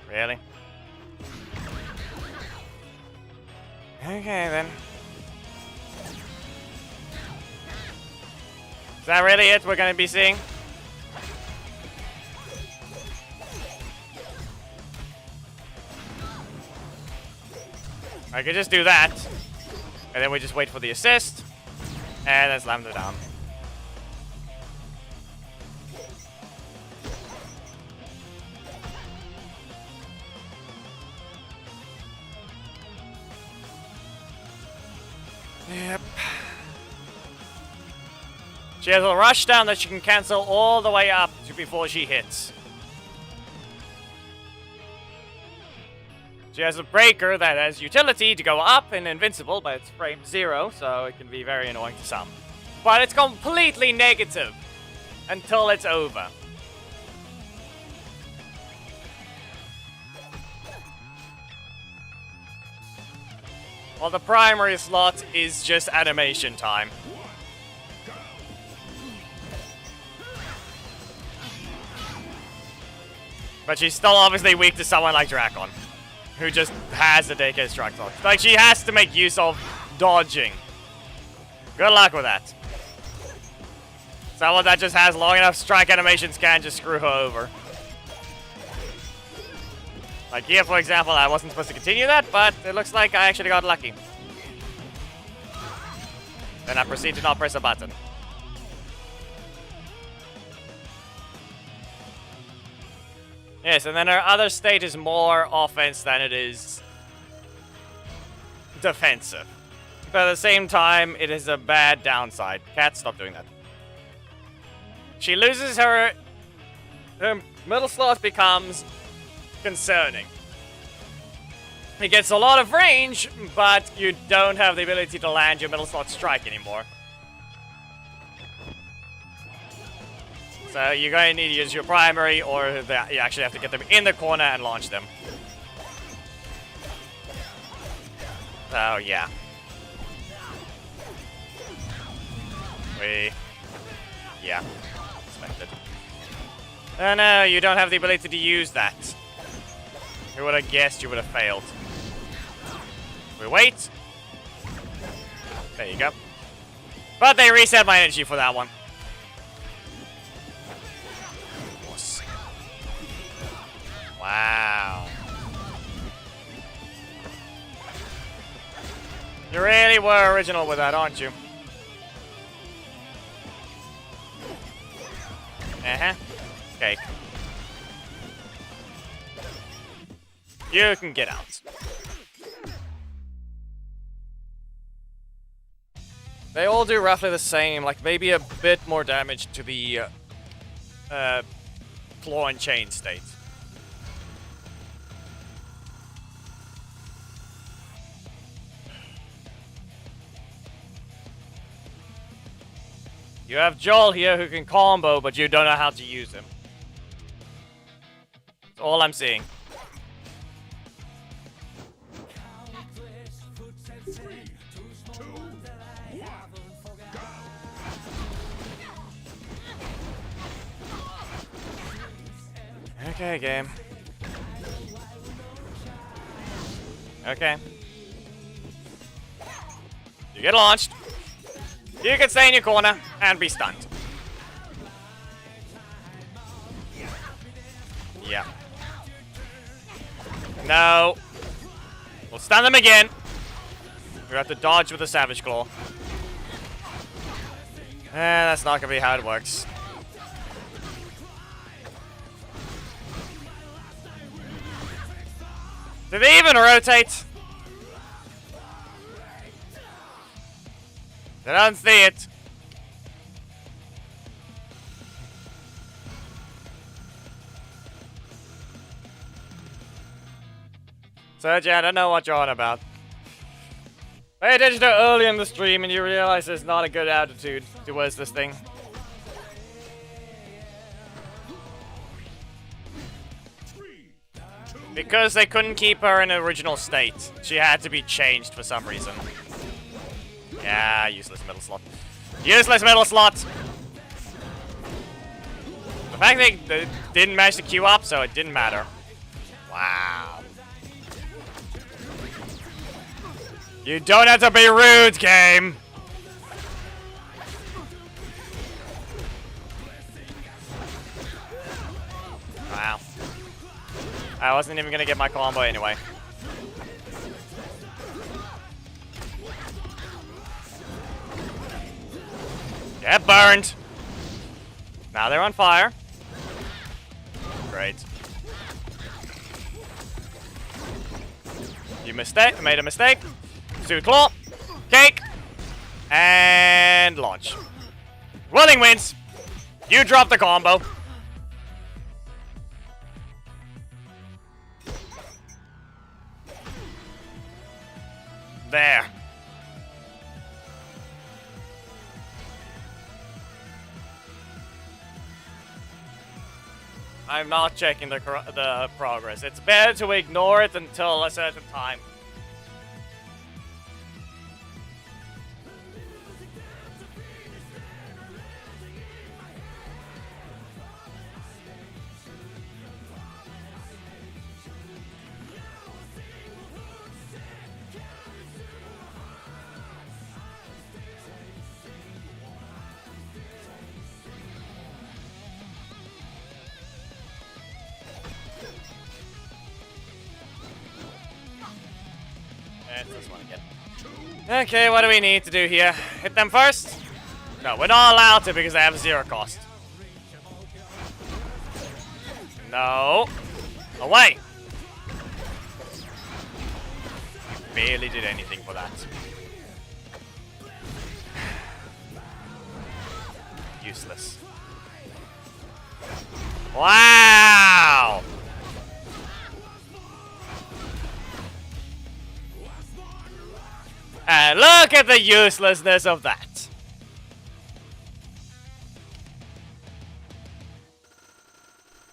Really? Okay then. Is that really it we're gonna be seeing? I could just do that. And then we just wait for the assist. And then slam them down. Yep. She has a rush down that she can cancel all the way up to before she hits. She has a breaker that has utility to go up and invincible, but it's frame 0, so it can be very annoying to some. But it's completely negative until it's over. Well, the primary slot is just animation time. But she's still obviously weak to someone like Drakon, who just has the daycare strike slot. Like, she has to make use of dodging. Good luck with that. Someone that just has long enough strike animations can just screw her over. Like here, for example, I wasn't supposed to continue that, but it looks like I actually got lucky. Then I proceed to not press a button. Yes, and then our other state is more offense than it is defensive. But at the same time, it is a bad downside. Cat, stop doing that. She loses her middle slot becomes concerning. It gets a lot of range, but you don't have the ability to land your middle slot strike anymore. So you're going to need to use your primary, or you actually have to get them in the corner and launch them. So yeah. Yeah. Expected. Oh no, you don't have the ability to use that. Who would have guessed you would have failed? We wait. There you go. But they reset my energy for that one. Wow. You really were original with that, aren't you? Uh-huh. Okay. You can get out. They all do roughly the same, like maybe a bit more damage to the claw and chain state. You have Joel here who can combo, but you don't know how to use him. That's all I'm seeing. Okay, game. Okay. You get launched. You can stay in your corner and be stunned. Yeah. No. We'll stun them again. We have to dodge with a Savage Claw. That's not gonna be how it works. Did they even rotate? I don't see it. Sergio, I don't know what you're on about. Pay attention to early in the stream and you realize there's not a good attitude towards this thing. Because they couldn't keep her in her original state. She had to be changed for some reason. Yeah, useless middle slot. Useless middle slot! The fact they didn't manage to queue up, so it didn't matter. Wow. You don't have to be rude, game! Wow. I wasn't even gonna get my combo anyway. Get burned! Now they're on fire. Great. You made a mistake. Suit claw. Cake. And launch. Willing wins. You drop the combo. There. I'm not checking the progress. It's better to ignore it until a certain time. This one again. Okay, what do we need to do here? Hit them first? No, we're not allowed to because they have 0 cost. No. Away! Barely did anything for that. Useless. Wow! And look at the uselessness of that.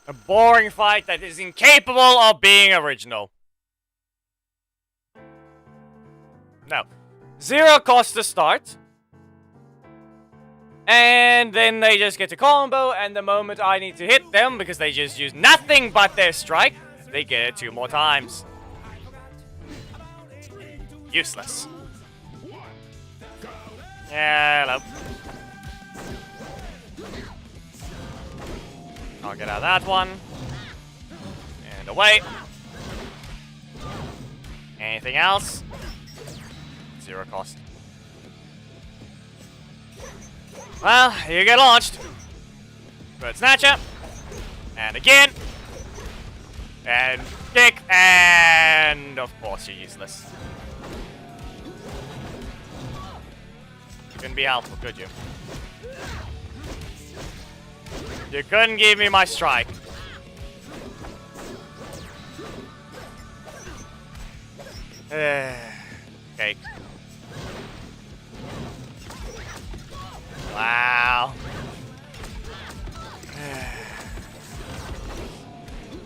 A boring fight that is incapable of being original. No. 0 cost to start. And then they just get a combo, and the moment I need to hit them, because they just use nothing but their strike, they get it 2 more times. Useless. Yeah, hello. I'll get out of that one. And away. Anything else? 0 cost. Well, you get launched. Good snatcher. And again. And kick. And of course you're useless. Couldn't be helpful, could you? You couldn't give me my strike. Okay. Wow.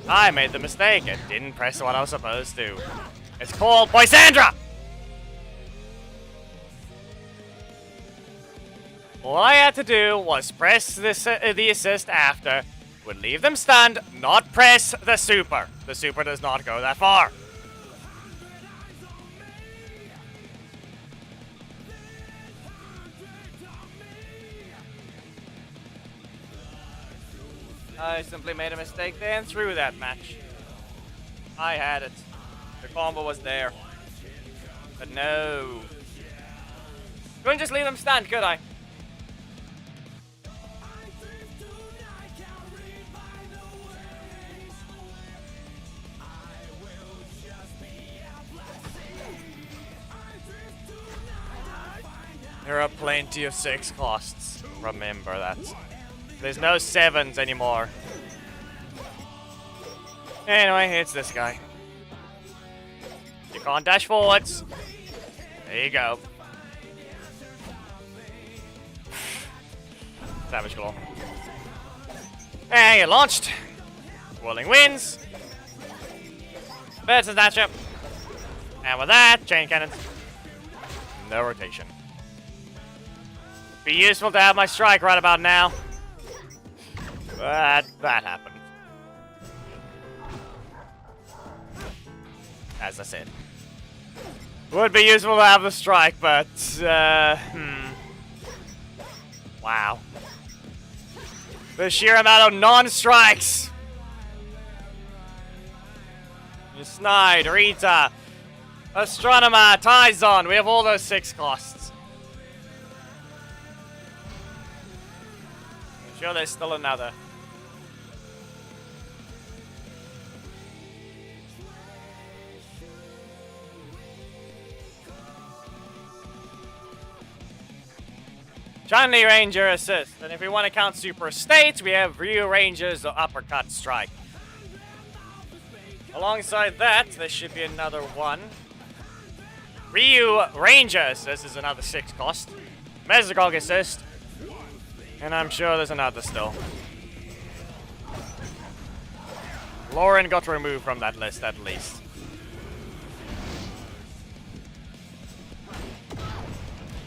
I made the mistake. I didn't press what I was supposed to. It's called Poisandra! All I had to do was press this, the assist after, would leave them stunned, not press the super. The super does not go that far. I simply made a mistake there and threw that match. I had it. The combo was there. But no. Couldn't just leave them stunned, could I? There are plenty of 6 costs. Remember that. There's no 7s anymore. Anyway, it's this guy. You can't dash forwards. There you go. Savage Claw. And you launched. Whirling Winds. Better snatcher. And with that, chain cannons. No rotation. Be useful to have my strike right about now. But that happened. As I said. Would be useful to have the strike, but, Wow. The sheer amount of non-strikes! Snide, Rita, Astronomer, Tyzon, we have all those 6 costs. I'm sure there's still another. Chun-Li Ranger assist, and if we want to count super states, we have Ryu Ranger's uppercut strike. Alongside that, there should be another one. Ryu Ranger assist is another 6 cost. Mesogog assist, and I'm sure there's another still. Lauren got removed from that list at least.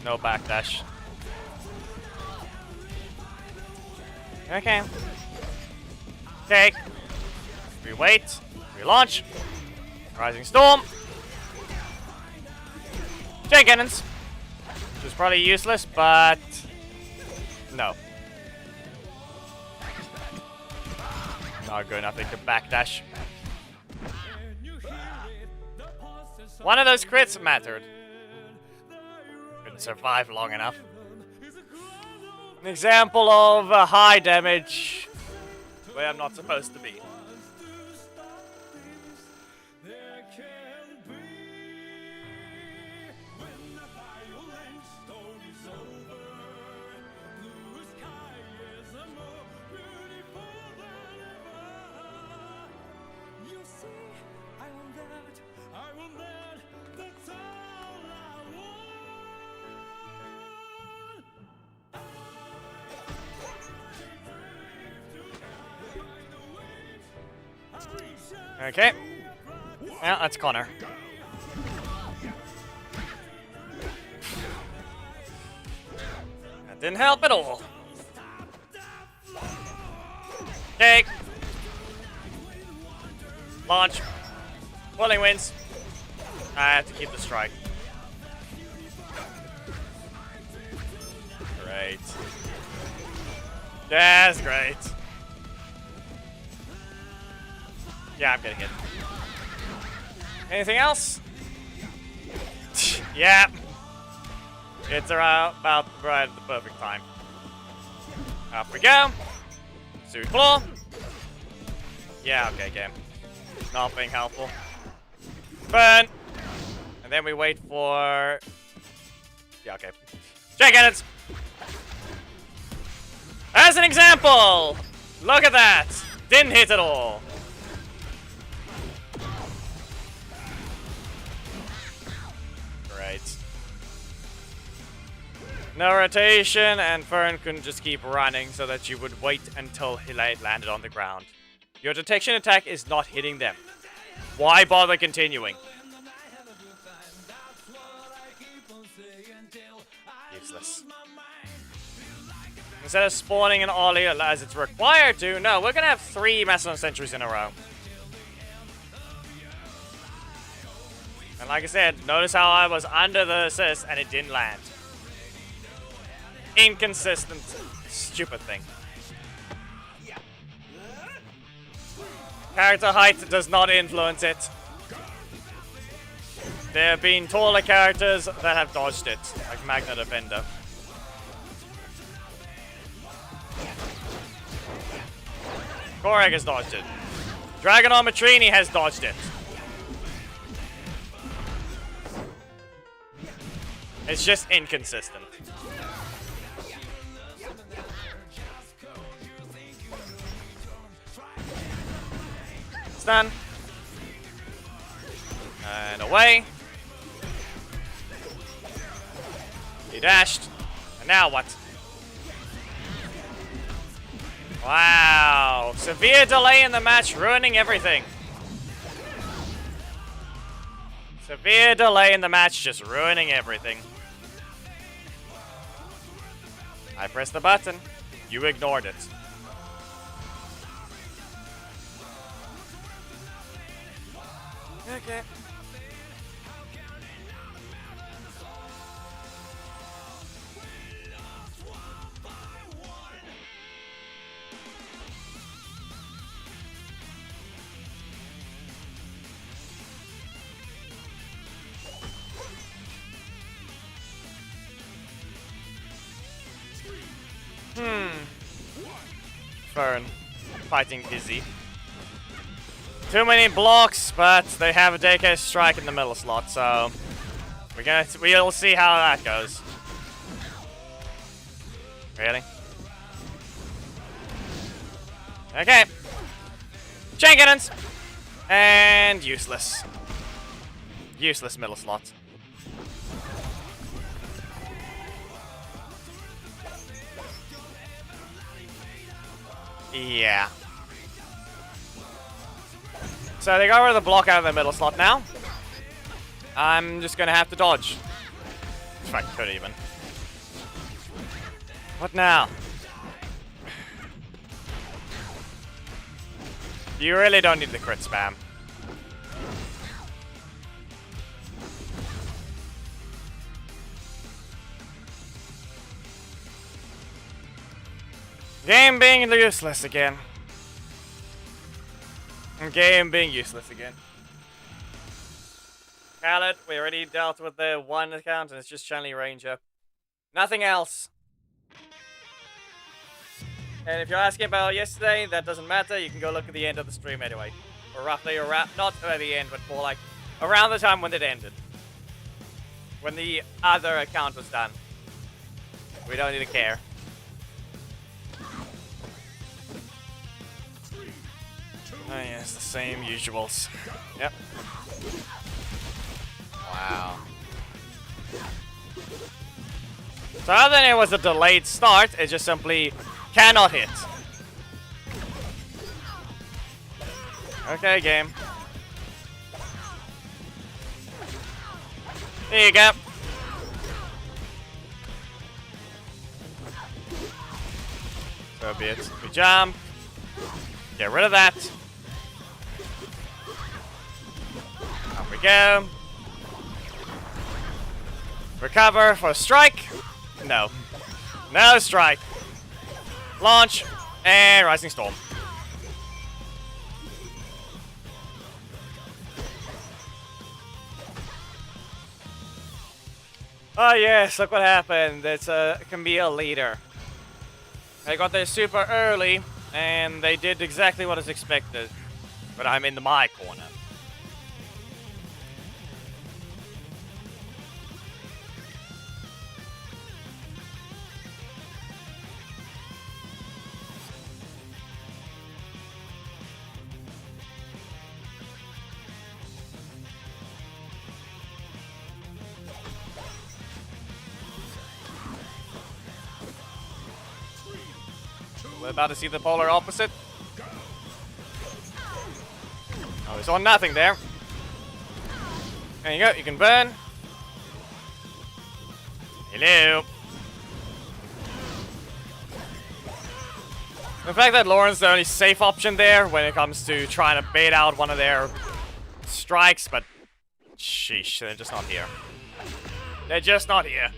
No backdash. Okay. Take. We wait. We launch. Rising Storm. Chain cannons. Which is probably useless, but no. Not good enough to backdash. One of those crits mattered. Couldn't survive long enough. An example of high damage where I'm not supposed to be. I will let, that's all I want. Okay. Well, that's Connor. That didn't help at all. Okay. Launch. Pulling wins. I have to keep the strike. Great. That's great. Yeah, I'm getting it. Anything else? Yeah. It's around about right at the perfect time. Up we go. Suit claw. Yeah, okay, game. Not being helpful. Burn. And then we wait for... Yeah, okay. Check cannons. As an example! Look at that! Didn't hit at all. Great. No rotation, and Fern couldn't just keep running so that you would wait until he landed on the ground. Your detection attack is not hitting them. Why bother continuing? Useless. Instead of spawning an Ollie as it's required to, no, we're gonna have 3 Mastodon Sentries in a row. And like I said, notice how I was under the assist and it didn't land. Inconsistent, stupid thing. Character height does not influence it. There have been taller characters that have dodged it, like Magna Defender. Korag has dodged it. Dragon Armatrini has dodged it. It's just inconsistent. Stun. And away. He dashed. And now what? Wow. Severe delay in the match, ruining everything. Severe delay in the match, just ruining everything. I pressed the button. You ignored it. Okay. Fern fighting Izzy. Too many blocks, but they have a daycare strike in the middle slot, so we'll see how that goes. Really? Okay. Chain cannons! And useless. Useless middle slot. Yeah. So they got rid of the block out of the middle slot now. I'm just gonna have to dodge. If I could even. What now? You really don't need the crit spam. Game being useless again. Game being useless again. Khaled, we already dealt with the one account and it's just Shanley Ranger. Nothing else. And if you're asking about yesterday, that doesn't matter. You can go look at the end of the stream anyway. Or roughly around, not at the end, but more like around the time when it ended. When the other account was done. We don't need to care. Oh yes, the same usuals. Yep. Wow. So other than it was a delayed start, it just simply cannot hit. Okay, game. There you go. So be it. We jump. Get rid of that. Up we go. Recover for a strike. No. No strike. Launch. And Rising Storm. Oh yes, look what happened. It can be a leader. I got there super early, and they did exactly what is expected. But I'm in my corner. We're about to see the polar opposite. Oh, he's on nothing there. There you go, you can burn. Hello. The fact that Lauren's the only safe option there when it comes to trying to bait out one of their strikes, but sheesh, they're just not here. They're just not here.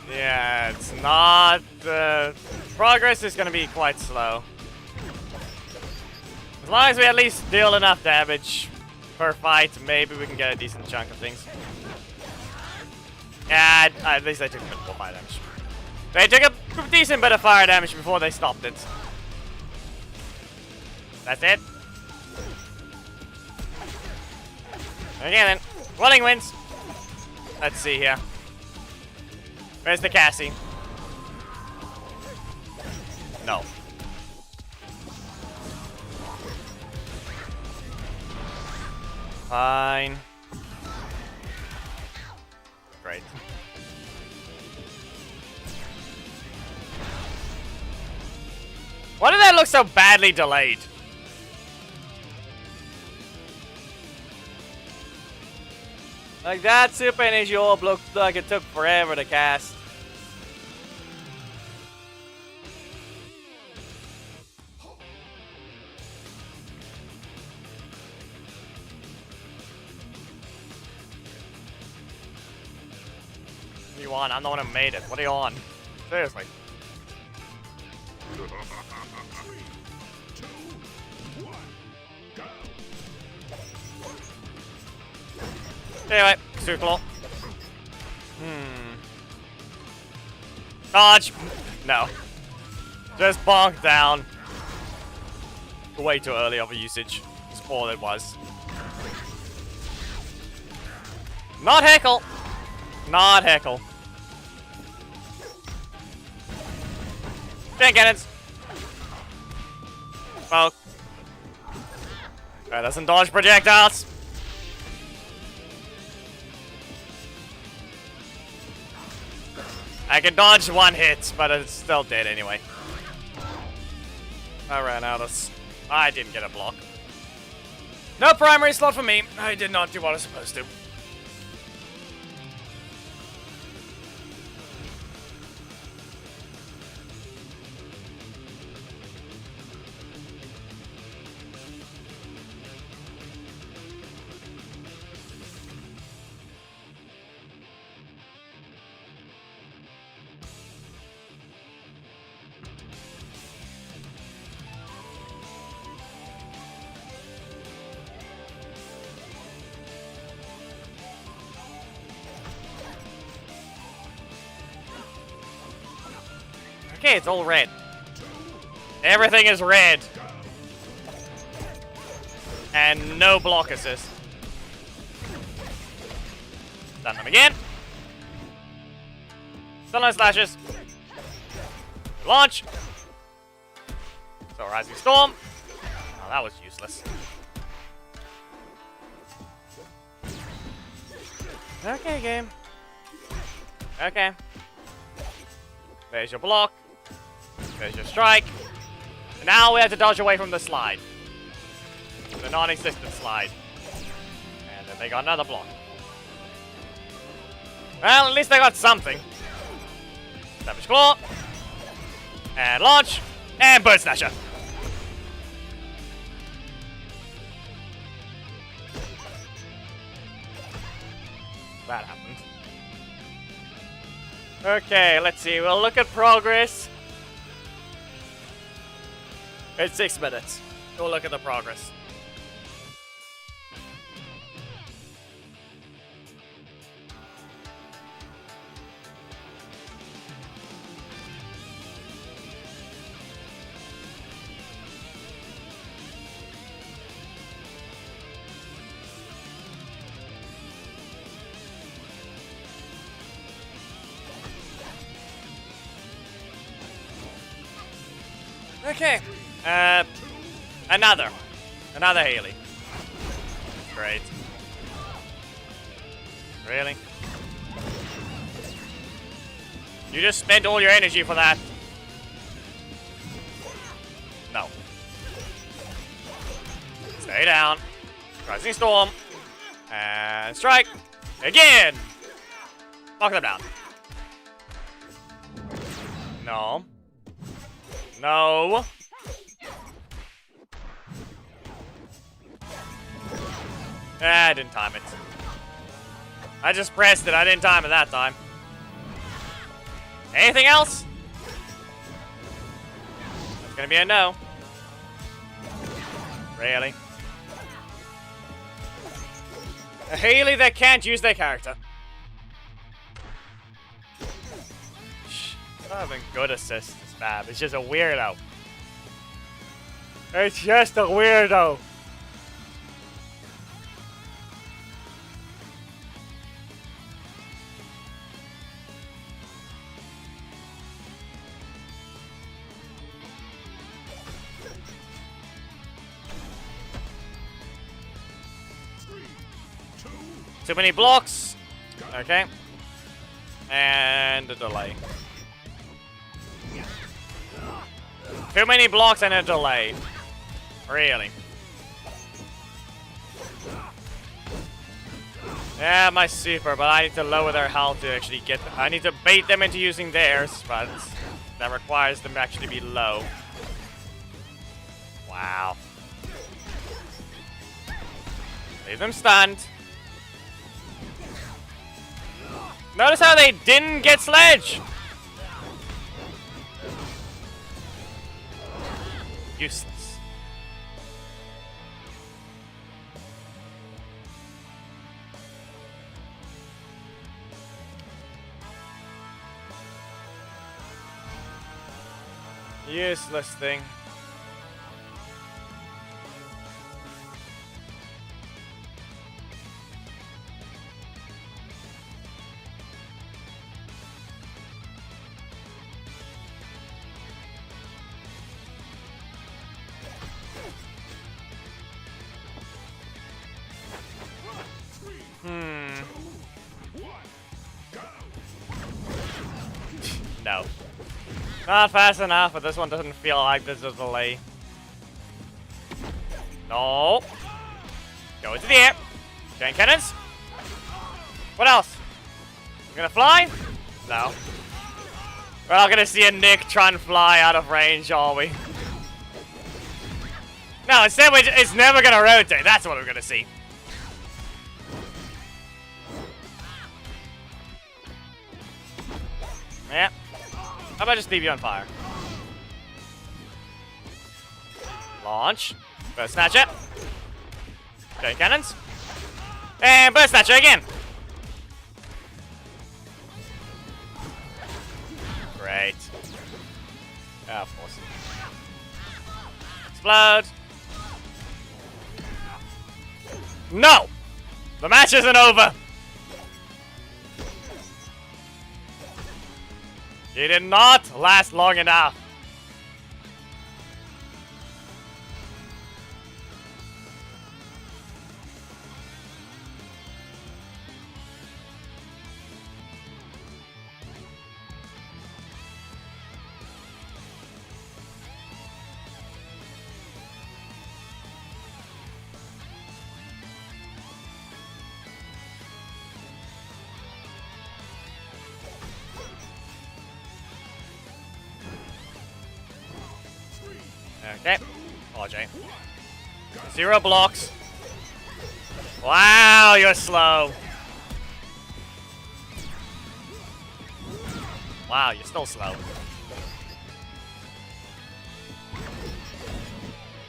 Yeah, it's not... progress is gonna be quite slow. As long as we at least deal enough damage per fight, maybe we can get a decent chunk of things. Yeah, at least they took a bit more fire damage. They took a decent bit of fire damage before they stopped it. That's it. Okay then, rolling wins. Let's see here. Where's the Cassie? No. Fine. Great. Why did that look so badly delayed? Like that super energy orb looked like it took forever to cast. What are you on? I'm the one who made it. What are you on? Seriously. Anyway, Suclo. Dodge! No. Just bonk down. Way too early of a usage. That's all it was. Not heckle! Not heckle. Chain cannons! Poke. That doesn't dodge projectiles! I can dodge one hit, but it's still dead anyway. I ran out of... I didn't get a block. No primary slot for me. I did not do what I was supposed to. Okay, it's all red. Everything is red. And no block assist. Stun them again. Sunlight slashes. Launch. So Rising Storm. Oh, that was useless. Okay, game. Okay. There's your block. There's your strike. And now we have to dodge away from the slide. The non-existent slide. And then they got another block. Well, at least they got something. Savage Claw. And launch. And Bird Snatcher. That happened. Okay, let's see. We'll look at progress. It's 6 minutes. We'll look at the progress. Okay. Another Haley. Great. Really? You just spent all your energy for that. No. Stay down. Rising Storm. And strike. Again! Knock them down. No. No. I didn't time it. I just pressed it. I didn't time it that time. Anything else? That's gonna be a no. Really? A Haley that can't use their character. Not having good assists is bad. It's just a weirdo. It's just a weirdo. Too many blocks. Okay. And a delay. Too many blocks and a delay. Really. Yeah, my super, but I need to lower their health to actually get... I need to bait them into using theirs, but that requires them to actually be low. Wow. Leave them stunned. Notice how they didn't get Sledge! Useless. Useless thing. No. Not fast enough, but this one doesn't feel like there's a delay. No. Go into the air. Giant cannons. What else? You gonna fly? No. We're not gonna see a Nick try and fly out of range, are we? No, instead it's never gonna rotate. That's what we're gonna see. Yeah. How about just leave you on fire? Launch. Burst Snatcher. Giant cannons. And Burst Snatcher again. Great. Yeah, of course. Explode! No! The match isn't over! He did not last long enough. Okay. Oh, Jay. 0 blocks. Wow, you're slow. Wow, you're still slow.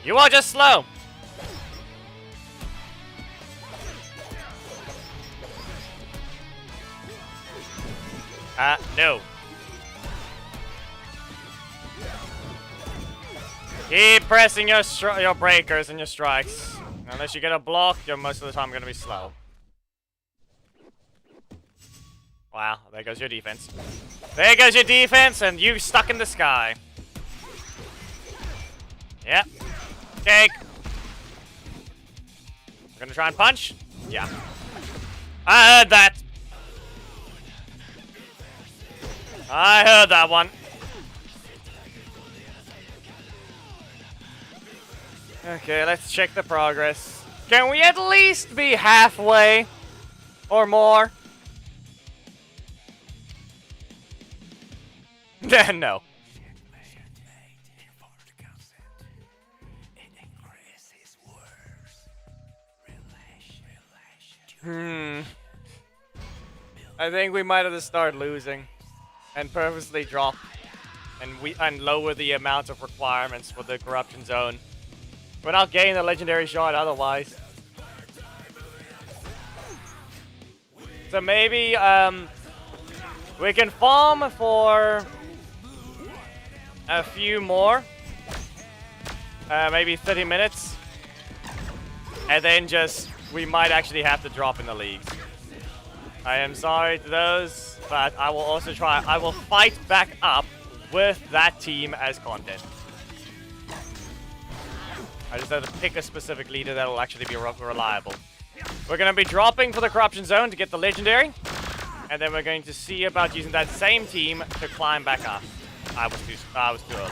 You are just slow. No. Keep pressing your breakers and your strikes. Unless you get a block, you're most of the time going to be slow. Wow, there goes your defense. There goes your defense, and you stuck in the sky. Yep. Cake. We're going to try and punch? Yeah. I heard that. I heard that one. Okay, let's check the progress. Can we at least be halfway? Or more? No. I think we might have to start losing. And purposely drop. And lower the amount of requirements for the corruption zone. We're not getting the legendary shot otherwise. So maybe we can farm for a few more. Maybe 30 minutes. And then we might actually have to drop in the leagues. I am sorry to those, but I will also try. I will fight back up with that team as content. I just have to pick a specific leader that will actually be reliable. We're going to be dropping for the corruption zone to get the legendary. And then we're going to see about using that same team to climb back up. I was too early.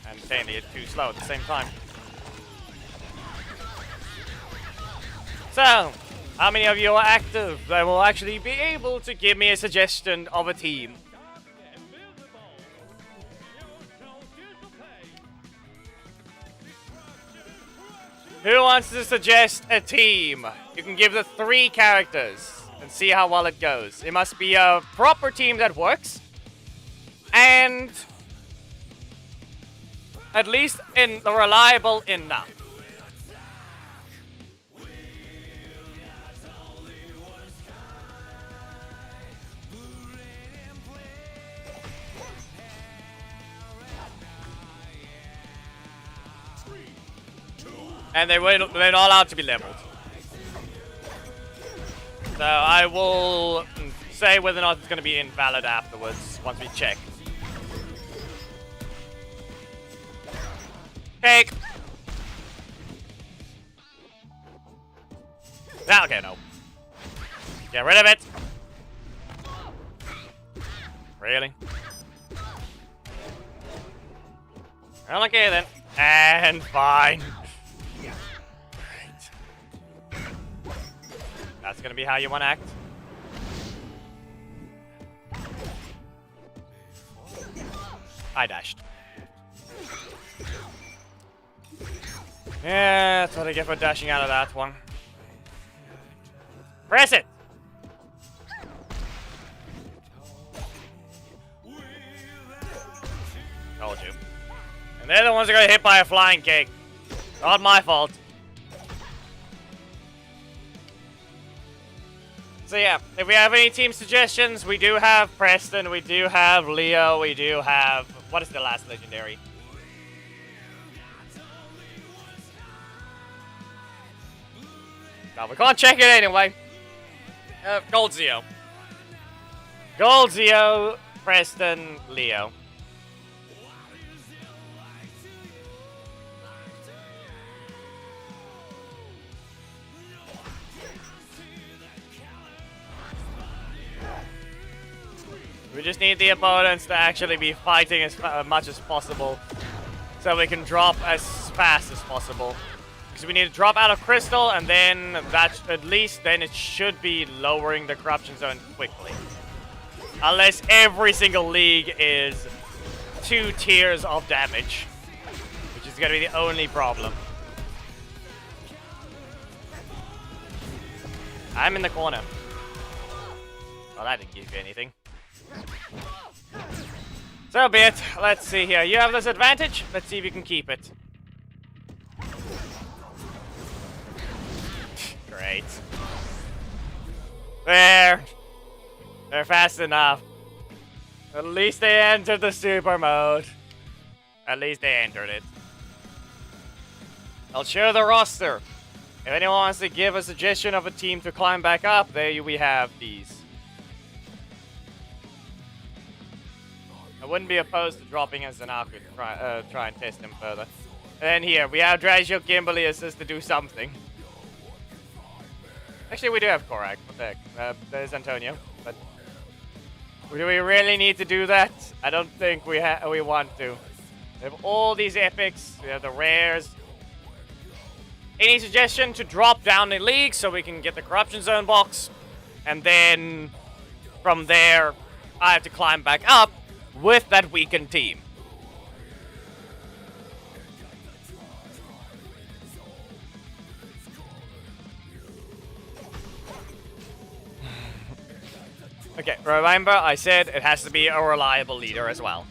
And technically it's too slow at the same time. So, how many of you are active that will actually be able to give me a suggestion of a team? Who wants to suggest a team? You can give the 3 characters and see how well it goes. It must be a proper team that works. And at least reliable enough. And they're not allowed to be leveled. So I will say whether or not it's going to be invalid afterwards, once we check. Cake! Ah, okay, no. Get rid of it! Really? Well, okay then. And fine. That's gonna be how you want to act. I dashed. Yeah, that's what I get for dashing out of that one. Press it! Told you. And they're the ones that got hit by a flying cake. Not my fault. So yeah, if we have any team suggestions, we do have Preston, we do have Leo, we do have What is the last legendary? No, we can't check it anyway. Gold Zeo. Gold Zeo, Preston, Leo. We just need the opponents to actually be fighting as much as possible, so we can drop as fast as possible. Because we need to drop out of Crystal, and then that, at least then it should be lowering the corruption zone quickly. Unless every single league is 2 tiers of damage, which is gonna be the only problem. I'm in the corner. Well, that didn't give you anything. So be it. Let's see here. You have this advantage. Let's see if you can keep it. Great. There. They're fast enough. At least they entered the super mode. At least they entered it. I'll share the roster. If anyone wants to give a suggestion of a team to climb back up, there we have these. I wouldn't be opposed to dropping as Zanaku to try and test him further. And then here, we have Dragio Kimberly assist to do something. Actually, we do have Korak. What the heck? There's Antonio. But do we really need to do that? I don't think we want to. We have all these epics. We have the rares. Any suggestion to drop down the league so we can get the Corruption Zone box? And then from there, I have to climb back up with that weakened team. Okay, remember I said it has to be a reliable leader as well.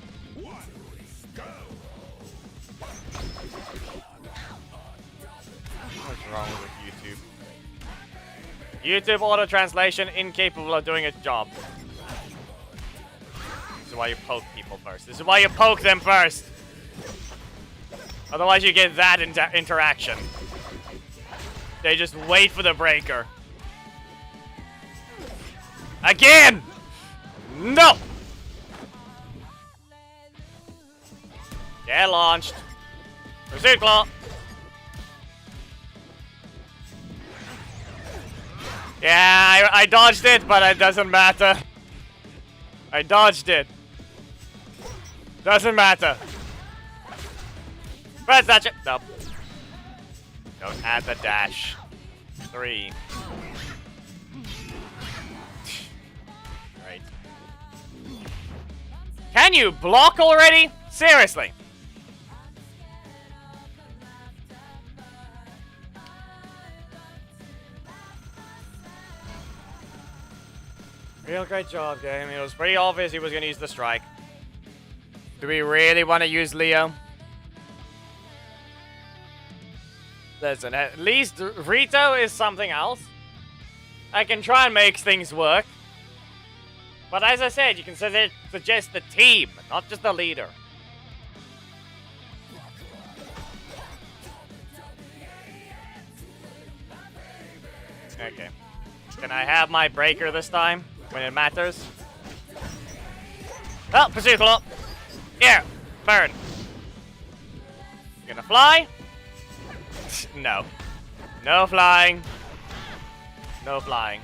What's wrong with YouTube? YouTube auto translation incapable of doing its job. This is why you poke people first. This is why you poke them first. Otherwise you get that interaction. They just wait for the breaker. Again! No! Get launched. Pursuit Claw. Yeah, I dodged it, but it doesn't matter. I dodged it. Doesn't matter. Press touch it. Nope. Don't add the dash. 3. Right. Can you block already? Seriously. Real great job, game. It was pretty obvious he was going to use the strike. Do we really want to use Leo? Listen, at least Rito is something else. I can try and make things work. But as I said, you can suggest the team, not just the leader. Okay. Can I have my breaker this time? When it matters? Oh, Pursuit Claw. Here, burn. You gonna fly? No. No flying. No flying.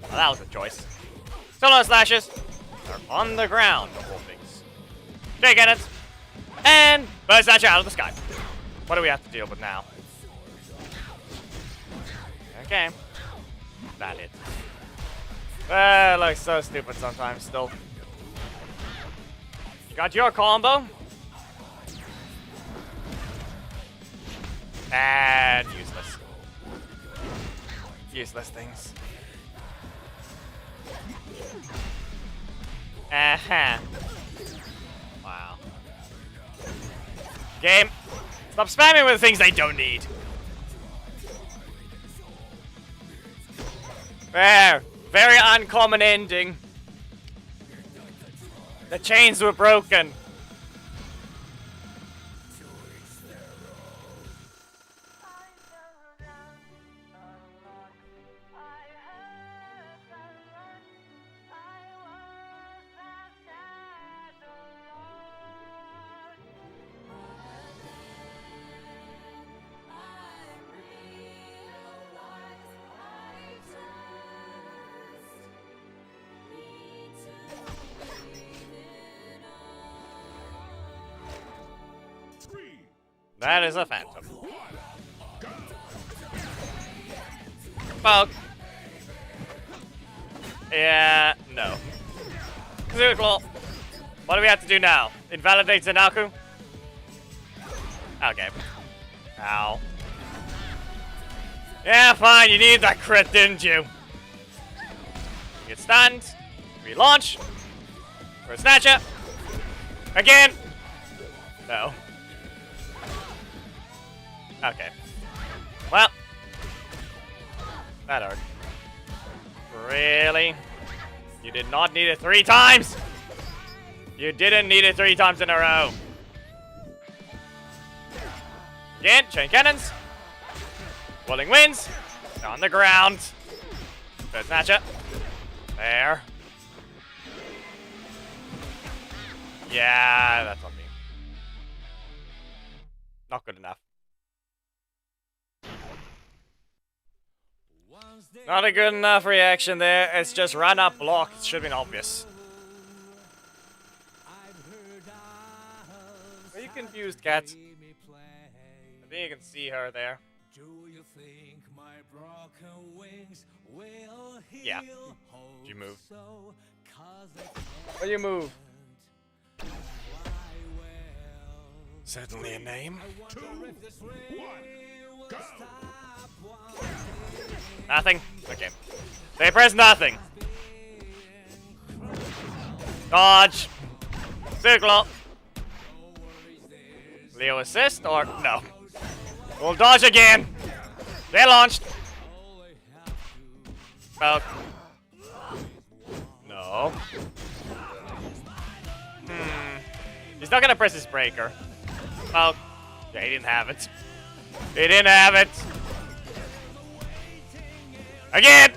Well, that was a choice. Solo slashes are on the ground, of all things. Jay cannons. And burst that out of the sky. What do we have to deal with now? Okay. That it. It looks so stupid sometimes still. You got your combo. And useless. Useless things. Wow. Game. Stop spamming with things they don't need. There. Very uncommon ending. The chains were broken. That is a phantom. Poke. Yeah, no. Zooclaw. What do we have to do now? Invalidate Zanaku? Okay. Ow. Yeah, fine. You needed that crit, didn't you? You get stunned. Relaunch. For a snatcher. Again. No. Okay. Well. That hurt. Really? You did not need it 3 times! You didn't need it 3 times in a row. Again, chain cannons. Whirling winds. On the ground. Good snatcher. There. Yeah, that's on me. Not good enough. Not a good enough reaction there. It's just run up block. It should have been obvious. Are you confused, cat? I think you can see her there. Yeah. Did you move? Will you move? Certainly a name. 2, 1, go! Nothing? Okay. They press nothing. Dodge. Zooclaw. Leo assist or no? We'll dodge again. They launched. Poke. No. He's not gonna press his breaker. Poke. Yeah, he didn't have it. He didn't have it. Again!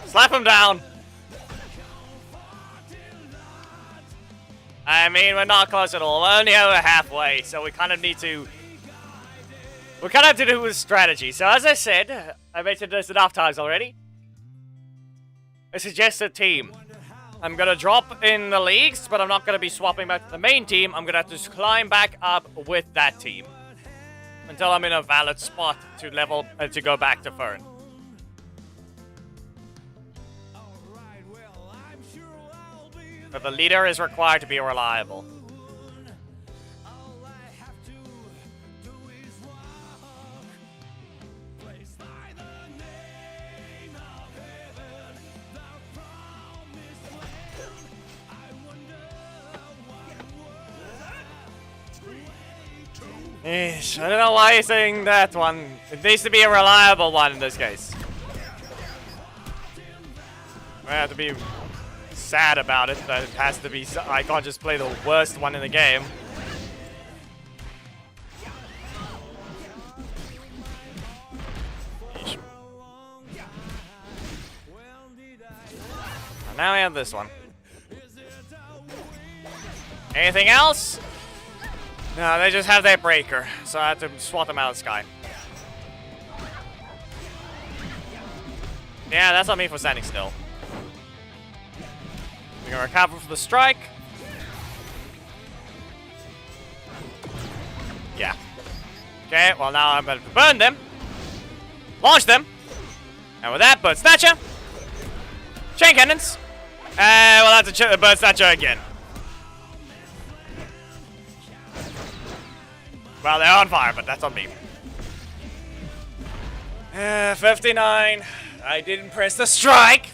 Slap him down. I mean, we're not close at all. We're only over halfway, so we kind of need to... We kind of have to do a strategy. So as I said, I mentioned this enough times already. I suggest a team. I'm gonna drop in the leagues, but I'm not gonna be swapping back to the main team. I'm gonna have to climb back up with that team. Until I'm in a valid spot to level, to go back to Fern. But the leader is required to be reliable. Eesh, I don't know why you're saying that one. It needs to be a reliable one in this case. I have to be sad about it, that it has to be. I can't just play the worst one in the game. Eesh. And now we have this one. Anything else? No, they just have their breaker, so I have to swat them out of the sky. Yeah, that's on me for standing still. We're gonna recover from the strike. Yeah. Okay, well now I'm gonna burn them. Launch them. And with that, bird snatcher. Chain cannons. And we'll have to bird snatcher again. Well, they're on fire, but that's on me. 59. I didn't press the strike.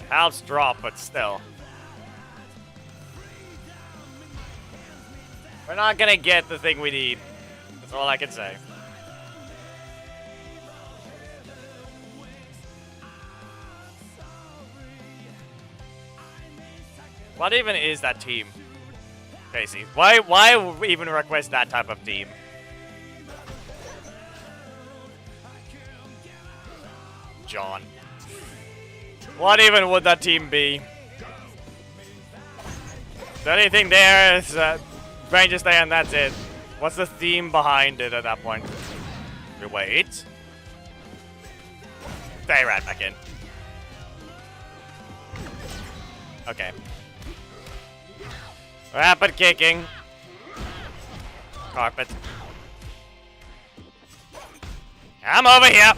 Helps drop, but still. We're not gonna get the thing we need. That's all I can say. What even is that team? Casey, why even request that type of team? John. What even would that team be? The only thing there is Rangers Day and that's it. What's the theme behind it at that point? We wait. They ran back in. Okay. Rapid kicking. Carpet. I'm over here.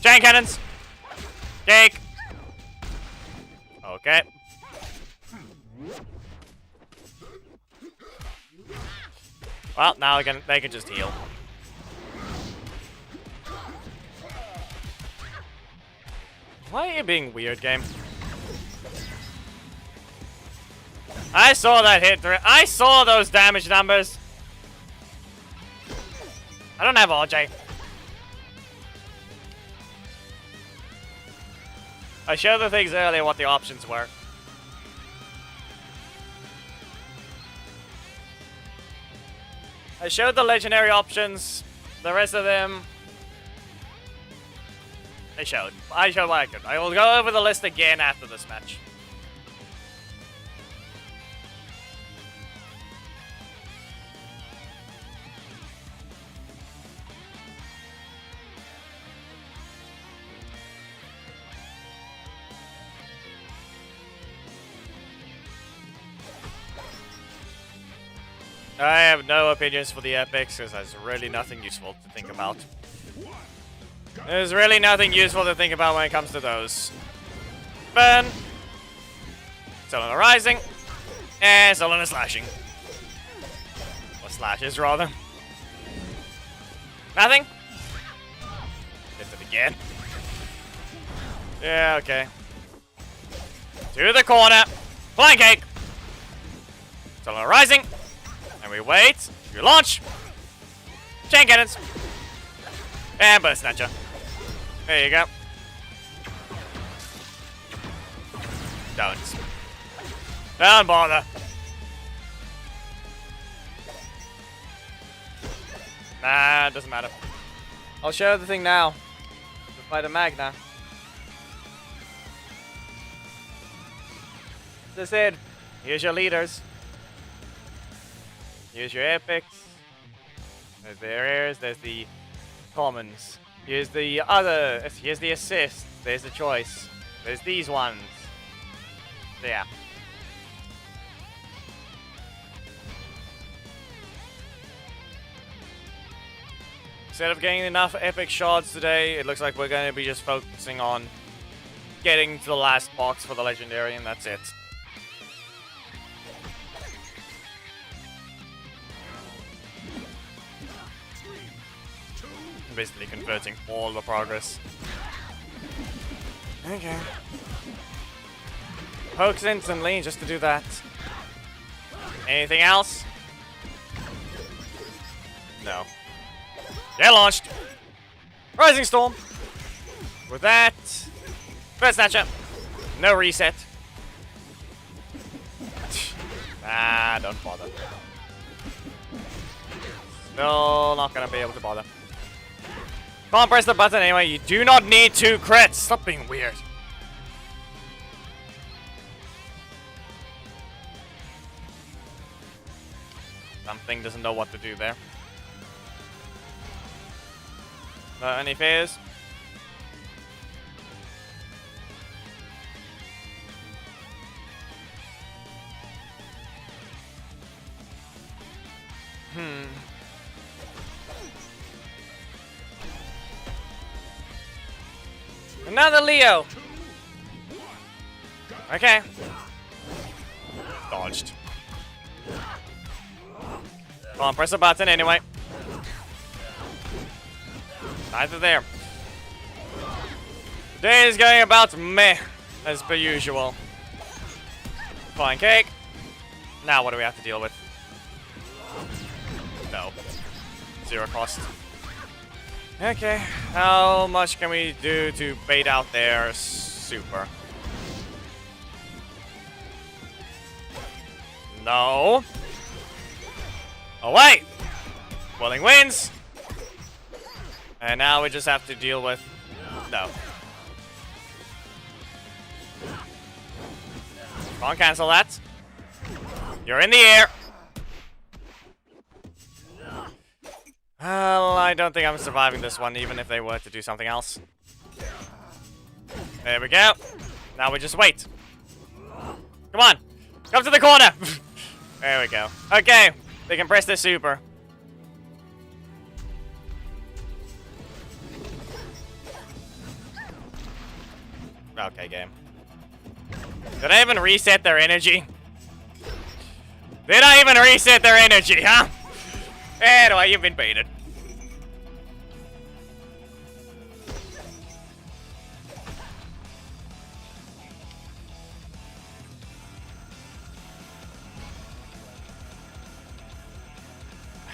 Chain cannons. Cake. Okay. Well, now they can just heal. Why are you being weird, game? I saw that hit through. I saw those damage numbers. I don't have RJ. I showed the things earlier what the options were. I showed the legendary options. The rest of them, I showed what I could. I will go over the list again after this match. I have no opinions for the epics because there's really nothing useful to think about. There's really nothing useful to think about when it comes to those. Burn. Selena Rising. And Selena Slashing. Or Slashes, rather. Nothing? Hit it again. Yeah, okay. To the corner. Flying Cake. Selena Rising. And we wait. You launch. Chain cannons. And Burst Snatcher. There you go. Don't bother. Nah, it doesn't matter. I'll show the thing now. By the Magna. As I said, here's your leaders. Here's your epics. There's the rares. There's the commons. Here's the other. Here's the assist. There's the choice. There's these ones. Yeah. Instead of getting enough epic shards today, it looks like we're going to be just focusing on getting to the last box for the legendary, and that's it. Basically converting all the progress. Okay. Pokes instantly just to do that. Anything else? No. Get launched. Rising Storm. With that, Bird Snatcher. No reset. Ah, don't bother. Still not gonna be able to bother. Can't press the button anyway. You do not need 2 crits. Stop being weird. Something doesn't know what to do there. Any fears? Another Leo. Okay. Dodged. Come on, press a button anyway. Neither there. Day is going about meh, as per usual. Flying Cake. Now what do we have to deal with? No. 0 cost. Okay, how much can we do to bait out their super? No. Oh, wait. Willing wins. And now we just have to deal with... No. Can't cancel that. You're in the air. Well, I don't think I'm surviving this one, even if they were to do something else. There we go. Now we just wait. Come on. Come to the corner. There we go. Okay. They can press their super. Okay, game. Did I even reset their energy? Did I even reset their energy, huh? Anyway, you've been baited.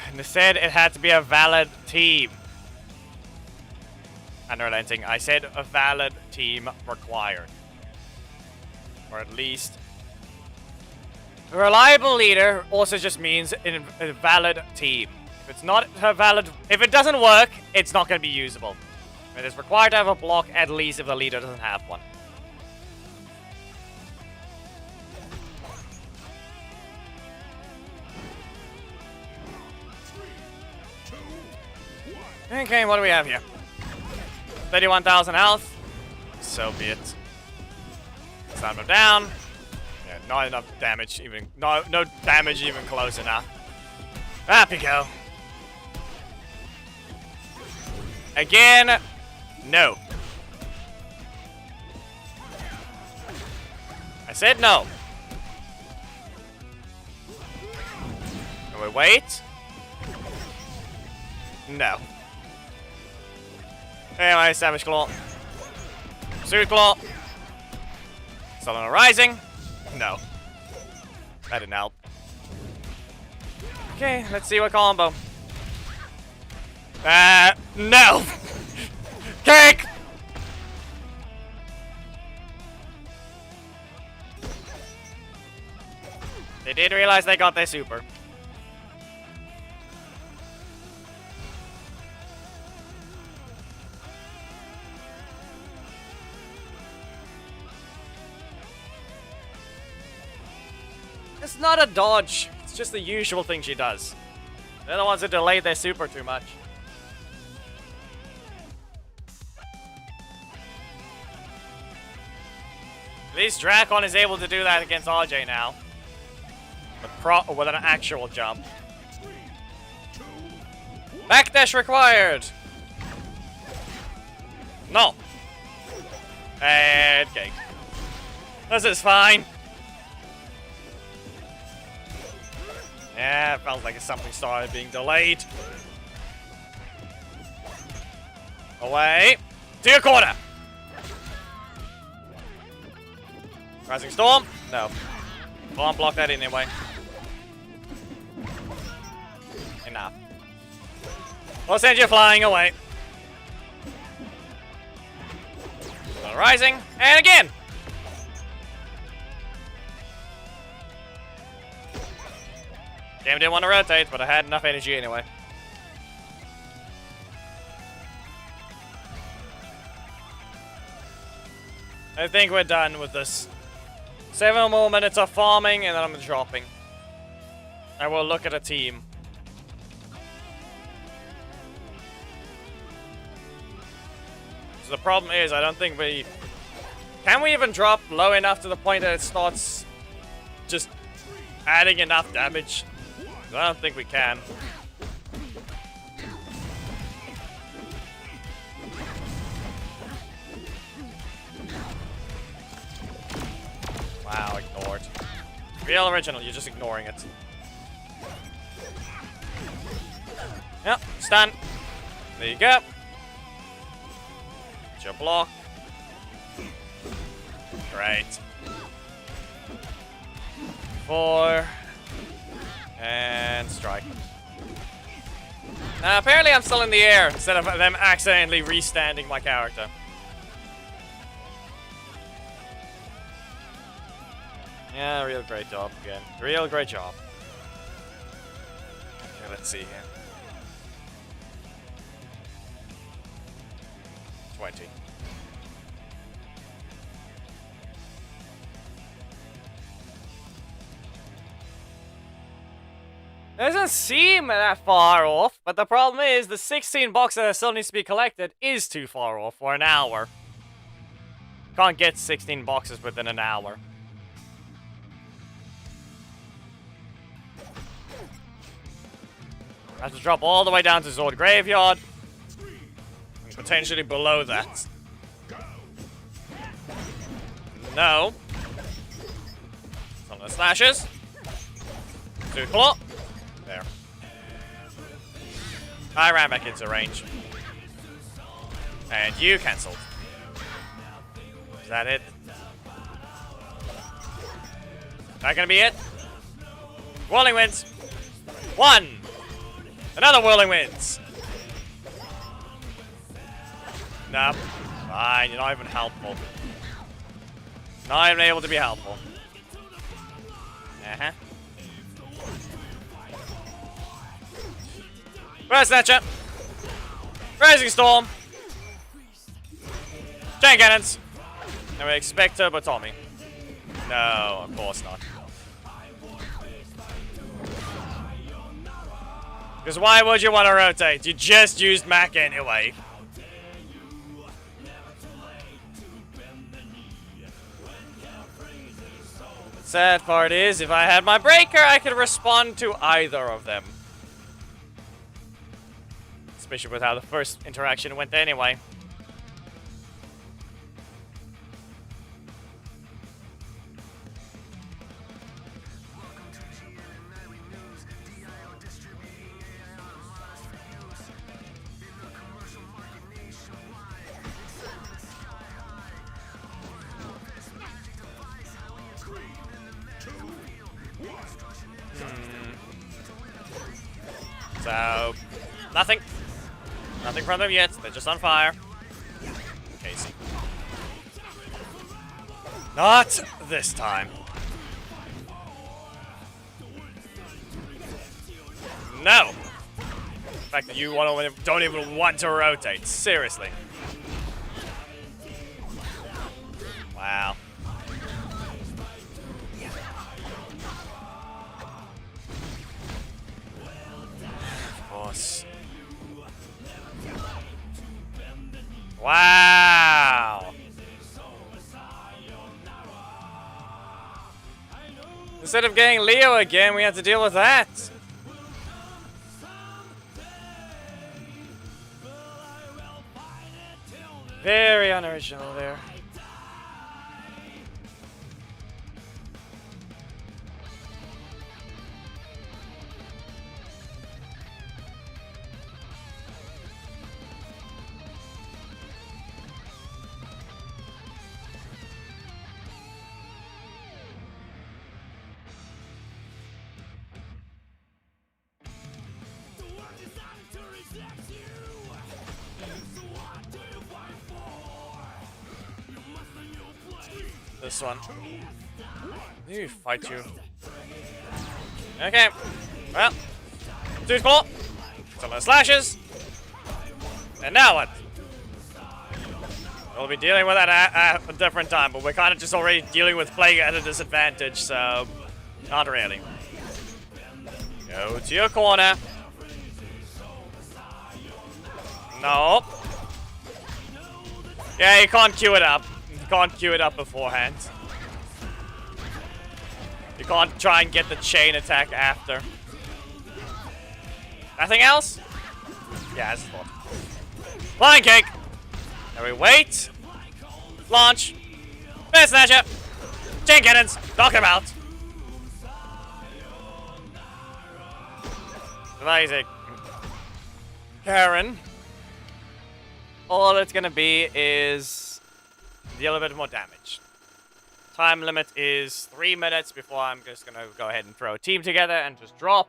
And they said it had to be a valid team. Unrelenting. I said a valid team required. Or at least... A reliable leader also just means a valid team. If it's not a valid... If it doesn't work, it's not going to be usable. It is required to have a block at least if the leader doesn't have one. Okay, what do we have here? 31,000 health. So be it. Stand them down. Yeah, not enough damage even. No damage even close enough. Up you go. Again, no. I said no. Can we wait? No. Anyway, Savage Claw. Suit Claw. Sullen Rising. No. That didn't help. Okay, let's see what combo. No! Kick! They did realize they got their super. It's not a dodge. It's just the usual thing she does. They're the ones that delayed their super too much. At least Drakon is able to do that against RJ now. With an actual jump. Backdash required! No. And cake. This is fine. Yeah, it felt like something started being delayed. Away. To your corner. Rising Storm? No. Can't block that anyway. Enough. We'll send you flying away. Rising. And again. Game didn't want to rotate, but I had enough energy anyway. I think we're done with this. 7 more minutes of farming, and then I'm dropping. I will look at a team. So the problem is, I don't think we... Can we even drop low enough to the point that it starts just adding enough damage? I don't think we can. Wow, ignored. Real original, you're just ignoring it. Yep, stun. There you go. Get your block. Great. 4. And strike. Apparently I'm still in the air instead of them accidentally restanding my character. Yeah, real great job again. Real great job. Okay, let's see here. 20. Doesn't seem that far off, but the problem is the 16 boxes that still needs to be collected is too far off for an hour. Can't get 16 boxes within an hour. I have to drop all the way down to Zord Graveyard. And potentially below that. No. Some of the slashes. Two claw. There. I ran back into range. And you cancelled. Is that it? That gonna be it? Whirling Winds. One. Another Whirling Winds. Nope. Fine, you're not even helpful. Not even able to be helpful. Uh-huh. Burst Snatcher. Rising Storm. Chain Cannons. And we expect Turbotomy. No, of course not. Because why would you want to rotate? You just used Mac anyway. The sad part is, if I had my breaker, I could respond to either of them. Especially with how the first interaction went anyway. So, nothing. Nothing from them yet. They're just on fire. Casey. Not this time. No. The fact that you don't even want to rotate. Seriously. Wow. Of course. Wow. Instead of getting Leo again, we had to deal with that. Very unoriginal there. This one. Ooh, fight you. Okay. Well. Two claw. Some of the slashes. And now what? We'll be dealing with that at a different time, but we're kind of just already dealing with playing at a disadvantage, so not really. Go to your corner. No. Yeah, you can't queue it up. You can't queue it up beforehand. You can't try and get the chain attack after. Nothing else? Yeah, that's fun. Flying Cake! Now we wait. Launch. Bear Snatcher. Chain Cannons. Knock him out. Amazing. Karen. All it's gonna be is deal a bit more damage. Time limit is 3 minutes before I'm just gonna go ahead and throw a team together and just drop.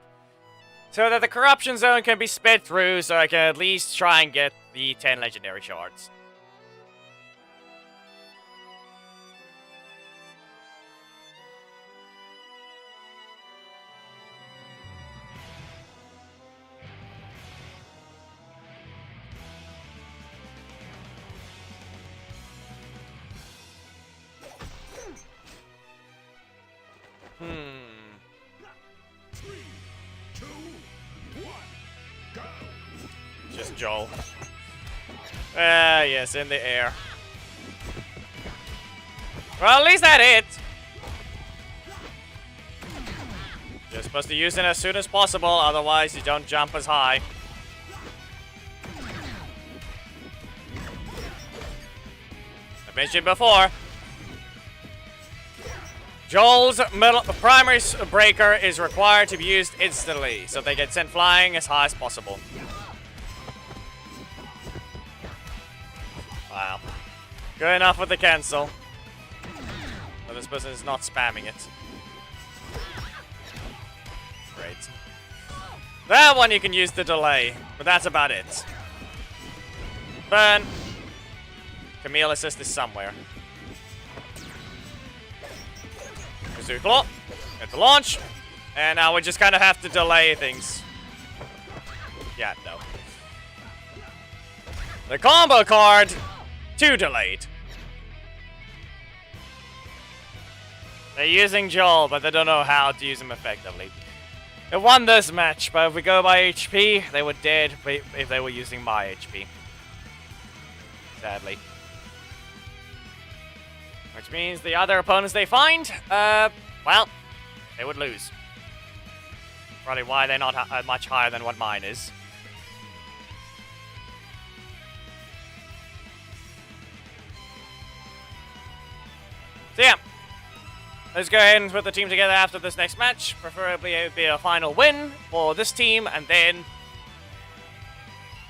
So that the corruption zone can be sped through so I can at least try and get the 10 legendary shards. Just Joel. Ah, yes, in the air. Well, at least that hit. You're supposed to use it as soon as possible, otherwise you don't jump as high. I mentioned before. Joel's primary breaker is required to be used instantly, so they get sent flying as high as possible. Wow. Good enough with the cancel. But this person is not spamming it. Great. That one you can use the delay, but that's about it. Burn. Camille assist is somewhere. Claw. Get the launch. And now we just kind of have to delay things. Yeah, no. The combo card, too delayed. They're using Joel, but they don't know how to use him effectively. They won this match, but if we go by HP, they were dead if they were using my HP. Sadly. Which means the other opponents they find, well, they would lose. Probably why they're not much higher than what mine is. So yeah, let's go ahead and put the team together after this next match. Preferably it would be a final win for this team, and then,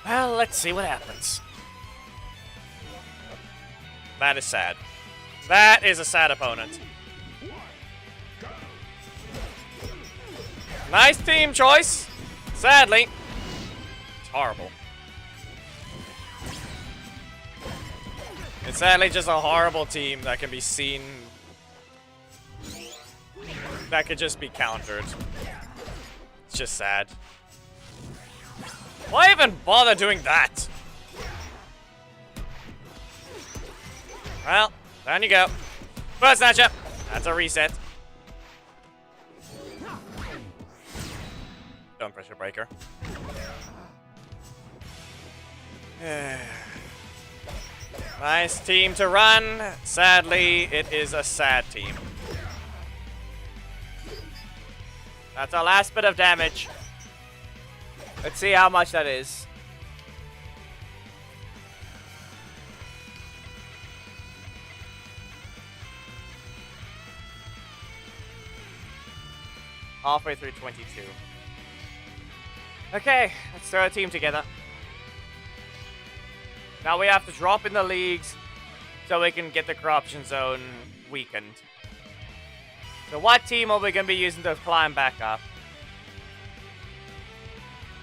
well, let's see what happens. That is sad. That is a sad opponent. Nice team choice. Sadly, it's horrible. It's sadly just a horrible team that can be seen. That could just be countered. It's just sad. Why even bother doing that? Well, down you go. First snatcher. That's a reset. Don't pressure breaker. Nice team to run. Sadly, it is a sad team. That's our last bit of damage. Let's see how much that is. Halfway through 22. Okay, let's throw a team together. Now we have to drop in the leagues so we can get the corruption zone weakened. So what team are we going to be using to climb back up?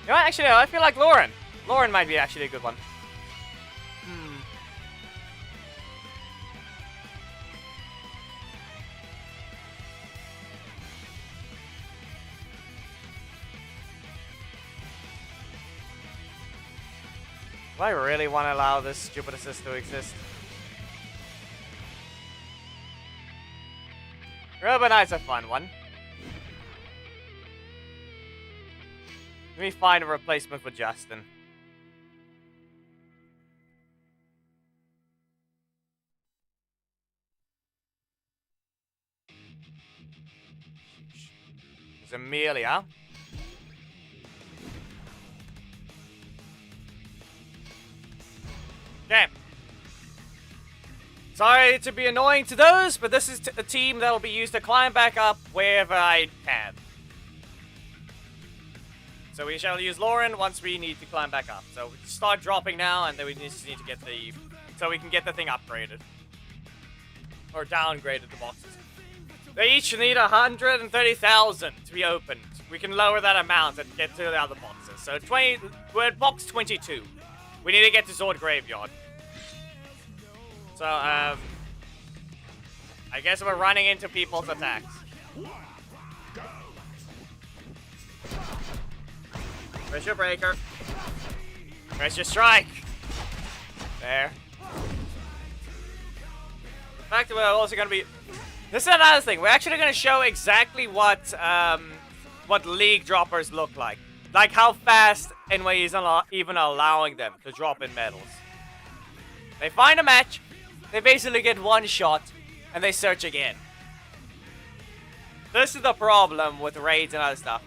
You know what? Actually, I feel like Lauren. Lauren might be actually a good one. Do I really want to allow this stupid assist to exist? Ribbit's a fun one. Let me find a replacement for Justin. There's Amelia. Okay. Sorry to be annoying to those, but this is a team that will be used to climb back up wherever I can. So we shall use Lauren once we need to climb back up. So we start dropping now, and then we just need to get the... so we can get the thing upgraded. Or downgraded, the boxes. They each need 130,000 to be opened. We can lower that amount and get to the other boxes. So we're at box 22. We need to get to Zord Graveyard. So, I guess we're running into people's attacks. Pressure breaker. Pressure strike. There. In fact, we're also going to be... This is another thing. We're actually going to show exactly what league droppers look like. Like how fast Enway is even allowing them to drop in medals. They find a match, they basically get one shot, and they search again. This is the problem with raids and other stuff.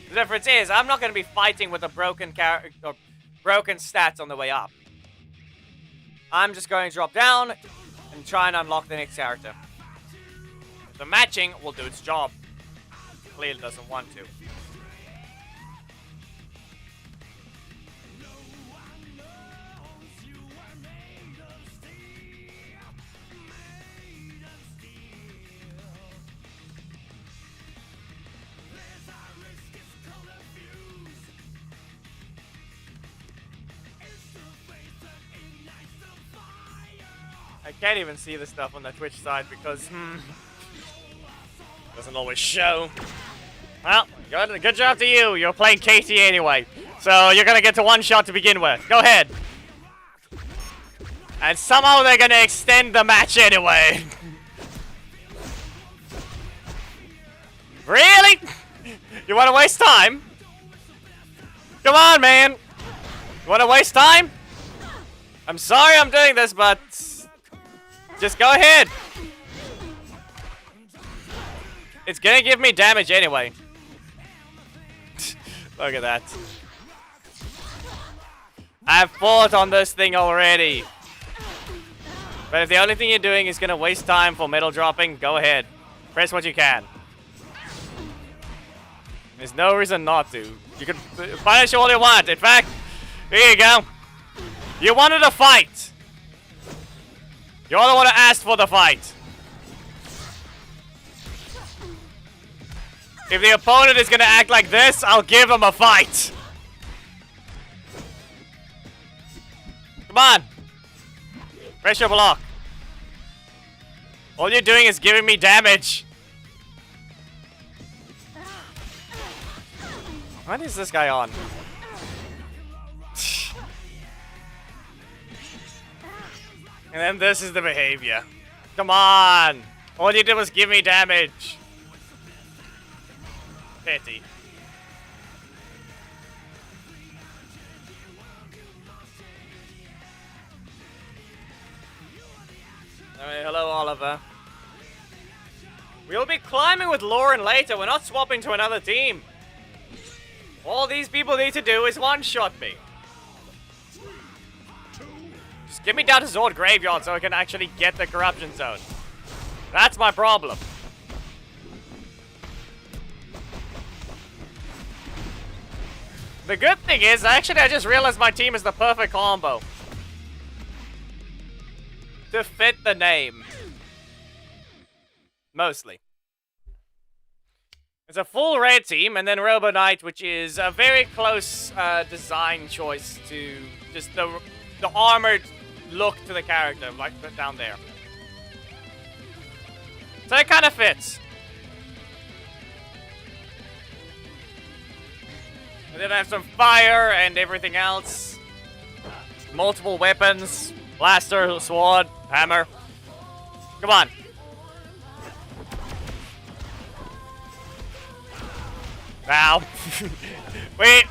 The difference is, I'm not going to be fighting with a broken character or broken stats on the way up. I'm just going to drop down and try and unlock the next character. The matching will do its job. Clearly doesn't want to. I can't even see the stuff on the Twitch side because, doesn't always show. Well, good job to you. You're playing Katie anyway. So you're gonna get to one shot to begin with. Go ahead. And somehow they're gonna extend the match anyway. Really? You wanna waste time? Come on, man. You wanna waste time? I'm sorry I'm doing this, but just go ahead. It's gonna give me damage anyway. Look at that. I've fought on this thing already. But if the only thing you're doing is gonna waste time for middle dropping, go ahead. Press what you can. There's no reason not to. You can punish all you want. In fact, here you go. You wanted a fight. You're the one who asked for the fight. If the opponent is gonna act like this, I'll give them a fight. Come on. Pressure block. All you're doing is giving me damage. What is this guy on? And then this is the behavior. Come on! All you did was give me damage. Pity. Alright, hello Oliver. We'll be climbing with Lauren later. We're not swapping to another team. All these people need to do is one-shot me. Just get me down to Zord Graveyard so I can actually get the Corruption Zone. That's my problem. The good thing is, actually, I just realized my team is the perfect combo. To fit the name. Mostly. It's a full red team, and then Robo Knight, which is a very close design choice to just the armored look to the character, like down there. So it kind of fits. And then I have some fire and everything else. Multiple weapons, blaster, sword, hammer. Come on. Now, wait.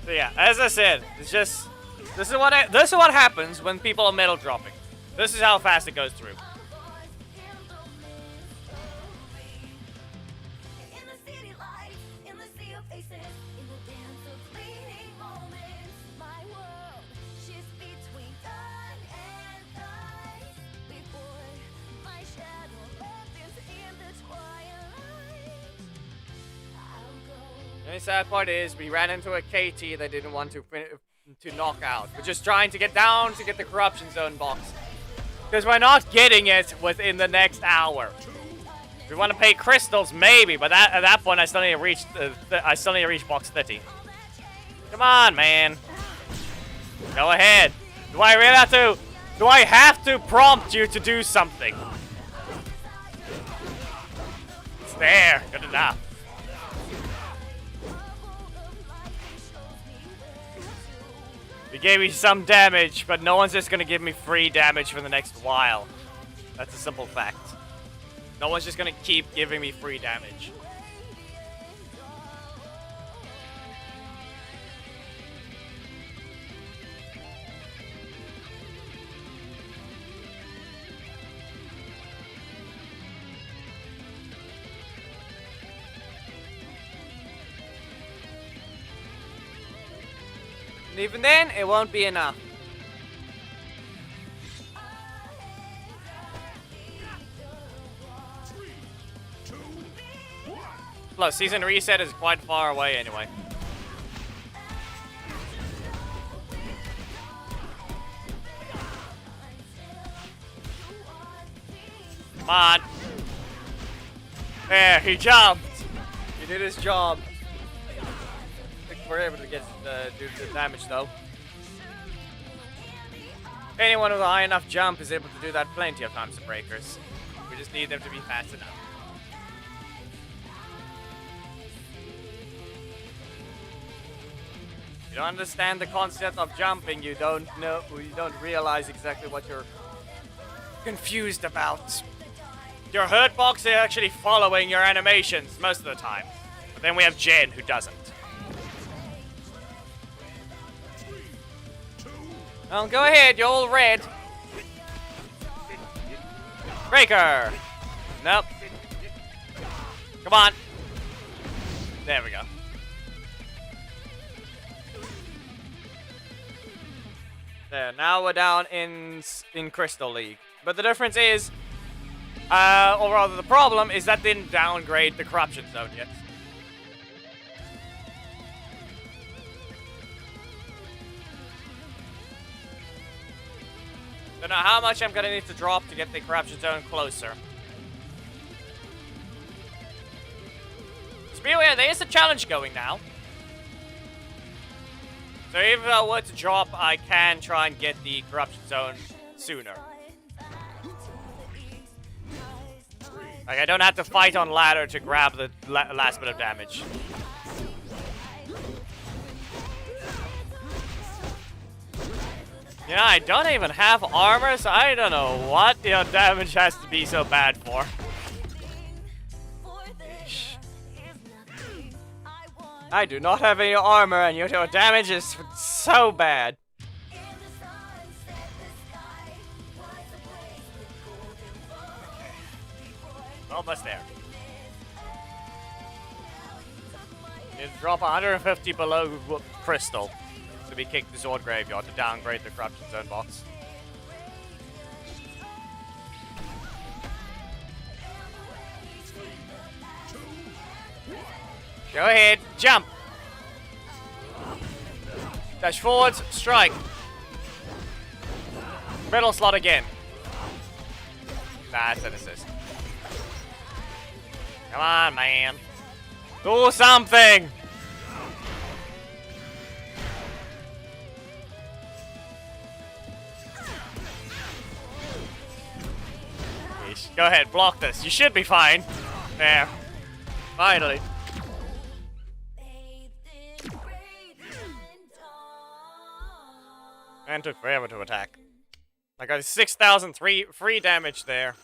So yeah, as I said, it's just this is what happens when people are metal dropping. This is how fast it goes through. The only sad part is we ran into a KT they didn't want to knock out. We're just trying to get down to get the Corruption Zone box. Because we're not getting it within the next hour. If we want to pay crystals, maybe, but at that point I still need to reach box 30. Come on, man. Go ahead. Do I really have to? Do I have to prompt you to do something? It's there. Good enough. You gave me some damage, but no one's just gonna give me free damage for the next while. That's a simple fact. No one's just gonna keep giving me free damage. And even then, it won't be enough. Plus, season reset is quite far away anyway. Come on. There, he jumped. He did his job. I think we're able to get do the damage though. Anyone with a high enough jump is able to do that plenty of times to breakers. We just need them to be fast enough. You don't understand the concept of jumping, you don't realize exactly what you're confused about. Your hurt box is actually following your animations most of the time. But then we have Jen who doesn't. Well, go ahead, you're all red. Breaker! Nope. Come on. There we go. There, now we're down in Crystal League. But the difference is, or rather the problem is that didn't downgrade the Corruption Zone yet. Don't know how much I'm gonna need to drop to get the Corruption Zone closer. Just be aware, there is a challenge going now. So if I were to drop, I can try and get the Corruption Zone sooner. Like, I don't have to fight on ladder to grab the last bit of damage. Yeah, I don't even have armor, so I don't know what the damage has to be so bad for. I do not have any armor, and your damage is so bad. Almost there. Need to drop 150 below Crystal to be kicked to Sword Graveyard to downgrade the Corruption Zone box. Go ahead, jump! Dash forwards, strike. Middle slot again. Nah, it's an assist. Come on, man. Do something! Go ahead, block this. You should be fine. There. Finally. And took forever to attack. I got 6,000 free damage there.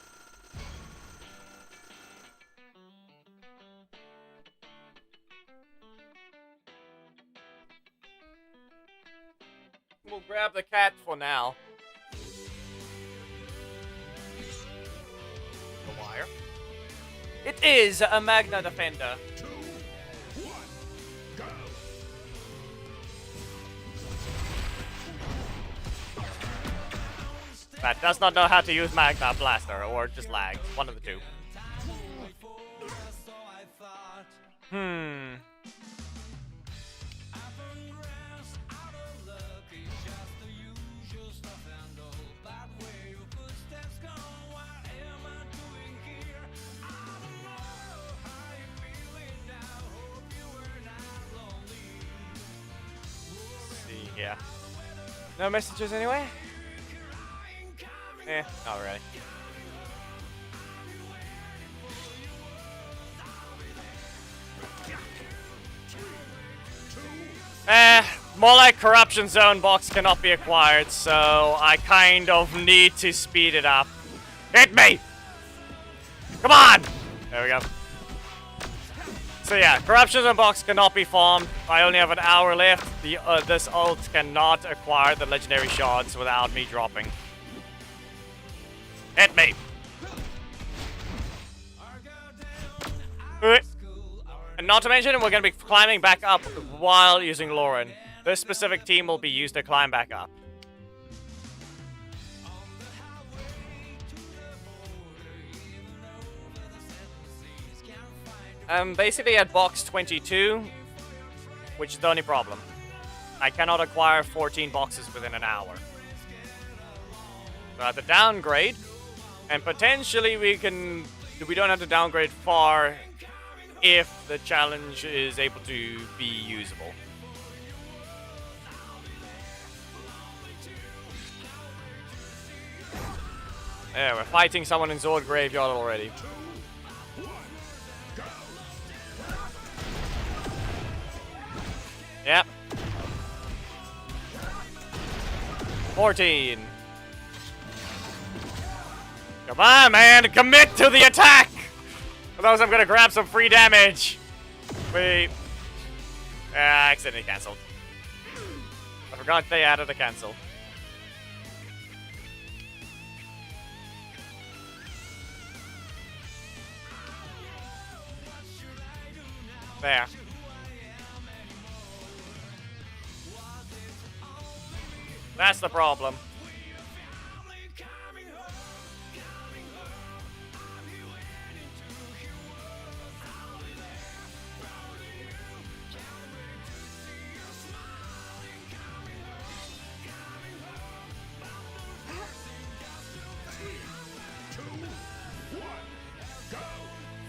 We'll grab the cat for now. The wire. It is a Magna Defender. 2, 1, go! That does not know how to use Magna Blaster, or just lag. One of the two. Yeah. No messages anyway? Not really. More like Corruption Zone box cannot be acquired, so I kind of need to speed it up. Hit me! Come on! There we go. So yeah, Corruption Zone box cannot be farmed. I only have an hour left. This ult cannot acquire the legendary shards without me dropping. Hit me! And not to mention, we're gonna be climbing back up while using Lauren. this specific team will be used to climb back up. I'm basically at box 22, which is the only problem. I cannot acquire 14 boxes within an hour. So I have to downgrade, and potentially we don't have to downgrade far if the challenge is able to be usable. Yeah, we're fighting someone in Zord Graveyard already. Yep. 14. Come on, man! Commit to the attack! Otherwise I'm gonna grab some free damage. Wait. Accidentally cancelled. I forgot they added a cancel. There. That's the problem. Go.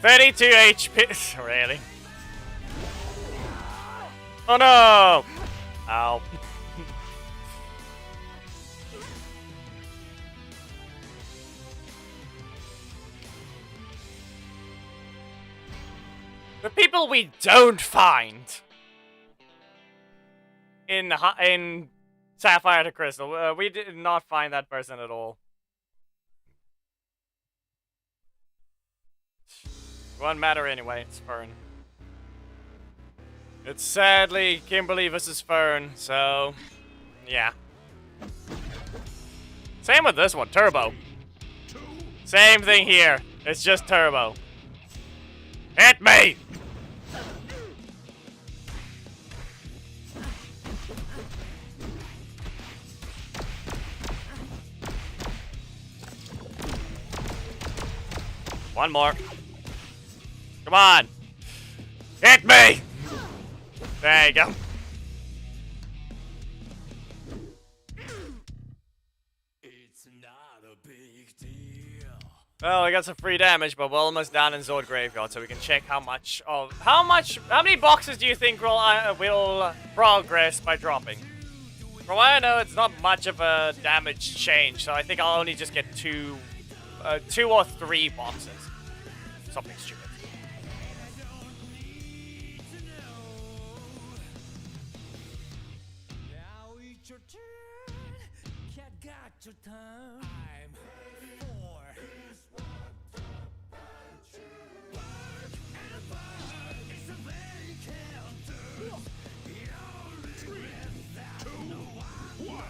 32 HP. Really? Oh no! Ow. The people we don't find in Sapphire to Crystal, we did not find that person at all. Won't matter anyway, it's Fern. It's sadly Kimberly versus Fern, so yeah. Same with this one, Turbo. Same thing here, it's just Turbo. Hit me! One more. Come on! Hit me! There you go. It's not a big deal. Well, I got some free damage, but we're almost down in Zord Graveyard, so we can check how many boxes do you think will progress by dropping? From what I know, it's not much of a damage change, so I think I'll only just get two or three boxes. Something stupid. Now it's your turn. Cat got your turn. I'm 4.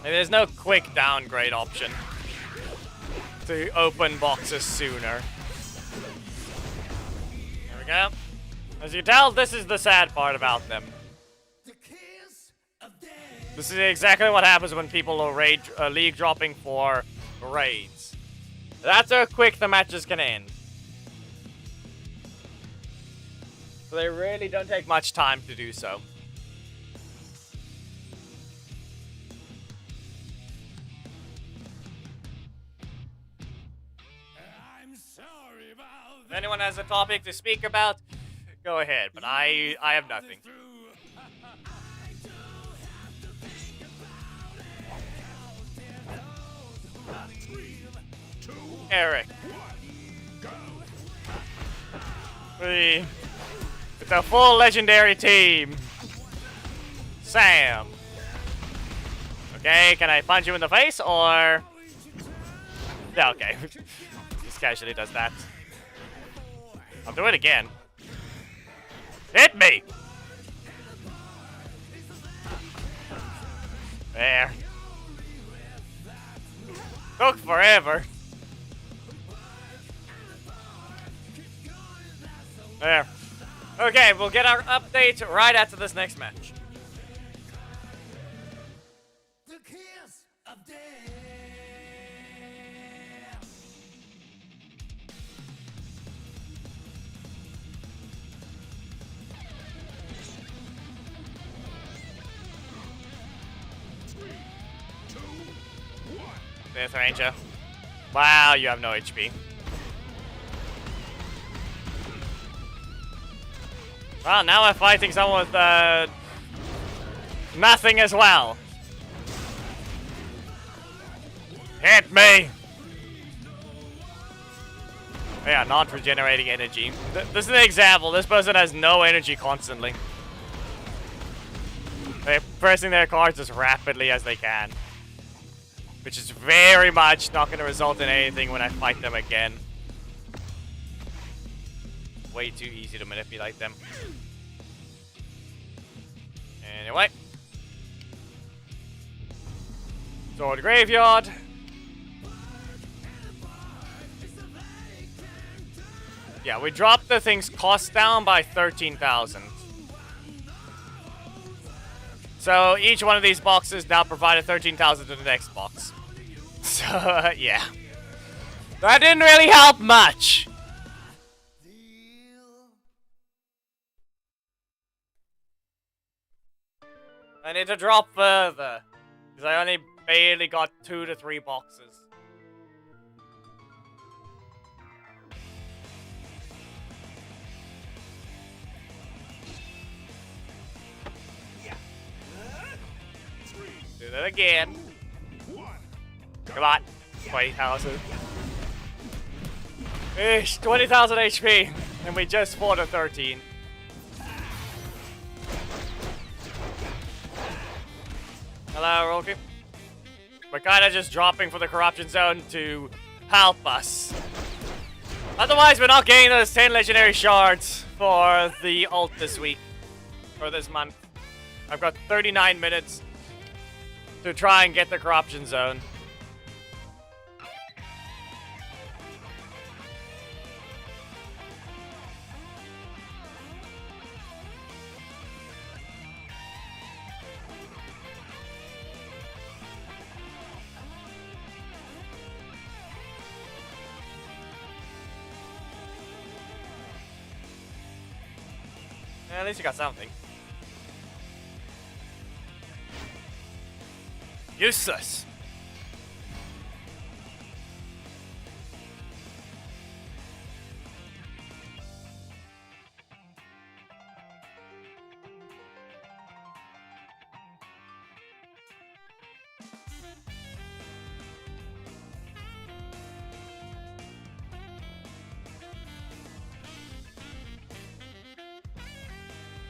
Maybe there's no quick downgrade option to open boxes sooner. There we go. As you can tell, this is the sad part about them. This is exactly what happens when people are league dropping for raids. That's how quick the matches can end. So they really don't take much time to do so. I'm sorry about If anyone has a topic to speak about, go ahead, but I have nothing. Eric. It's a full legendary team. Sam. Okay, can I punch you in the face or... Yeah, okay. Just casually does that. I'll do it again. Hit me! There. Took forever. There. Okay, we'll get our update right after this next match. Death Ranger. Wow, you have no HP. Well, now I'm fighting someone with nothing as well. Hit me! Yeah, not regenerating energy. This is an example. This person has no energy constantly. They're pressing their cards as rapidly as they can. Which is very much not going to result in anything when I fight them again. Way too easy to manipulate them. Anyway. Sword Graveyard. Yeah, we dropped the thing's cost down by 13,000. So each one of these boxes now provided 13,000 to the next box. So, yeah. That didn't really help much. I need to drop further. Because I only barely got 2 to 3 boxes. Do that again. Come on. 20,000. Ish, 20,000 HP. And we just fought a 13. Hello, Roki. We're kinda just dropping for the corruption zone to help us. Otherwise, we're not getting those 10 legendary shards for the ult this week. Or this month. I've got 39 minutes to try and get the corruption zone. At least you got something. Useless.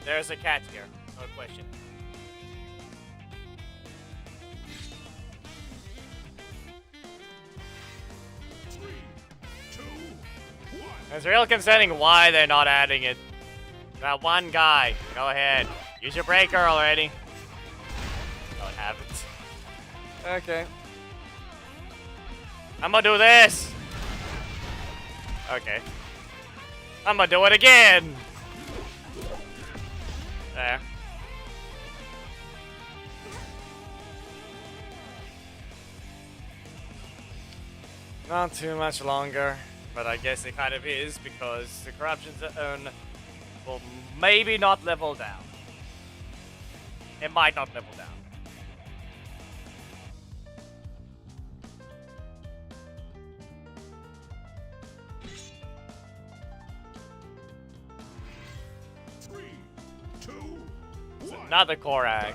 There's a cat here, no question. It's real concerning why they're not adding it. That one guy. Go ahead. Use your breaker already. Don't have it. Okay. I'm gonna do this. Okay. I'm gonna do it again. There. Not too much longer, but I guess it kind of is because the corruption zone will maybe not level down. It might not level down. Another Korag.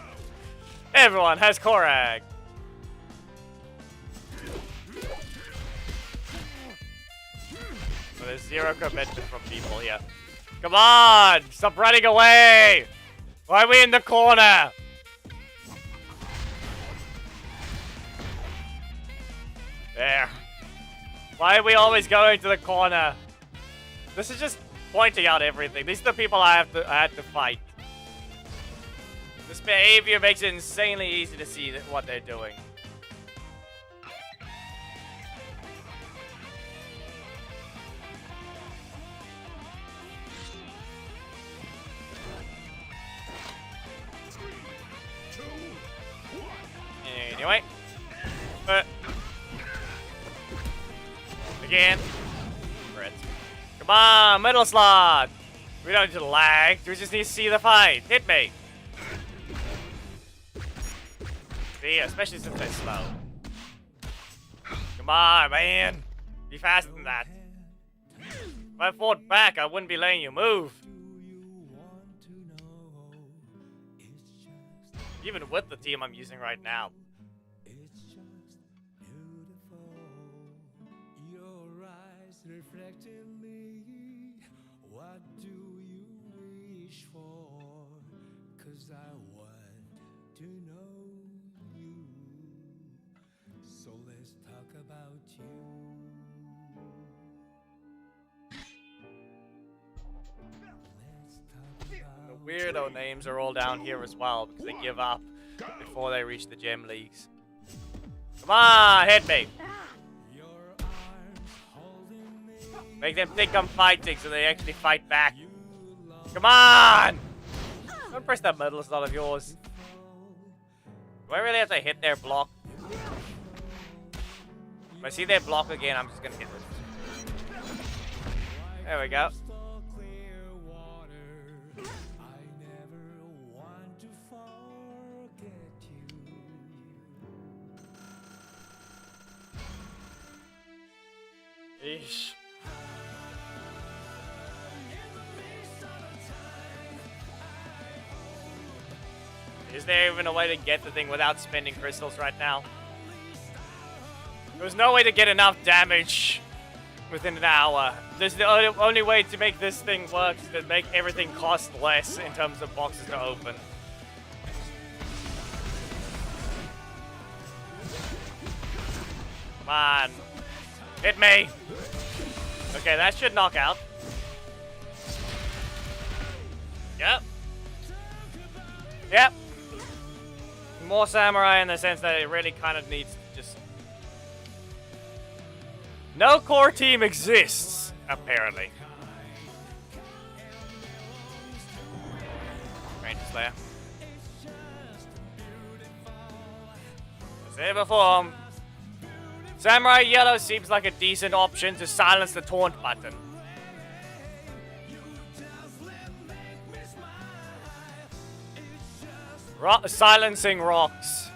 Everyone has Korag. So there's zero commitment from people here. Come on! Stop running away! Why are we in the corner? There. Why are we always going to the corner? This is just pointing out everything. These are the people I had to fight. This behavior makes it insanely easy to see what they're doing. Anyway. Again. Brett. Come on, middle slot. We don't need to lag. We just need to see the fight. Hit me. See, especially since they're slow. Come on, man. Be faster than that. If I fought back, I wouldn't be letting you move. Even with the team I'm using right now. It's just beautiful. Your eyes reflect in me. What do you wish for? 'Cause I want to know you. So let's talk about you. Let's talk about The weirdo names are all down here as well because they give up before they reach the gem leagues. Come on, hit me. your arms holding me. Make them think I'm fighting so they actually fight back. Come on! Don't press that metal, it's not of yours. Do I really have to hit their block? If I see their block again, I'm just gonna hit it. There we go. Crystal clear water. I never want to forget you. Eesh. Is there even a way to get the thing without spending crystals right now? There's no way to get enough damage within an hour. There's the only way to make this thing work is to make everything cost less in terms of boxes to open. Come on. Hit me. Okay, that should knock out. Yep. Yep. More samurai in the sense that it really kind of needs to just... No core team exists, apparently. Ranger Slayer. As I said before, Samurai Yellow seems like a decent option to silence the taunt button. Silencing rocks.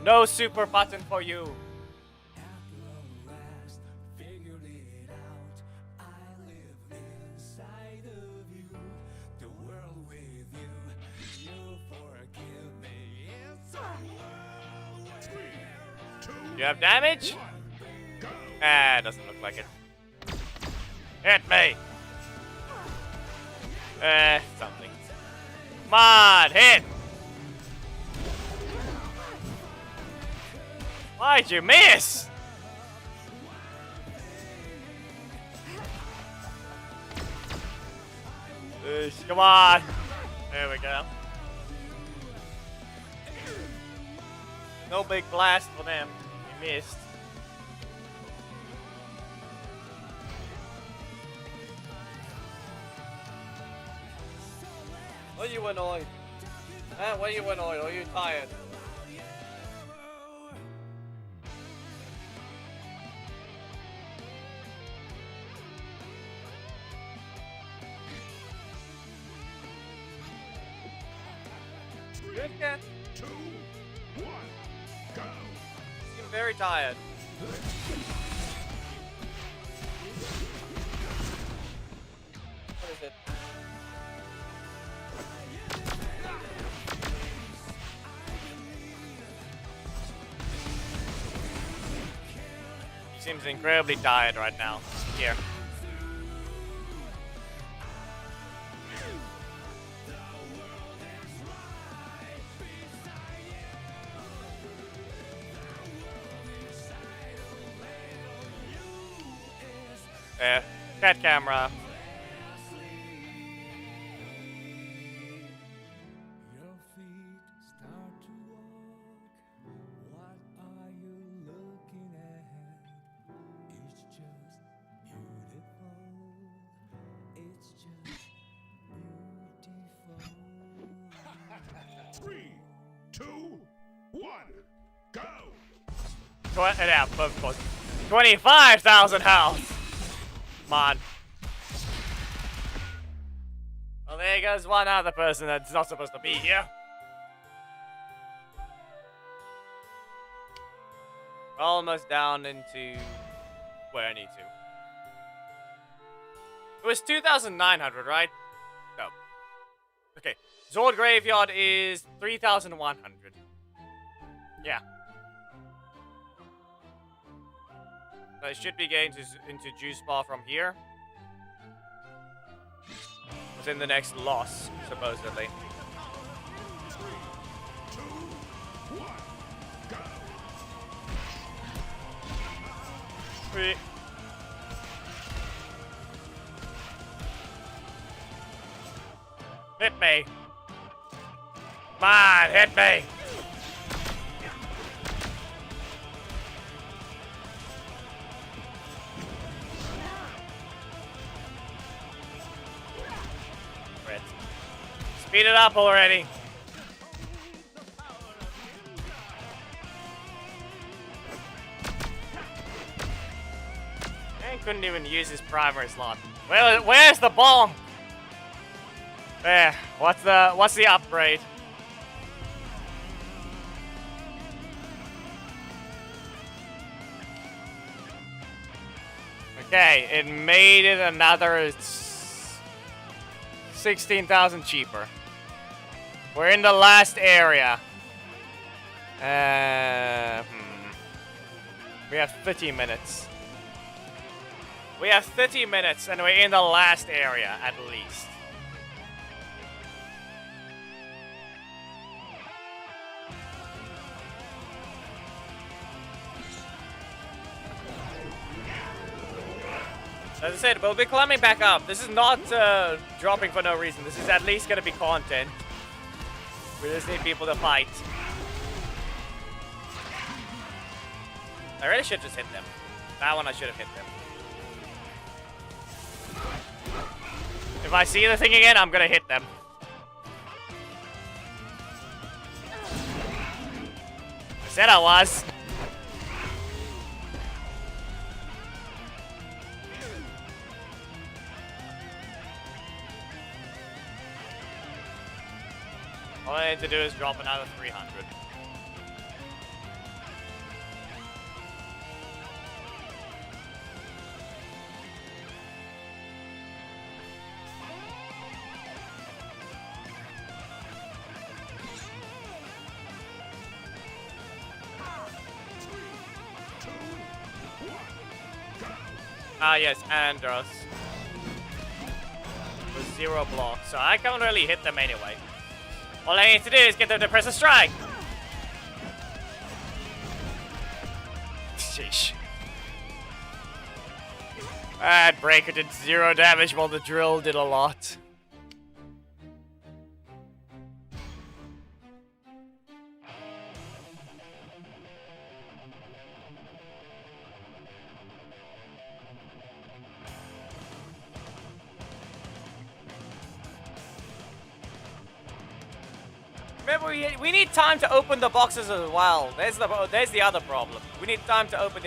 No super button for you. Figured it out. I live inside of you. The world with you. You forgive me. It's a world with You have damage? Ah, doesn't look like it. Hit me. Something. Come on, hit. Why'd you miss? Come on. There we go. No big blast for them. You missed. Are you annoyed? Huh? Why are you annoyed? Are you tired? Good cat. 2, 1, go! Seem very tired. What is it? He seems incredibly tired right now. Here. There. Cat camera. Your feet start to walk. What are you looking at? It's just beautiful. It's just beautiful. 3, 2, 1, go! Yeah, of course. 25,000 health. Come on. Well, there goes one other person that's not supposed to be here. Almost down into where I need to. It was 2,900, right? No. Okay. Zord Graveyard is 3,100. Yeah. So I should be getting into Juice Bar from here. Within the next loss, supposedly. Sweet. Hit me. Come on, hit me. Crit. Speed it up already. Man couldn't even use his primary slot. Well, where's the bomb? There. What's the upgrade? Okay, it made it another 16,000 cheaper. We're in the last area. We have 30 minutes. We have 30 minutes and we're in the last area at least. As I said, we'll be climbing back up. This is not dropping for no reason. This is at least gonna be content. We just need people to fight. I really should just hit them. That one I should have hit them. If I see the thing again, I'm gonna hit them. I said I was. All I need to do is drop another 300. Ah yes, Andros. With 0 blocks, so I can't really hit them anyway. All I need to do is get them to press a strike. Sheesh. That breaker did 0 damage while the drill did a lot. Remember, we need time to open the boxes as well. There's the other problem. We need time to open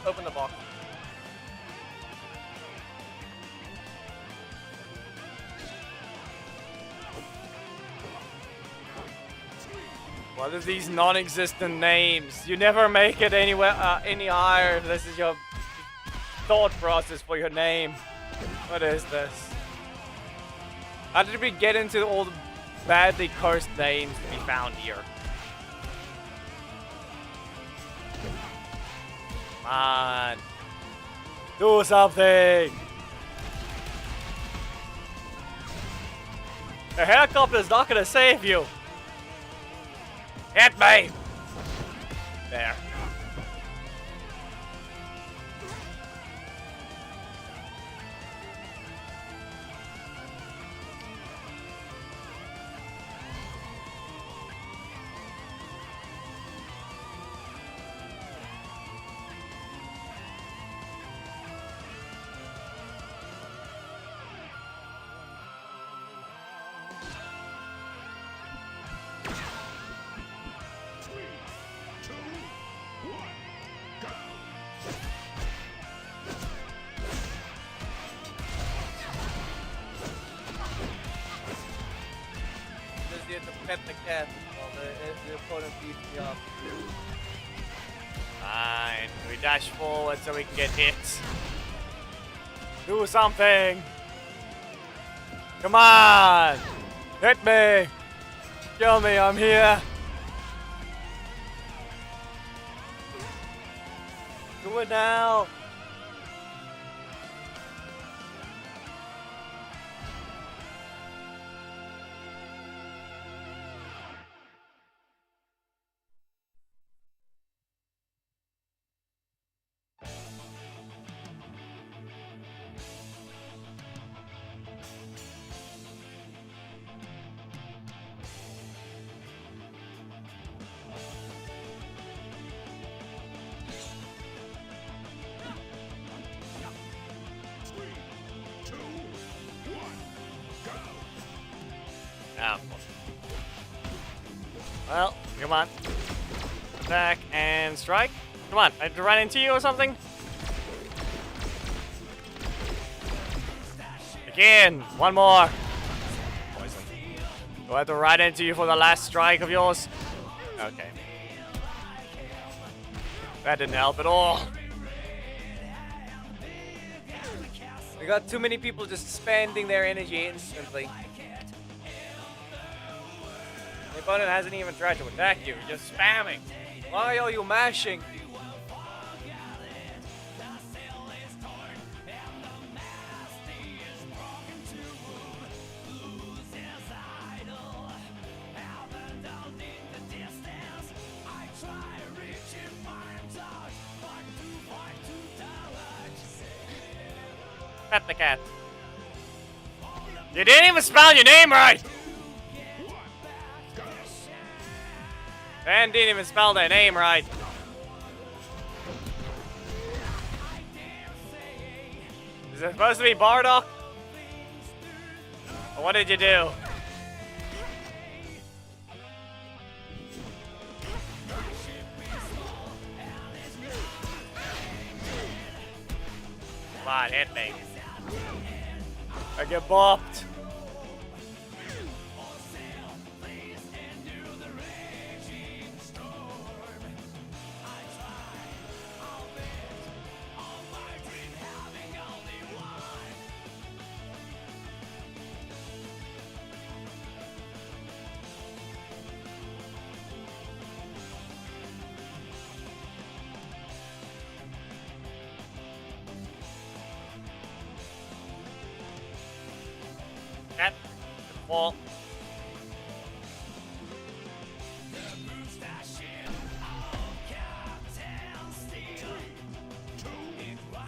open the box. What are these non-existent names? You never make it anywhere any higher. This is your thought process for your name. What is this? How did we get into all the badly cursed names to be found here? Come on. Do something! A helicopter is not gonna save you! Hit me! There. Just need to pet the cat while the opponent beats me up. Fine. We dash forward so we can get hit. Do something. Come on. Hit me. Kill me. I'm here. Do it now. Oh. Well, come on. Attack and strike. Come on, I have to run into you or something? Again, one more. Poison. Do I have to run into you for the last strike of yours? Okay. That didn't help at all. We got too many people just spending their energy instantly. The opponent hasn't even tried to attack you, you're just spamming. Why are you mashing? Pet the cat. You didn't even spell your name right! And didn't even spell their name right. Is it supposed to be Bardock? Or what did you do? Come on, hit me. I get bopped. Cat. Wall.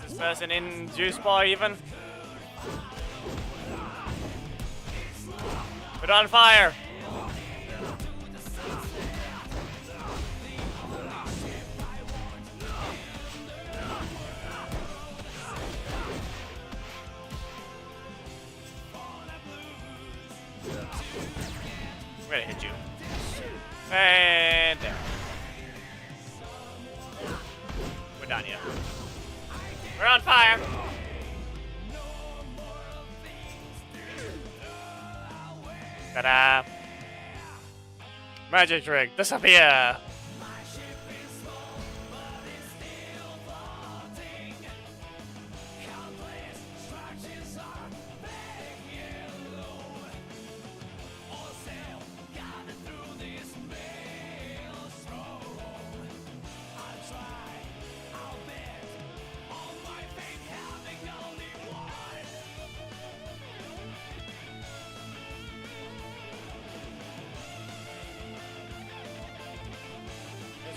Is this person in juice bar even? Put on fire. I'm gonna hit you. And there. We're done here. We're on fire. Ta-da. Magic trick, disappear.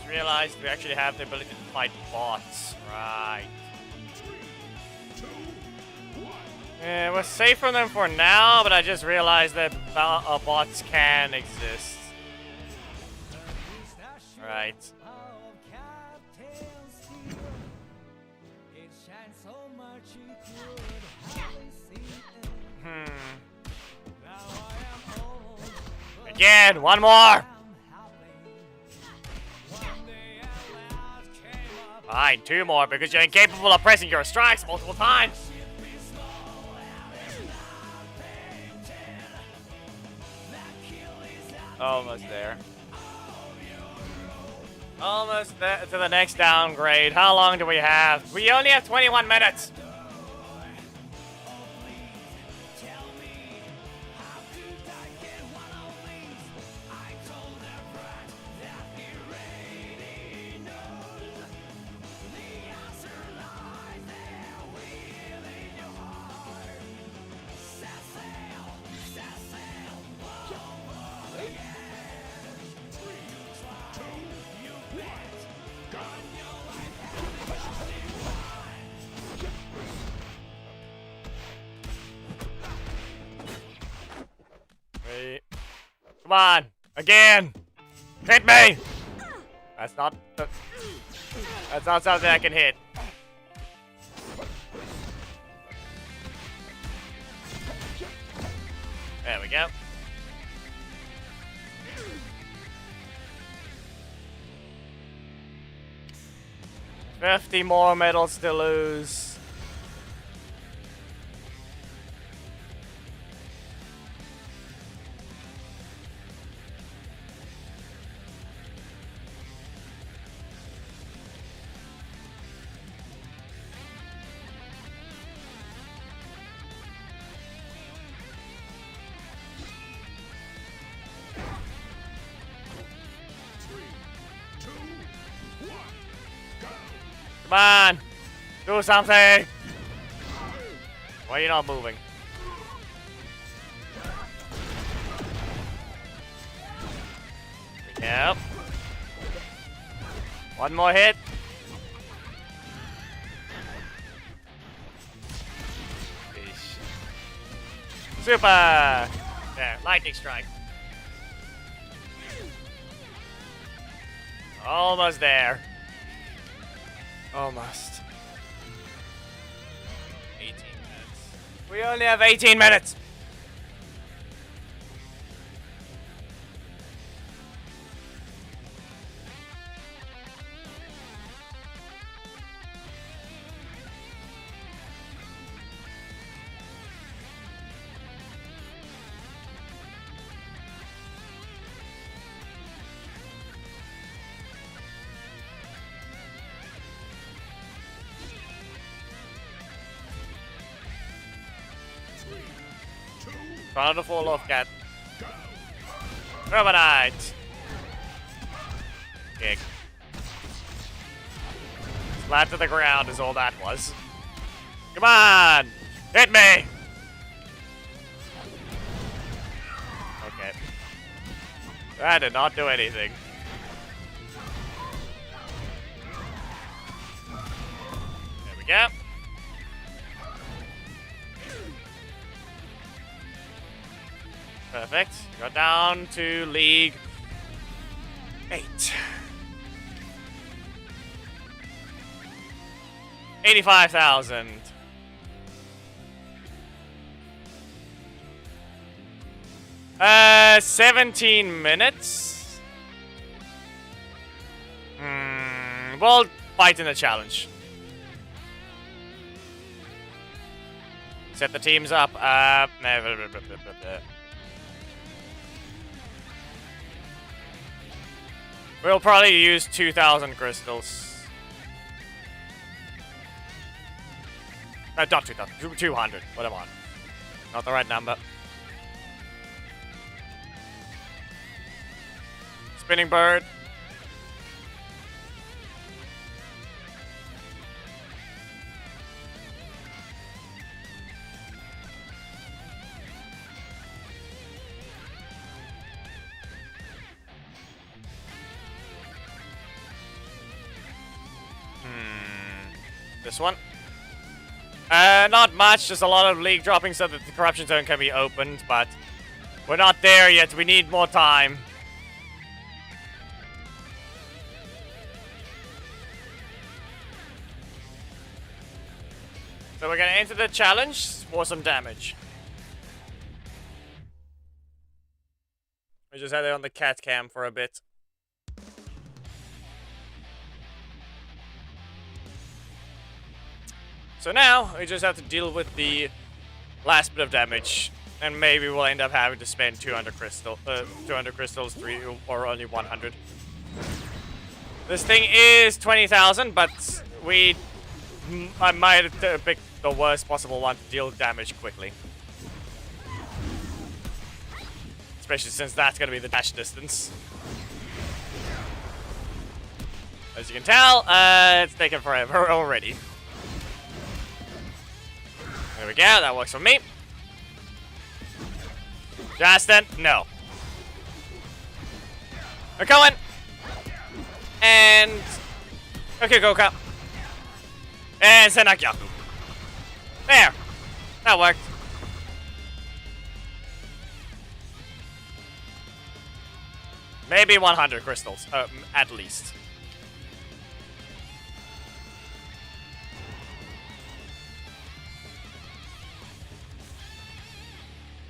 Realized we actually have the ability to fight bots. Right. Yeah, we're safe from them for now, but I just realized that bots can exist. Right. Again, one more! Fine, two more because you're incapable of pressing your strikes multiple times. Almost there. Almost to the next downgrade. How long do we have? We only have 21 minutes. Wait. Come on! Again! Hit me! That's not something I can hit. There we go. $50 more medals to lose. Come on! Do something! Why are you not moving? Yep. One more hit. Super! There, lightning strike. Almost there. Almost. 18 minutes. We only have 18 minutes! Try to fall off, cat. Revenant! Kick. Flat to the ground is all that was. Come on! Hit me! Okay. That did not do anything. There we go. Perfect. Got down to League 8. 85,000. Uh, 17 minutes. We'll fight in the challenge. Set the teams up. We'll probably use 2,000 crystals. No, not 2,000. 200. What am I on? Not the right number. Spinning bird. This one. Not much, just a lot of league dropping so that the corruption zone can be opened, but we're not there yet. We need more time. So we're gonna enter the challenge for some damage. We just had it on the cat cam for a bit. So now, we just have to deal with the last bit of damage, and maybe we'll end up having to spend 200 crystals, 3 or only 100. This thing is 20,000, but I might have picked the worst possible one to deal damage quickly. Especially since that's going to be the dash distance. As you can tell, it's taken forever already. There we go, that works for me. Justin, no. We're coming. And okay, Goka. And Senakyaku. There. That worked. Maybe 100 crystals, at least.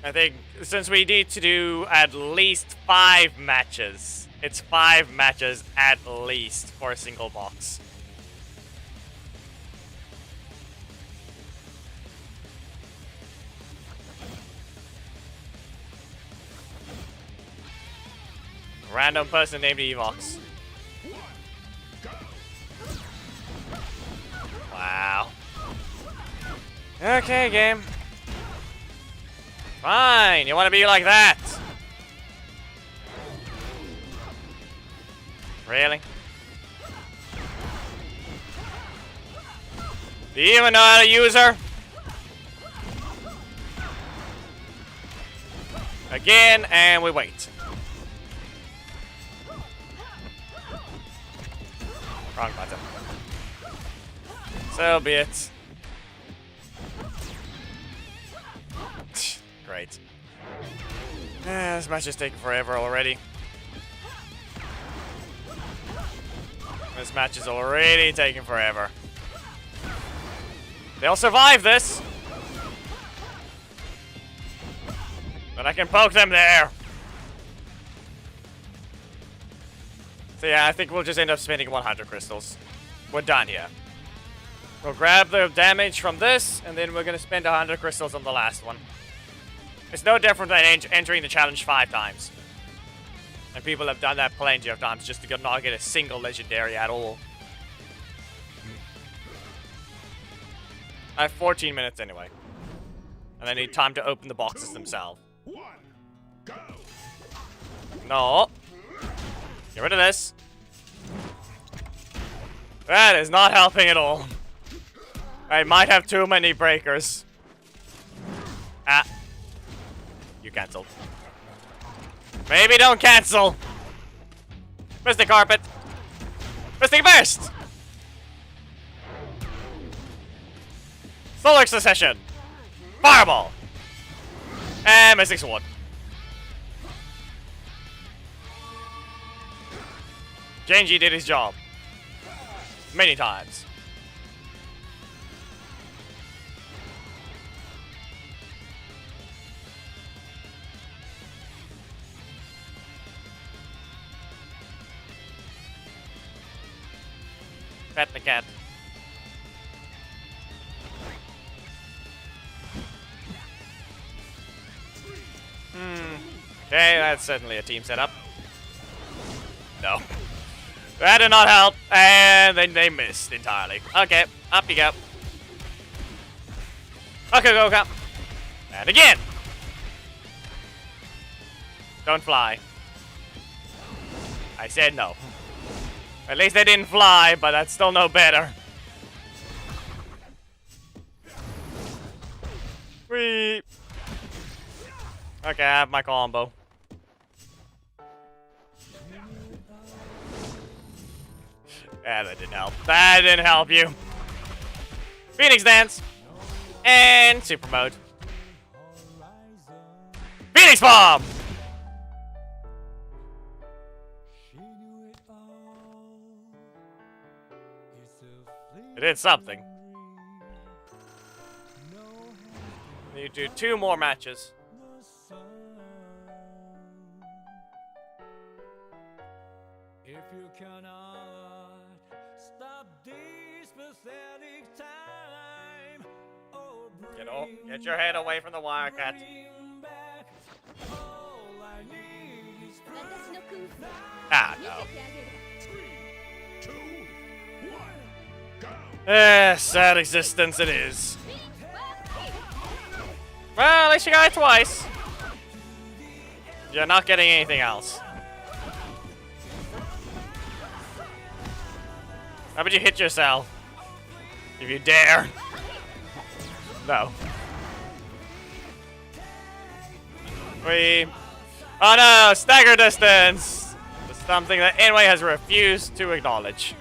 I think since we need to do at least 5 matches, it's 5 matches at least for a single box. Random person named Evox. Wow. Okay, game. Fine, you want to be like that? Really? Do you even know how to use her? Again, and we wait. Wrong button. So be it. Great. This match is taking forever already. This match is already taking forever. They'll survive this. But I can poke them there. So yeah, I think we'll just end up spending 100 crystals. We're done here. We'll grab the damage from this, and then we're going to spend 100 crystals on the last one. It's no different than entering the challenge 5 times. And people have done that plenty of times just to not get a single legendary at all. I have 14 minutes anyway. And I need time to open the boxes themselves. No. Get rid of this. That is not helping at all. I might have too many breakers. Ah. You canceled. Maybe don't cancel. Mystic Carpet. Mystic Burst. Solar Succession. Fireball. And Mystic Sword. Genji did his job. Many times. Pet the cat. Okay, that's certainly a team setup. No. That did not help, and then they missed entirely. Okay, up you go. Okay, go, go. And again! Don't fly. I said no. At least they didn't fly, but that's still no better. Whee! Okay, I have my combo. Yeah, that didn't help. That didn't help you. Phoenix Dance. And Super Mode. Phoenix Bomb! It did something. You do 2 more matches. If you cannot stop this pathetic time, oh, Get your head away from the wire, cat. all 私の訓 Ah, no. Sad existence it is. Well, at least you got it twice. You're not getting anything else. How about you hit yourself? If you dare. No. Oh no! Stagger distance! Something that Inway has refused to acknowledge.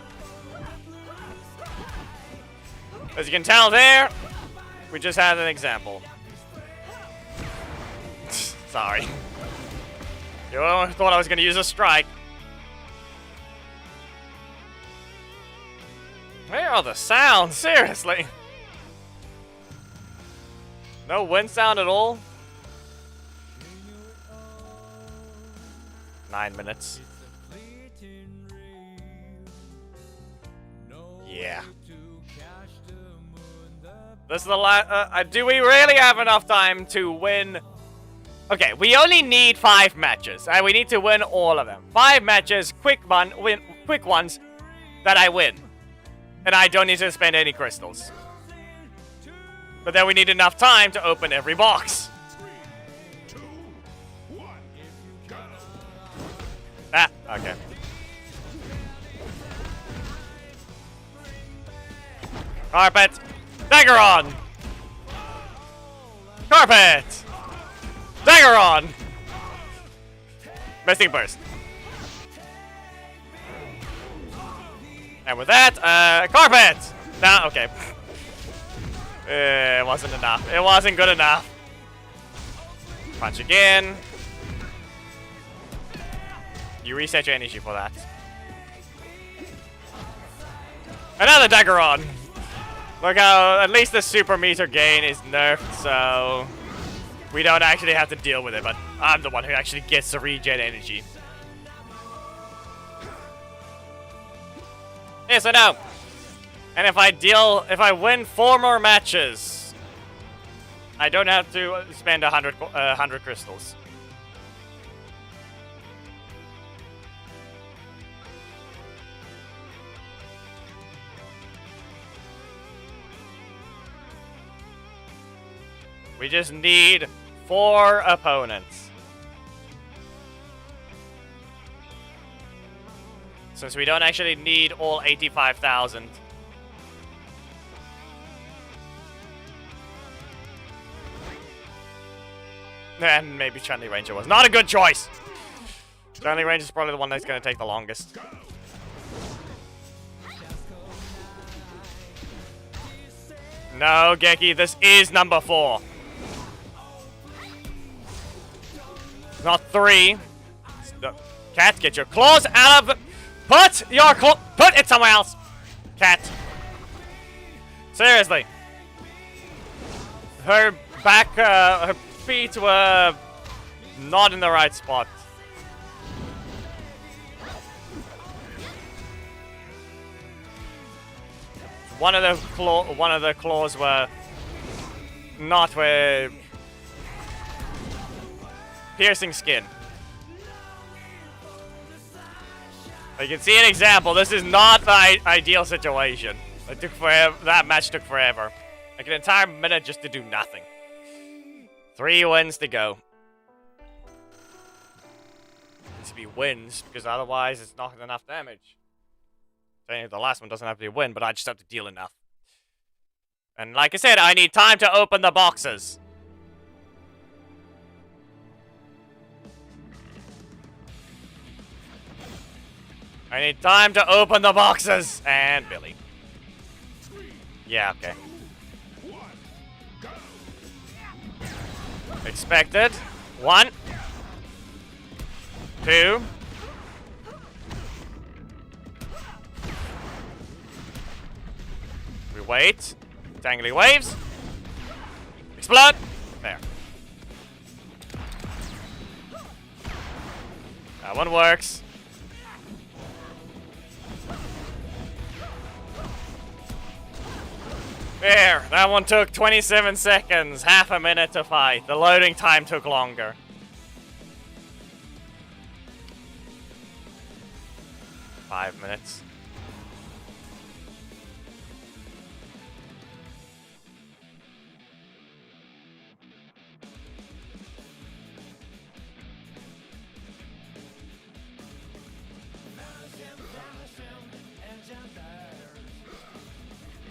As you can tell there, we just had an example. Sorry. You thought I was going to use a strike. Where are the sounds? Seriously. No wind sound at all? 9 minutes. Yeah. This is the last. Do we really have enough time to win? Okay, we only need 5 matches, and we need to win all of them. 5 matches, quick ones that I win, and I don't need to spend any crystals. But then we need enough time to open every box. Ah, okay. Carpet! Daggeron! Carpet! Daggeron! Missing burst. And with that, carpet! Nah, okay. It wasn't enough. It wasn't good enough. Punch again. You reset your energy for that. Another Daggeron! Look how at least the super meter gain is nerfed, so we don't actually have to deal with it, but I'm the one who actually gets to regen energy. Yes, I know. And if I win 4 more matches, I don't have to spend 100 crystals. We just need 4 opponents. Since we don't actually need all 85,000. And maybe Chanley Ranger was not a good choice. Chanley Ranger is probably the one that's going to take the longest. No, Geki, this is number 4. Not 3. Cat, get your claws out of... Put it somewhere else! Cat. Seriously. Her back, her feet were not in the right spot. One of the claws were not where piercing skin. You can see an example. This is not the ideal situation. It took forever. That match took forever. Like an entire minute just to do nothing. 3 wins to go. Needs to be wins because otherwise it's not enough damage. The last one doesn't have to be a win, but I just have to deal enough. And like I said, I need time to open the boxes. I need time to open the boxes! And Billy. Yeah, okay. Expected. 1. 2. We wait. Tangly waves. Explode! There. That one works. There, that one took 27 seconds, half a minute to fight. The loading time took longer. $5 minutes.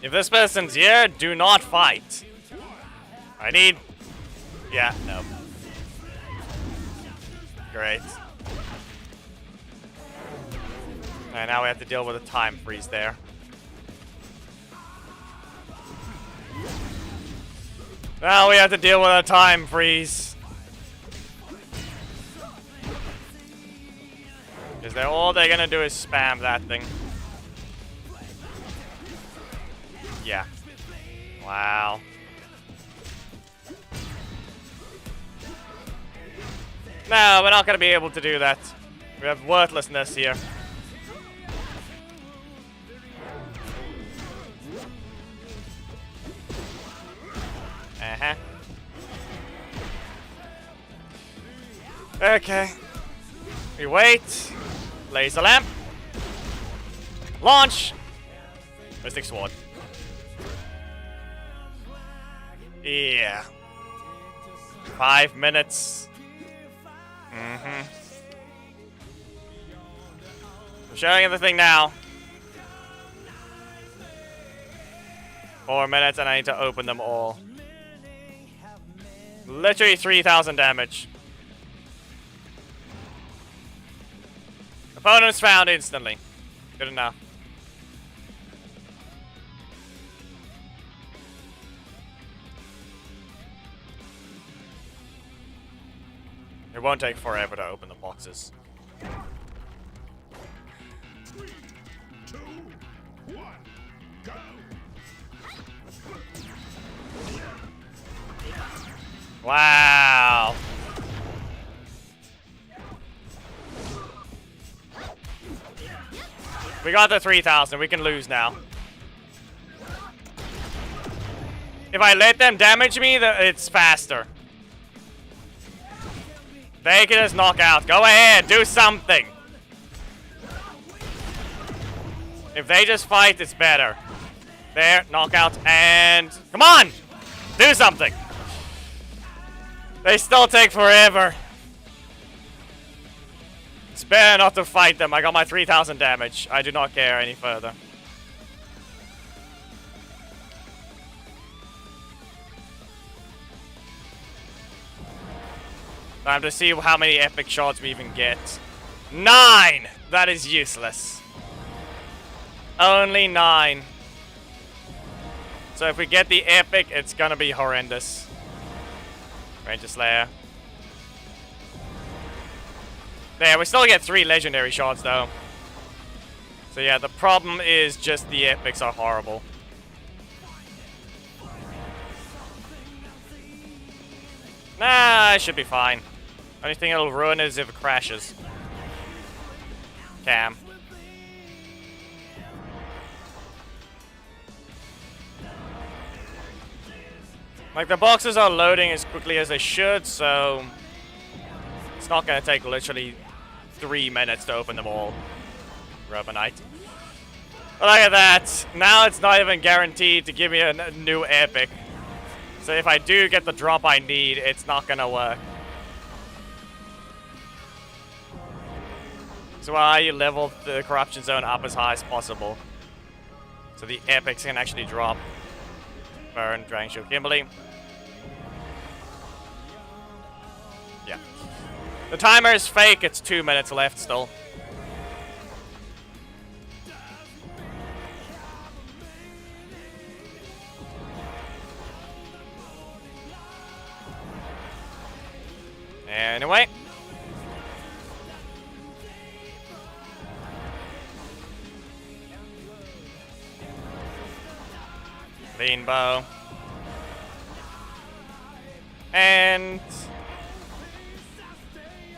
If this person's here, do not fight. I need... Yeah, no. Great. And now we have to deal with a time freeze there. Now we have to deal with a time freeze. Because all they're gonna do is spam that thing. Yeah. Wow. No, we're not gonna be able to do that. We have worthlessness here. Uh-huh. Okay. We wait. Laser lamp. Launch. Mystic sword. Yeah. 5 minutes. I'm showing you the thing now. 4 minutes and I need to open them all. Literally 3,000 damage. Opponents found instantly. Good enough. It won't take forever to open the boxes. 3, 2, 1, go! Wow. We got the 3,000. We can lose now. If I let them damage me, it's faster. They can just knock out. Go ahead, do something. If they just fight, it's better. There, knockout, and... Come on! Do something! They still take forever. It's better not to fight them. I got my 3,000 damage. I do not care any further. Time to see how many epic shots we even get. 9! That is useless. Only 9. So if we get the epic, it's gonna be horrendous. Ranger Slayer. There, we still get 3 legendary shots though. So yeah, the problem is just the epics are horrible. Nah, I should be fine. Only thing it'll ruin is if it crashes. Cam. Like, the boxes are loading as quickly as they should, so... It's not gonna take literally 3 minutes to open them all. Revenant. But look at that. Now it's not even guaranteed to give me a new epic. So if I do get the drop I need, it's not gonna work. So why you level the corruption zone up as high as possible. So the epics can actually drop. Burn, Dragon Shield, Kimberly. Yeah. The timer is fake, it's 2 minutes left still. Anyway. Lean bow. And...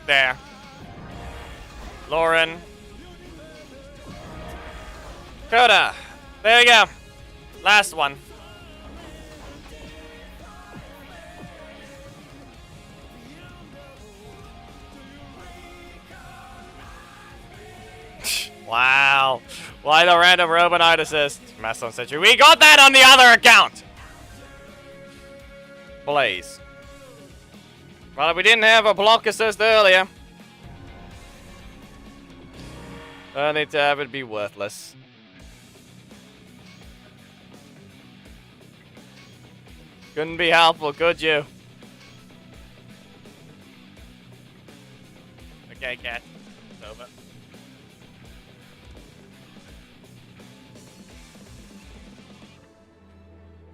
there. Lauren. Coda. There you go. Last one. Wow. Why the random Revenant assist? Mastodon Century. We got that on the other account! Blaze. Well, we didn't have a block assist earlier. I need to have it be worthless. Couldn't be helpful, could you? Okay, cat. It's over.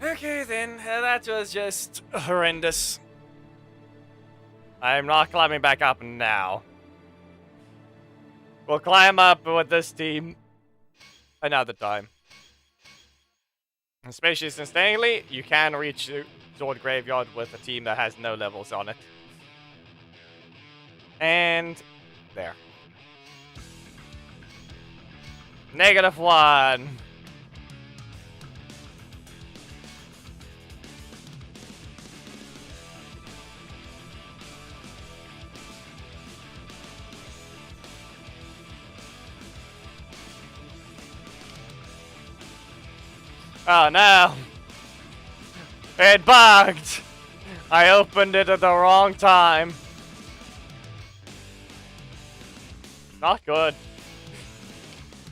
Okay then, that was just horrendous. I'm not climbing back up now. We'll climb up with this team another time. Especially since technically, you can reach the Sword Graveyard with a team that has no levels on it. And there. -1. Oh no! It bugged! I opened it at the wrong time. Not good.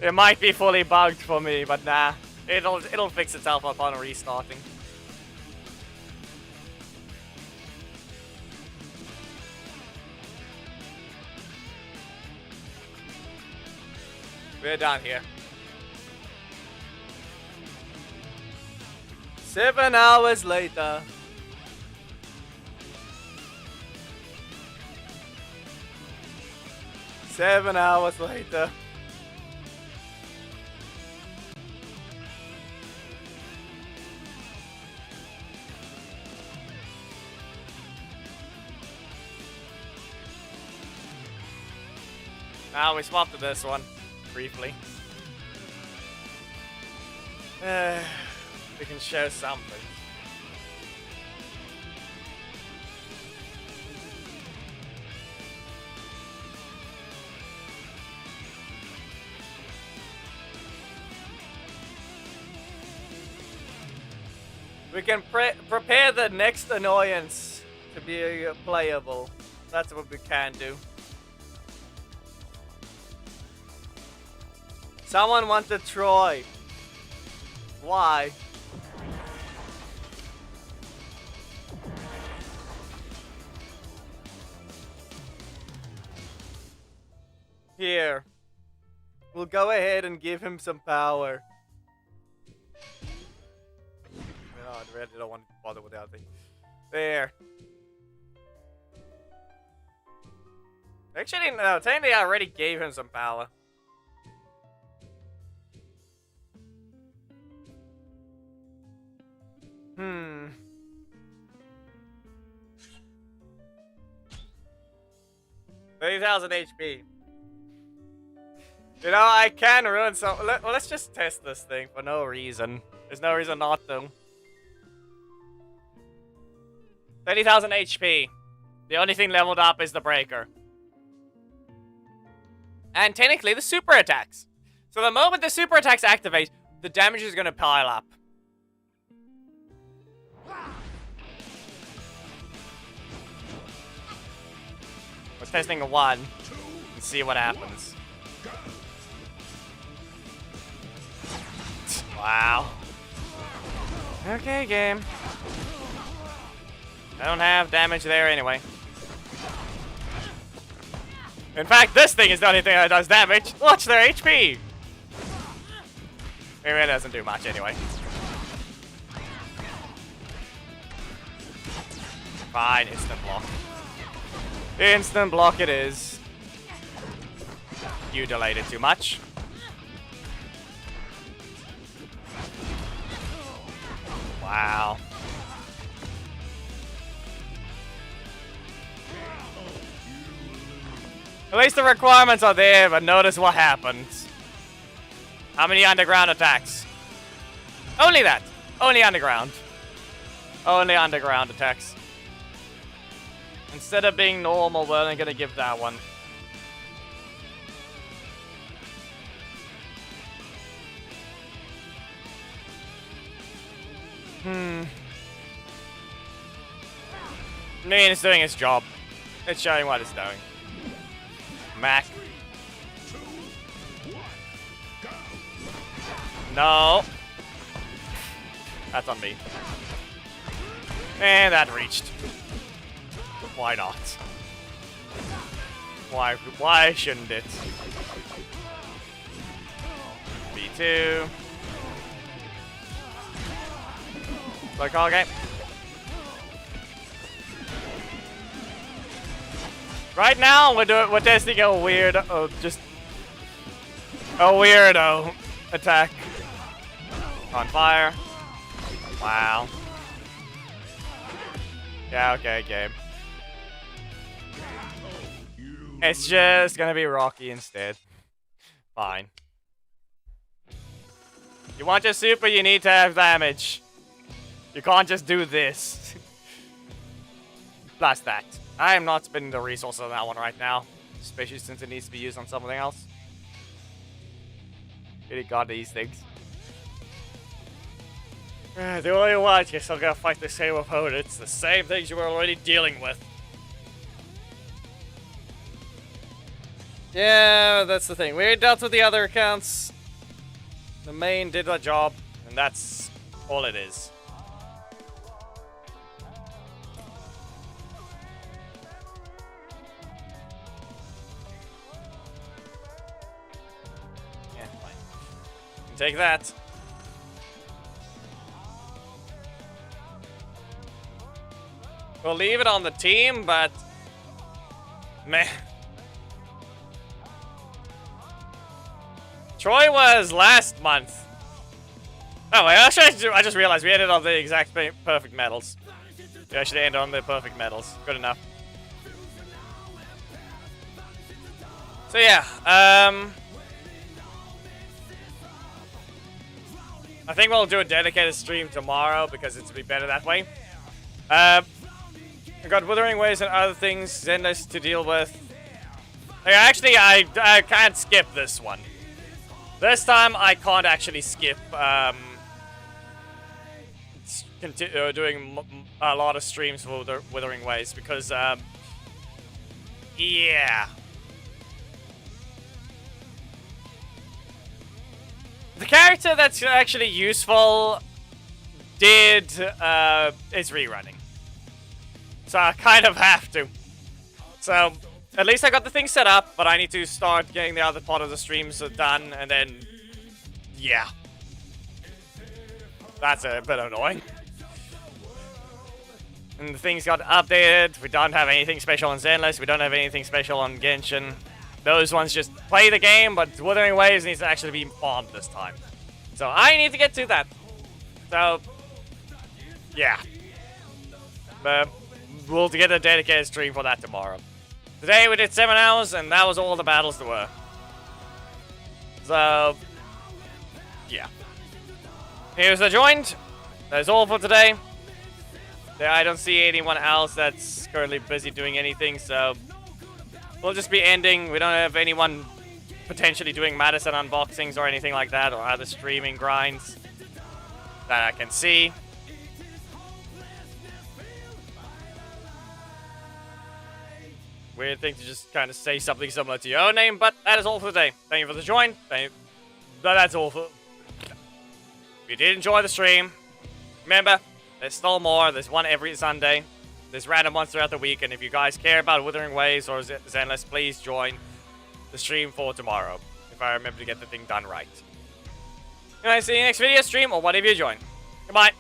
It might be fully bugged for me, but nah. It'll fix itself upon restarting. We're done here. 7 hours later. Seven hours later. Now we swapped to this one briefly. We can show something. We can prepare the next annoyance to be playable. That's what we can do. Someone wanted Troy. Why? Here. We'll go ahead and give him some power. I really don't want to bother with the other thing. There. Actually, no. Technically, I already gave him some power. Hmm. $30,000 HP. You know, I can ruin some. Well, let's just test this thing for no reason. There's no reason not to. 30,000 HP. The only thing leveled up is the breaker. And technically the super attacks. So the moment the super attacks activate, the damage is going to pile up. We're testing a 1 and see what happens. Wow. Okay, game. I don't have damage there anyway. In fact, this thing is the only thing that does damage. Watch their HP! Maybe it doesn't do much anyway. Fine, instant block. Instant block it is. You delayed it too much. Wow. At least the requirements are there, but notice what happens. How many underground attacks? Only that. Only underground. Only underground attacks. Instead of being normal, we're only gonna give that one. I mean, it's doing its job. It's showing what it's doing. Mac. No. That's on me. And that reached. Why not? Why shouldn't it? B2. Like all game. Right now we're testing a weirdo attack. On fire. Wow. Yeah, okay, game. It's just gonna be Rocky instead. Fine. You want your super, you need to have damage. You can't just do this. Plus that. I am not spending the resources on that one right now. Especially since it needs to be used on something else. Really got these things. The only one, you're still gonna fight the same opponents. The same things you were already dealing with. Yeah, that's the thing. We dealt with the other accounts. The main did the job, and that's all it is. Yeah, fine. You can take that. We'll leave it on the team, but... meh. Troy was last month. Oh, wait, actually, I just realized we ended on the exact perfect medals. We actually ended on the perfect medals. Good enough. So, yeah. I think we'll do a dedicated stream tomorrow because it's be better that way. I got Withering Waves and other things, Zenless to deal with. Actually, I can't skip this one. This time, I can't actually skip doing a lot of streams for the Withering Waves because, yeah. The character that's actually useful is rerunning. So I kind of have to. So, at least I got the thing set up, but I need to start getting the other part of the streams done, and then, yeah. That's a bit annoying. And the things got updated. We don't have anything special on Zenless. We don't have anything special on Genshin. Those ones just play the game, but Withering Waves needs to actually be farmed this time. So I need to get to that. So, yeah. But we'll get a dedicated stream for that tomorrow. Today we did 7 hours, and that was all the battles there were. So, yeah. Here's the joint. That's all for today. I don't see anyone else that's currently busy doing anything, so we'll just be ending. We don't have anyone potentially doing Madison unboxings or anything like that, or other streaming grinds that I can see. Weird thing to just kind of say something similar to your own name, but that is all for today. Thank you for the join. That's all for... If you did enjoy the stream, remember, there's still more. There's one every Sunday. There's random ones throughout the week, and if you guys care about Withering Waves or Zenless, please join the stream for tomorrow, if I remember to get the thing done right. Anyway, see you next video stream, or whatever you join. Goodbye.